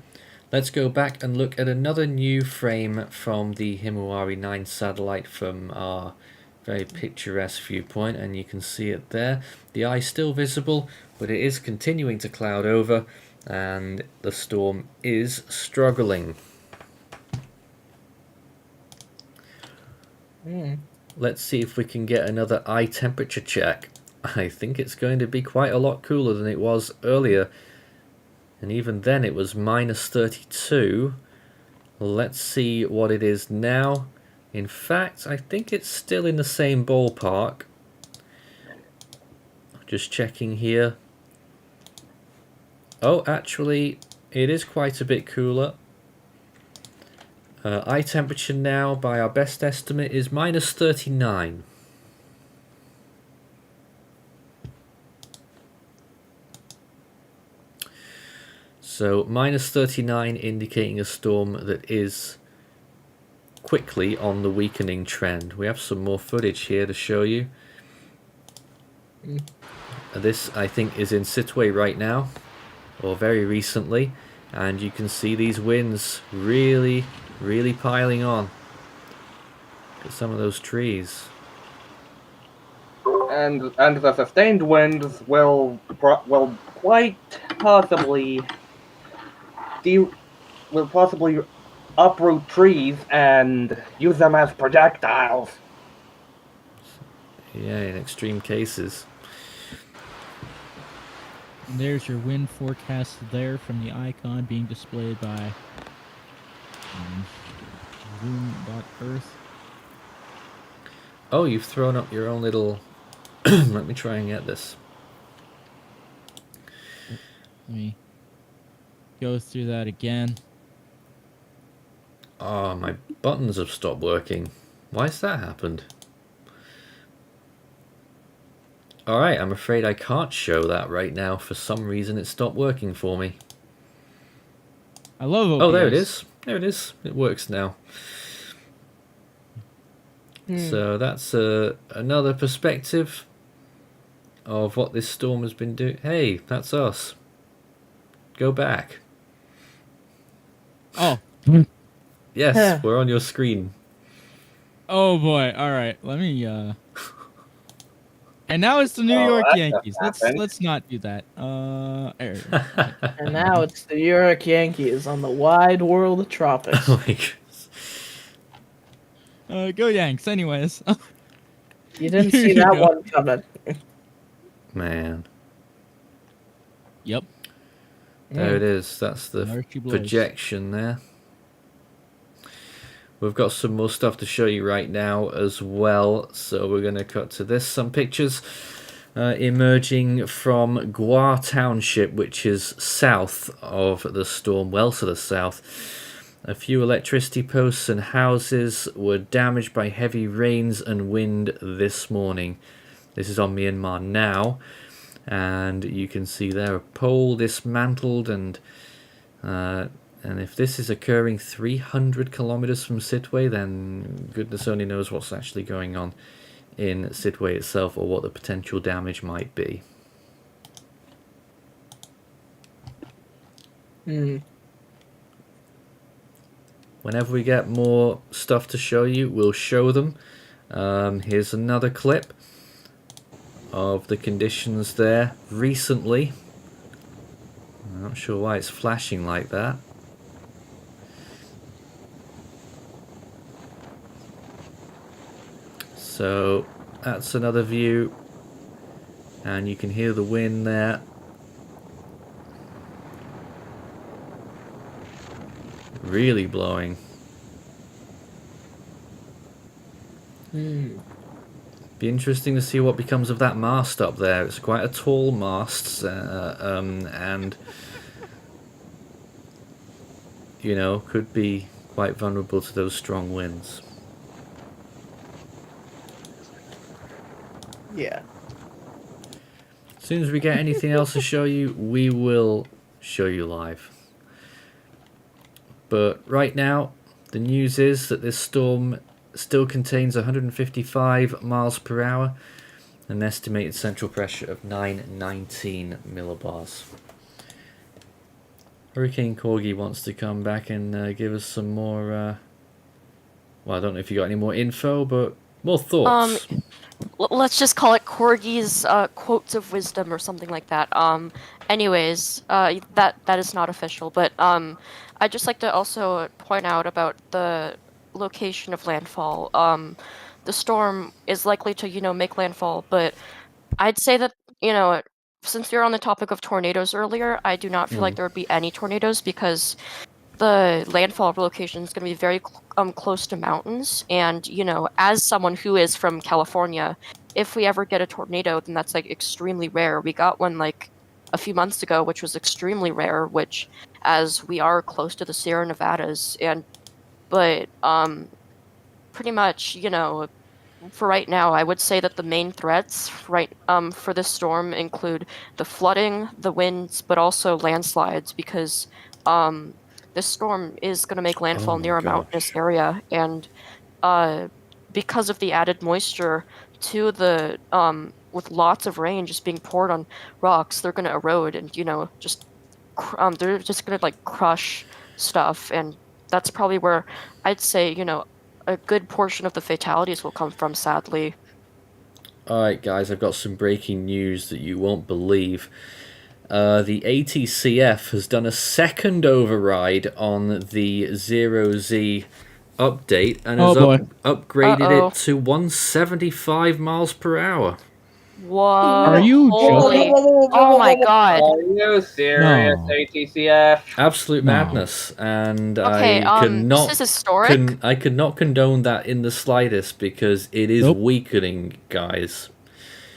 Let's go back and look at another new frame from the Himawari 9 satellite from our very picturesque viewpoint, and you can see it there. The eye is still visible, but it is continuing to cloud over, and the storm is struggling. Let's see if we can get another eye temperature check. I think it's going to be quite a lot cooler than it was earlier. And even then it was minus 32. Let's see what it is now. In fact, I think it's still in the same ballpark. Just checking here. Oh, actually, it is quite a bit cooler. Eye temperature now, by our best estimate, is minus 39. So minus 39 indicating a storm that is quickly on the weakening trend. We have some more footage here to show you. This, I think, is in Sittwe right now, or very recently, and you can see these winds really piling on. Look at some of those trees. and the sustained winds will quite possibly will possibly uproot trees and use them as projectiles. Yeah, in extreme cases. And there's your wind forecast there from the icon being displayed by Zoom.earth. Oh, you've thrown up your own little... Let me try and get this. Let me go through that again. Oh, my buttons have stopped working. Why's that happened? Alright, I'm afraid I can't show that right now. For some reason it stopped working for me. I love OBS. Oh, there it is. There it is. It works now. So that's another perspective of what this storm has been doing. Hey, that's us. Go back. Oh. Yes, we're on your screen. Oh boy. All right. Let me And now it's the New York Yankees. Let's not do that. And now it's the New York Yankees on the wide world of tropics. Oh my goodness. Go Yanks, anyways. You didn't see that one coming. Man. Yep. There it is. That's the projection there. We've got some more stuff to show you right now as well. So we're going to cut to this. Some pictures emerging from Gua Township, which is south of the storm, well to the south. A few electricity posts and houses were damaged by heavy rains and wind this morning. This is on Myanmar now. And you can see there a pole dismantled, and if this is occurring 300 kilometers from Sittwe, then goodness only knows what's actually going on in Sittwe itself, or what the potential damage might be. Whenever we get more stuff to show you, we'll show them. Here's another clip of the conditions there recently. I'm not sure why it's flashing like that. So that's another view, and you can hear the wind there. Really blowing. Be interesting to see what becomes of that mast up there. It's quite a tall mast, and you know, could be quite vulnerable to those strong winds. Yeah. As soon as we get anything else to show you, we will show you live. But right now, the news is that this storm still contains 155 miles per hour, an estimated central pressure of 919 millibars. Hurricane Corgi wants to come back and give us some more, well, I don't know if you got any more info, but more thoughts. Let's just call it Corgi's quotes of wisdom or something like that. Anyways, that is not official, but I'd just like to also point out about the location of landfall. The storm is likely to, you know, make landfall, but I'd say that, you know, since you're on the topic of tornadoes earlier, I do not feel like there would be any tornadoes because the landfall location is going to be very close to mountains, and you know, as someone who is from California, if we ever get a tornado, then that's like extremely rare. We got one like a few months ago, which was extremely rare, which as we are close to the Sierra Nevadas, but pretty much, you know, for right now, I would say that the main threats for this storm include the flooding, the winds, but also landslides, because this storm is going to make landfall near a mountainous area, and because of the added moisture to the with lots of rain just being poured on rocks, they're going to erode, and you know, just they're just going to like crush stuff, and that's probably where I'd say, you know, a good portion of the fatalities will come from, sadly. Alright guys, I've got some breaking news that you won't believe. The ATCF has done a second override on the 0Z update and has upgraded it to 175 miles per hour. Whoa! Are you joking? Oh my god! Are you serious, No. ATCF? Absolute No. madness, and Okay, I cannot. this is historic. I could not condone that in the slightest because it is Nope. weakening, guys.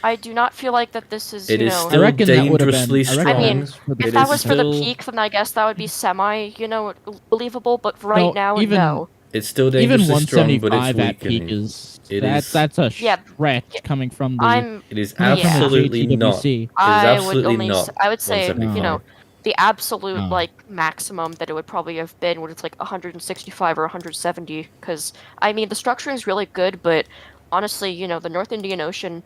I do not feel like that this is, It you is know... I still reckon that would have been. dangerously I reckon I mean, that's for the if It that is was for the still- peak, then I guess that would be semi, you know, believable. But right No, now, even- no. It's still Even dangerously strong, but it's 175 at peak weakening. is It that is- that's a Yeah, stretch yeah, coming from the I'm. It is coming from the absolutely not. JTWC. It is I would absolutely only. not. I would say, you 175. know, the absolute No. like maximum that it would probably have been would it's like 165 or 170. Because I mean, the structuring is really good, but honestly, you know, the North Indian Ocean,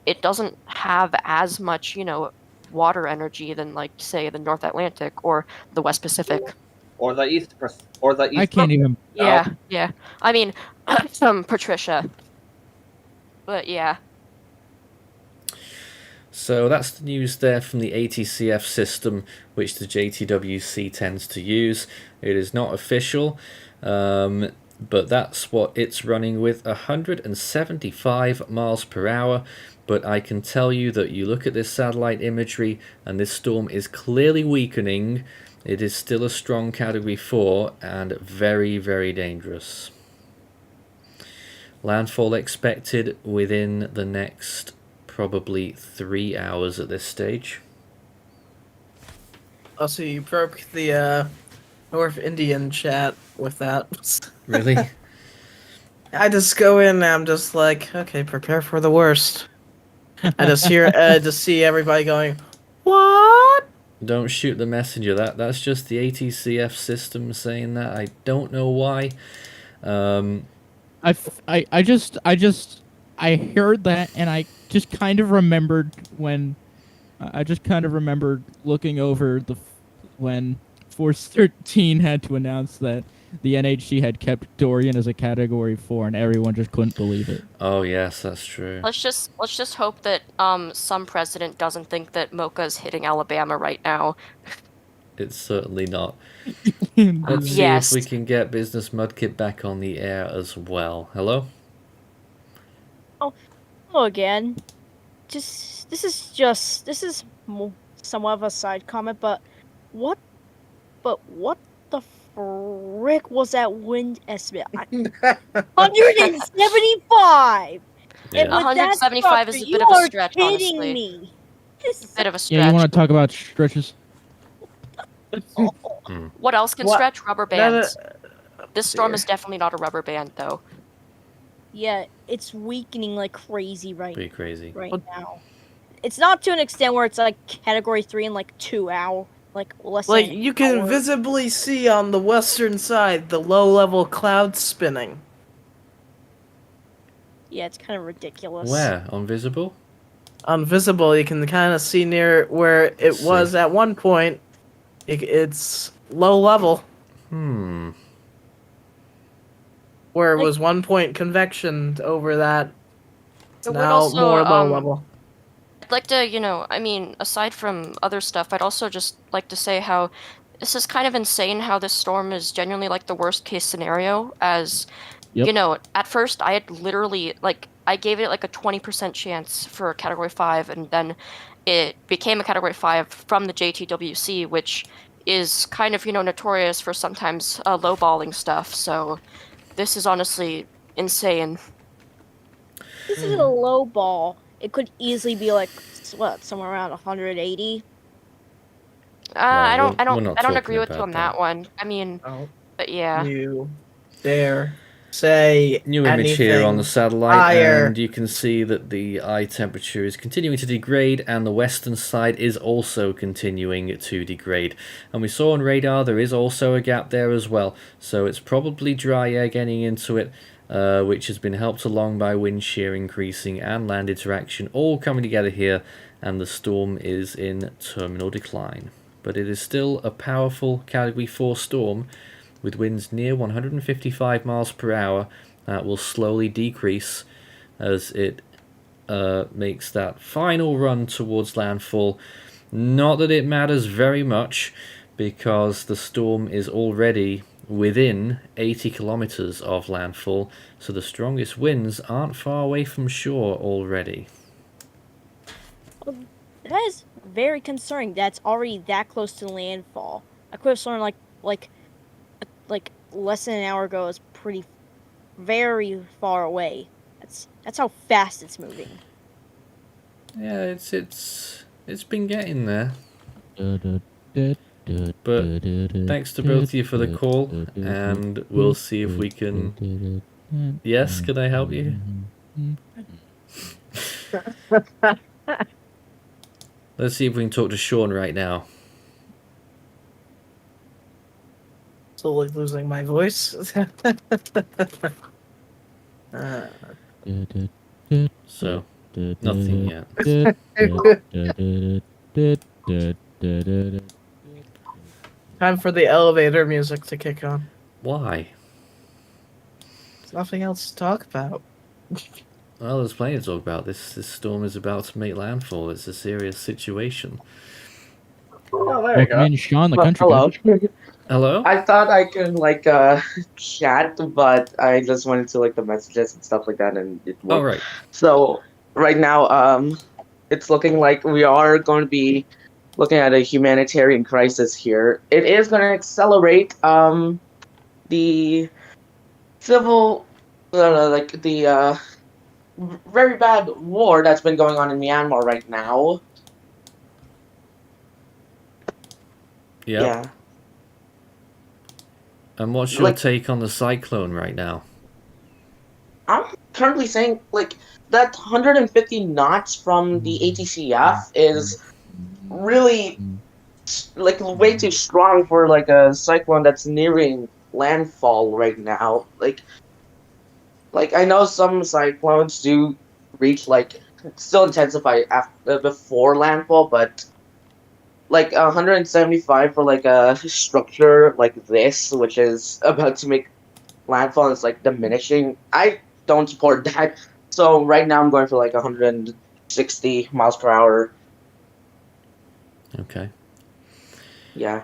it doesn't have as much, you know, water energy than like say the North Atlantic or the West Pacific. Or the East. I can't even. Yeah, yeah. I mean, Patricia. But yeah. So that's the news there from the ATCF system, which the JTWC tends to use. It is not official, but that's what it's running with, 175 miles per hour. But I can tell you that you look at this satellite imagery and this storm is clearly weakening. It is still a strong Category 4 and very, very dangerous. Landfall expected within the next probably 3 hours at this stage. Oh, so you broke the North Indian chat with that. Really? I just go in and I'm just like, okay, prepare for the worst. I just hear, just see everybody going, what? Don't shoot the messenger. That's just the ATCF system saying that. I don't know why. I heard that and I just kind of remembered when I just kind of remembered looking over when Force 13 had to announce that the NHC had kept Dorian as a Category 4 and everyone just couldn't believe it. Oh yes, that's true. Let's just hope that some president doesn't think that Mocha is hitting Alabama right now. It's certainly not. Let's see Yes. if we can get Business Mudkip back on the air as well. Hello? Hello again. This is somewhat of a side comment, but what the frick was that wind estimate? 175. Yeah. And with that 175 is a structure, bit of a you are stretch, kidding honestly. me. A bit of a stretch. Yeah, you want to talk about stretches? What else can What? stretch? Rubber bands. This storm is definitely not a rubber band, though. Yeah, it's weakening like crazy Pretty crazy. right now. It's not to an extent where it's like Category 3 in like 2 hours, like less Like, than an you can hour. visibly see on the western side the low-level clouds spinning. Yeah, it's kind of ridiculous. Where? On Visible? On visible, you can kind of see near where it Let's was see. at one point. It's low level, where it Like- was 1 point convection over that. It's It would now also, more low level. I'd like to, you know, I mean, aside from other stuff, I'd also just like to say how this is kind of insane how this storm is genuinely like the worst case scenario. As, Yep. you know, at first I had literally, like, I gave it like a 20% chance for Category 5, and then it became a Category 5 from the JTWC, which is kind of, you know, notorious for sometimes lowballing stuff. So this is honestly insane. This is a low ball. It could easily be like somewhere around 180. I we're don't not agree talking with you about on that one. I mean, Oh, but yeah. you dare say New image here on the anything satellite, higher. and you can see that the eye temperature is continuing to degrade, and the western side is also continuing to degrade. And we saw on radar there is also a gap there as well, so it's probably dry air getting into it, which has been helped along by wind shear increasing and land interaction all coming together here, and the storm is in terminal decline. But it is still a powerful Category 4 storm with winds near 155 miles per hour. That will slowly decrease as it makes that final run towards landfall. Not that it matters very much, because the storm is already within 80 kilometers of landfall, so the strongest winds aren't far away from shore already. Well, that is very concerning. That's already that close to landfall. I could have sworn like less than an hour ago is pretty very far away. That's how fast it's moving. Yeah, it's been getting there. But thanks to both of you for the call, and we'll see if we can... Yes, can I help you? Let's see if we can talk to Sean right now. Slowly losing my voice. So, nothing yet. Time for the elevator music to kick on. Why? There's nothing else to talk about. Well, there's plenty to talk about. This storm is about to make landfall. It's a serious situation. Oh, there you go. Welcome in, Sean, the Well, country hello. guy. Hello? I thought I could chat, but I just went into like the messages and stuff like that, and it Oh, worked. right. So right now, it's looking like we are going to be looking at a humanitarian crisis here. It is going to accelerate the civil, very bad war that's been going on in Myanmar right now. Yep. Yeah. And what's your take on the cyclone right now? I'm currently saying that 150 knots from the ATCF is really way too strong for a cyclone that's nearing landfall right now. I know some cyclones do reach still intensify after before landfall, but 175 for a structure like this, which is about to make landfall, is diminishing. I don't support that. So right now I'm going for 160 miles per hour. Okay. Yeah.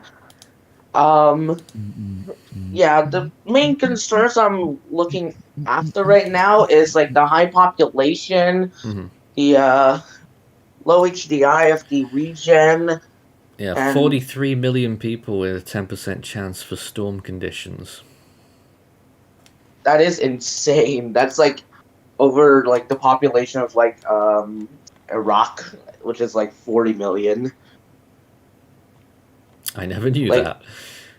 Yeah, the main concerns I'm looking after right now is the high population, the low HDI of the region. Yeah, and 43 million people with a 10% chance for storm conditions. that is insane. That's over the population of Iraq, which is 40 million. I never knew that.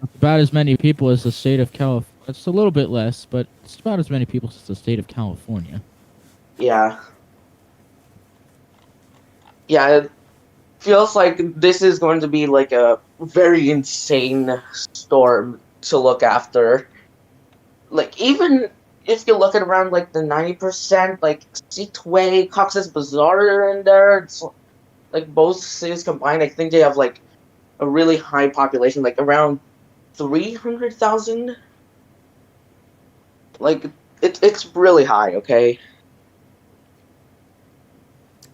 It's about as many people as the state of California. It's a little bit less, but it's about as many people as the state of California. Yeah. Yeah, it feels like this is going to be a very insane storm to look after. Even if you look at around the 90%, Seatway, Cox's Bazar are in there. It's both cities combined, I think they have a really high population, around 300,000. It's really high, okay?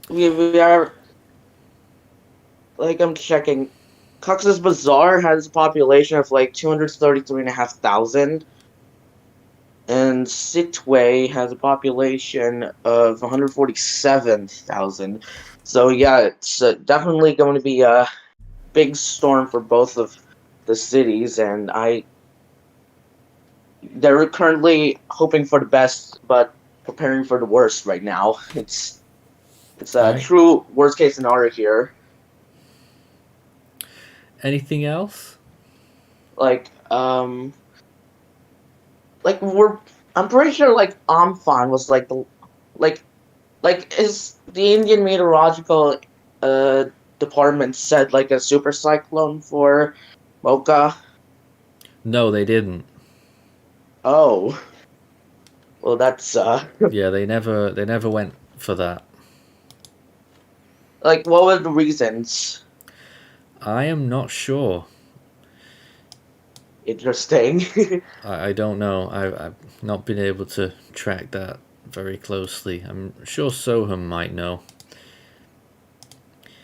We are I'm checking. Cox's Bazar has a population of 233,500, and Sitwe has a population of 147,000. So yeah, it's definitely going to be a big storm for both of the cities, and they're currently hoping for the best, but preparing for the worst right now. It's a true worst case scenario here. Anything else? I'm pretty sure Amphan was is the Indian Meteorological Department said a super cyclone for Mocha? No, they didn't. Oh. Well, that's Yeah, they never went for that. what were the reasons? I am not sure. Interesting. I don't know. I've not been able to track that very closely. I'm sure Soham might know.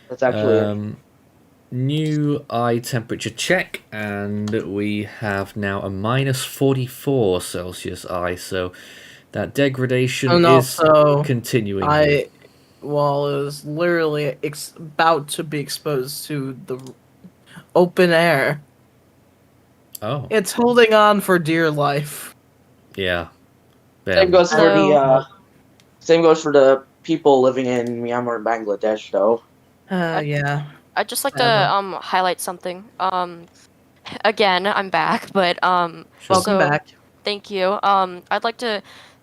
That's actually New eye temperature check, and we have now a minus 44 Celsius eye, so that degradation And is also, continuing here. Eyewall is literally about to be exposed to the open air. Oh, It's holding on for dear life. yeah. same Barely. goes for Hello. same goes for the people living in Myanmar and Bangladesh, though. Yeah. I'd just like to Sadly. highlight something. Again, I'm back, but Sure. Welcome so back. thank you. I'd like to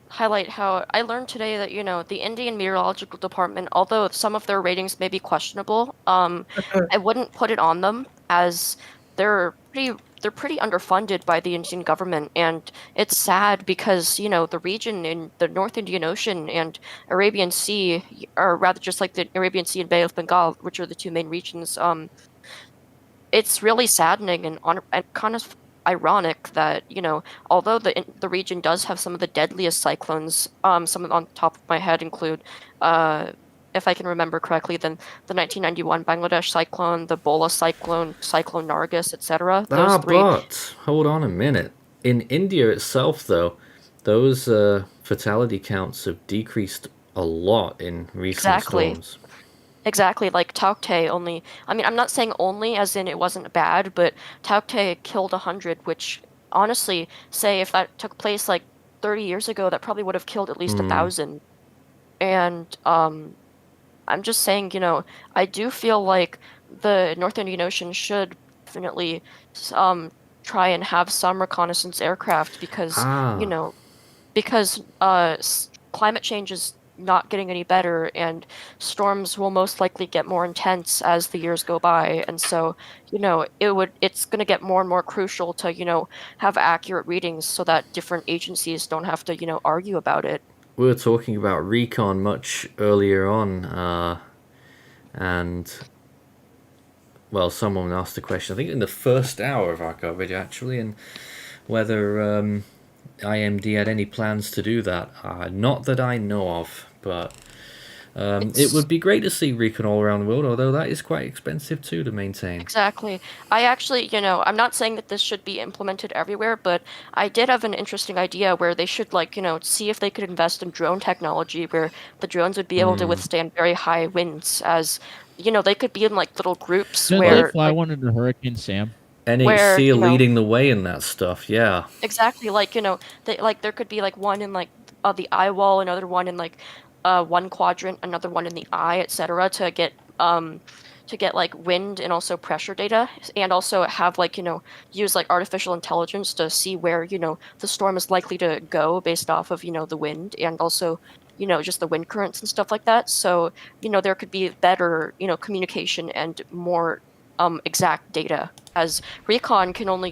highlight how I learned today that, the Indian Meteorological Department, although some of their ratings may be questionable, I wouldn't put it on them, as they're pretty underfunded by the Indian government, and it's sad because, the region in the North Indian Ocean and Arabian Sea, or rather just like the Arabian Sea and Bay of Bengal, which are the two main regions, it's really saddening and kind of ironic that, although the region does have some of the deadliest cyclones, some of on top of my head include, if I can remember correctly, then the 1991 Bangladesh cyclone, the Bola cyclone, Cyclone Nargis, etc. Those three. But hold on a minute. In India itself, though, those fatality counts have decreased a lot in recent Exactly. storms. Exactly, like Tauktae only. I mean, I'm not saying only as in it wasn't bad, but Tauktae killed 100, which honestly, say if that took place like 30 years ago, that probably would have killed at least 1,000. And I'm just saying, I do feel like the North Indian Ocean should definitely try and have some reconnaissance aircraft because, Ah, climate change is not getting any better, and storms will most likely get more intense as the years go by. And so, it's going to get more and more crucial to, have accurate readings so that different agencies don't have to, argue about it. we were talking about recon much earlier on, and well, someone asked a question, I think in the first hour of our coverage actually, and whether IMD had any plans to do that. Not that I know of, but it would be great to see recon all around the world, although that is quite expensive too to maintain. Exactly. I actually, I'm not saying that this should be implemented everywhere, but I did have an interesting idea where they should, like, see if they could invest in drone technology where the drones would be able to withstand very high winds, as, they could be in, like, little groups Didn't they where, fly like, one into Hurricane Sam? where, NHC are leading the way in that stuff, yeah. exactly, like, there could be, like, one in, like, the Eyewall, another one in, like, one quadrant, another one in the eye, etc., to get like wind and also pressure data, and also have, like, use like artificial intelligence to see where, the storm is likely to go based off of, the wind, and also, just the wind currents and stuff like that. So, there could be better, communication and more exact data, as recon can only,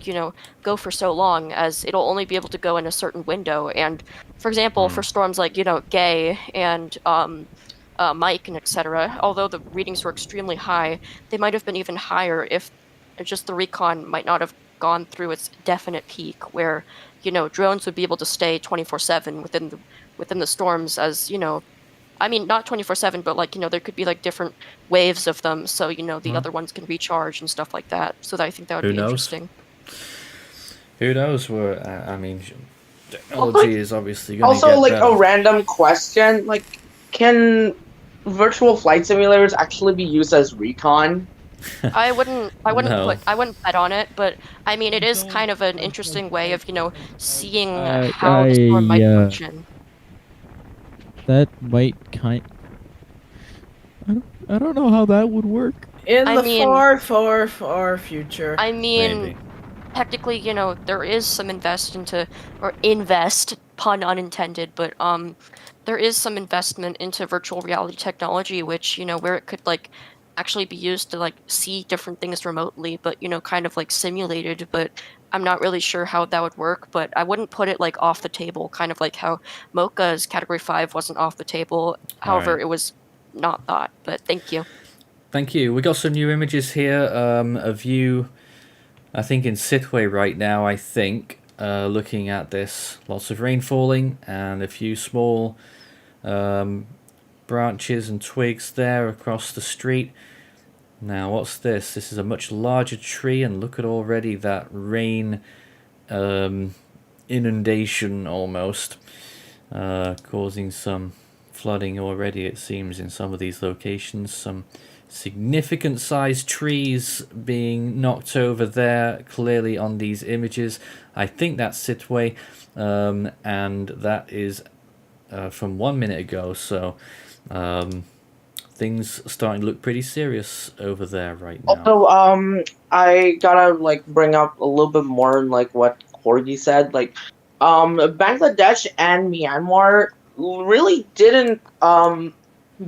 go for so long, as it'll only be able to go in a certain window. And for example, for storms like, Gay and Mike and etc., although the readings were extremely high, they might have been even higher if just the recon might not have gone through its definite peak, where, drones would be able to stay 24/7 within the storms, as, I mean, not 24/7, but, like, there could be like different waves of them, so, the other ones can recharge and stuff like that. So that I think that would Who be knows? interesting. Who knows? I mean, technology is obviously going to Also, get like better. a random question, like, can virtual flight simulators actually be used as recon? I wouldn't No. I wouldn't bet on it, but I mean, it is kind of an interesting way of, seeing how the storm might function. That might I don't know how that would work. In I the mean- far, far, far future. I mean, Maybe. technically, there is some invest, pun unintended, but there is some investment into virtual reality technology, which, where it could, like, actually be used to, like, see different things remotely, but, kind of like simulated. But I'm not really sure how that would work, but I wouldn't put it, like, off the table, kind of like how Mocha's Category 5 wasn't off the table. However, Alright. it was not thought, but thank you. Thank you. We got some new images here of you, I think in Sitwe right now, I think. looking at this. Lots of rain falling and a few small branches and twigs there across the street. Now, what's this? This is a much larger tree, and look at already that rain inundation almost, causing some flooding already, it seems, in some of these locations. Some significant sized trees being knocked over there, clearly on these images. I think that's Sitwe, and that is from 1 minute ago, so things starting to look pretty serious over there right now. Also, I gotta like bring up a little bit more on like what Corgi said. Like, Bangladesh and Myanmar really didn't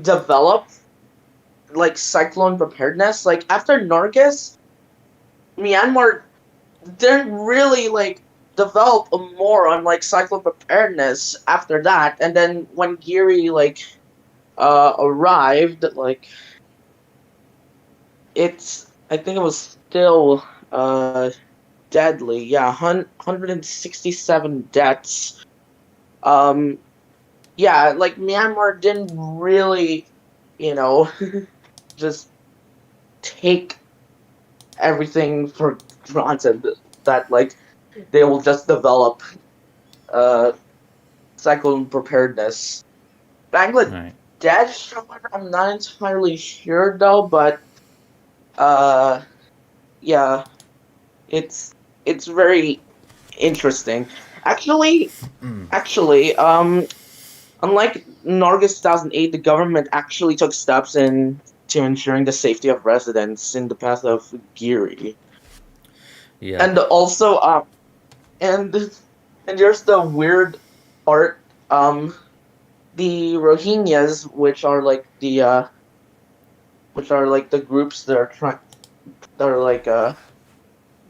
develop like cyclone preparedness. Like after Nargis, Myanmar didn't really like develop more on like cyclone preparedness after that. And then when Geary like arrived, like I think it was still deadly. Yeah, 167 deaths. Yeah, like Myanmar didn't really, you know, just take everything for granted that like they will just develop cyclone preparedness. Bangladesh, however, I'm not entirely sure though, but yeah, it's very interesting. Actually, unlike Nargis 2008, the government actually took steps in to ensuring the safety of residents in the path of Giri. Yeah. And also, and there's the weird part. The Rohingyas, which are like the groups that are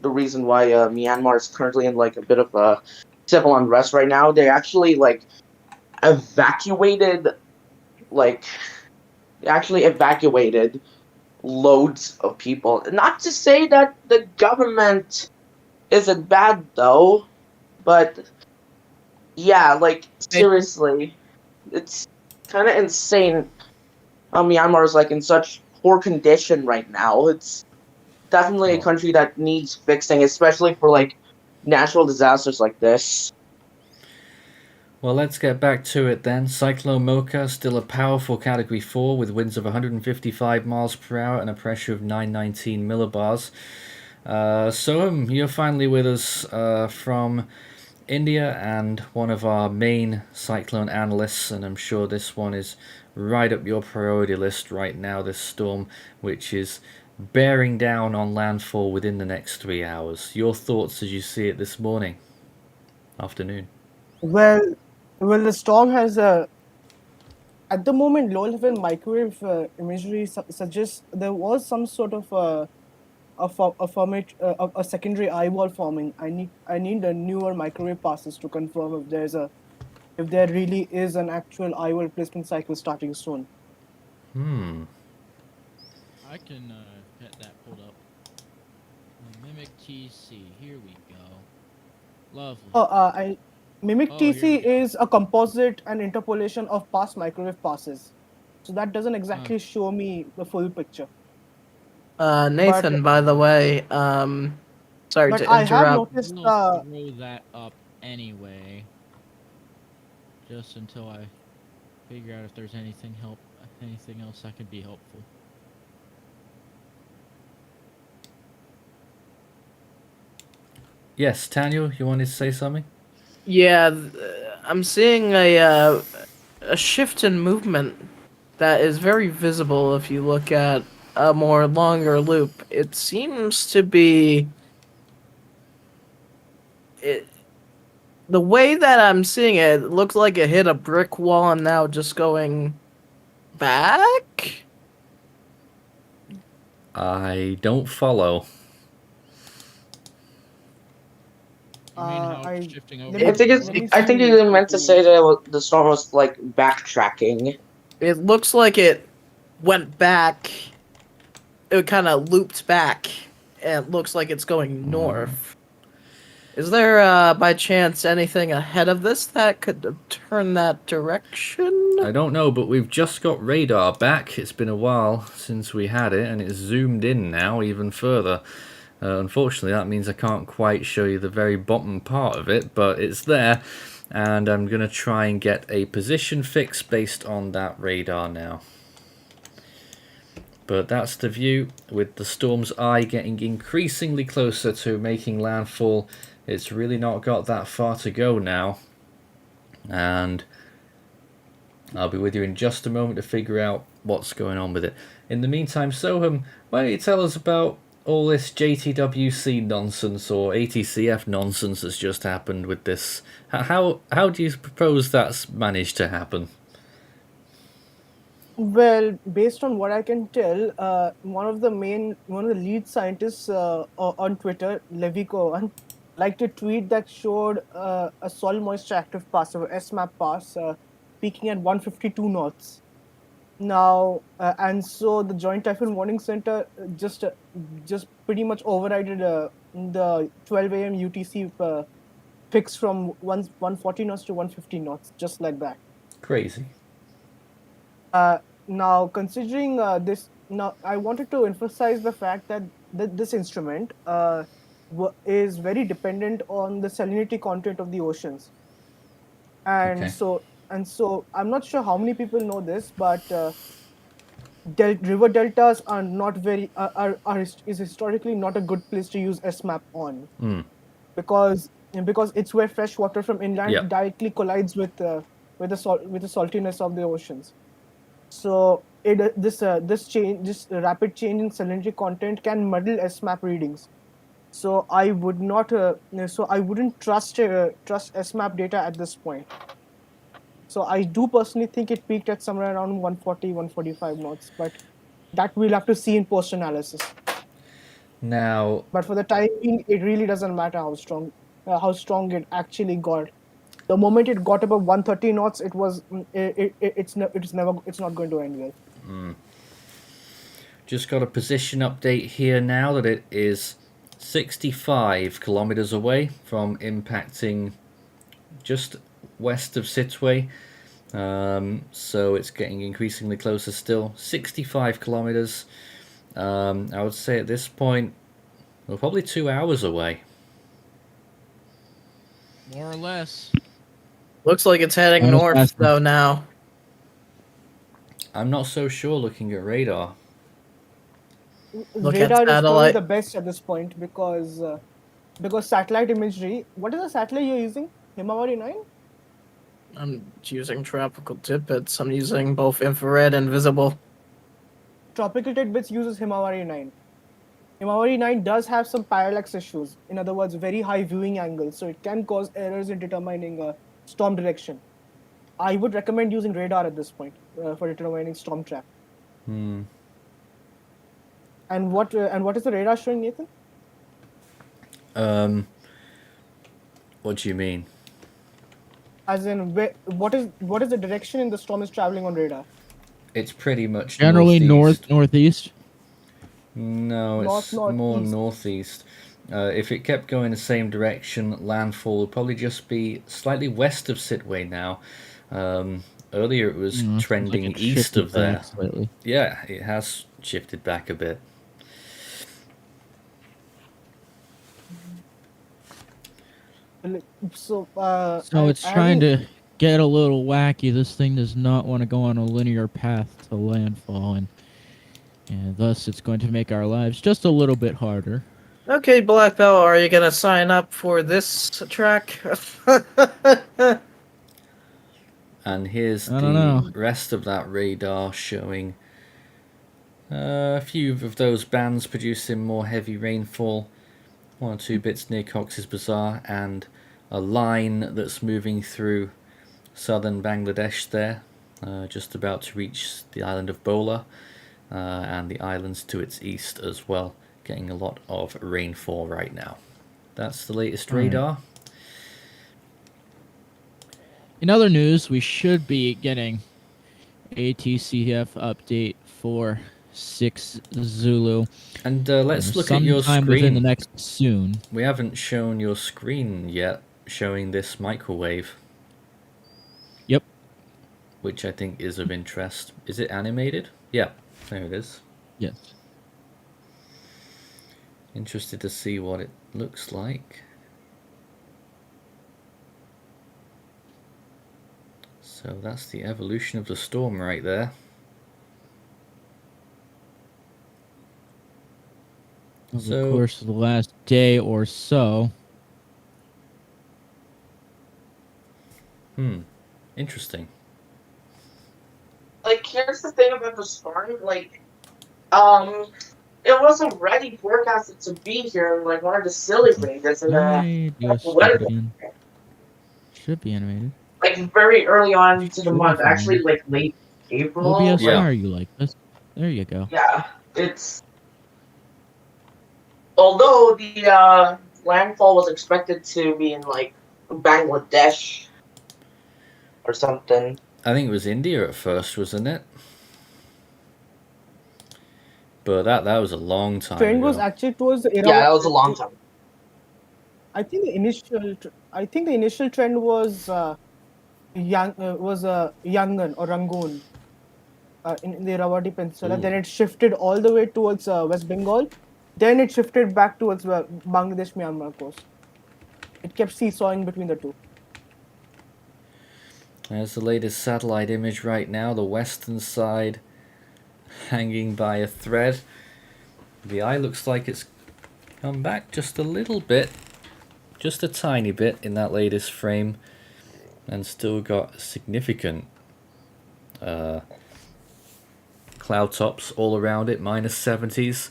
the reason why Myanmar is currently in like a bit of a civil unrest right now. They actually evacuated like loads of people. Not to say that the government isn't bad though, but yeah, like seriously, it's kind of insane how Myanmar is like in such poor condition right now. It's definitely a country that needs fixing, especially for like natural disasters like this. Well, let's get back to it then. Cyclone Mocha, still a powerful Category 4 with winds of 155 miles per hour and a pressure of 919 millibars. Soham, you're finally with us from India and one of our main cyclone analysts, and I'm sure this one is right up your priority list right now, this storm, which is bearing down on landfall within the next 3 hours. Your thoughts as you see it this morning, afternoon? Well, the storm has at the moment low-level microwave imagery suggests there was some sort of a secondary eyewall forming. I need a newer microwave passes to confirm if there really is an actual eyewall placement cycle starting soon. I can get that pulled up. Mimic TC. Here we go. Lovely. Mimic TC is a composite and interpolation of past microwave passes, so that doesn't exactly show me the full picture. Nathan, by the way, sorry to interrupt. I have noticed. I'll throw that up anyway, just until I figure out if there's anything else that could be helpful. Yes, Daniel, you wanted to say something? Yeah, I'm seeing a shift in movement that is very visible if you look at a more longer loop. It seems to be the way that I'm seeing it, it looks like it hit a brick wall and now just going back. I don't follow. I think you meant to say that the storm was like backtracking. It looks like it went back. It kind of looped back, and it looks like it's going north. Is there, by chance, anything ahead of this that could turn that direction? I don't know, but we've just got radar back. It's been a while since we had it, and it's zoomed in now even further. Unfortunately, that means I can't quite show you the very bottom part of it, but it's there, and I'm going to try and get a position fix based on that radar now. But that's the view, with the storm's eye getting increasingly closer to making landfall. It's really not got that far to go now, and I'll be with you in just a moment to figure out what's going on with it. In the meantime, Soham, why don't you tell us about all this JTWC nonsense or ATCF nonsense that's just happened with this? How do you propose that's managed to happen? Well, based on what I can tell, one of the lead scientists on Twitter, Levico, liked a tweet that showed a soil moisture active pass, or SMAP pass, peaking at 152 knots. Now, and so the Joint Typhoon Warning Center just pretty much overrided the 12 a.m. UTC fix from 140 knots to 150 knots, just like that. Crazy. Now, considering this, now I wanted to emphasize the fact that this instrument is very dependent on the salinity content of the oceans, and Okay. so I'm not sure how many people know this, but river deltas are not very is historically not a good place to use SMAP on, because it's where fresh water from inland directly collides with the saltiness of the oceans. So this rapid change in salinity content can muddle SMAP readings. So I wouldn't trust SMAP data at this point. So I do personally think it peaked at somewhere around 140, 145 knots, but that we'll have to see in post analysis. Now, but for the time being, it really doesn't matter how strong it actually got. The moment it got above 130 knots, it's not going to end well. Just got a position update here now that it is 65 kilometers away from impacting just west of Sittwe. So it's getting increasingly closer still. 65 kilometers. I would say at this point, we're probably 2 hours away. More or less. Looks like it's heading north, though, now. I'm not so sure looking at radar. Radar is probably the best at this point because satellite imagery. What is the satellite you're using? Himawari 9? I'm using Tropical Tidbits. I'm using both infrared and visible. Tropical Tidbits uses Himawari 9. Himawari 9 does have some parallax issues. In other words, very high viewing angles, so it can cause errors in determining storm direction. I would recommend using radar at this point for determining storm track. And what is the radar showing, Nathan? What do you mean? As in, what is the direction in the storm is traveling on radar? It's pretty much generally northeast. northeast. No, it's more northeast. If it kept going the same direction, landfall would probably just be slightly west of Sittwe now. Earlier it was trending like east of there. Slightly. Yeah, it has shifted back a bit. So it's trying to get a little wacky. This thing does not want to go on a linear path to landfall, and thus it's going to make our lives just a little bit harder. Okay, Black Belt, are you gonna sign up for this track? And here's the rest of that radar showing a few of those bands producing more heavy rainfall. 1 or 2 bits near Cox's Bazar, and a line that's moving through southern Bangladesh there, just about to reach the island of Bola, and the islands to its east as well, getting a lot of rainfall right now. That's the latest radar. In other news, we should be getting a TCF update for 6 Zulu. And let's look at your sometime screen. within the next soon. We haven't shown your screen yet, showing this microwave. Yep. Which I think is of interest. Is it animated? Yeah, there it is. Yes. Interested to see what it looks like. So that's the evolution of the storm right there. Over the course of the last day or so. Interesting. Like, here's the thing about the storm, like, it was already forecasted to be here, like, one of the silly things in the weather. Again. Should be animated. Like, very early on to the month, actually, like, late April. OBS, like, why are you like this? There you go. Yeah, it's... Although the landfall was expected to be in, like, Bangladesh or something. I think it was India at first, wasn't it? But that was a long time Trend ago. was actually towards the era. Yeah, that was a long time. I think the initial trend was Yangon or Rangoon in the Irrawaddy Peninsula. Ooh. Then it shifted all the way towards West Bengal. Then it shifted back towards Bangladesh, Myanmar coast. It kept seesawing between the two. There's the latest satellite image right now, the western side hanging by a thread. The eye looks like it's come back just a little bit, just a tiny bit in that latest frame, and still got significant cloud tops all around it, minus 70s,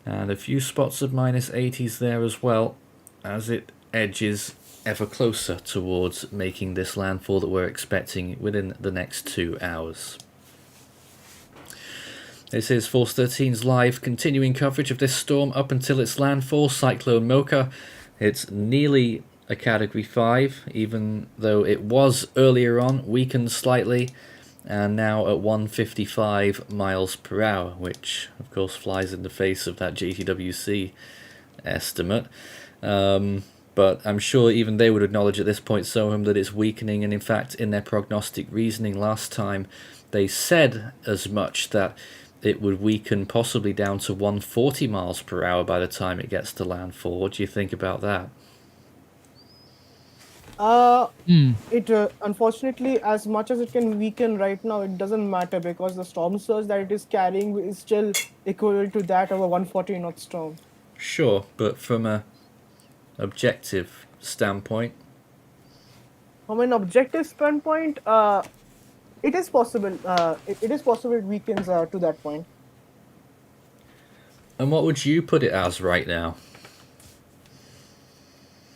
and a few spots of minus 80s there as well, as it edges ever closer towards making this landfall that we're expecting within the next 2 hours. This is Force 13's live continuing coverage of this storm up until its landfall, Cyclone Mocha. It's nearly a Category 5, even though it was earlier on weakened slightly, and now at 155 miles per hour, which of course flies in the face of that JTWC estimate. But I'm sure even they would acknowledge at this point, Soham, that it's weakening, and in fact in their prognostic reasoning last time they said as much, that it would weaken possibly down to 140 miles per hour by the time it gets to landfall. What do you think about that? It unfortunately, as much as it can weaken right now, it doesn't matter because the storm surge that it is carrying is still equivalent to that of a 140 knot storm. Sure, but from a objective standpoint? From an objective standpoint, it is possible. It is possible it weakens to that point. And what would you put it as right now?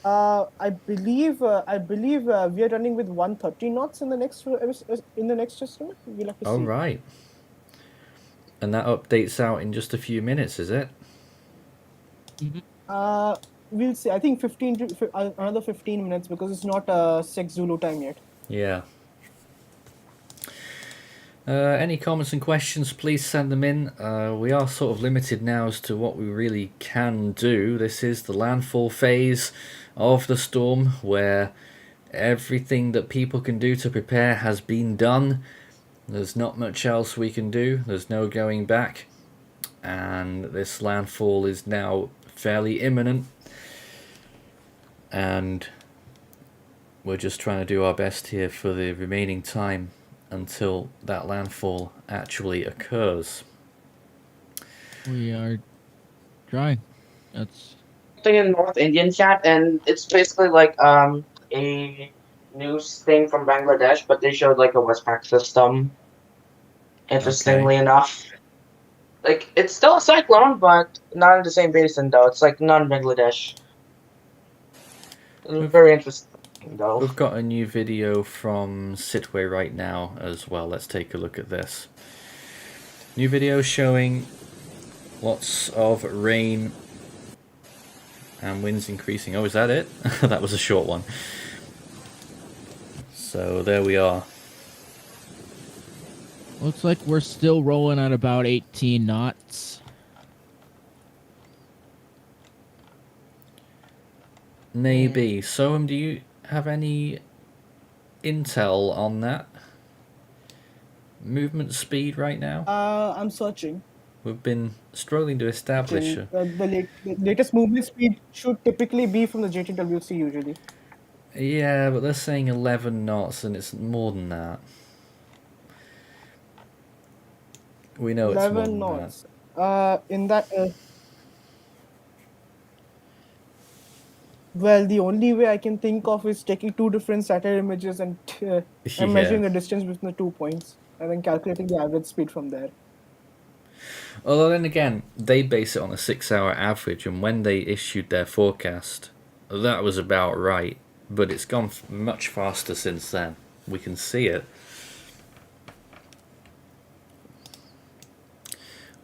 I believe we are running with 130 knots in the next estimate. We'll have to see. All right. And that updates out in just a few minutes, is it? We'll see. I think another 15 minutes because it's not 6 Zulu time yet. Yeah. Any comments and questions, please send them in. We are sort of limited now as to what we really can do. This is the landfall phase of the storm, where everything that people can do to prepare has been done. There's not much else we can do. There's no going back. And this landfall is now fairly imminent. And we're just trying to do our best here for the remaining time until that landfall actually occurs. We are trying. That's Thing in North Indian chat, and it's basically like a news thing from Bangladesh, but they showed like a Westpac system. Interestingly enough, like it's still a cyclone, but not in the same basin though. It's like non-Bangladesh. Very interesting though. We've got a new video from Sitwe right now as well. Let's take a look at this. New video showing lots of rain and winds increasing. Oh, is that it? That was a short one. So there we are. Looks like we're still rolling at about 18 knots. Maybe. Soham, do you have any intel on that? Movement speed right now? I'm searching. We've been struggling to establish The latest movement speed should typically be from the JTWC usually. Yeah, but they're saying 11 knots and it's more than that. We know it's more 11 than that. knots. In that. Well, the only way I can think of is taking two different satellite images and measuring the distance between the 2 points, and then calculating the average speed from there. Although then again, they base it on a 6-hour average, and when they issued their forecast, that was about right. But it's gone much faster since then. We can see it.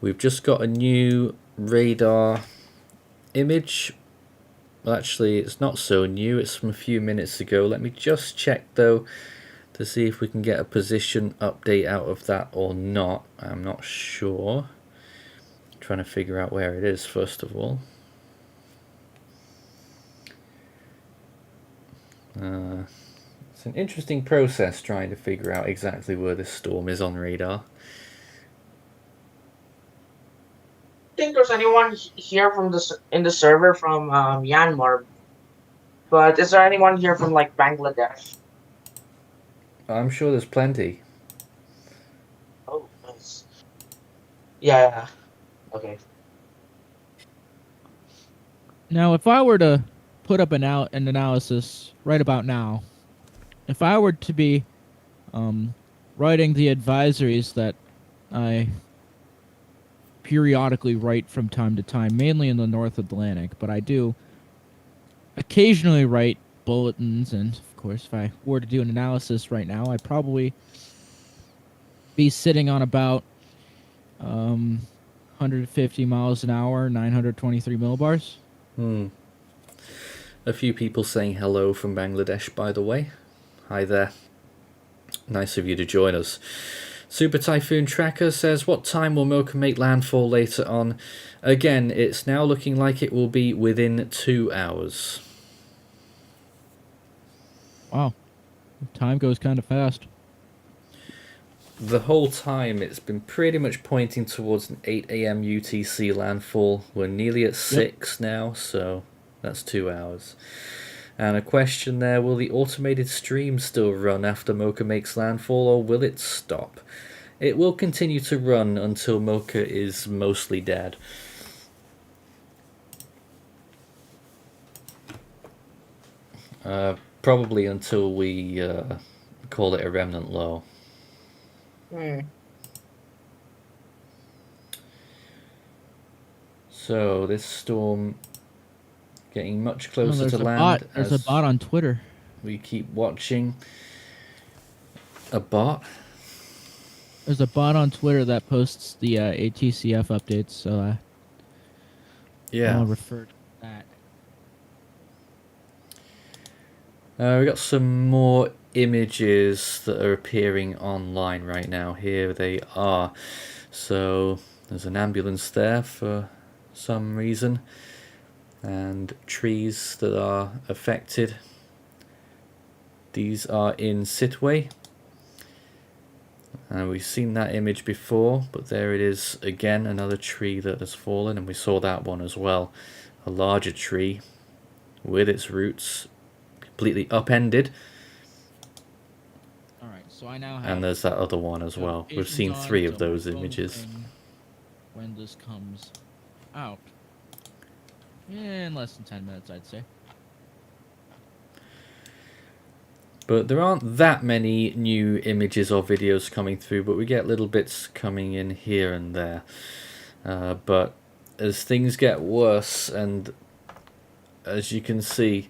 We've just got a new radar image. Well, actually, it's not so new. It's from a few minutes ago. Let me just check, though, to see if we can get a position update out of that or not. I'm not sure. Trying to figure out where it is, first of all. It's an interesting process trying to figure out exactly where this storm is on radar. I think there's anyone here from in the server from Myanmar, but is there anyone here from like Bangladesh? I'm sure there's plenty. Oh, nice. Yeah. Okay. Now, if I were to put up an analysis right about now, if I were to be writing the advisories that I periodically write from time to time, mainly in the North Atlantic, but I do occasionally write bulletins, and of course, if I were to do an analysis right now, I'd probably be sitting on about 150 miles an hour, 923 millibars. A few people saying hello from Bangladesh, by the way. Hi there. Nice of you to join us. Super Typhoon Tracker says, what time will Mocha make landfall later on? Again, it's now looking like it will be within 2 hours. Wow. Time goes kind of fast. The whole time it's been pretty much pointing towards an 8 a.m. UTC landfall. We're nearly at 6 now, so that's 2 hours. And a question there, will the automated stream still run after Mocha makes landfall, or will it stop? It will continue to run until Mocha is mostly dead. Probably until we call it a remnant low. So this storm getting much closer to land. There's a bot on Twitter. We keep watching. A bot? There's a bot on Twitter that posts the ATCF updates, so I'll refer to that. We got some more images that are appearing online right now. Here they are. So there's an ambulance there for some reason, and trees that are affected. These are in Sitwe. And we've seen that image before, but there it is again, another tree that has fallen, and we saw that one as well. A larger tree with its roots completely upended. Alright, so I now have... And there's that other one as well. We've seen 3 of those images. When this comes out. In less than 10 minutes, I'd say. But there aren't that many new images or videos coming through, but we get little bits coming in here and there. But as things get worse, and as you can see,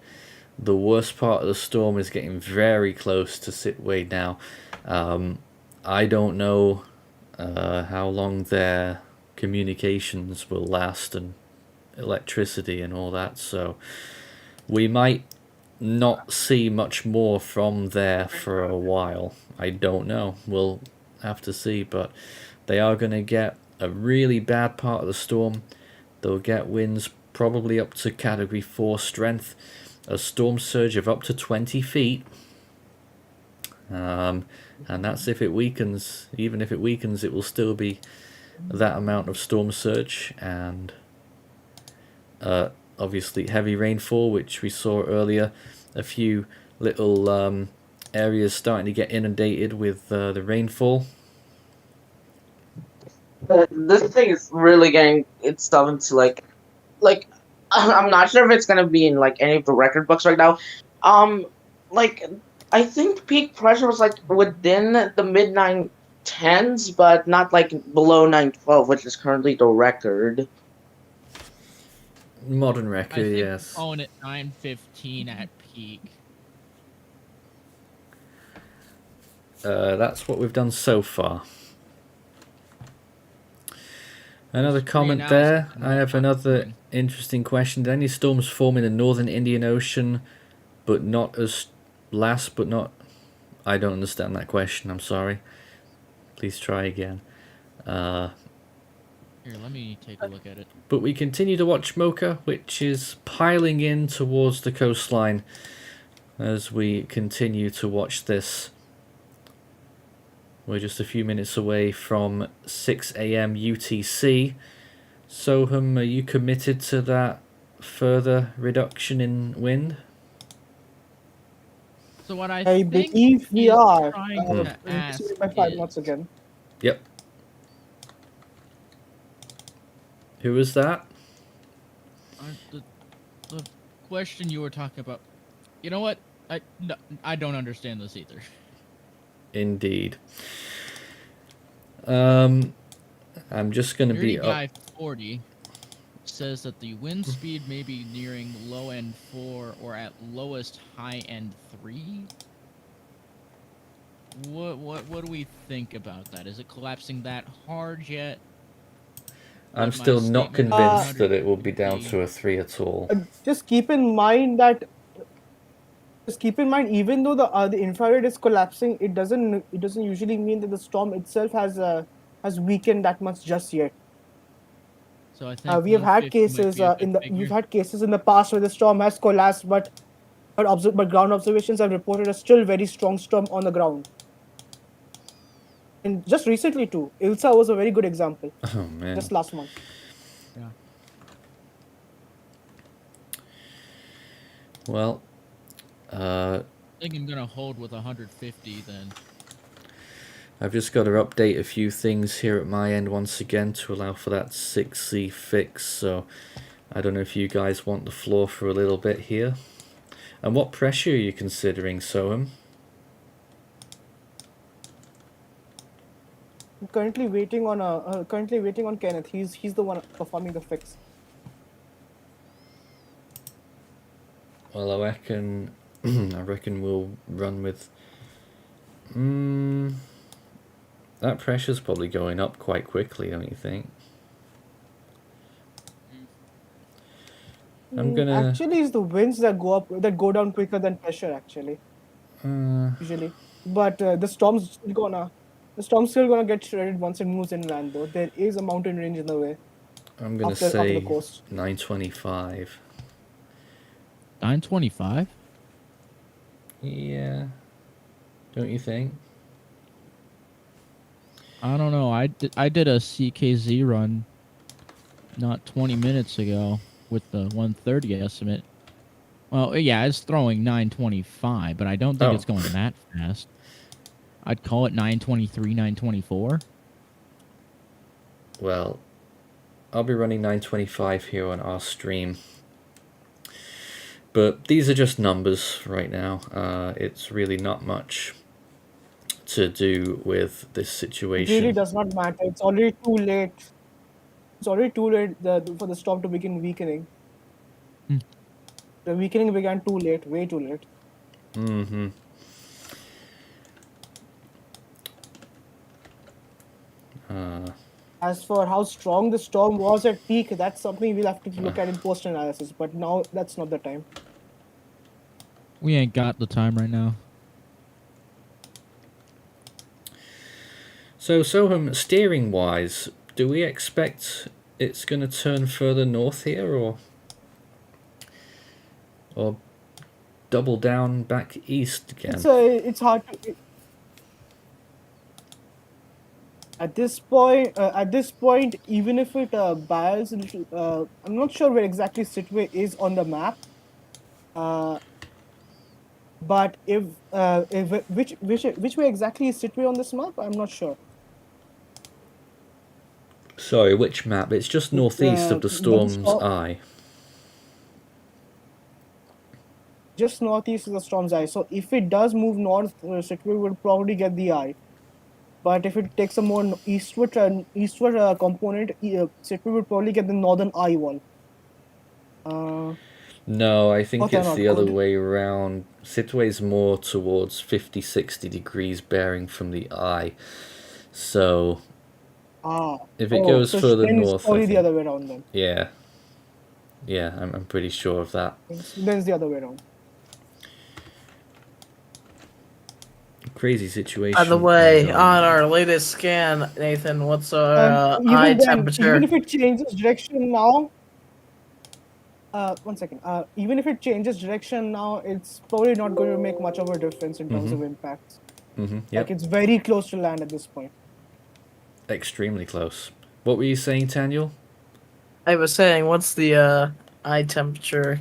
the worst part of the storm is getting very close to Sitwe now. I don't know how long their communications will last, and electricity and all that, so we might not see much more from there for a while. I don't know. We'll have to see. But they are going to get a really bad part of the storm. They'll get winds probably up to Category 4 strength, a storm surge of up to 20 feet. And that's if it weakens. Even if it weakens, it will still be that amount of storm surge, and obviously heavy rainfall, which we saw earlier. A few little areas starting to get inundated with the rainfall. This thing is really getting itself into like I'm not sure if it's gonna be in like any of the record books right now. Like I think peak pressure was like within the mid 910s, but not like below 912, which is currently the record. Modern I record, think yes. we're calling it 915 at peak. That's what we've done so far. Another comment there. I have another interesting question. Did any storms form in the northern Indian Ocean, but not as last, but not... I don't understand that question. I'm sorry. Please try again. Here, let me take a look at it. But we continue to watch Mocha, which is piling in towards the coastline as we continue to watch this. We're just a few minutes away from 6 a.m. UTC. Soham, are you committed to that further reduction in wind? So what I believe we are trying to ask by 5 is, knots again. Yep. Who is that? The question you were talking about. You know what? I don't understand this either. Indeed. I'm just going to be up. Guy 40 says that the wind speed may be nearing low end 4 or at lowest high end 3. What do we think about that? Is it collapsing that hard yet? I'm still not convinced that it will be down to a 3 at all. Just keep in mind, even though the infrared is collapsing, it doesn't usually mean that the storm itself has weakened that much just yet. So I think we have had 150 might cases be a good we've figure. had cases in the past where the storm has collapsed, but ground observations have reported a still very strong storm on the ground. And just recently too, Ilsa was a very good example. Oh man! Just last month. Yeah. Well, I think I'm gonna hold with 150 then. I've just got to update a few things here at my end once again to allow for that 6C fix. So I don't know if you guys want the floor for a little bit here. And what pressure are you considering, Soham? I'm currently waiting on Kenneth. He's the one performing the fix. Well, I reckon we'll run with. That pressure's probably going up quite quickly, don't you think? I'm gonna. Actually, it's the winds that go down quicker than pressure. Actually, usually, but the storm's still gonna get shredded once it moves inland. Though there is a mountain range in the way. I'm gonna after say the coast. 925. 925? Yeah. Don't you think? I don't know. I did a CKZ run not 20 minutes ago with the 130 estimate. Well, yeah, it's throwing 925, but I don't think it's going that fast. I'd call it 923, 924. Well, I'll be running 925 here on our stream. But these are just numbers right now. It's really not much to do with this situation. It really does not matter. It's already too late. It's already too late for the storm to begin weakening. The weakening began too late, way too late. Mm-hmm. As for how strong the storm was at peak, that's something we'll have to look at in post-analysis. But now that's not the time. We ain't got the time right now. So Soham, steering-wise, do we expect it's going to turn further north here, or double down back east again? It's hard to at this point. At this point, even if it bias a little, I'm not sure where exactly Sitwe is on the map. But if which way exactly is Sitwe on this map? I'm not sure. Sorry, which map? It's just northeast of the storm's storm, eye. just northeast of the storm's eye. So if it does move north, Sitwe would probably get the eye. But if it takes a more eastward component, Sitwe would probably get the northern Eyewall. No, I think they're it's not the other good. way around. Sitwe's more towards 50-60 degrees bearing from the eye. So if it goes so further then it's north, I probably the think, other way around then. yeah, I'm pretty sure of that. Then it's the other way around. Crazy situation. By the way, on our latest scan, Nathan, what's our eye temperature? Even if it changes direction now, 1 second. Even if it changes direction now, it's probably not going to make much of a difference in terms of impacts. Yep. Like it's very close to land at this point. Extremely close. What were you saying, Daniel? I was saying, what's the eye temperature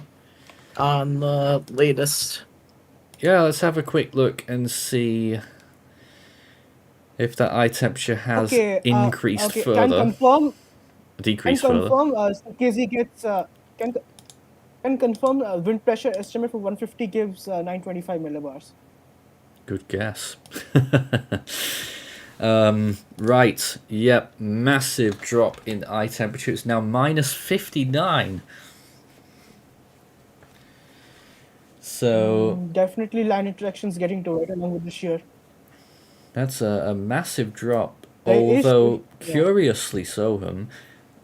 on the latest? Yeah, let's have a quick look and see if that eye temperature has increased further. Can confirm. Decreased further. KZ gets can confirm wind pressure estimate for 150 gives 925 millibars. Good guess. Right, yep, massive drop in eye temperature. It's now minus 59. So definitely line interactions getting to it along with the shear. That's a massive drop. Although curiously, Soham,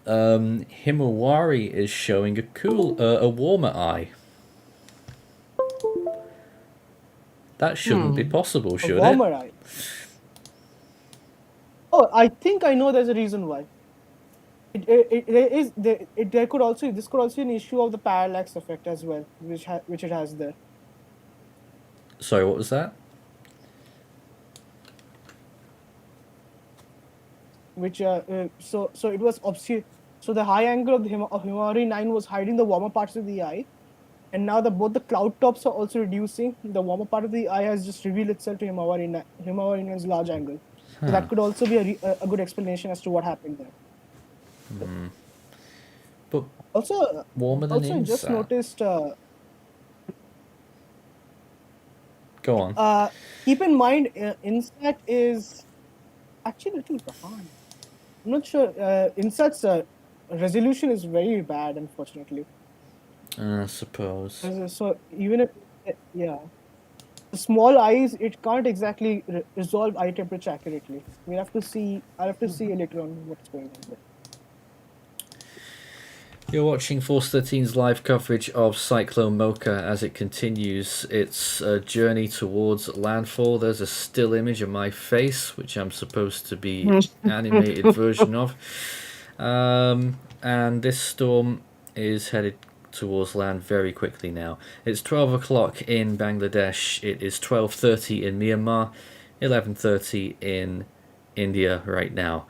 Himawari is showing a warmer eye. That shouldn't be possible, should it? A warmer eye. Oh, I think I know there's a reason why. There could also this could also be an issue of the parallax effect as well, which it has there. Sorry, what was that? Which so it was so the high angle of the Himawari 9 was hiding the warmer parts of the eye, and now both the cloud tops are also reducing. The warmer part of the eye has just revealed itself to Himawari 9's large angle. So that could also be a good explanation as to what happened there. But also, warmer than I just noticed. Go on. Keep in mind, INSAT is actually a little behind. I'm not sure. INSAT's resolution is very bad, unfortunately. I suppose. So even if the small eyes, it can't exactly resolve eye temperature accurately. I'll have to see later on what's going on there. You're watching Force 13's live coverage of Cyclone Mocha as it continues its journey towards landfall. There's a still image of my face, which I'm supposed to be animated version of. And this storm is headed towards land very quickly now. It's 12 o'clock in Bangladesh. It is 12:30 in Myanmar, 11:30 in India right now.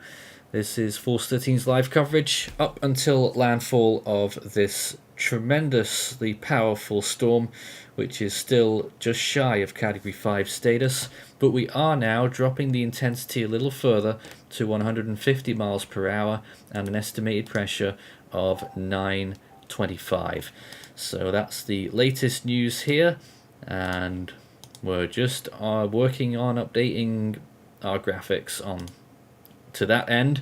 This is Force 13's live coverage up until landfall of this tremendously powerful storm, which is still just shy of Category 5 status, but we are now dropping the intensity a little further to 150 miles per hour and an estimated pressure of 925. So that's the latest news here, and we're just working on updating our graphics on to that end.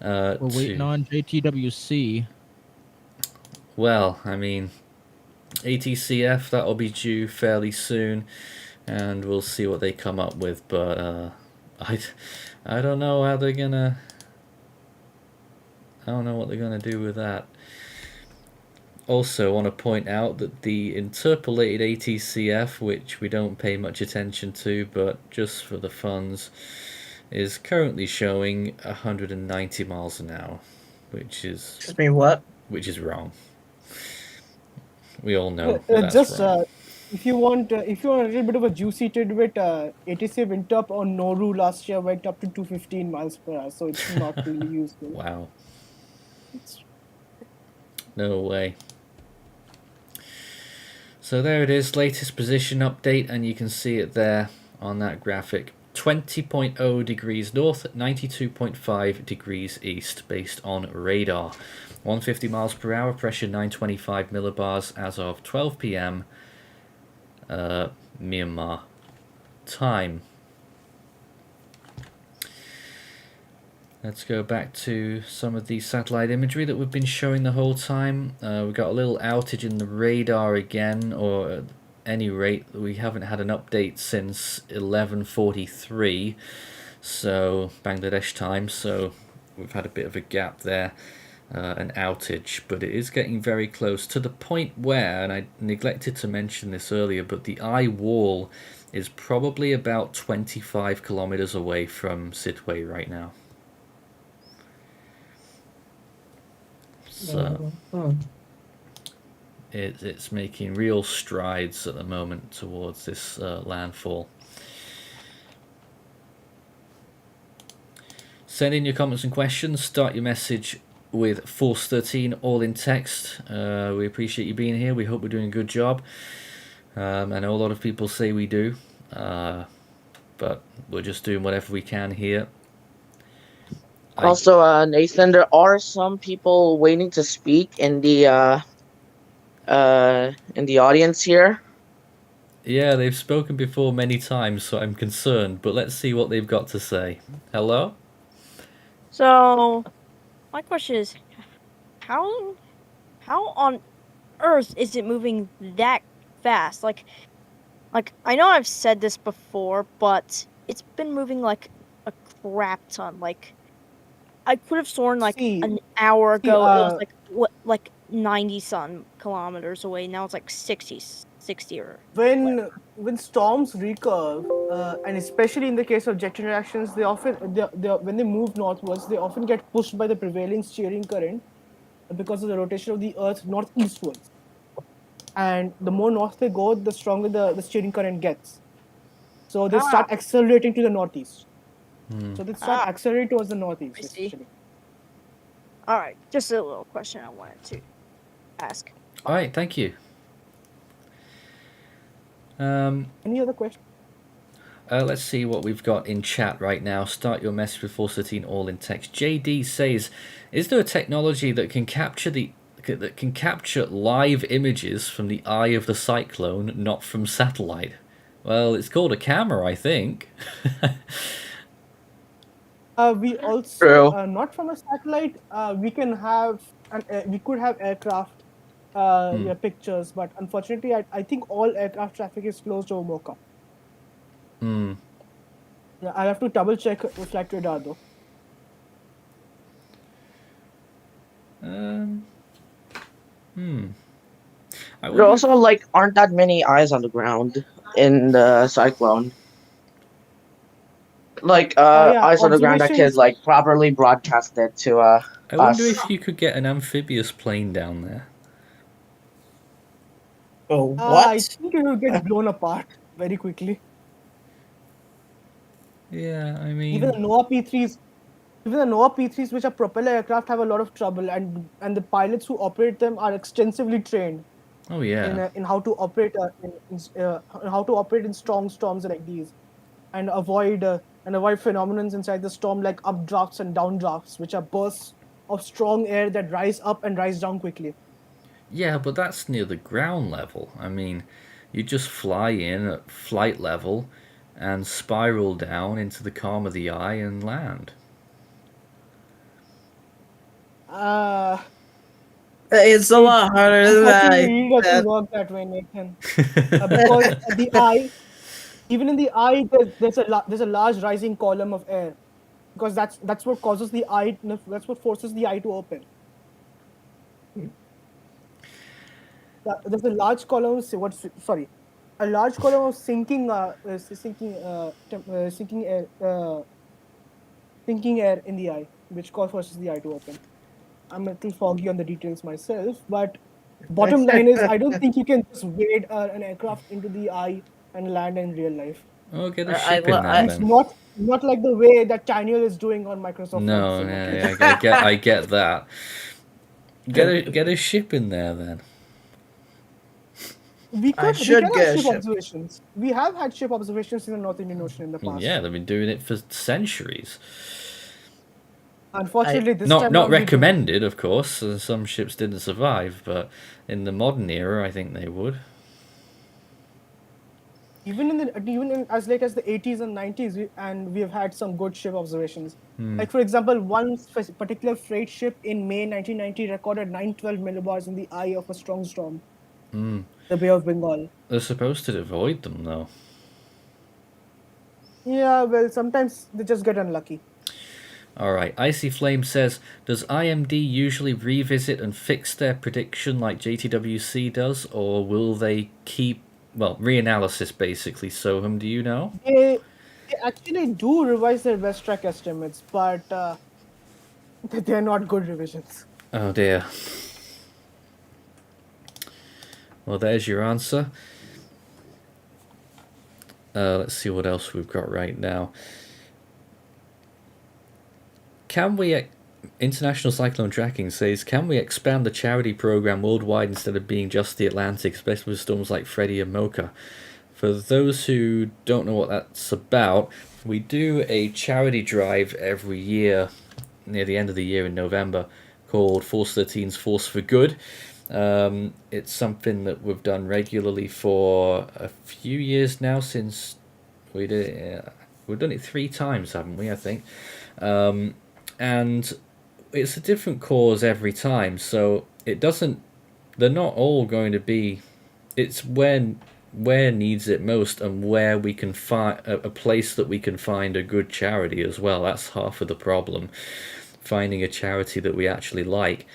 We're waiting on JTWC. Well, I mean, ATCF, that'll be due fairly soon, and we'll see what they come up with, but I don't know how they're gonna... I don't know what they're gonna do with that. Also, I want to point out that the interpolated ATCF, which we don't pay much attention to, but just for the funds, is currently showing 190 miles an hour, which is Excuse me, what? which is wrong. We all know that's Just wrong. if you want a little bit of a juicy tidbit, ATC went up on Noru last year, went up to 215 miles per hour, so it's not really useful. Wow. It's... No way. So there it is, latest position update, and you can see it there on that graphic. 20.0 degrees north, 92.5 degrees east, based on radar. 150 miles per hour, pressure 925 millibars as of 12 p.m. Myanmar time. Let's go back to some of the satellite imagery that we've been showing the whole time. We've got a little outage in the radar again, or at any rate, we haven't had an update since 11:43, so Bangladesh time, so we've had a bit of a gap there, an outage, but it is getting very close to the point where, and I neglected to mention this earlier, but the Eyewall is probably about 25 kilometers away from Sidway right now. So it's making real strides at the moment towards this landfall. Send in your comments and questions. Start your message with Force 13, all in text. We appreciate you being here. We hope we're doing a good job. I know a lot of people say we do, but we're just doing whatever we can here. Also, Nathan, there are some people waiting to speak in the audience here. Yeah, they've spoken before many times, so I'm concerned. But let's see what they've got to say. Hello? So, my question is, how on earth is it moving that fast? Like I know I've said this before, but it's been moving like a crap ton. Like I could have sworn like an hour ago it was like 90 some kilometers away. Now it's like 60 or when storms recurve, and especially in the case of jet interactions, they often when they move northwards, they often get pushed by the prevailing steering current because of the rotation of the Earth northeastwards. And the more north they go, the stronger the steering current gets. So they start accelerating to the northeast. So they start accelerating towards the northeast, essentially. All right, just a little question I wanted to ask. All right, thank you. Any other questions? Let's see what we've got in chat right now. Start your message with 413 all in text. JD says, "Is there a technology that can capture live images from the eye of the cyclone, not from satellite?" Well, it's called a camera, I think. We also not from a satellite. We can have we could have aircraft pictures, but unfortunately, I think all aircraft traffic is closed over Mocha. Yeah, I'll have to double check with flight radar though. There also aren't that many eyes on the ground in the cyclone. Eyes on the ground that could properly broadcast it to I wonder us. if you could get an amphibious plane down there. Oh, what? I think it will get blown apart very quickly. Yeah, I mean, even the NOAA P3s, which are propeller aircraft, have a lot of trouble, and the pilots who operate them are extensively trained. Oh yeah. In how to operate in strong storms like these, and avoid phenomenons inside the storm like updrafts and downdrafts, which are bursts of strong air that rise up and rise down quickly. Yeah, but that's near the ground level. I mean, you just fly in at flight level and spiral down into the calm of the eye and land. It's a lot harder than Unfortunately, it doesn't work that way, Nathan. Because at the eye, even in the eye, there's a large rising column of air, because that's what causes the eye. That's what forces the eye to open. There's a large column. A large column of sinking air sinking air in the eye, which forces the eye to open. I'm a little foggy on the details myself, but bottom line is I don't think you can just wade an aircraft into the eye and land in real life. Oh, get a I, ship I, in there I, It's then. not like the way that Daniel is doing on Microsoft Flight No, Sim. Okay. yeah, I get that. Get a ship in there then. We I we can should have get a ship ship. observations. We have had ship observations in the North Indian Ocean in the I mean, past. yeah, they've been doing it for centuries. Unfortunately, this Not time around we don't. recommended, of course. Some ships didn't survive, but in the modern era, I think they would. Even as late as the 80s and 90s, we have had some good ship observations. Hmm. Like for example, one particular freight ship in May 1990 recorded 912 millibars in the eye of a strong storm. Hmm. The Bay of Bengal. They're supposed to avoid them, though. Yeah, well, sometimes they just get unlucky. Alright, Icy Flame says, does IMD usually revisit and fix their prediction like JTWC does, or will they keep, well, reanalysis basically? Soham, do you know? They actually do revise their best track estimates, but they're not good revisions. Oh dear. Well, there's your answer. Let's see what else we've got right now. Can we... International Cyclone Tracking says, can we expand the charity program worldwide instead of being just the Atlantic, especially with storms like Freddie and Mocha? For those who don't know what that's about, we do a charity drive every year near the end of the year in November called Force 13's Force for Good. It's something that we've done regularly for a few years now since we did it. We've done it 3 times, haven't we, I think? And it's a different cause every time, so it doesn't... They're not all going to be... It's when... where needs it most and where we can find a place that we can find a good charity as well. That's half of the problem, finding a charity that we actually like.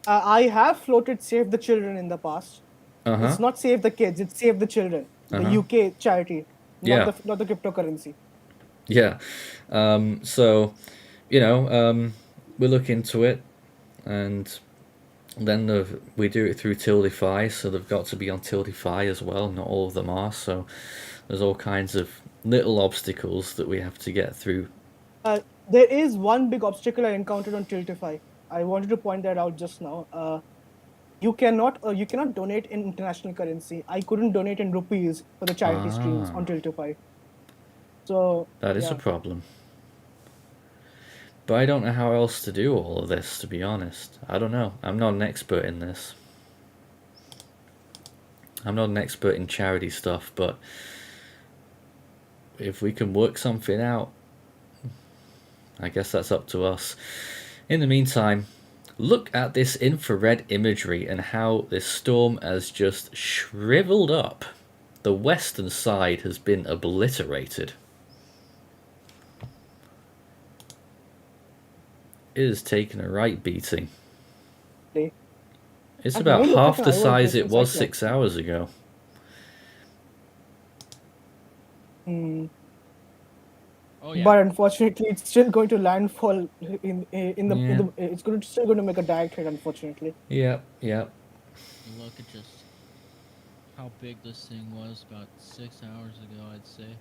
I have floated Save the Children in the past. It's not Save the Kids, it's Save the Children, the UK charity, not the cryptocurrency. Yeah. So, you know, we look into it, and then we do it through Tildify, so they've got to be on Tildify as well. Not all of them are, so there's all kinds of little obstacles that we have to get through. There is one big obstacle I encountered on Tiltify. I wanted to point that out just now. You cannot donate in international currency. I couldn't donate in rupees for the charity streams on Tiltify. So that is a problem. But I don't know how else to do all of this, to be honest. I don't know. I'm not an expert in this. I'm not an expert in charity stuff, but if we can work something out, I guess that's up to us. In the meantime, look at this infrared imagery and how this storm has just shriveled up. The western side has been obliterated. It has taken a right beating. It's about half the size it was 6 hours ago. Oh, yeah. But unfortunately, it's still going to landfall it's still going to make a direct hit. Unfortunately. Yeah. Look at just how big this thing was about 6 hours ago. I'd say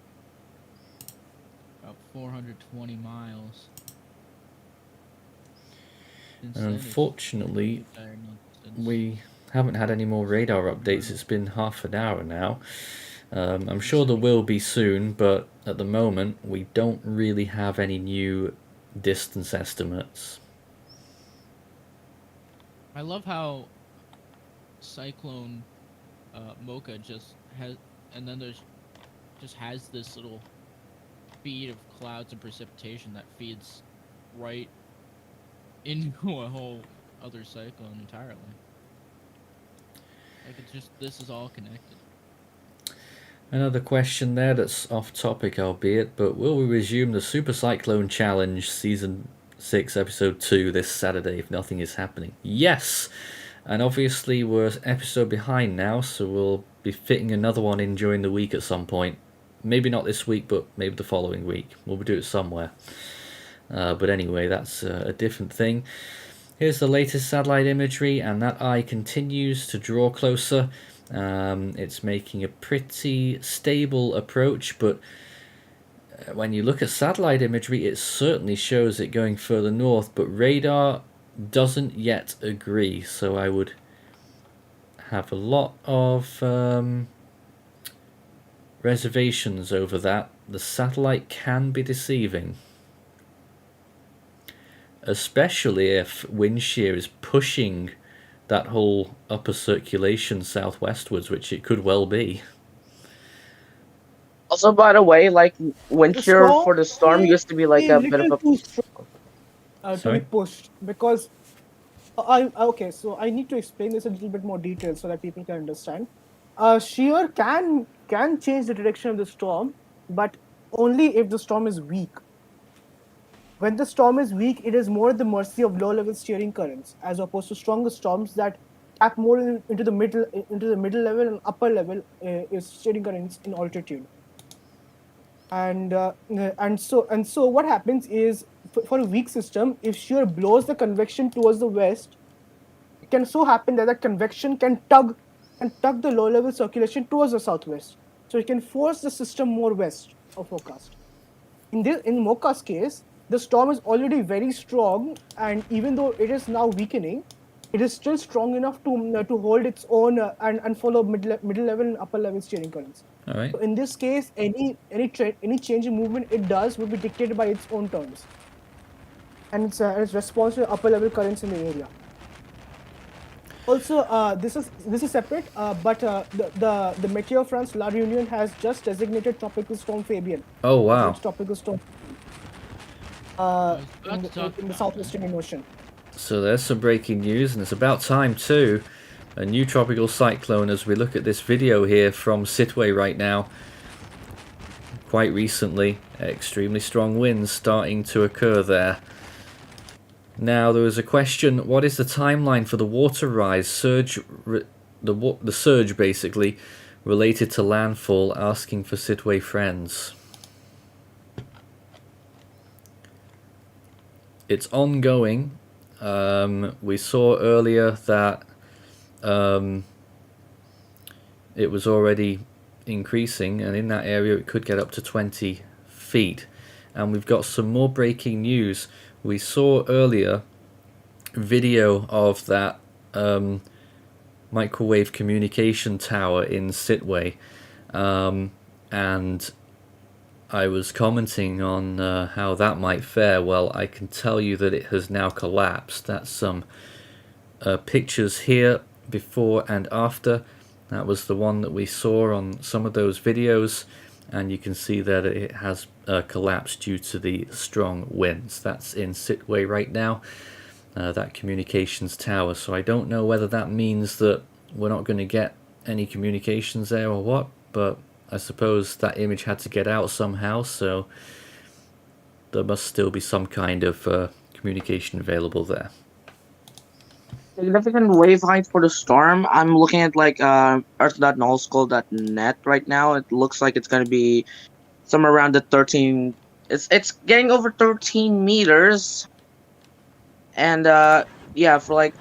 about 420 miles. And unfortunately, we haven't had any more radar updates. It's been half an hour now. I'm sure there will be soon, but at the moment we don't really have any new distance estimates. I love how Cyclone Mocha just has, and then there's just has this little feed of clouds and precipitation that feeds right into a whole other cyclone entirely. Like it's just, this is all connected. Another question there that's off topic, albeit, but will we resume the Super Cyclone Challenge Season 6 Episode 2 this Saturday if nothing is happening? Yes! And obviously we're an episode behind now, so we'll be fitting another one in during the week at some point. maybe not this week, but maybe the following week. We'll do it somewhere. But anyway, that's a different thing. Here's the latest satellite imagery, and that eye continues to draw closer. It's making a pretty stable approach, but when you look at satellite imagery, it certainly shows it going further north, but radar doesn't yet agree, so I would have a lot of reservations over that. The satellite can be deceiving, especially if wind shear is pushing that whole upper circulation southwestwards, which it could well be. Also, by the way, like wind The shear storm for the storm is used to be like a bit of little a. too strong to be Sorry? pushed because okay. So I need to explain this a little bit more detail so that people can understand. Shear can change the direction of the storm, but only if the storm is weak. When the storm is weak, it is more at the mercy of low-level steering currents, as opposed to stronger storms that tap more into the middle level and upper level is steering currents in altitude. And so what happens is for a weak system, if shear blows the convection towards the west, it can so happen that the convection can tug the low-level circulation towards the southwest, so it can force the system more west of forecast. In Mocha's case, the storm is already very strong, and even though it is now weakening, it is still strong enough to hold its own and follow middle level and upper level steering currents. All right. So in this case, any change in movement it does will be dictated by its own terms, and its response to upper level currents in the area. Also, this is separate, but the Meteo France La Réunion has just designated tropical storm Fabian. Oh wow! It's tropical storm. In the southwestern Indian Ocean. So there's some breaking news, and it's about time too. A new tropical cyclone, as we look at this video here from Sitwe right now. Quite recently, extremely strong winds starting to occur there. Now there was a question: what is the timeline for the water rise surge? The surge basically related to landfall. Asking for Sitwe friends. It's ongoing. We saw earlier that it was already increasing, and in that area it could get up to 20 feet. And we've got some more breaking news. We saw earlier video of that microwave communication tower in Sitwe, and I was commenting on how that might fare. Well, I can tell you that it has now collapsed. That's some pictures here before and after. That was the one that we saw on some of those videos, and you can see that it has collapsed due to the strong winds. That's in Sitwe right now, that communications tower. So I don't know whether that means that we're not going to get any communications there or what, but I suppose that image had to get out somehow, so there must still be some kind of communication available there. Significant wave height for the storm. I'm looking at like earth.nullskull.net right now. It looks like it's going to be somewhere around the 13. It's getting over 13 meters, and yeah, for like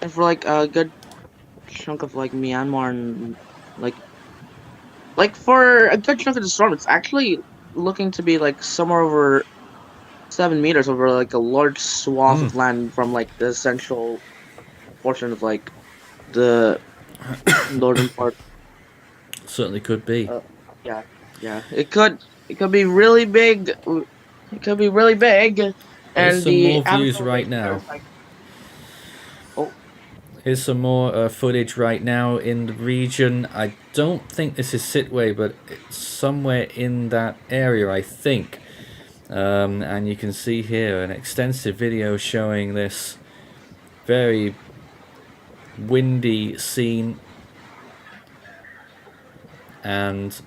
a good chunk of like Myanmar and like for a good chunk of the storm, it's actually looking to be like somewhere over 7 meters over like a large swath of land from like the central portion of like the northern part. Certainly could be. Yeah. It could be really big. It could be really big. Here's And some the more views right now. Here's some more footage right now in the region. I don't think this is Sitwe, but it's somewhere in that area, I think. And you can see here an extensive video showing this very windy scene and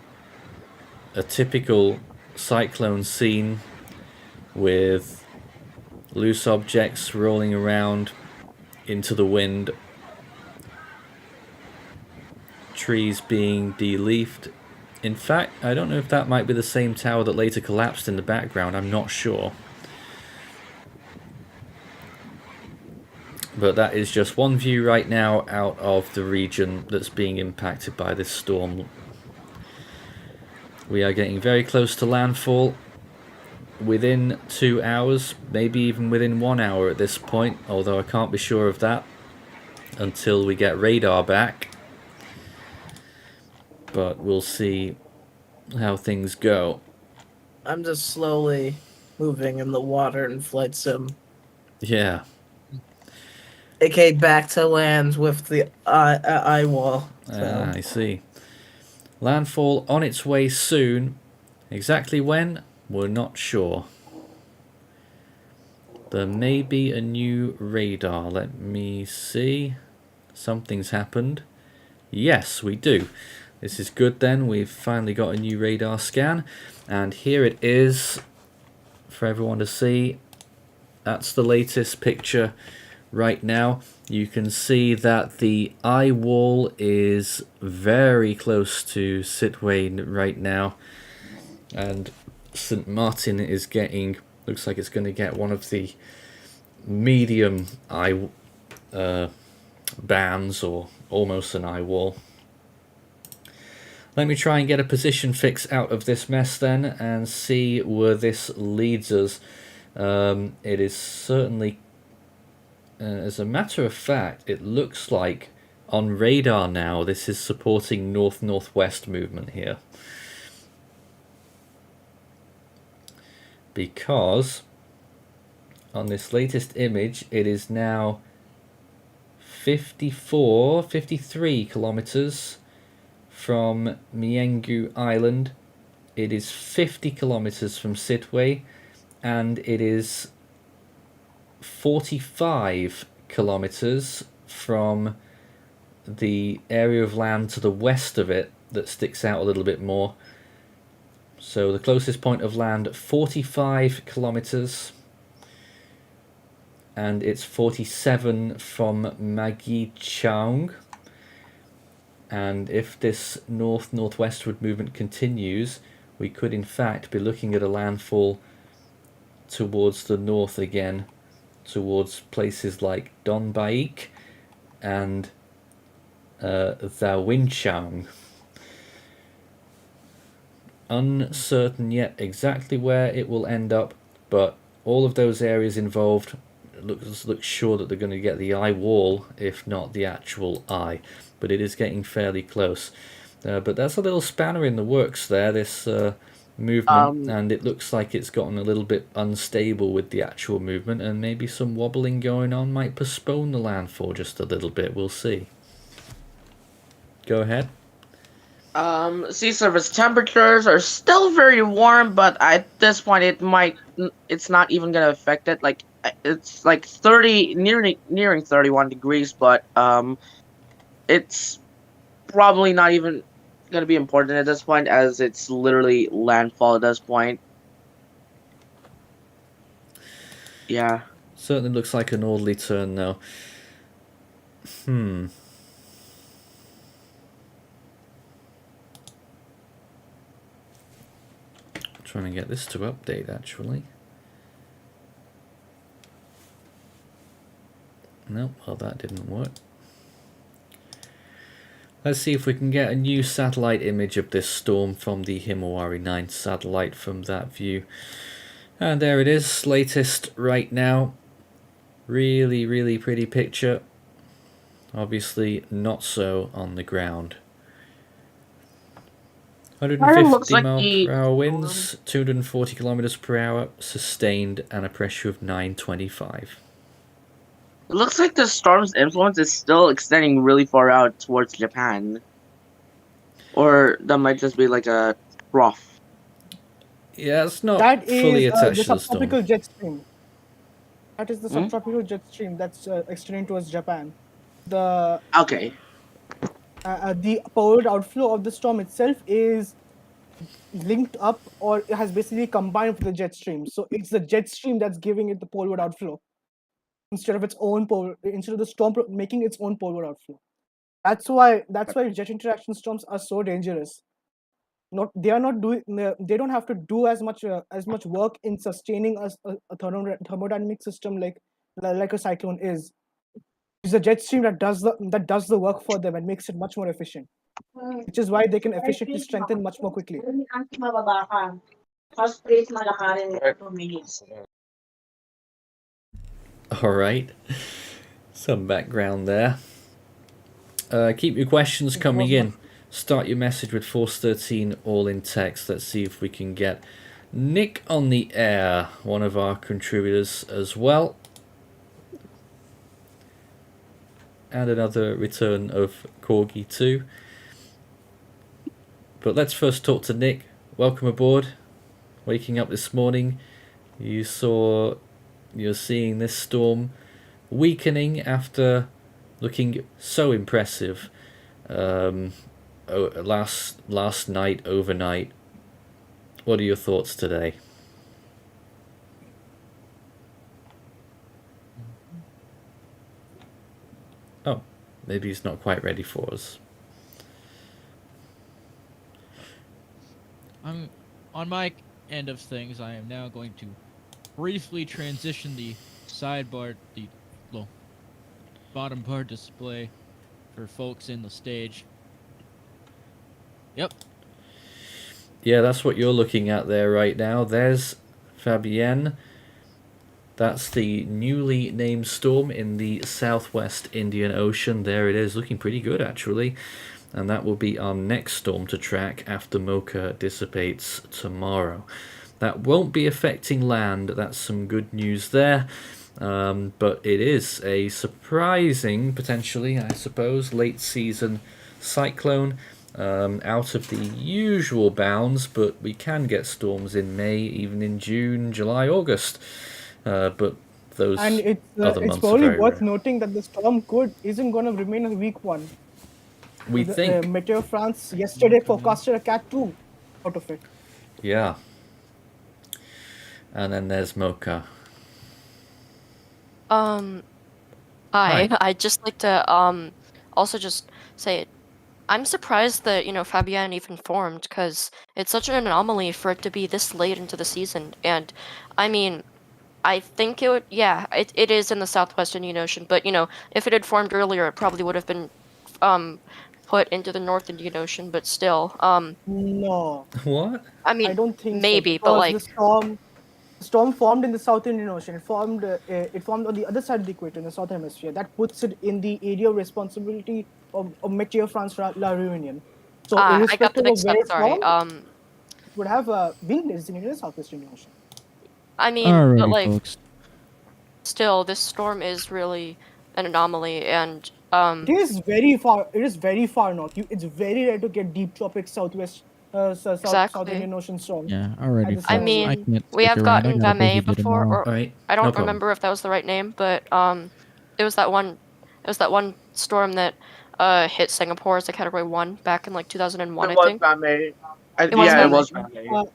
a typical cyclone scene with loose objects rolling around into the wind, trees being de-leafed, In fact, I don't know if that might be the same tower that later collapsed in the background. I'm not sure. But that is just one view right now out of the region that's being impacted by this storm. We are getting very close to landfall. Within 2 hours, maybe even within 1 hour at this point, although I can't be sure of that until we get radar back. But we'll see how things go. I'm just slowly moving in the water in flight sim. Yeah. Okay, back to land with the Eyewall. So. I see. Landfall on its way soon. Exactly when? We're not sure. There may be a new radar. Let me see. Something's happened. Yes, we do. This is good then. We've finally got a new radar scan. And here it is for everyone to see. That's the latest picture right now. You can see that the Eyewall is very close to Sitwe right now. And St. Martin is getting, looks like it's going to get one of the medium bands, or almost an Eyewall. Let me try and get a position fix out of this mess then and see where this leads us. It is certainly, as a matter of fact, it looks like on radar now this is supporting north-northwest movement here. Because on this latest image it is now 53 kilometers from Myengu Island. It is 50 kilometers from Sidway, and it is 45 kilometers from the area of land to the west of it that sticks out a little bit more. So the closest point of land, 45 kilometers, and it's 47 from Magichaung. And if this north-northwestward movement continues, we could in fact be looking at a landfall towards the north again, towards places like Donbaik and Thawinchang. Uncertain yet exactly where it will end up, but all of those areas involved looks sure that they're going to get the Eyewall, if not the actual eye. But it is getting fairly close. But that's a little spanner in the works there, this movement, and it looks like it's gotten a little bit unstable with the actual movement, and maybe some wobbling going on might postpone the landfall just a little bit. We'll see. Go ahead. Sea surface temperatures are still very warm, but at this point it's not even gonna affect it. Like, it's like 30, nearing 31 degrees, but it's probably not even gonna be important at this point, as it's literally landfall at this point. Yeah. Certainly looks like an orderly turn though. Trying to get this to update actually. Nope, well that didn't work. Let's see if we can get a new satellite image of this storm from the Himawari 9 satellite from that view. And there it is, latest right now. Really, really pretty picture. Obviously not so on the ground. 150 like mile per hour winds, 240 kilometers per hour, sustained, and a pressure of 925. It looks like the storm's influence is still extending really far out towards Japan. Or that might just be like a trough. Yeah, it's not That fully is attached the to the storm. subtropical jet stream. That is the subtropical jet stream that's extending towards Japan. The the powered outflow of the storm itself is linked up, or it has basically combined with the jet stream. So it's the jet stream that's giving it the poleward outflow instead of the storm making its own poleward outflow. That's why jet interaction storms are so dangerous. they are not doing they don't have to do as much work in sustaining a thermodynamic system like a cyclone is. It's a jet stream that does the work for them and makes it much more efficient, which is why they can efficiently strengthen much more quickly. All right. Some background there. Keep your questions coming in. Start your message with Force 13 all in text. Let's see if we can get Nick on the air, one of our contributors as well. And another return of Corgi too. But let's first talk to Nick. Welcome aboard. Waking up this morning, you're seeing this storm weakening after looking so impressive last night, overnight. What are your thoughts today? Oh, maybe he's not quite ready for us. On my end of things, I am now going to briefly transition the sidebar, the bottom bar display for folks in the stage. Yep. Yeah, that's what you're looking at there right now. There's Fabienne. That's the newly named storm in the southwest Indian Ocean. There it is, looking pretty good actually. And that will be our next storm to track after Mocha dissipates tomorrow. That won't be affecting land. That's some good news there. But it is a surprising, potentially, I suppose, late season cyclone. Out of the usual bounds, but we can get storms in May, even in June, July, August. But those and it's months probably are very worth rare. noting that the storm isn't going to remain a weak one. We think. Meteo France yesterday forecasted a Cat 2 out of it. Yeah. And then there's Mocha. Hi. I'd just like to also just say I'm surprised that, Fabienne even formed, because it's such an anomaly for it to be this late into the season. And I mean, I think it would, yeah, it is in the southwest Indian Ocean, but if it had formed earlier, it probably would have been put into the North Indian Ocean, but still. No. What? I mean, I don't think maybe, so, but like the storm formed in the South Indian Ocean. It formed on the other side of the equator in the southern hemisphere. That puts it in the area of responsibility of Météo France La Réunion. So I got irrespective the of mixed where up, it sorry. formed, it would have been designated in the Southwest Indian Ocean. I mean, Alrighty, but like folks. still, this storm is really an anomaly, and It is very far. It is very far north. It's very rare to get deep tropic southwest, South exactly. Indian Ocean storms. Yeah, alrighty, folks. I mean, can't we stick have around. I gotten got a busy Gamay day before, tomorrow. or Alright, I don't no problem. remember if that was the right name, but it was that one storm that hit Singapore as a Category 1 back in like 2001, I think. It was Yeah, it Gamay. was Gamay.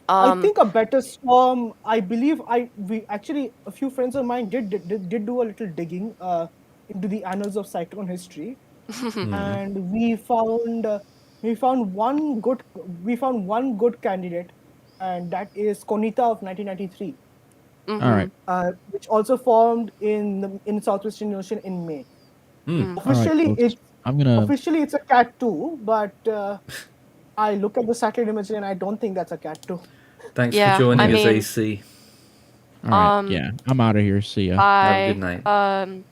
I think a better storm. I believe we actually a few friends of mine did do a little digging into the annals of cyclone history, and we found one good candidate, and that is Konita of 1993, All right. which also formed in Southwest Indian Ocean in May. All right, Officially, folks. it's a Cat 2, but I look at the satellite imagery and I don't think that's a Cat 2. Thanks Yeah, for joining I us, mean- AC. All right. Yeah, I'm out of here. See ya. Have a good night.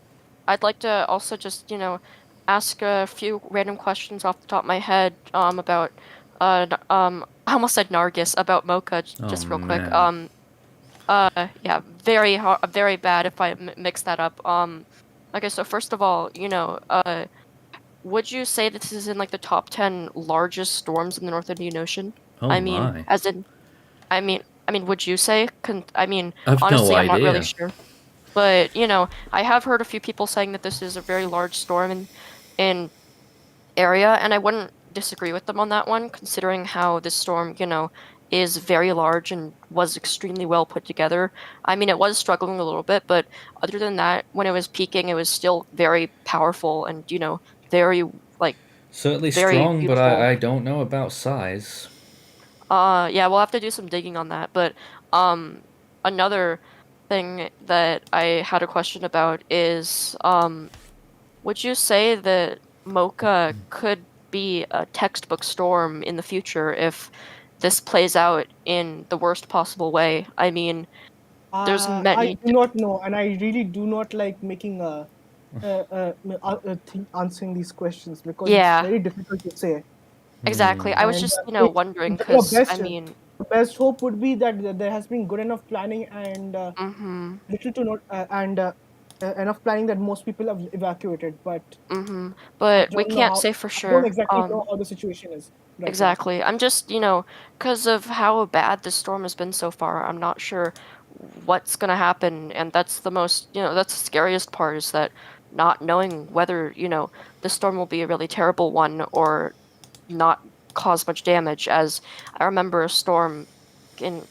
I'd like to also just, ask a few random questions off the top of my head about I almost said Nargis, about Mocha, just real quick. man. Yeah, very bad if I mix that up. Okay, so first of all, would you say this is in like the top 10 largest storms in the North Indian Ocean? Oh I mean, my. I mean, would you say? I've Honestly, no I'm not really idea. sure. But I have heard a few people saying that this is a very large storm in area, and I wouldn't disagree with them on that one, considering how this storm, is very large and was extremely well put together. I mean, it was struggling a little bit, but other than that, when it was peaking, it was still very powerful and, very, like, Certainly very strong, but beautiful. I don't know about size. Yeah, we'll have to do some digging on that. But another thing that I had a question about is would you say that Mocha could be a textbook storm in the future if this plays out in the worst possible way? I mean, there's I many. do not know, and I really do not like making answering these questions because it's Yeah, very difficult to say. exactly. I was And just, it, wondering your because I best mean, hope would be that there has been good enough planning and mhm, little to not and enough planning that most people have evacuated. But mhm. I But we don't know can't how. say for I don't sure. exactly know how the situation is right now. Exactly. I'm just, because of how bad this storm has been so far, I'm not sure what's going to happen. And that's the most, that's the scariest part is that not knowing whether, the storm will be a really terrible one or not cause much damage. As I remember a storm in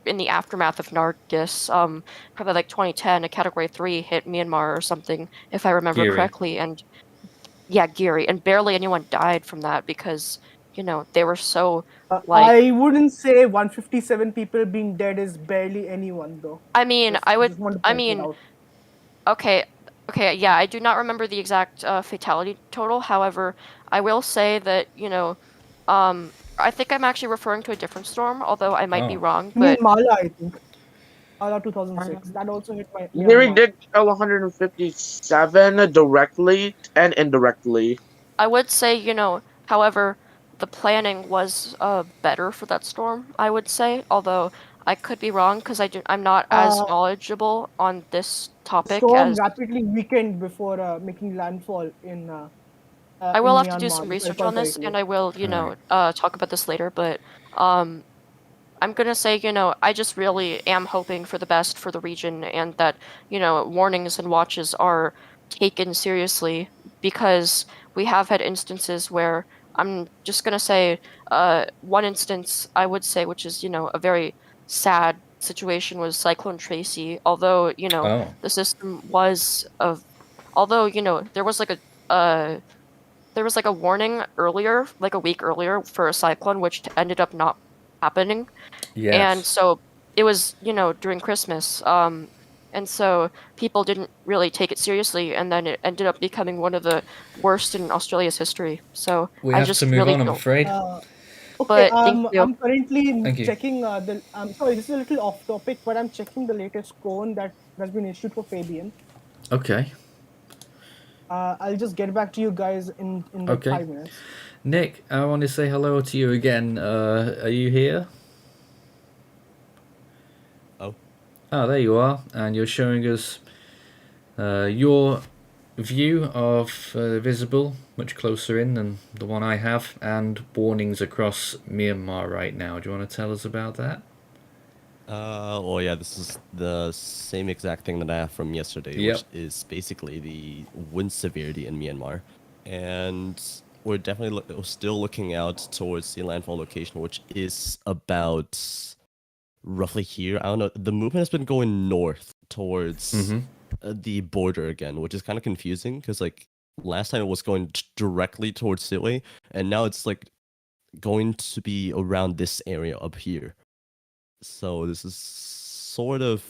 in the aftermath of Nargis, probably like 2010, a Category 3 hit Myanmar or something, if I remember Geary. correctly. And yeah, Geary, and barely anyone died from that because, they were so like I wouldn't say 157 people being dead is barely anyone, though. I mean, Just want to I point that mean, out. okay, okay, yeah, I do not remember the exact fatality total. However, I will say that, I think I'm actually referring to a different storm, although I might be Oh. wrong, You mean but Mala, I think. Mala 2006. That also hit Yuri Myanmar. did kill 157 directly and indirectly. I would say, however, the planning was better for that storm, I would say, although I could be wrong because I'm not as Uh, knowledgeable on this topic Storm as rapidly weakened before making landfall I will in have to do some Myanmar, if I research recall on this, correctly. and I will, All right. talk about this later. But um, I'm gonna say, I just really am hoping for the best for the region, and that, warnings and watches are taken seriously because we have had instances where I'm just gonna say, one instance I would say, which is, a very sad situation was Cyclone Tracy. Although, Oh. the system was of, although, uh there was like a warning earlier, like a week earlier for a cyclone, which ended up not happening. And Yes. so it was, during Christmas. And so people didn't really take it seriously, and then it ended up becoming one of the worst in Australia's history. So We I have to just move really on, I'm don't. afraid. Uh, okay, But thank you. I'm currently Thank you. checking I'm sorry, this is a little off topic, but I'm checking the latest cone that has been issued for Fabian. Okay. I'll just get back to you guys in like Okay. 5 minutes. Nick, I want to say hello to you again. Are you here? Oh. Oh, there you are. And you're showing us your view of visible, much closer in than the one I have, and warnings across Myanmar right now. Do you want to tell us about that? Well, yeah, this is the same exact thing that I have from yesterday, Yep. which is basically the wind severity in Myanmar. And we're definitely still looking out towards the landfall location, which is about roughly here. I don't know. The movement has been going north towards the border again, which is kind of confusing because, like, last time it was going directly towards Sittwe, and now it's, like, going to be around this area up here. So this is sort of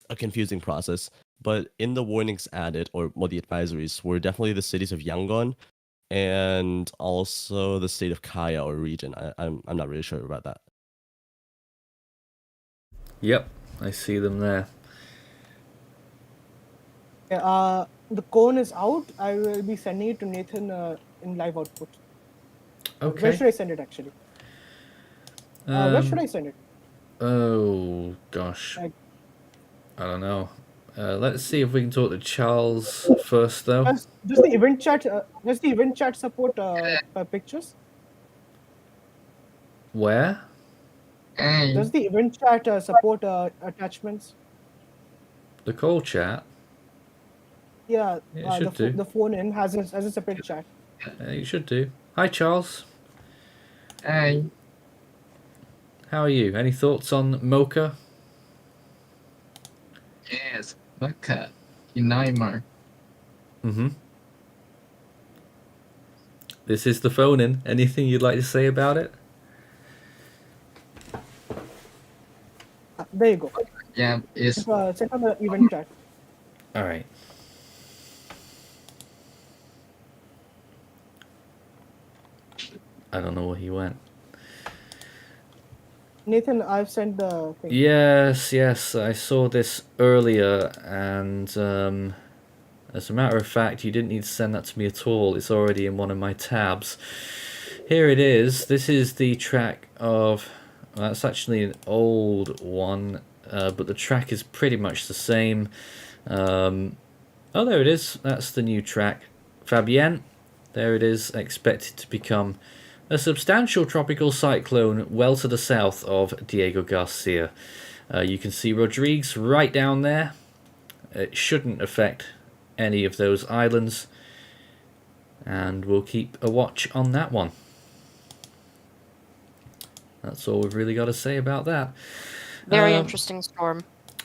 a confusing process. But in the warnings added, or well, the advisories, were definitely the cities of Yangon and also the state of Kaya or region. I'm not really sure about that. Yep, I see them there. The cone is out. I will be sending it to Nathan in live output. Okay. Where should I send it actually? Where should I send it? Oh gosh, Like, I don't know. Let's see if we can talk to Charles first, though. does the event chat support pictures? Where? Does the event chat support attachments? The call chat. Yeah, It should do. the phone in has a separate chat. It should do. Hi, Charles. Hi. How are you? Any thoughts on Mocha? Yes, Mocha in Myanmar. This is the phone in. Anything you'd like to say about it? There you go. Yeah, it's Check on the event chat. All right. I don't know where he went. Nathan, I've sent the thing. Yes, I saw this earlier, and as a matter of fact, you didn't need to send that to me at all. It's already in one of my tabs. Here it is. This is the track of... Well, that's actually an old one, but the track is pretty much the same. Oh, there it is. That's the new track. Fabienne, there it is, expected to become a substantial tropical cyclone well to the south of Diego Garcia. You can see Rodrigues right down there. It shouldn't affect any of those islands, and we'll keep a watch on that one. That's all we've really got to say about that. Very interesting storm.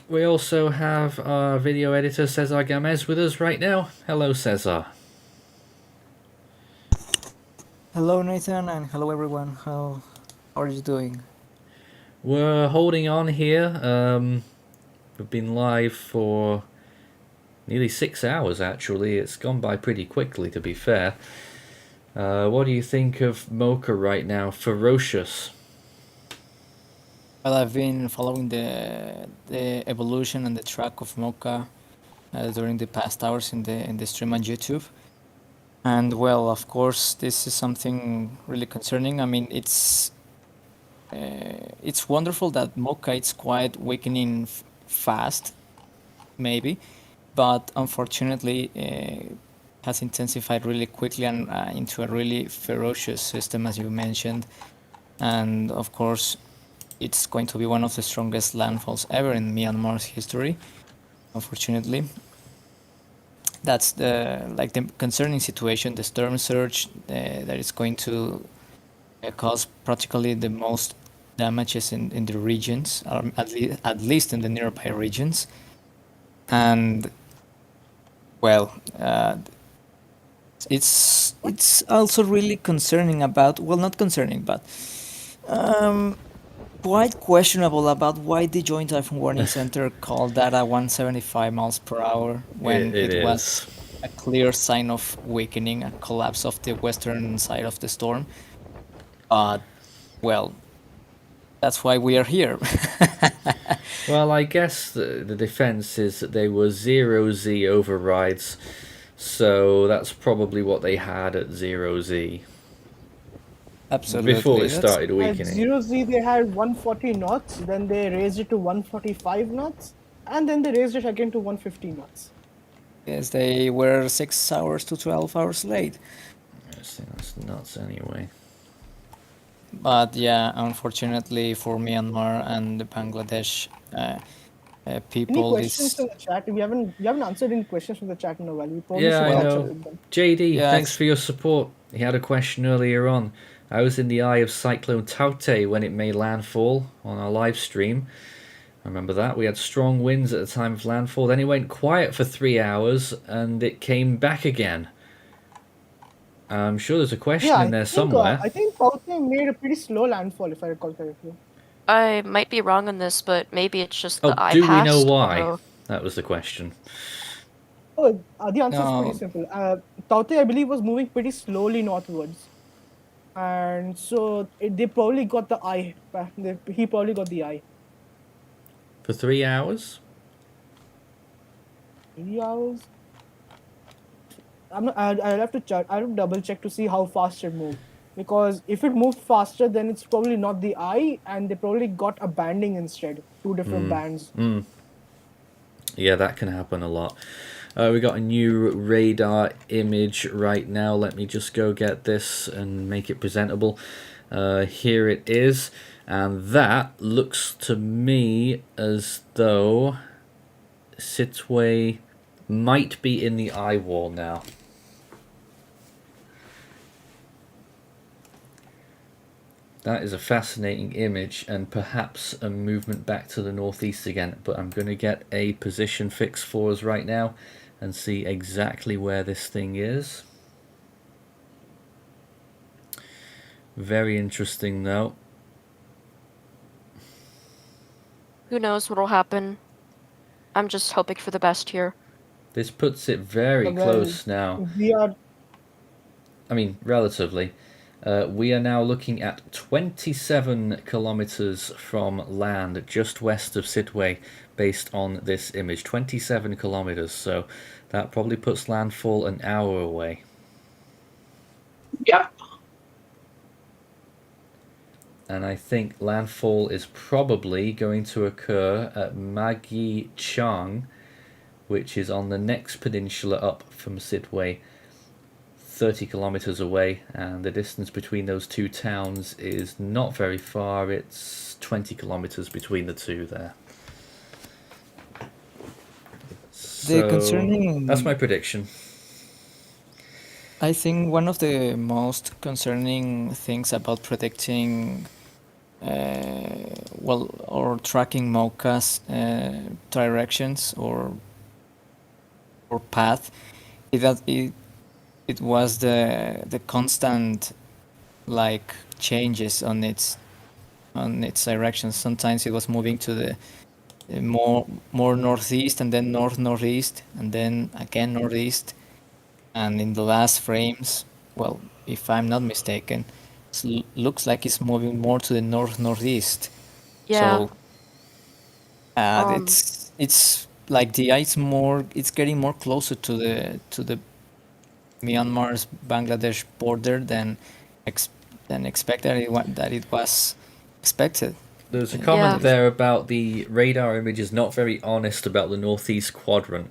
We also have our video editor Cesar Gamez with us right now. Hello, Cesar. Hello, Nathan, and hello, everyone. How are you doing? We're holding on here. We've been live for nearly 6 hours, actually. It's gone by pretty quickly, to be fair. What do you think of Mocha right now? Ferocious. Well, I've been following the evolution and the track of Mocha during the past hours in the stream on YouTube. And well, of course, this is something really concerning. I mean, it's wonderful that Mocha is quite weakening fast, maybe, but unfortunately has intensified really quickly and into a really ferocious system, as you mentioned. And of course, it's going to be one of the strongest landfalls ever in Myanmar's history, unfortunately. That's the concerning situation, the storm surge that is going to cause practically the most damages in the regions, or at least in the nearby regions. And well, it's also really concerning about, well, not concerning, but quite questionable about why the Joint Typhoon Warning Center called that at 175 miles per hour when it was a clear sign of weakening, a collapse of the western side of the storm. But, well, that's why we are here. Well, I guess the defense is that they were 0Z overrides, so that's probably what they had at 0Z. Absolutely. Before it started weakening. At 0Z, they had 140 knots, then they raised it to 145 knots, and then they raised it again to 150 knots. Yes, they were 6 hours to 12 hours late. That's nuts anyway. But yeah, unfortunately for Myanmar and the Bangladesh people, Any questions from the chat? You haven't answered any questions from the chat in a while. We probably Yeah, should I answer know. them. JD, thanks for your support. He had a question earlier on. I was in the eye of Cyclone Taute when it made landfall on our live stream. I remember that. We had strong winds at the time of landfall. Then it went quiet for 3 hours and it came back again. I'm sure there's a question in there somewhere. I think Taute made a pretty slow landfall, if I recall correctly. I might be wrong on this, but maybe it's just the eye do passed. we know why? although- That was the question. Oh, the answer is pretty simple. Taute, I believe, was moving pretty slowly northwards. And so they probably got the eye. He probably got the eye. For 3 hours? 3 hours? I'll have to check. I'll double check to see how fast it moved. Because if it moved faster, then it's probably not the eye, and they probably got a banding instead. 2 different bands. Yeah, that can happen a lot. We got a new radar image right now. Let me just go get this and make it presentable. Here it is. And that looks to me as though Sitwe might be in the Eyewall now. That is a fascinating image and perhaps a movement back to the northeast again, but I'm going to get a position fix for us right now and see exactly where this thing is. Very interesting though. Who knows what'll happen? I'm just hoping for the best here. This puts it very Well, close now. we are. I mean, relatively. We are now looking at 27 kilometers from land, just west of Sidway, based on this image. 27 kilometers, so that probably puts landfall an hour away. Yep. And I think landfall is probably going to occur at Magi Chang, which is on the next peninsula up from Sidway, 30 kilometers away, and the distance between those two towns is not very far. It's 20 kilometers between the two there. So concerning that's my prediction. I think one of the most concerning things about predicting, or tracking Mocha's directions or path, is that it was the constant like changes on its direction. Sometimes it was moving to the more northeast, and then northeast, and then again northeast. And in the last frames, well, if I'm not mistaken, it looks like it's moving more to the northeast. Yeah. So it's like the ice it's getting more closer to the Myanmar's Bangladesh border than expected that it was expected. There's a comment there about the radar image is not very honest about the northeast quadrant.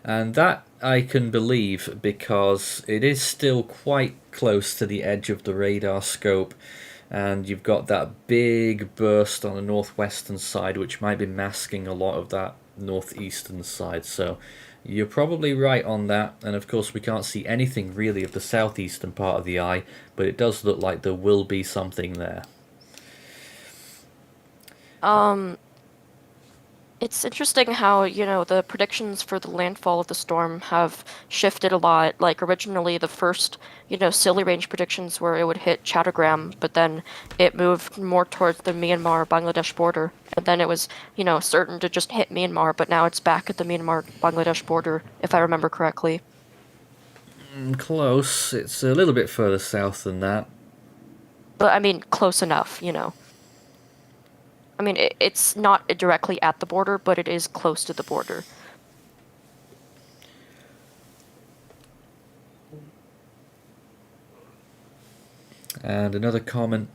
And that I can believe because it is still quite close to the edge of the radar scope, and you've got that big burst on the northwestern side which might be masking a lot of that northeastern side. So you're probably right on that, and of course we can't see anything really of the southeastern part of the eye, but it does look like there will be something there. It's interesting how, the predictions for the landfall of the storm have shifted a lot. Like, originally, the first, silly range predictions were it would hit Chattogram, but then it moved more towards the Myanmar-Bangladesh border. And then it was, certain to just hit Myanmar, but now it's back at the Myanmar-Bangladesh border, if I remember correctly. Close. It's a little bit further south than that. But, I mean, close enough, I mean, it's not directly at the border, but it is close to the border. And another comment.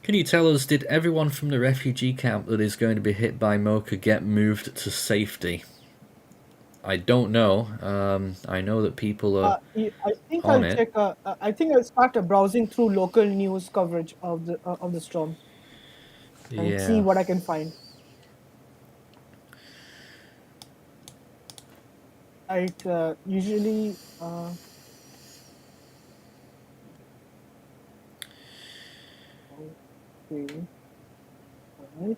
Can you tell us, did everyone from the refugee camp that is going to be hit by Mocha get moved to safety? I don't know. I know that people are I think on I'll it. check. I think I'll start browsing through local news coverage of the storm and see what I can find. Like usually. Okay. Alright.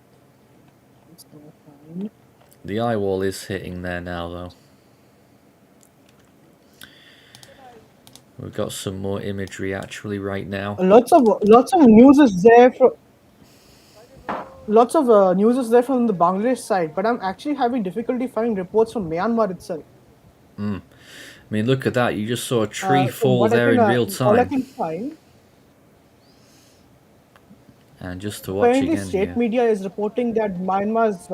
The Eyewall is hitting there now, though. We've got some more imagery actually right now. Lots of news is there from. Lots of news is there from the Bangladesh side, but I'm actually having difficulty finding reports from Myanmar itself. I mean, look at that. You just saw a tree So fall what there in real all I time. can find. And just to watch Apparently, again state here. media is reporting that Myanmar's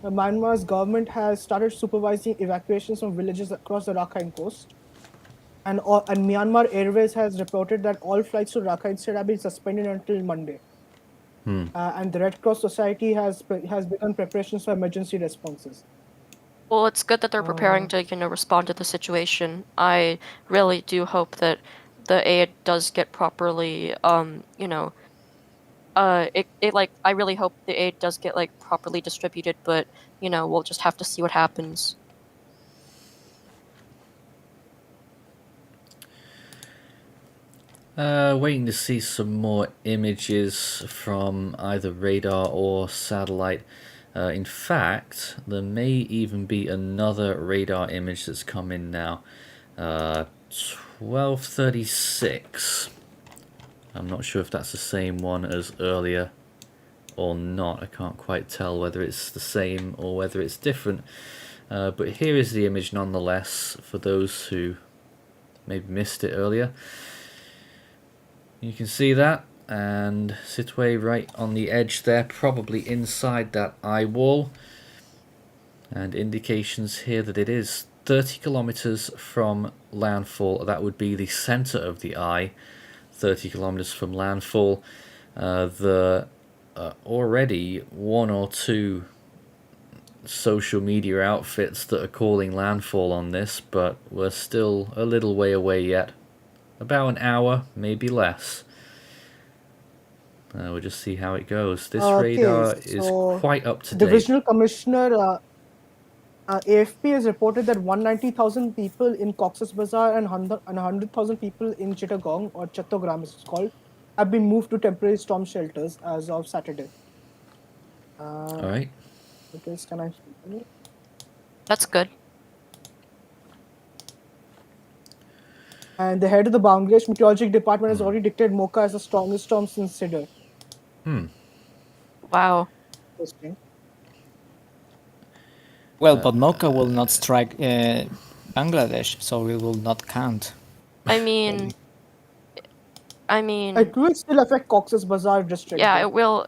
Myanmar's government has started supervising evacuations from villages across the Rakhine coast. And Myanmar Airways has reported that all flights to Rakhine State have been suspended until Monday. And the Red Cross Society has begun preparations for emergency responses. Well, it's good that they're preparing to, respond to the situation. I really do hope that the aid does get properly, I really hope the aid does get, properly distributed, but, we'll just have to see what happens. Waiting to see some more images from either radar or satellite. In fact, there may even be another radar image that's come in now. 1236. I'm not sure if that's the same one as earlier or not. I can't quite tell whether it's the same or whether it's different. But here is the image nonetheless, for those who maybe missed it earlier. You can see that, and Sitwe right on the edge there, probably inside that eye wall. And indications here that it is 30 kilometers from landfall. That would be the center of the eye, 30 kilometers from landfall. The already one or two social media outfits that are calling landfall on this, but we're still a little way away yet. About an hour, maybe less. We'll just see how it goes. This radar is quite up to date. Divisional Commissioner AFP has reported that 190,000 people in Cox's Bazar and 100,000 people in Chittagong, or Chattogram as it's called, have been moved to temporary storm shelters as of Saturday. All right. Can I? That's good. And the head of the Bangladesh Meteorological Department has already declared Mocha as the strongest storm since Sidr. Wow. Interesting. Well, but Mocha will not strike Bangladesh, so it will not count. I mean, it will still affect Cox's Bazar district. Yeah, though. it will.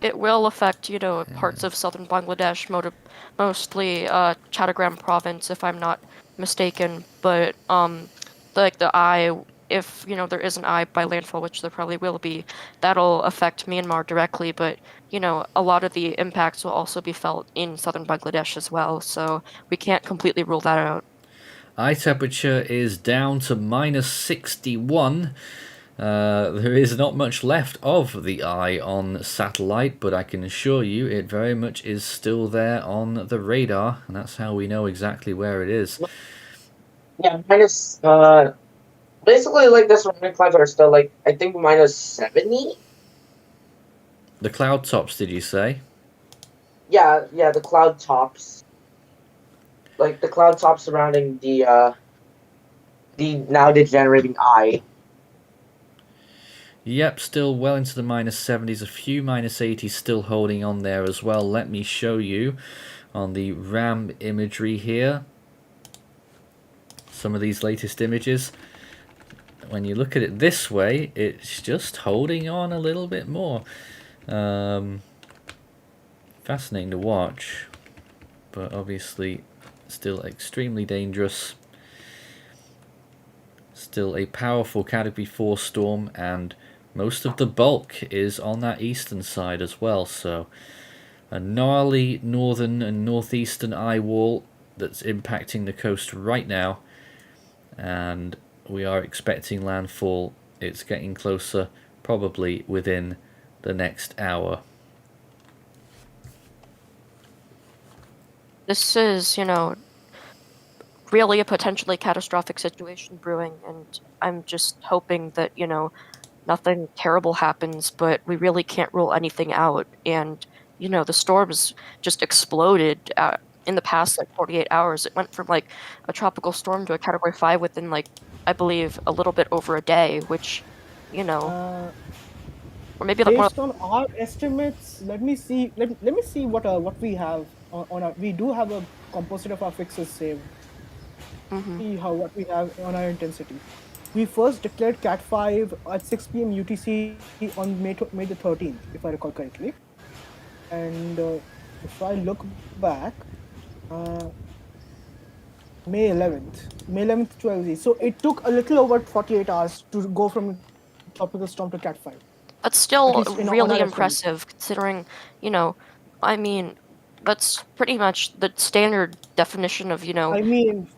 It will affect, parts of southern Bangladesh, mostly Chattogram province, if I'm not mistaken. But the eye, if there is an eye by landfall, which there probably will be, that'll affect Myanmar directly. But a lot of the impacts will also be felt in southern Bangladesh as well. So we can't completely rule that out. Eye temperature is down to minus 61. There is not much left of the eye on satellite, but I can assure you it very much is still there on the radar, and that's how we know exactly where it is. Yeah, minus. Basically, like the surrounding clouds are still I think minus 70. The cloud tops, did you say? Yeah, the cloud tops. Like the cloud tops surrounding the now degenerating eye. Yep, still well into the minus 70s, a few minus 80s still holding on there as well. Let me show you on the RAM imagery here some of these latest images. When you look at it this way, it's just holding on a little bit more. Fascinating to watch, but obviously still extremely dangerous. Still a powerful Category 4 storm, and most of the bulk is on that eastern side as well, so a gnarly northern and northeastern eye wall that's impacting the coast right now, and we are expecting landfall. It's getting closer, probably within the next hour. This is, really a potentially catastrophic situation brewing, and I'm just hoping that, nothing terrible happens, but we really can't rule anything out. And, the storms just exploded in the past 48 hours. It went from a tropical storm to a Category 5 within I believe a little bit over a day, which, or maybe based on our estimates, let me see what we have on our. We do have a composite of our fixes saved. See what we have on our intensity. We first declared Cat 5 at 6 p.m. UTC on May the 13th, if I recall correctly. And if I look back, May 11th, 12. So it took a little over 48 hours to go from tropical storm to Cat 5. That's still really impressive, considering, I mean, that's pretty much the standard definition of, I mean,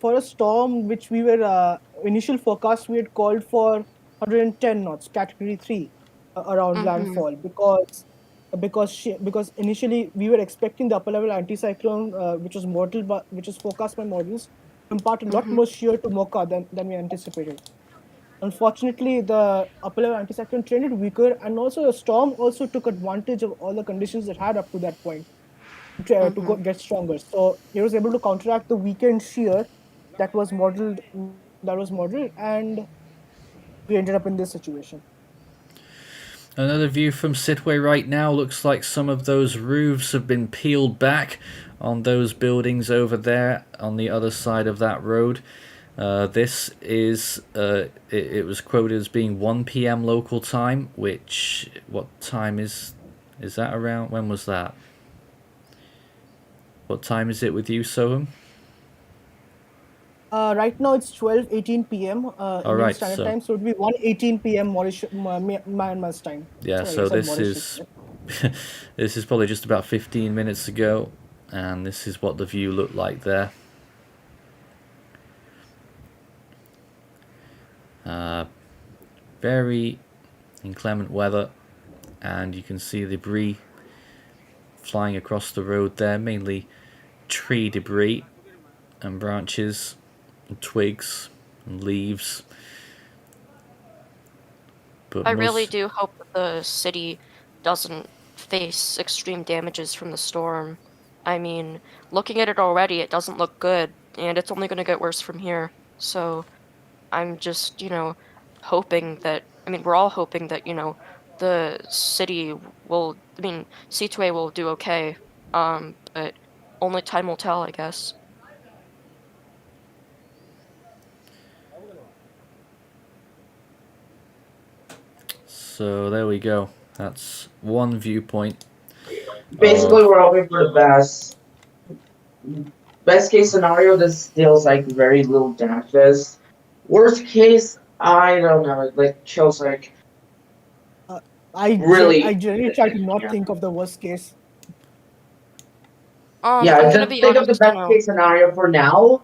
for a storm which we were initial forecast, we had called for 110 knots, Category 3, around landfall, because initially we were expecting the upper level anticyclone, which was forecast by models, to impart a lot more shear to Mocha than we anticipated. Unfortunately, the upper level anticyclone trended weaker, and also the storm also took advantage of all the conditions it had up to that point to get stronger. So it was able to counteract the weakened shear that was modeled, and we ended up in this situation. Another view from Sidway right now. Looks like some of those roofs have been peeled back on those buildings over there on the other side of that road. This is, it was quoted as being 1 p.m. local time, which, what time is that around? When was that? What time is it with you, Soham? Right now it's 12:18 p.m. Indian right, Standard so- Time, so it would be 1:18 p.m. Myanmar's time. Yeah, Sorry, so I said this Mauritius. is this is probably just about 15 minutes ago, and this is what the view looked like there. Very inclement weather, and you can see debris flying across the road there, mainly tree debris and branches and twigs and leaves. But I really do hope that the city doesn't face extreme damages from the storm. I mean, looking at it already, it doesn't look good, and it's only going to get worse from here. So I'm just, hoping that, I mean, we're all hoping that, the city will, I mean, C2A will do okay. But only time will tell, I guess. So there we go. That's one viewpoint. Basically, we're hoping for the best. Best case scenario, this feels like very little damages. Worst case, I don't know. Like feels like I really. generally try to not think of the worst case. Yeah, I'm gonna just be think of the honest, best case scenario for now,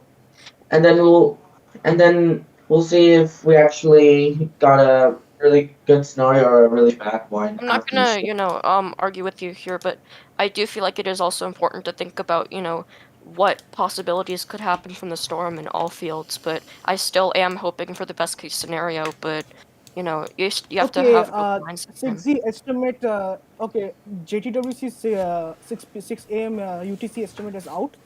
and then we'll see if we actually got a really good scenario or a really bad one. I'm not gonna, argue with you here, but I do feel like it is also important to think about, what possibilities could happen from the storm in all fields. But I still am hoping for the best case scenario. But you have to Okay, have an open mindset. 6Z estimate. Okay, JTWC 6 a.m. UTC estimate is out.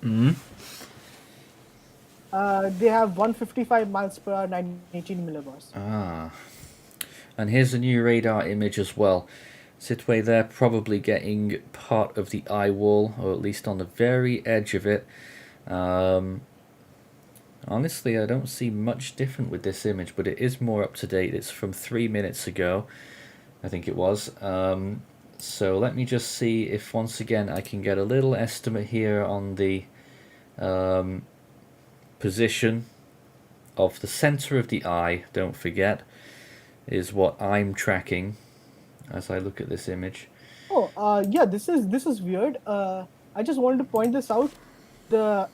They have 155 miles per hour, 918 millibars. And here's a new radar image as well. Sidway there probably getting part of the Eyewall, or at least on the very edge of it. Honestly, I don't see much different with this image, but it is more up to date. It's from 3 minutes ago, I think it was. So let me just see if once again I can get a little estimate here on the position of the center of the eye. Don't forget, is what I'm tracking as I look at this image. Oh, yeah, this is weird. I just wanted to point this out. The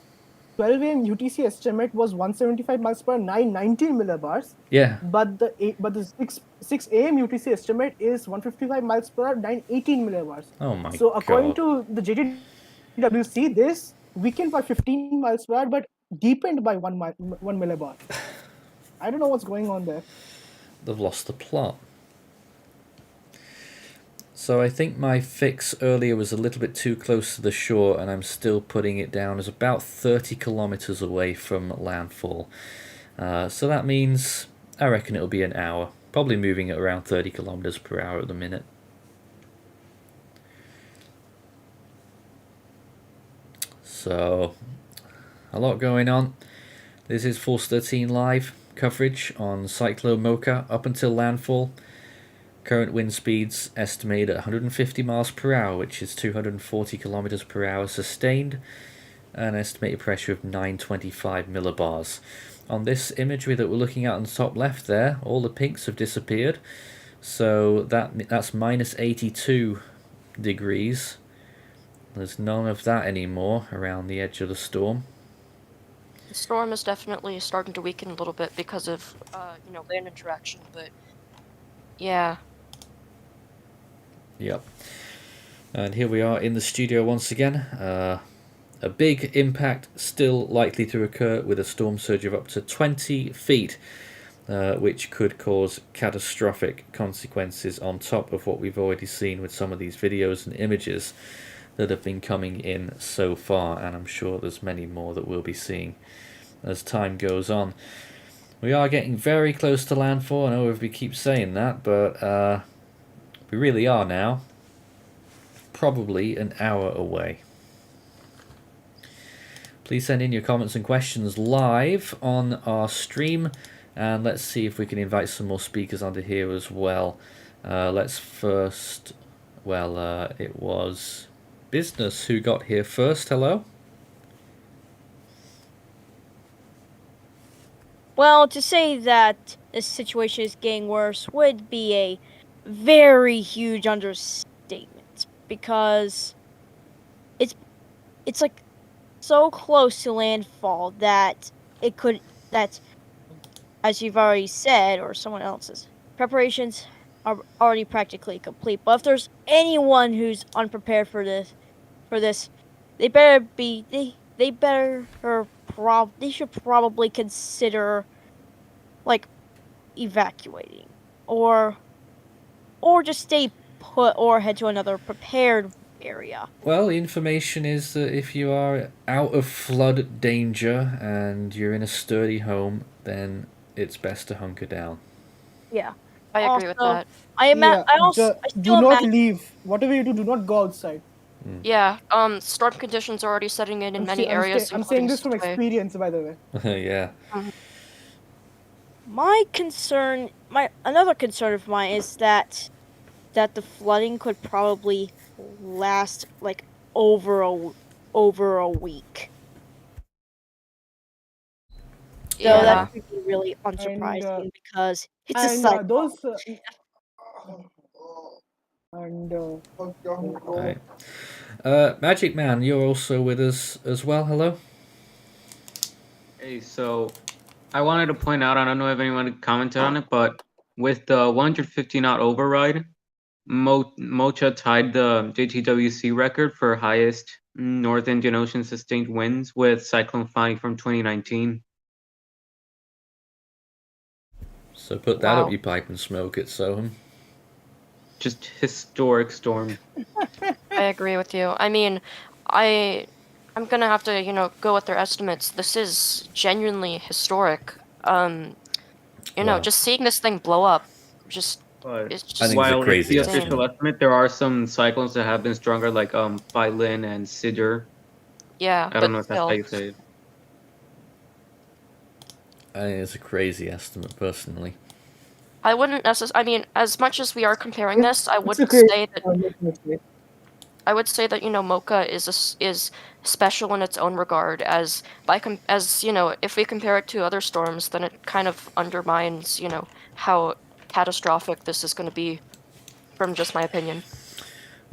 12 a.m. UTC estimate was 175 miles per hour, 919 millibars. Yeah. But the 6 a.m. UTC estimate is 155 miles per hour, 918 millibars. Oh my So according God. to the JTWC, this weakened by 15 miles per hour, but deepened by 1 millibar. I don't know what's going on there. They've lost the plot. So I think my fix earlier was a little bit too close to the shore, and I'm still putting it down as about 30 kilometers away from landfall. So that means I reckon it'll be an hour, probably moving at around 30 kilometers per hour at the minute. So a lot going on. This is Force 13 live coverage on Cyclone Mocha up until landfall. Current wind speeds estimated at 150 miles per hour, which is 240 kilometers per hour sustained, an estimated pressure of 925 millibars. On this imagery that we're looking at on the top left there, all the pinks have disappeared, so that's minus 82 degrees. There's none of that anymore around the edge of the storm. The storm is definitely starting to weaken a little bit because of, land interaction, but yeah. Yep. And here we are in the studio once again. A big impact still likely to occur with a storm surge of up to 20 feet, which could cause catastrophic consequences on top of what we've already seen with some of these videos and images that have been coming in so far, and I'm sure there's many more that we'll be seeing as time goes on. We are getting very close to landfall. I know we keep saying that, but We really are now. Probably an hour away. Please send in your comments and questions live on our stream, and let's see if we can invite some more speakers onto here as well. Let's first, it was Business who got here first. Hello. Well, to say that this situation is getting worse would be a very huge understatement, because it's like so close to landfall that it could, that, as you've already said, or someone else's, preparations are already practically complete. But if there's anyone who's unprepared for this, they better be they should probably consider, like, evacuating, or just stay put or head to another prepared area. Well, the information is that if you are out of flood danger and you're in a sturdy home, then it's best to hunker down. Yeah, I agree with that. I Do still not imagine. leave. Whatever you do not go outside. Yeah, storm conditions are already setting in many areas, I'm saying including this from Sway. experience, by the way. Yeah. Another concern of mine is that the flooding could probably last like over a week. Yeah. So that could be really unsurprising, because it's a cyclone. Those Right. Magic Man, you're also with us as well. Hello. Hey, so I wanted to point out, I don't know if anyone commented on it, but with the 150 knot override, Mocha tied the JTWC record for highest North Indian Ocean sustained winds with Cyclone Fani from 2019. So put that up your pipe and smoke it, Soham. Just historic storm. I agree with you. I mean, I'm gonna have to, go with their estimates. This is genuinely historic. Just seeing this thing blow up, it's just While it's the insane. official estimate, there are some cyclones that have been stronger, like Bailin and Sidr. Yeah, I don't know if that's how you say it. I think it's a crazy estimate, personally. I wouldn't necessarily. I mean, as much as we are comparing this, I would say that Mocha is special in its own regard. As if we compare it to other storms, then it kind of undermines how catastrophic this is going to be, from just my opinion.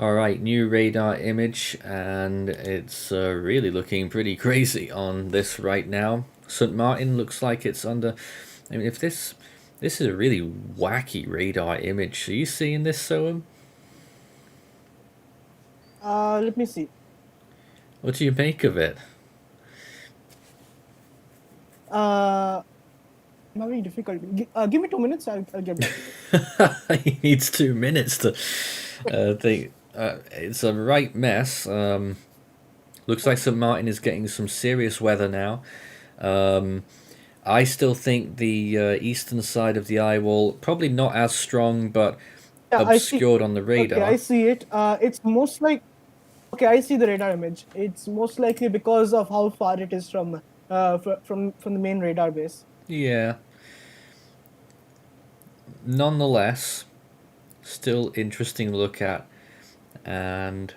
Alright, new radar image, and it's really looking pretty crazy on this right now. St. Martin looks like it's under... I mean, if this is a really wacky radar image. Are you seeing this, Soham? Let me see. What do you make of it? I'm having difficulty. Give me 2 minutes. I'll get back to you. He needs 2 minutes to think. It's a right mess. Looks like St. Martin is getting some serious weather now. I still think the eastern side of the Eyewall, probably not as strong, but obscured on the radar. Okay, I see it. It's most like... Okay, I see the radar image. It's most likely because of how far it is from the main radar base. Yeah. Nonetheless, still interesting to look at, and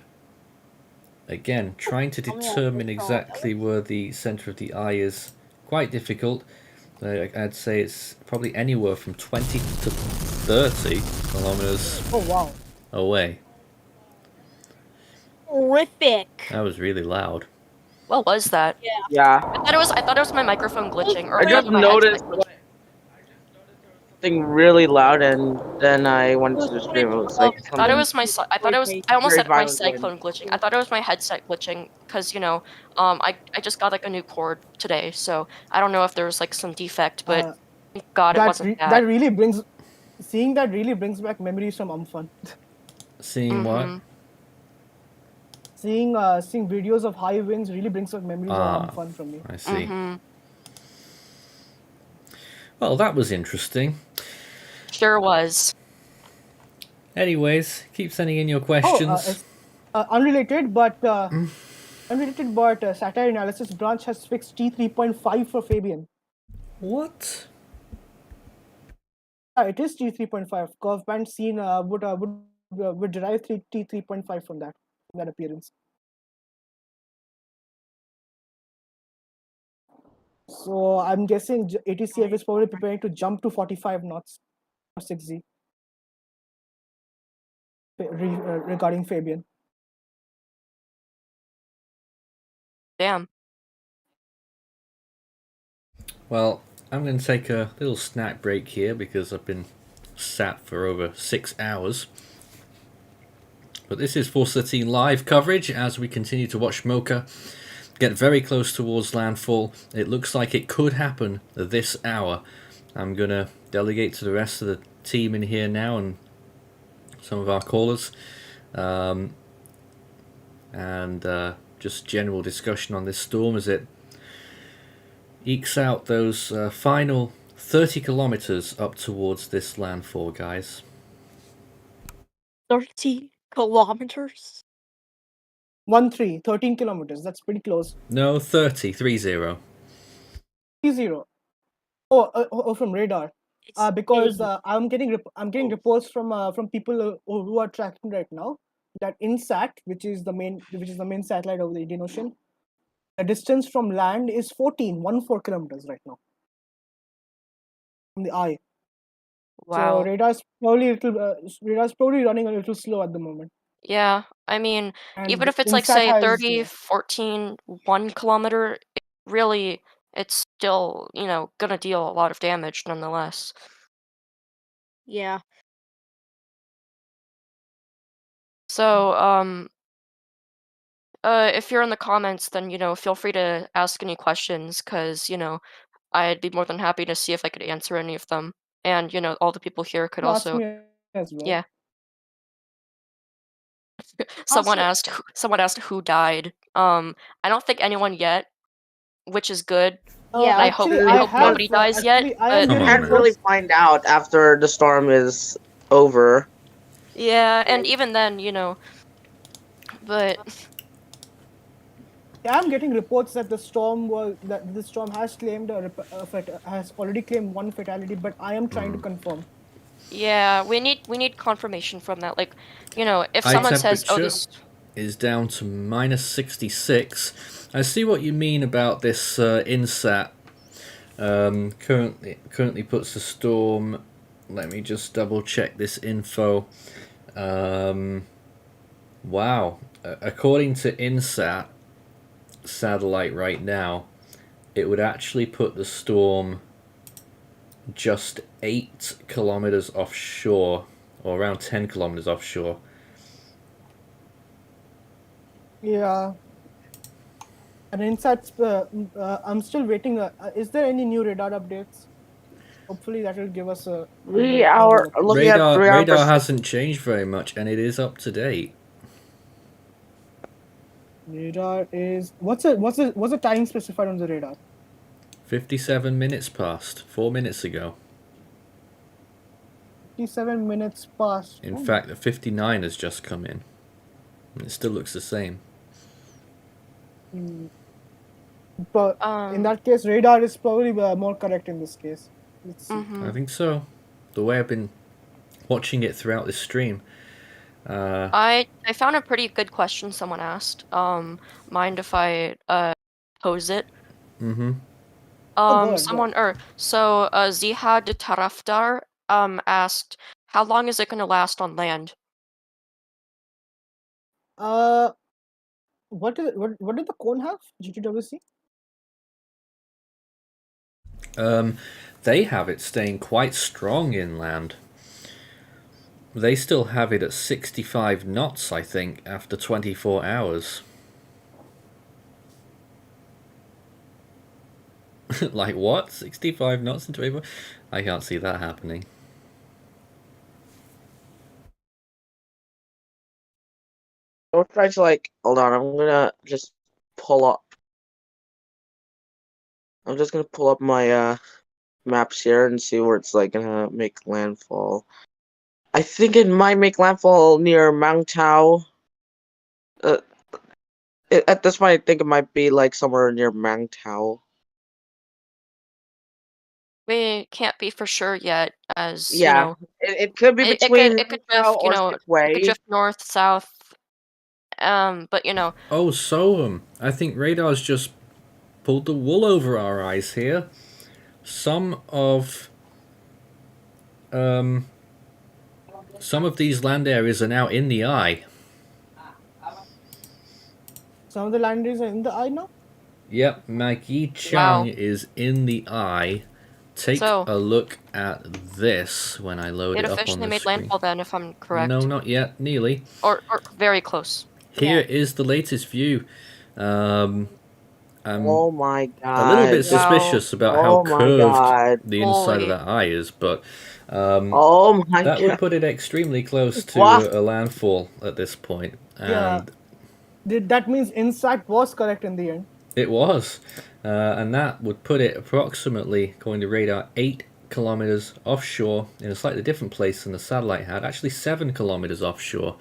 again, trying to determine exactly where the center of the eye is quite difficult. I'd say it's probably anywhere from 20 to 30 kilometers away. Horrific. That was really loud. What was that? Yeah. I thought it was my microphone glitching, or I just my noticed headset glitching. something really loud, and then I went to the stream. It was like I thought it was I almost said my violent cyclone glitching. I thought it was my headset glitching, because I just got like a new cord today, so I don't know if there was like some defect, but thank God it wasn't that. That really brings... Seeing that really brings back memories from Amphan. Seeing what? Seeing videos of high winds really brings back memories of Amphan from me. I see. Well, that was interesting. Sure was. Anyways, keep sending in your questions. It's unrelated, but satellite analysis branch has fixed T3.5 for Fabian. What? It is T3.5. Curve band seen would derive T3.5 from that appearance. So I'm guessing ATCF is probably preparing to jump to 45 knots or 6Z regarding Fabian. Damn. Well, I'm going to take a little snack break here because I've been sat for over 6 hours. But this is Force 13 live coverage as we continue to watch Mocha get very close towards landfall. It looks like it could happen this hour. I'm going to delegate to the rest of the team in here now and some of our callers. Just general discussion on this storm as it ekes out those final 30 kilometers up towards this landfall, guys. 30 kilometers? 13 kilometers. That's pretty close. No, 30, 30. 30. Oh, from radar. Because I'm getting reports from people who are tracking right now that INSAT, which is the main satellite of the Indian Ocean, the distance from land is 14 kilometers right now from the eye. Wow. So radar's probably running a little slow at the moment. Yeah, I mean, And even if it's like, INSAT say, has 30, 14, 1 kilometer, it's still, gonna deal a lot of damage nonetheless. Yeah. So, if you're in the comments, then, feel free to ask any questions, because, I'd be more than happy to see if I could answer any of them. And, all the people here could ask also, me as well. yeah. Someone asked who died. I don't think anyone yet, which is good. Yeah, I hope nobody dies yet. I am But getting Can't really find out after the storm is over. yeah, and even then, but Yeah, I'm getting reports that the storm has claimed has already claimed one fatality, but I am trying to confirm. yeah, we need confirmation from that. Like, if High someone says, "Oh, temperature this," is down to minus 66. I see what you mean about this INSAT. Currently puts the storm. Let me just double check this info. Wow. According to INSAT satellite right now, it would actually put the storm just 8 kilometers offshore, or around 10 kilometers offshore. Yeah. And INSAT's, I'm still waiting. Is there any new radar updates? Hopefully that will give us a. We are looking at Radar hasn't changed very much, and it is up to date. Radar is what's the time specified on the radar? 57 minutes past, 4 minutes ago. 57 minutes past. In fact, the 59 has just come in. And it still looks the same. But in that case, radar is probably more correct in this case. Let's see. I think so. The way I've been watching it throughout this stream. I found a pretty good question someone asked. Mind if I pose it? Mm-hmm. Zihad Tarafdar asked, how long is it going to last on land? What did the cone have? GTWC? They have it staying quite strong inland. They still have it at 65 knots, I think, after 24 hours. Like what? 65 knots in 24? I can't see that happening. I'll try to hold on, I'm gonna just pull up. I'm just gonna pull up my maps here and see where it's gonna make landfall. I think it might make landfall near Mount Tao. At this point, I think it might be like somewhere near Mount Tao. We can't be for sure yet, as you Yeah, know, it could be it between could Mount Tao drift, you or know, it could Sittwe. drift north, south. But you know, Oh, so I think radar's just pulled the wool over our eyes here. Some of these land areas are now in the eye. Some of the land areas are in the eye now. Yep, Maggie wow. Chang is in the eye. Take So a look at this when I load it it up on officially the made screen. landfall then, if I'm correct. No, not yet. Nearly. Or very close. Here Yeah. is the latest view. I'm Oh my god! a little bit Wow. suspicious about how Oh my curved god! the inside of Holy. that eye is, but Oh my that would god! put it extremely close to What? a landfall at this point. Yeah. And That means Insight was correct in the end. it was. And that would put it approximately, according to radar, 8 kilometers offshore in a slightly different place than the satellite had. Actually, 7 kilometers offshore.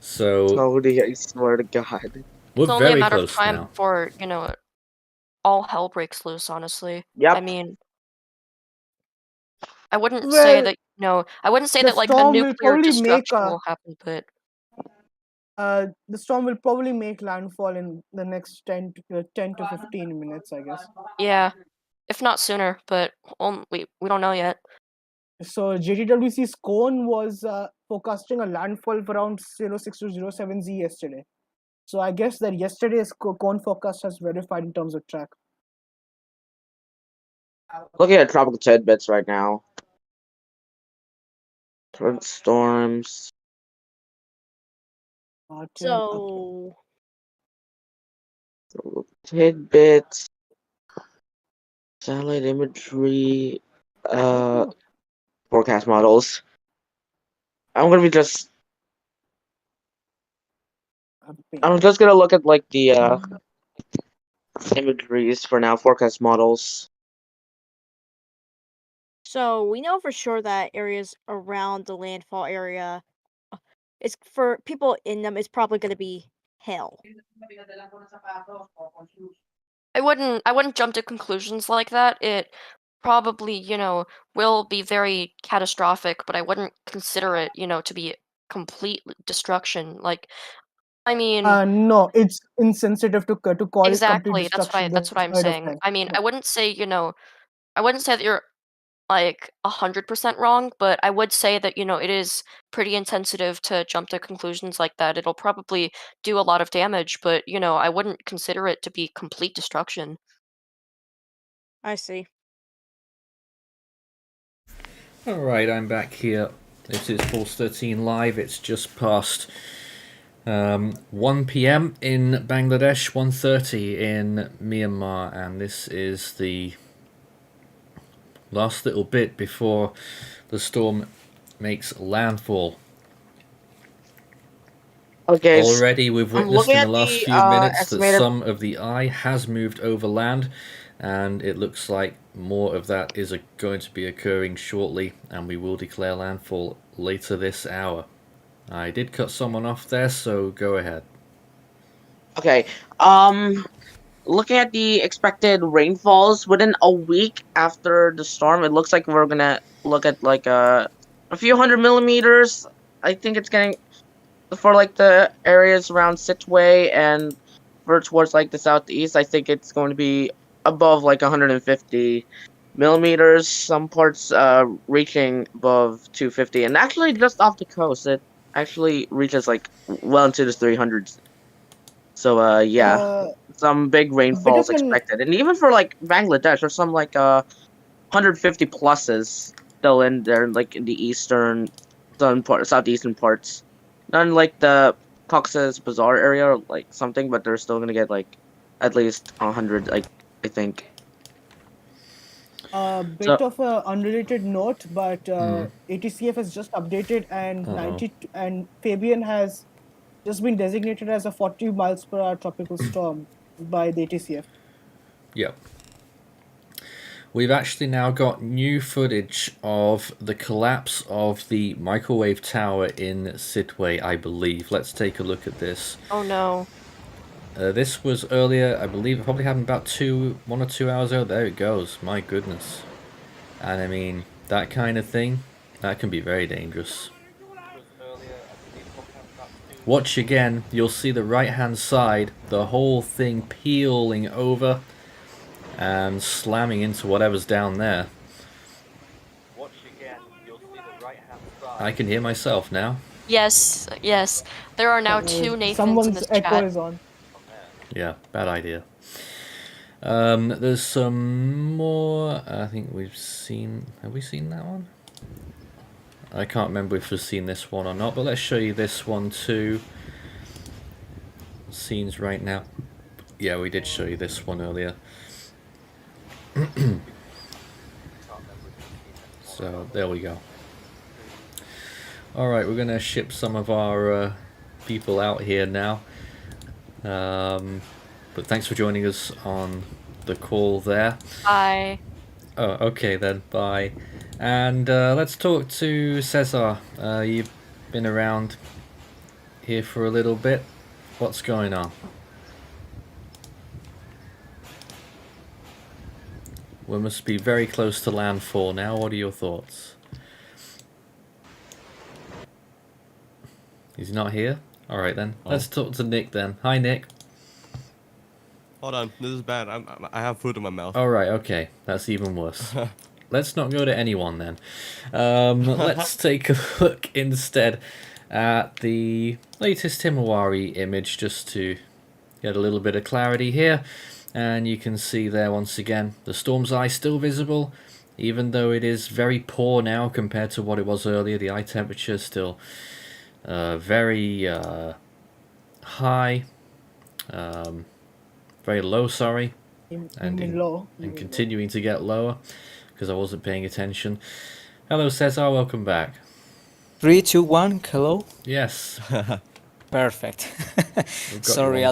So Cody, I swear to God. we're It's only a very matter of close time now. before, you know, all hell breaks loose, honestly. Yep. I mean, I wouldn't say Well, that, I wouldn't say the that like a storm will nuclear probably make destruction will happen, but the storm will probably make landfall in the next 10 to 15 minutes, I guess. yeah, if not sooner, but we don't know yet. So JTWC's cone was forecasting a landfall of around 06 to 07 Z yesterday. So I guess that yesterday's cone forecast has verified in terms of track. Looking at tropical tidbits right now. Current storms. So Tidbits. Satellite imagery. Forecast models. I'm gonna be just. I'm just gonna look at like the imageries for now. Forecast models. So we know for sure that areas around the landfall area, it's for people in them. It's probably going to be hell. I wouldn't jump to conclusions like that. It probably, will be very catastrophic, but I wouldn't consider it, to be complete destruction. Like, I mean, No, it's insensitive to call it complete exactly. destruction That's this what I'm ahead of saying. time. I mean, Yeah. I wouldn't say that you're like 100% wrong, but I would say that, it is pretty insensitive to jump to conclusions like that. It'll probably do a lot of damage, but, I wouldn't consider it to be complete destruction. I see. Alright, I'm back here. This is Pulse 13 Live. It's just past 1 p.m. in Bangladesh, 1:30 in Myanmar, and this is the last little bit before the storm makes landfall. Okay. Already we've I'm witnessed looking in the at last the few minutes that estimated. some of the eye has moved over land, and it looks like more of that is going to be occurring shortly, and we will declare landfall later this hour. I did cut someone off there, so go ahead. Okay. Looking at the expected rainfalls within a week after the storm, it looks like we're gonna look at like a few hundred millimeters. I think it's getting for like the areas around Sittwe and for towards like the southeast. I think it's going to be above like 150 millimeters. Some parts reaching above 250, and actually just off the coast, it actually reaches like well into the 300s. So yeah, some big A bit of rainfalls an expected, and even for like Bangladesh, there's some like 150 pluses still in there, like in the southeastern parts. Not in like the Cox's Bazar area or like something, but they're still gonna get like at least 100, like I think. a So bit of a unrelated note, but ATCF has just updated, and Uh-oh. and Fabian has just been designated as a 40 miles per hour tropical storm by the ATCF. Yep. We've actually now got new footage of the collapse of the microwave tower in Sidway, I believe. Let's take a look at this. Oh no. This was earlier, I believe it probably happened about 1 or 2 hours ago. There it goes, my goodness. And I mean, that kind of thing, that can be very dangerous. Watch again, you'll see the right hand side, the whole thing peeling over and slamming into whatever's down there. I can hear myself now. Yes, yes. There are now two Nathans in Someone's this echo chat. is on. Yeah, bad idea. There's some more. I think we've seen. Have we seen that one? I can't remember if we've seen this one or not, but let's show you this one too. Scenes right now. Yeah, we did show you this one earlier. So there we go. Alright, we're gonna ship some of our people out here now. But thanks for joining us on the call there. Bye. Oh, okay then, bye. And let's talk to Cesar. You've been around here for a little bit. What's going on? We must be very close to landfall now. What are your thoughts? He's not here? Alright then. Oh. Let's talk to Nick then. Hi Nick. Hold on, this is bad. I have food in my mouth. Alright, okay. That's even worse. Let's not go to anyone then. Let's take a look instead at the latest Himawari image just to get a little bit of clarity here. And you can see there once again the storm's eye still visible, even though it is very poor now compared to what it was earlier. The eye temperature is still very high, very low, sorry, and continuing to get lower because I wasn't paying attention. Hello Cesar, welcome back. 3, 2, 1, hello? Yes. Perfect. Sorry,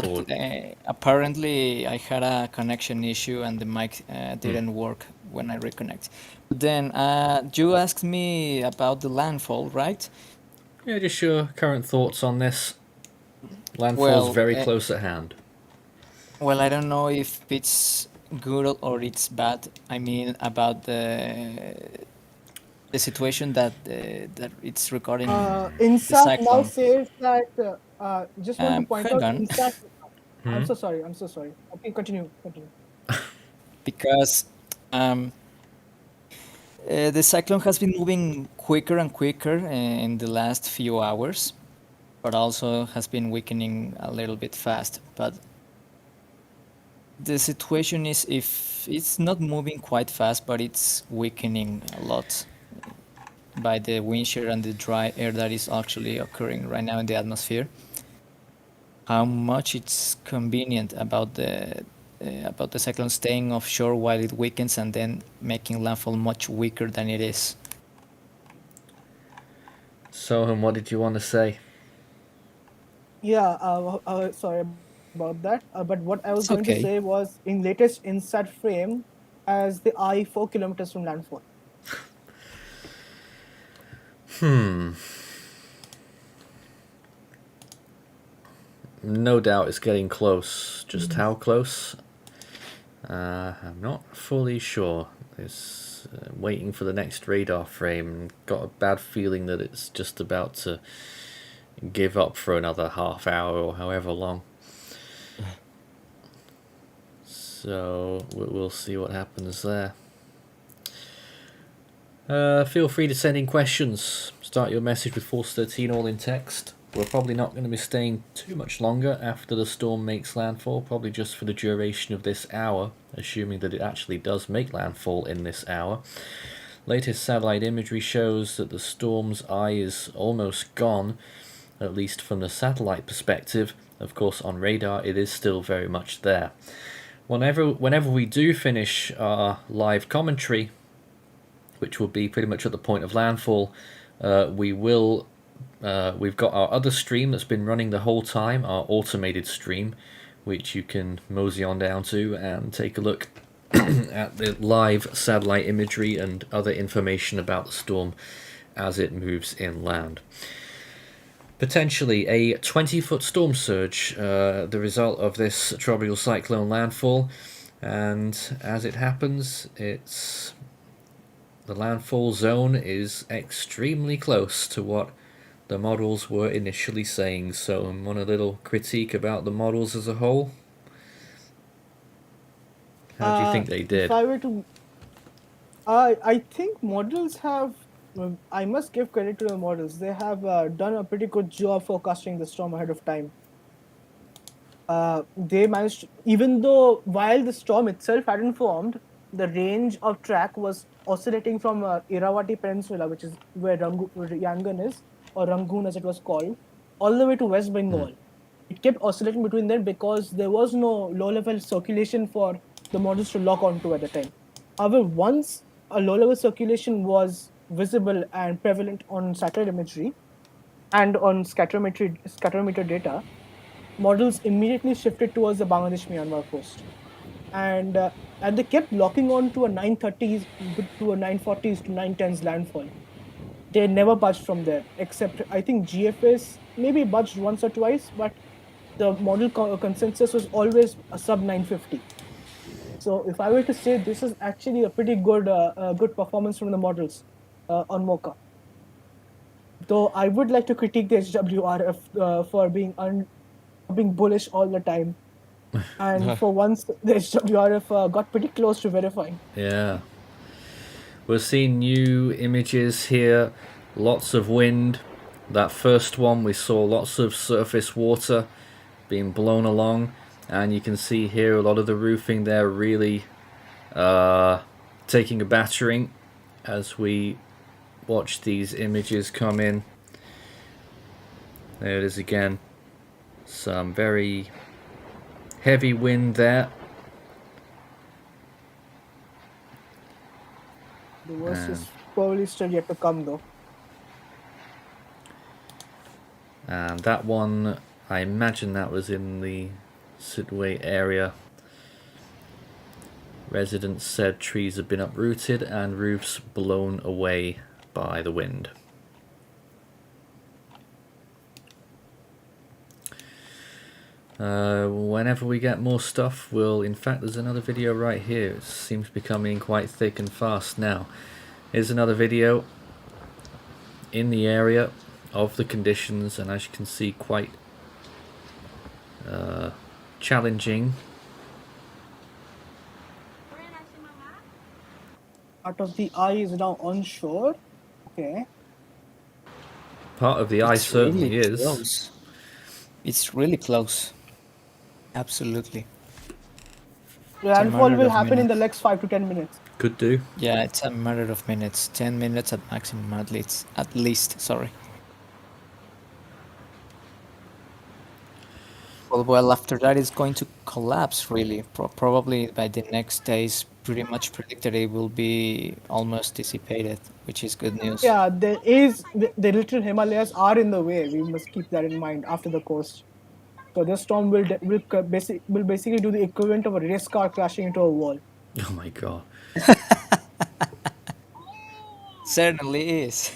apparently I had a connection issue and the mic didn't work when I reconnect. Then you asked me about the landfall, right? Yeah, just your current thoughts on this. Landfall's very close at hand. Well, I don't know if it's good or it's bad. I mean, about the situation that it's regarding the INSAT now cyclone. says that. Just want to point Hang out, on. INSAT. I'm so sorry. Okay, continue. Because the cyclone has been moving quicker and quicker in the last few hours, but also has been weakening a little bit fast. But the situation is, if it's not moving quite fast, but it's weakening a lot by the wind shear and the dry air that is actually occurring right now in the atmosphere. How much it's convenient about the cyclone staying offshore while it weakens and then making landfall much weaker than it is. Sohan, what did you want to say? Yeah, sorry about that. But what I was It's going to okay. say was, in latest INSAT frame, as the eye 4 kilometers from landfall. No doubt it's getting close. Just how close? I'm not fully sure. It's waiting for the next radar frame. Got a bad feeling that it's just about to give up for another half hour or however long. So we'll see what happens there. Feel free to send in questions. Start your message with Force 13 all in text. We're probably not going to be staying too much longer after the storm makes landfall, probably just for the duration of this hour, assuming that it actually does make landfall in this hour. Latest satellite imagery shows that the storm's eye is almost gone, at least from the satellite perspective. Of course, on radar it is still very much there. Whenever we do finish our live commentary, which will be pretty much at the point of landfall, we've got our other stream that's been running the whole time, our automated stream, which you can mosey on down to and take a look at the live satellite imagery and other information about the storm as it moves inland. Potentially a 20-foot storm surge, the result of this tropical cyclone landfall, and as it happens, the landfall zone is extremely close to what the models were initially saying. So I want a little critique about the models as a whole. How do you think they did? If I were to, I think models have. I must give credit to the models. They have done a pretty good job forecasting the storm ahead of time. They managed, even though while the storm itself hadn't formed, the range of track was oscillating from Irrawaddy Peninsula, which is where Yangon is, or Rangoon as it was called, all the way to West Bengal. It kept oscillating between them because there was no low-level circulation for the models to lock onto at the time. However, once a low-level circulation was visible and prevalent on satellite imagery and on scatterometer data, models immediately shifted towards the Bangladesh-Myanmar coast, and they kept locking on to a 930s to a 940s to 910s landfall. They never budged from there, except I think GFS maybe budged once or twice, but the model consensus was always a sub 950. So if I were to say, this is actually a pretty good performance from the models on Mocha. Though I would like to critique the HWRF for being bullish all the time, and for once the HWRF got pretty close to verifying. Yeah. We're seeing new images here, lots of wind. That first one we saw lots of surface water being blown along, and you can see here a lot of the roofing there really taking a battering as we watch these images come in. There it is again. Some very heavy wind there. The worst is probably still yet to come, though. And that one, I imagine that was in the Sidway area. Residents said trees have been uprooted and roofs blown away by the wind. Whenever we get more stuff, in fact, there's another video right here. It seems to be coming quite thick and fast now. Here's another video in the area of the conditions, and as you can see, quite challenging. Part of the eye is now onshore. Okay. Part of the eye certainly really is. Close. It's really close. Absolutely. Landfall will happen in the next 5 to 10 minutes. Could do. Yeah, it's a matter of minutes. 10 minutes at maximum, at least. At least, sorry. Well, after that, it's going to collapse, really. Probably by the next days, pretty much predicted it will be almost dissipated, which is good news. Yeah, there is the little Himalayas are in the way. We must keep that in mind after the coast. So this storm will basically do the equivalent of a race car crashing into a wall. Oh my god. Certainly is.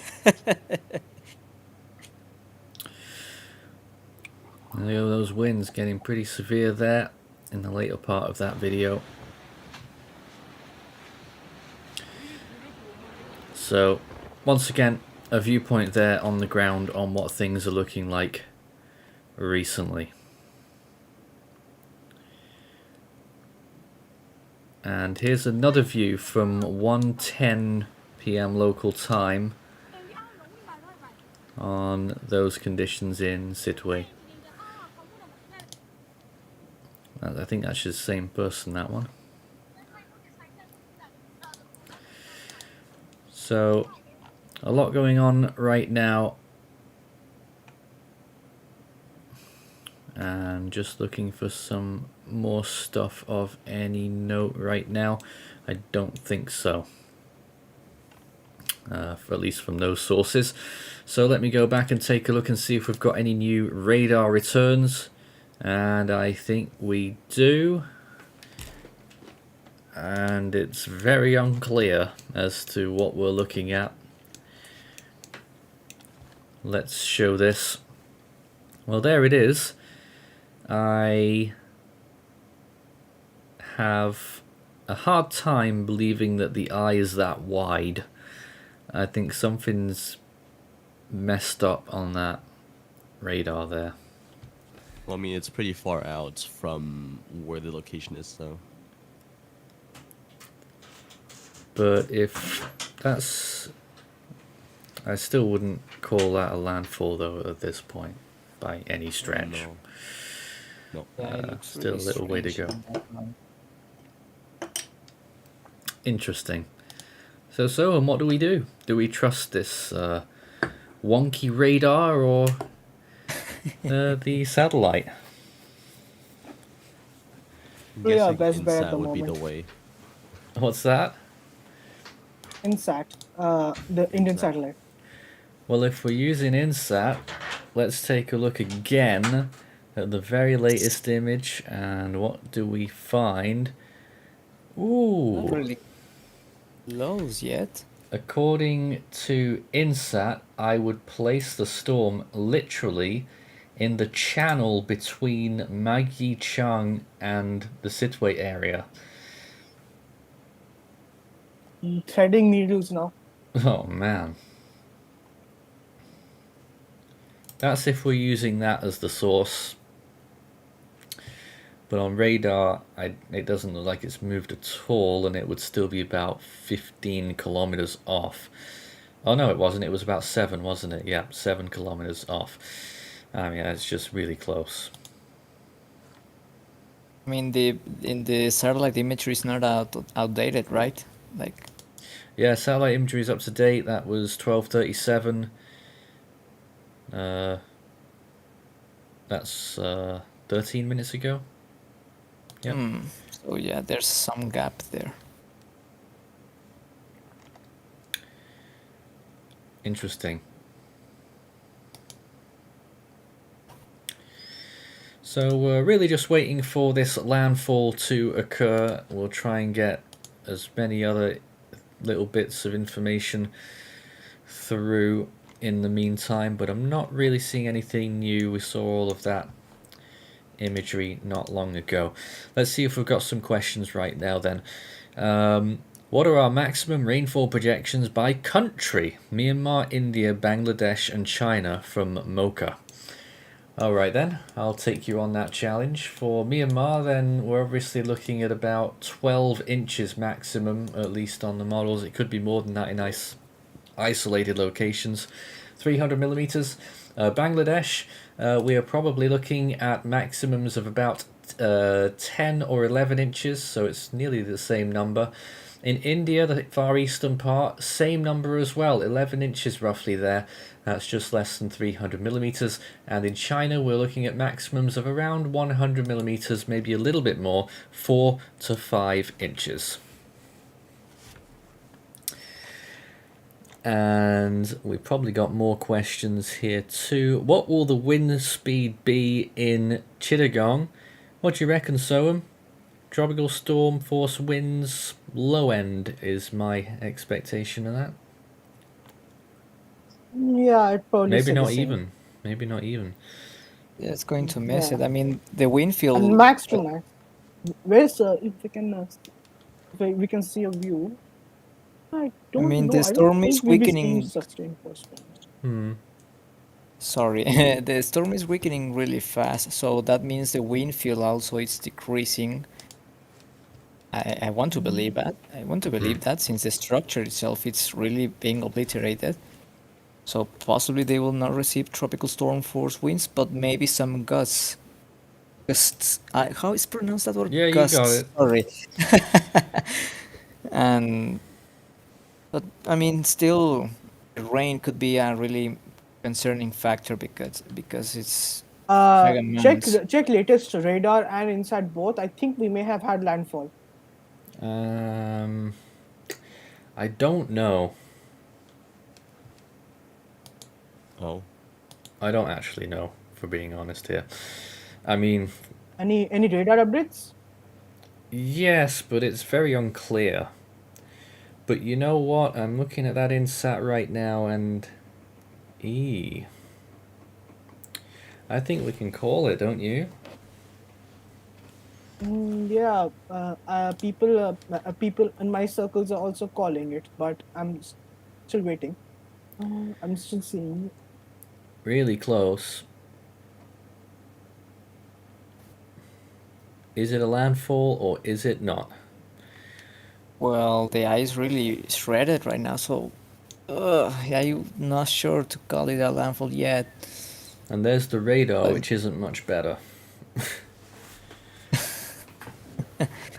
Those winds getting pretty severe there in the later part of that video. So once again, a viewpoint there on the ground on what things are looking like recently. And here's another view from 1:10 p.m. local time on those conditions in Sidway. I think that's the same person, that one. So, a lot going on right now. And just looking for some more stuff of any note right now. I don't think so. For at least from those sources. So let me go back and take a look and see if we've got any new radar returns. And I think we do. and it's very unclear as to what we're looking at. Let's show this. Well, there it is. I have a hard time believing that the eye is that wide. I think something's messed up on that radar there. Well, I mean, it's pretty far out from where the location is, so. But if that's... I still wouldn't call that a landfall, though, at this point, by any stretch. No. Yeah, it looks Still really a little way to strange go. on that one. Interesting. So, and what do we do? Do we trust this wonky radar or the satellite? Yeah, Guessing best bet at INSAT the would be the moment. way. What's that? INSAT, the Indian satellite. Well, if we're using INSAT, let's take a look again at the very latest image, and what do we find? Ooh! Not really close yet. According to INSAT, I would place the storm literally in the channel between Magyi Chang and the Sittwe area. Threading needles now. Oh man. That's if we're using that as the source. But on radar, it doesn't look like it's moved at all, and it would still be about 15 kilometers off. Oh no, it wasn't. It was about 7, wasn't it? Yeah, 7 kilometers off. I mean, it's just really close. I mean, in the satellite imagery is not outdated, right? Like. Yeah, satellite imagery is up to date. That was 12:37. That's 13 minutes ago. Yep. So yeah, there's some gap there. Interesting. So we're really just waiting for this landfall to occur. We'll try and get as many other little bits of information through in the meantime, but I'm not really seeing anything new. We saw all of that imagery not long ago. Let's see if we've got some questions right now then. What are our maximum rainfall projections by country? Myanmar, India, Bangladesh and China from Mocha. Alright then, I'll take you on that challenge. For Myanmar then, we're obviously looking at about 12 inches maximum, at least on the models. It could be more than that in isolated locations. 300 millimeters. Bangladesh, we are probably looking at maximums of about 10 or 11 inches, so it's nearly the same number. In India, the far eastern part, same number as well, 11 inches roughly there. That's just less than 300 millimeters. And in China, we're looking at maximums of around 100 millimeters, maybe a little bit more, 4 to 5 inches. And we've probably got more questions here too. What will the wind speed be in Chittagong? What do you reckon, Soam? Tropical storm force winds, low end is my expectation of that. Yeah, I'd probably Maybe say not the same. even. Maybe not even. Yeah, it's going to miss Yeah. it. I mean, the wind field. And max to max. Where's if we can we can see a view? I don't mean, know. the I don't storm is think we'll be seeing weakening. sustained storms. Sorry, the storm is weakening really fast, so that means the wind field also is decreasing. I want to believe that. I want to believe that since the structure itself it's really being obliterated. So possibly they will not receive tropical storm force winds, but maybe some gusts. Gusts. How is pronounced that word? Yeah, you Gusts. got it. Sorry. But I mean, still, the rain could be a really concerning factor because it's high amounts. Check latest radar and inside both. I think we may have had landfall. I don't know. Oh. I don't actually know, for being honest here. I mean, Any radar updates? Yes, but it's very unclear. But you know what? I'm looking at that INSAT right now, and I think we can call it, don't you? Yeah, people in my circles are also calling it, but I'm still waiting. I'm still seeing. Really close. Is it a landfall or is it not? Well, the eye is really shredded right now, so I'm not sure to call it a landfall yet. And there's the radar, which isn't much better.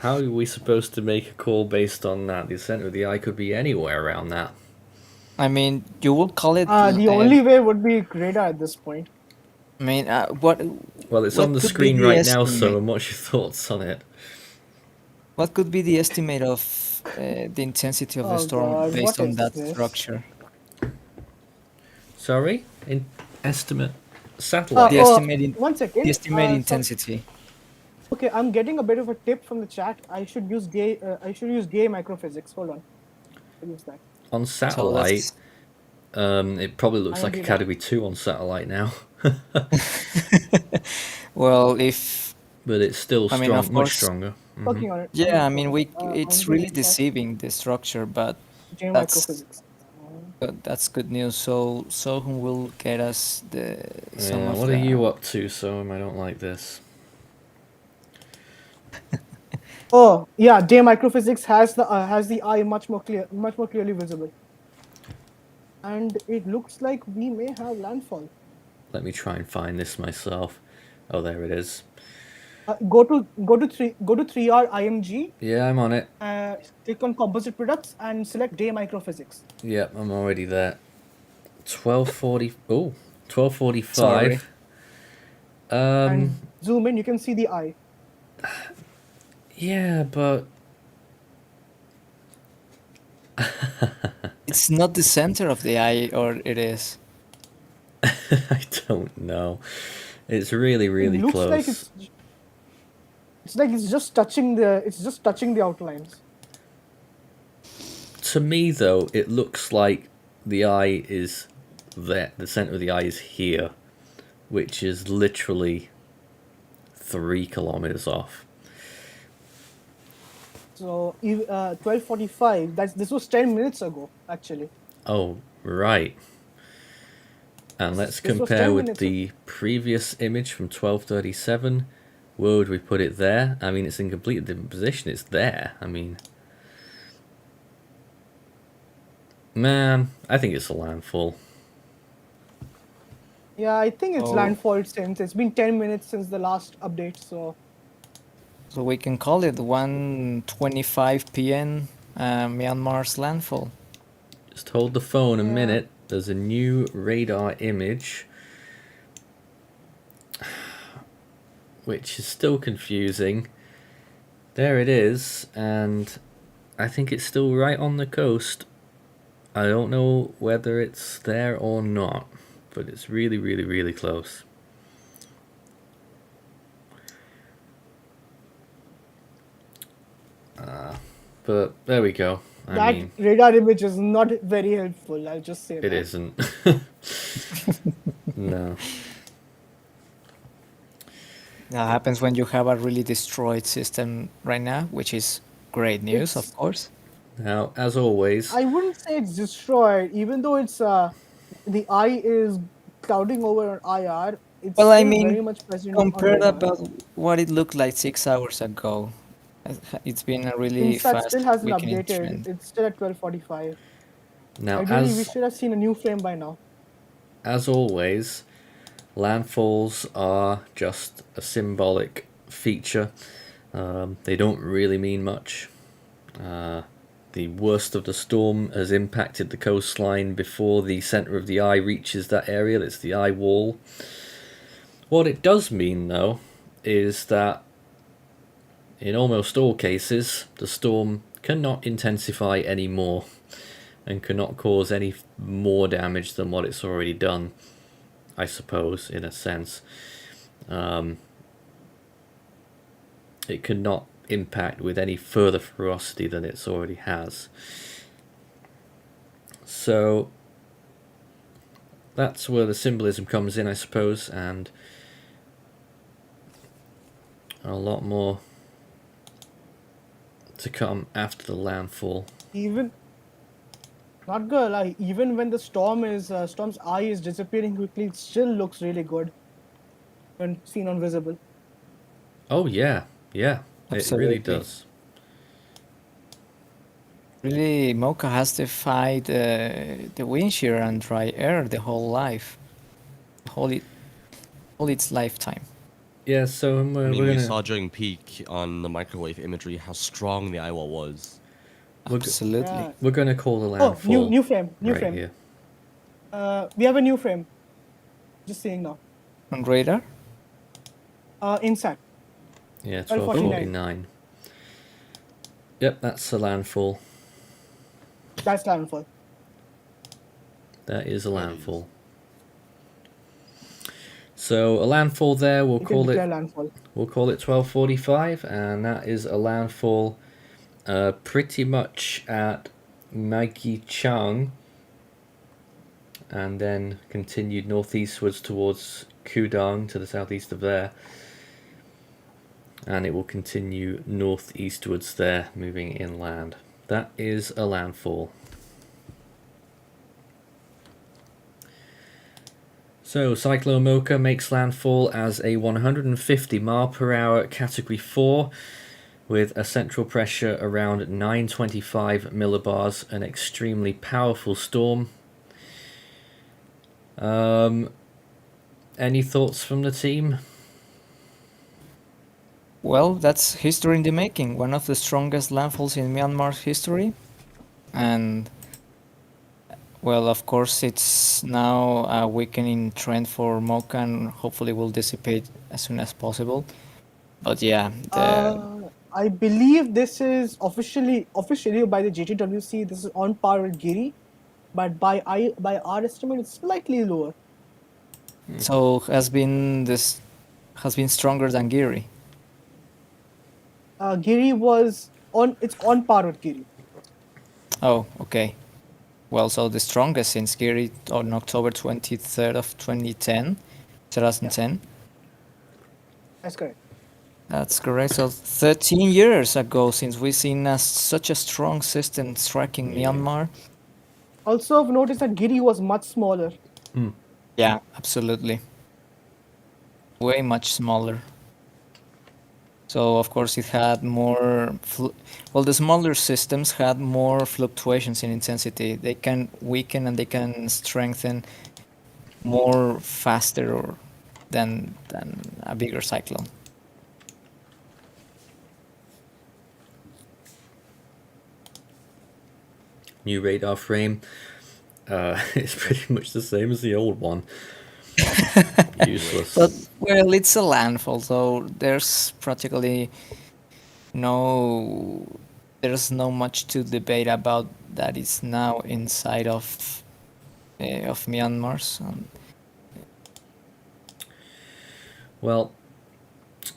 How are we supposed to make a call based on that? The center of the eye could be anywhere around that. I mean, you would call it. The only way would be radar at this point. I mean, what? Well, it's what on the could be screen the right now, estimate? so what's your thoughts on it? What could be the estimate of the intensity of the Oh storm God, based what on is that this? structure? Sorry? Estimate? Satellite? The estimated, one second. the estimated So- intensity. okay, I'm getting a bit of a tip from the chat. I should use gay microphysics. Hold on. I'll use that. On satellite, it probably looks I like a do that. Category 2 on satellite now. Well, if but it's still I mean, strong, of much course, stronger. Working on it. yeah. I Working mean, on it. it's I'm really getting that. deceiving the structure, but J that's microphysics. that's good news. So Sohun will get us some Yeah, of what the. are you up to, Soam? I don't like this. Oh yeah, J microphysics has the eye much more clearly visible, and it looks like we may have landfall. Let me try and find this myself. Oh, there it is. Go to 3R IMG. Yeah, I'm on it. Click on composite products and select J microphysics. Yep, I'm already there. 12:40. Oh, 12:45. Sorry. And zoom in, you can see the eye. Yeah, but It's not the center of the eye, or it is. I don't know. It's really, really It looks close. like it's just touching the outlines. To me, though, it looks like the eye is there. The center of the eye is here, which is literally 3 kilometers off. So 12:45. This was 10 minutes ago, actually. Oh, right. And let's This was compare 10 with minutes the previous image from 12:37. Where would we put it there? I mean, it's in completely different position. It's there. I mean, man, I think it's a landfall. Yeah, I think it's Oh. landfall since it's been 10 minutes since the last update. So We can call it 1:25 p.m. Myanmar's landfall. Just hold the phone a Yeah. minute. There's a new radar image, which is still confusing. There it is, and I think it's still right on the coast. I don't know whether it's there or not, but it's really, really, really close. But there we go. I mean, radar image is not very helpful. I'll just say it that. isn't. No. That happens when you have a really destroyed system right now, which is great news, of course. Now, as always, I wouldn't say it's destroyed, even though it's the eye is clouding over on IR. It's Well, I still mean, very much present on compared radar. about what it looked like 6 hours ago, it's been a really INSAT fast still hasn't weakening updated. trend. It's still at 12:45. now Ideally, we as should have seen a new frame by now. as always, landfalls are just a symbolic feature. They don't really mean much. The worst of the storm has impacted the coastline before the center of the eye reaches that area. That's the Eyewall. What it does mean, though, is that in almost all cases, the storm cannot intensify any more and cannot cause any more damage than what it's already done, I suppose, in a sense. It cannot impact with any further ferocity than it's already has. So that's where the symbolism comes in, I suppose, and a lot more to come after the landfall. Even not gonna lie, even when the storm's eye is disappearing quickly, it still looks really good when seen on visible. Oh yeah, yeah, it really Absolutely. does. Really, Mocha has defied the wind shear and dry air the whole life, whole its lifetime. Yeah, so I mean, we're we gonna saw during peak on the microwave imagery how strong the Eyewall was. Absolutely. we're gonna call the Oh, landfall new frame, new right frame. here. We have a new frame. Just saying now. On radar? Inside. Yeah, 1249. 1249. Yep, that's a landfall. That's landfall. That is a landfall. So a landfall there, we'll You can call it declare landfall. we'll call it 1245, and that is a landfall pretty much at Nike Chang, and then continued northeastwards towards Kudang to the southeast of there, and it will continue northeastwards there, moving inland. That is a landfall. So Cyclone Mocha makes landfall as a 150 mile per hour category 4 with a central pressure around 925 millibars, an extremely powerful storm. Any thoughts from the team? Well, that's history in the making. One of the strongest landfalls in Myanmar's history. And, well, of course, it's now a weakening trend for Mocha and hopefully will dissipate as soon as possible. But yeah, I believe this is officially by the JTWC. This is on par with Giri, but by our estimate, it's slightly lower. so has been stronger than Giri. Giri was it's on par with Giri. Oh, okay. Well, so the strongest since Giri on October 23rd of 2010. That's correct. That's correct. So 13 years ago since we've seen such a strong system striking Myanmar. Also, I've noticed that Giri was much smaller. Yeah, absolutely. Way much smaller. So of course it had more. Well, the smaller systems had more fluctuations in intensity. They can weaken and they can strengthen more faster than a bigger cyclone. New radar frame. It's pretty much the same as the old one. Useless. But, well, it's a landfall, so there's practically there's no much to debate about that is now inside of Myanmar. So. Well,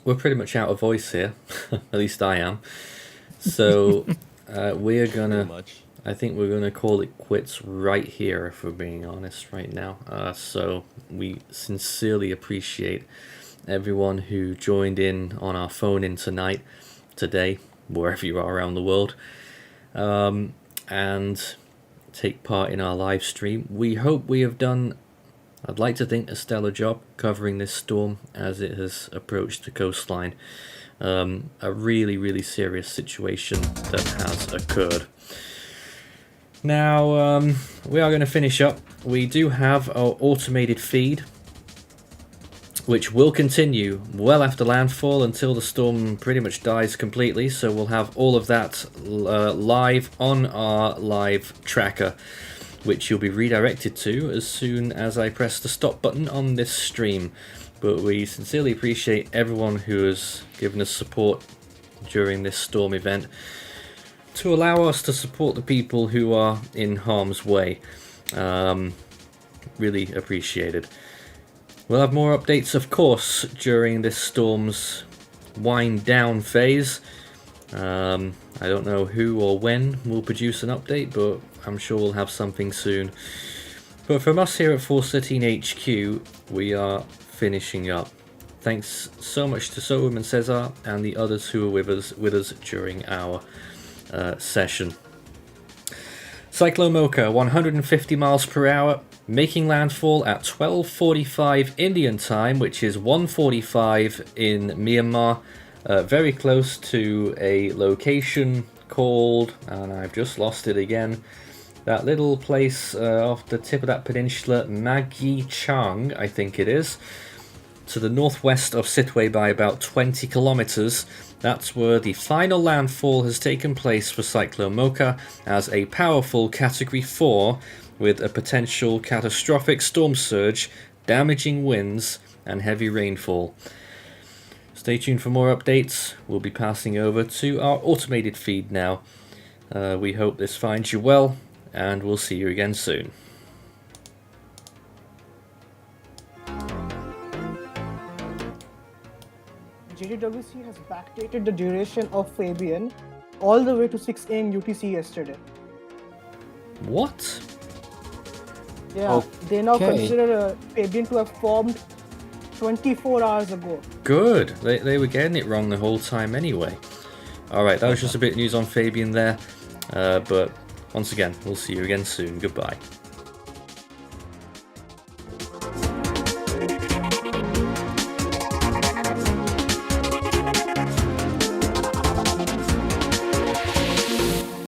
we're pretty much out of voice here. At least I am. So we're gonna. I think we're gonna call it quits right here, if we're being honest right now. So we sincerely appreciate everyone who joined in on our phone in today, wherever you are around the world, and take part in our live stream. We hope we have done, I'd like to think, a stellar job covering this storm as it has approached the coastline. A really, really serious situation that has occurred. Now, we are going to finish up. We do have our automated feed, which will continue well after landfall until the storm pretty much dies completely. So we'll have all of that live on our live tracker, which you'll be redirected to as soon as I press the stop button on this stream. But we sincerely appreciate everyone who has given us support during this storm event to allow us to support the people who are in harm's way. Really appreciated. We'll have more updates, of course, during this storm's wind down phase. I don't know who or when will produce an update, but I'm sure we'll have something soon. But from us here at 413 HQ, we are finishing up. Thanks so much to Soam and Cesar and the others who were with us during our session. Cyclone Mocha, 150 miles per hour, making landfall at 12:45 Indian time, which is 1:45 in Myanmar, very close to a location called, and I've just lost it again, that little place off the tip of that peninsula, Magi Chang, I think it is, to the northwest of Sittwe by about 20 kilometers. That's where the final landfall has taken place for Cyclone Mocha as a powerful Category 4 with a potential catastrophic storm surge, damaging winds, and heavy rainfall. Stay tuned for more updates. We'll be passing over to our automated feed now. We hope this finds you well, and we'll see you again soon. JDWC has backdated the duration of Fabian all the way to 6 AM UTC yesterday. What? Yeah, they now consider Fabian to have formed 24 hours ago. Good. They were getting it wrong the whole time anyway. Alright, that was just a bit of news on Fabian there. But once again, we'll see you again soon. Goodbye.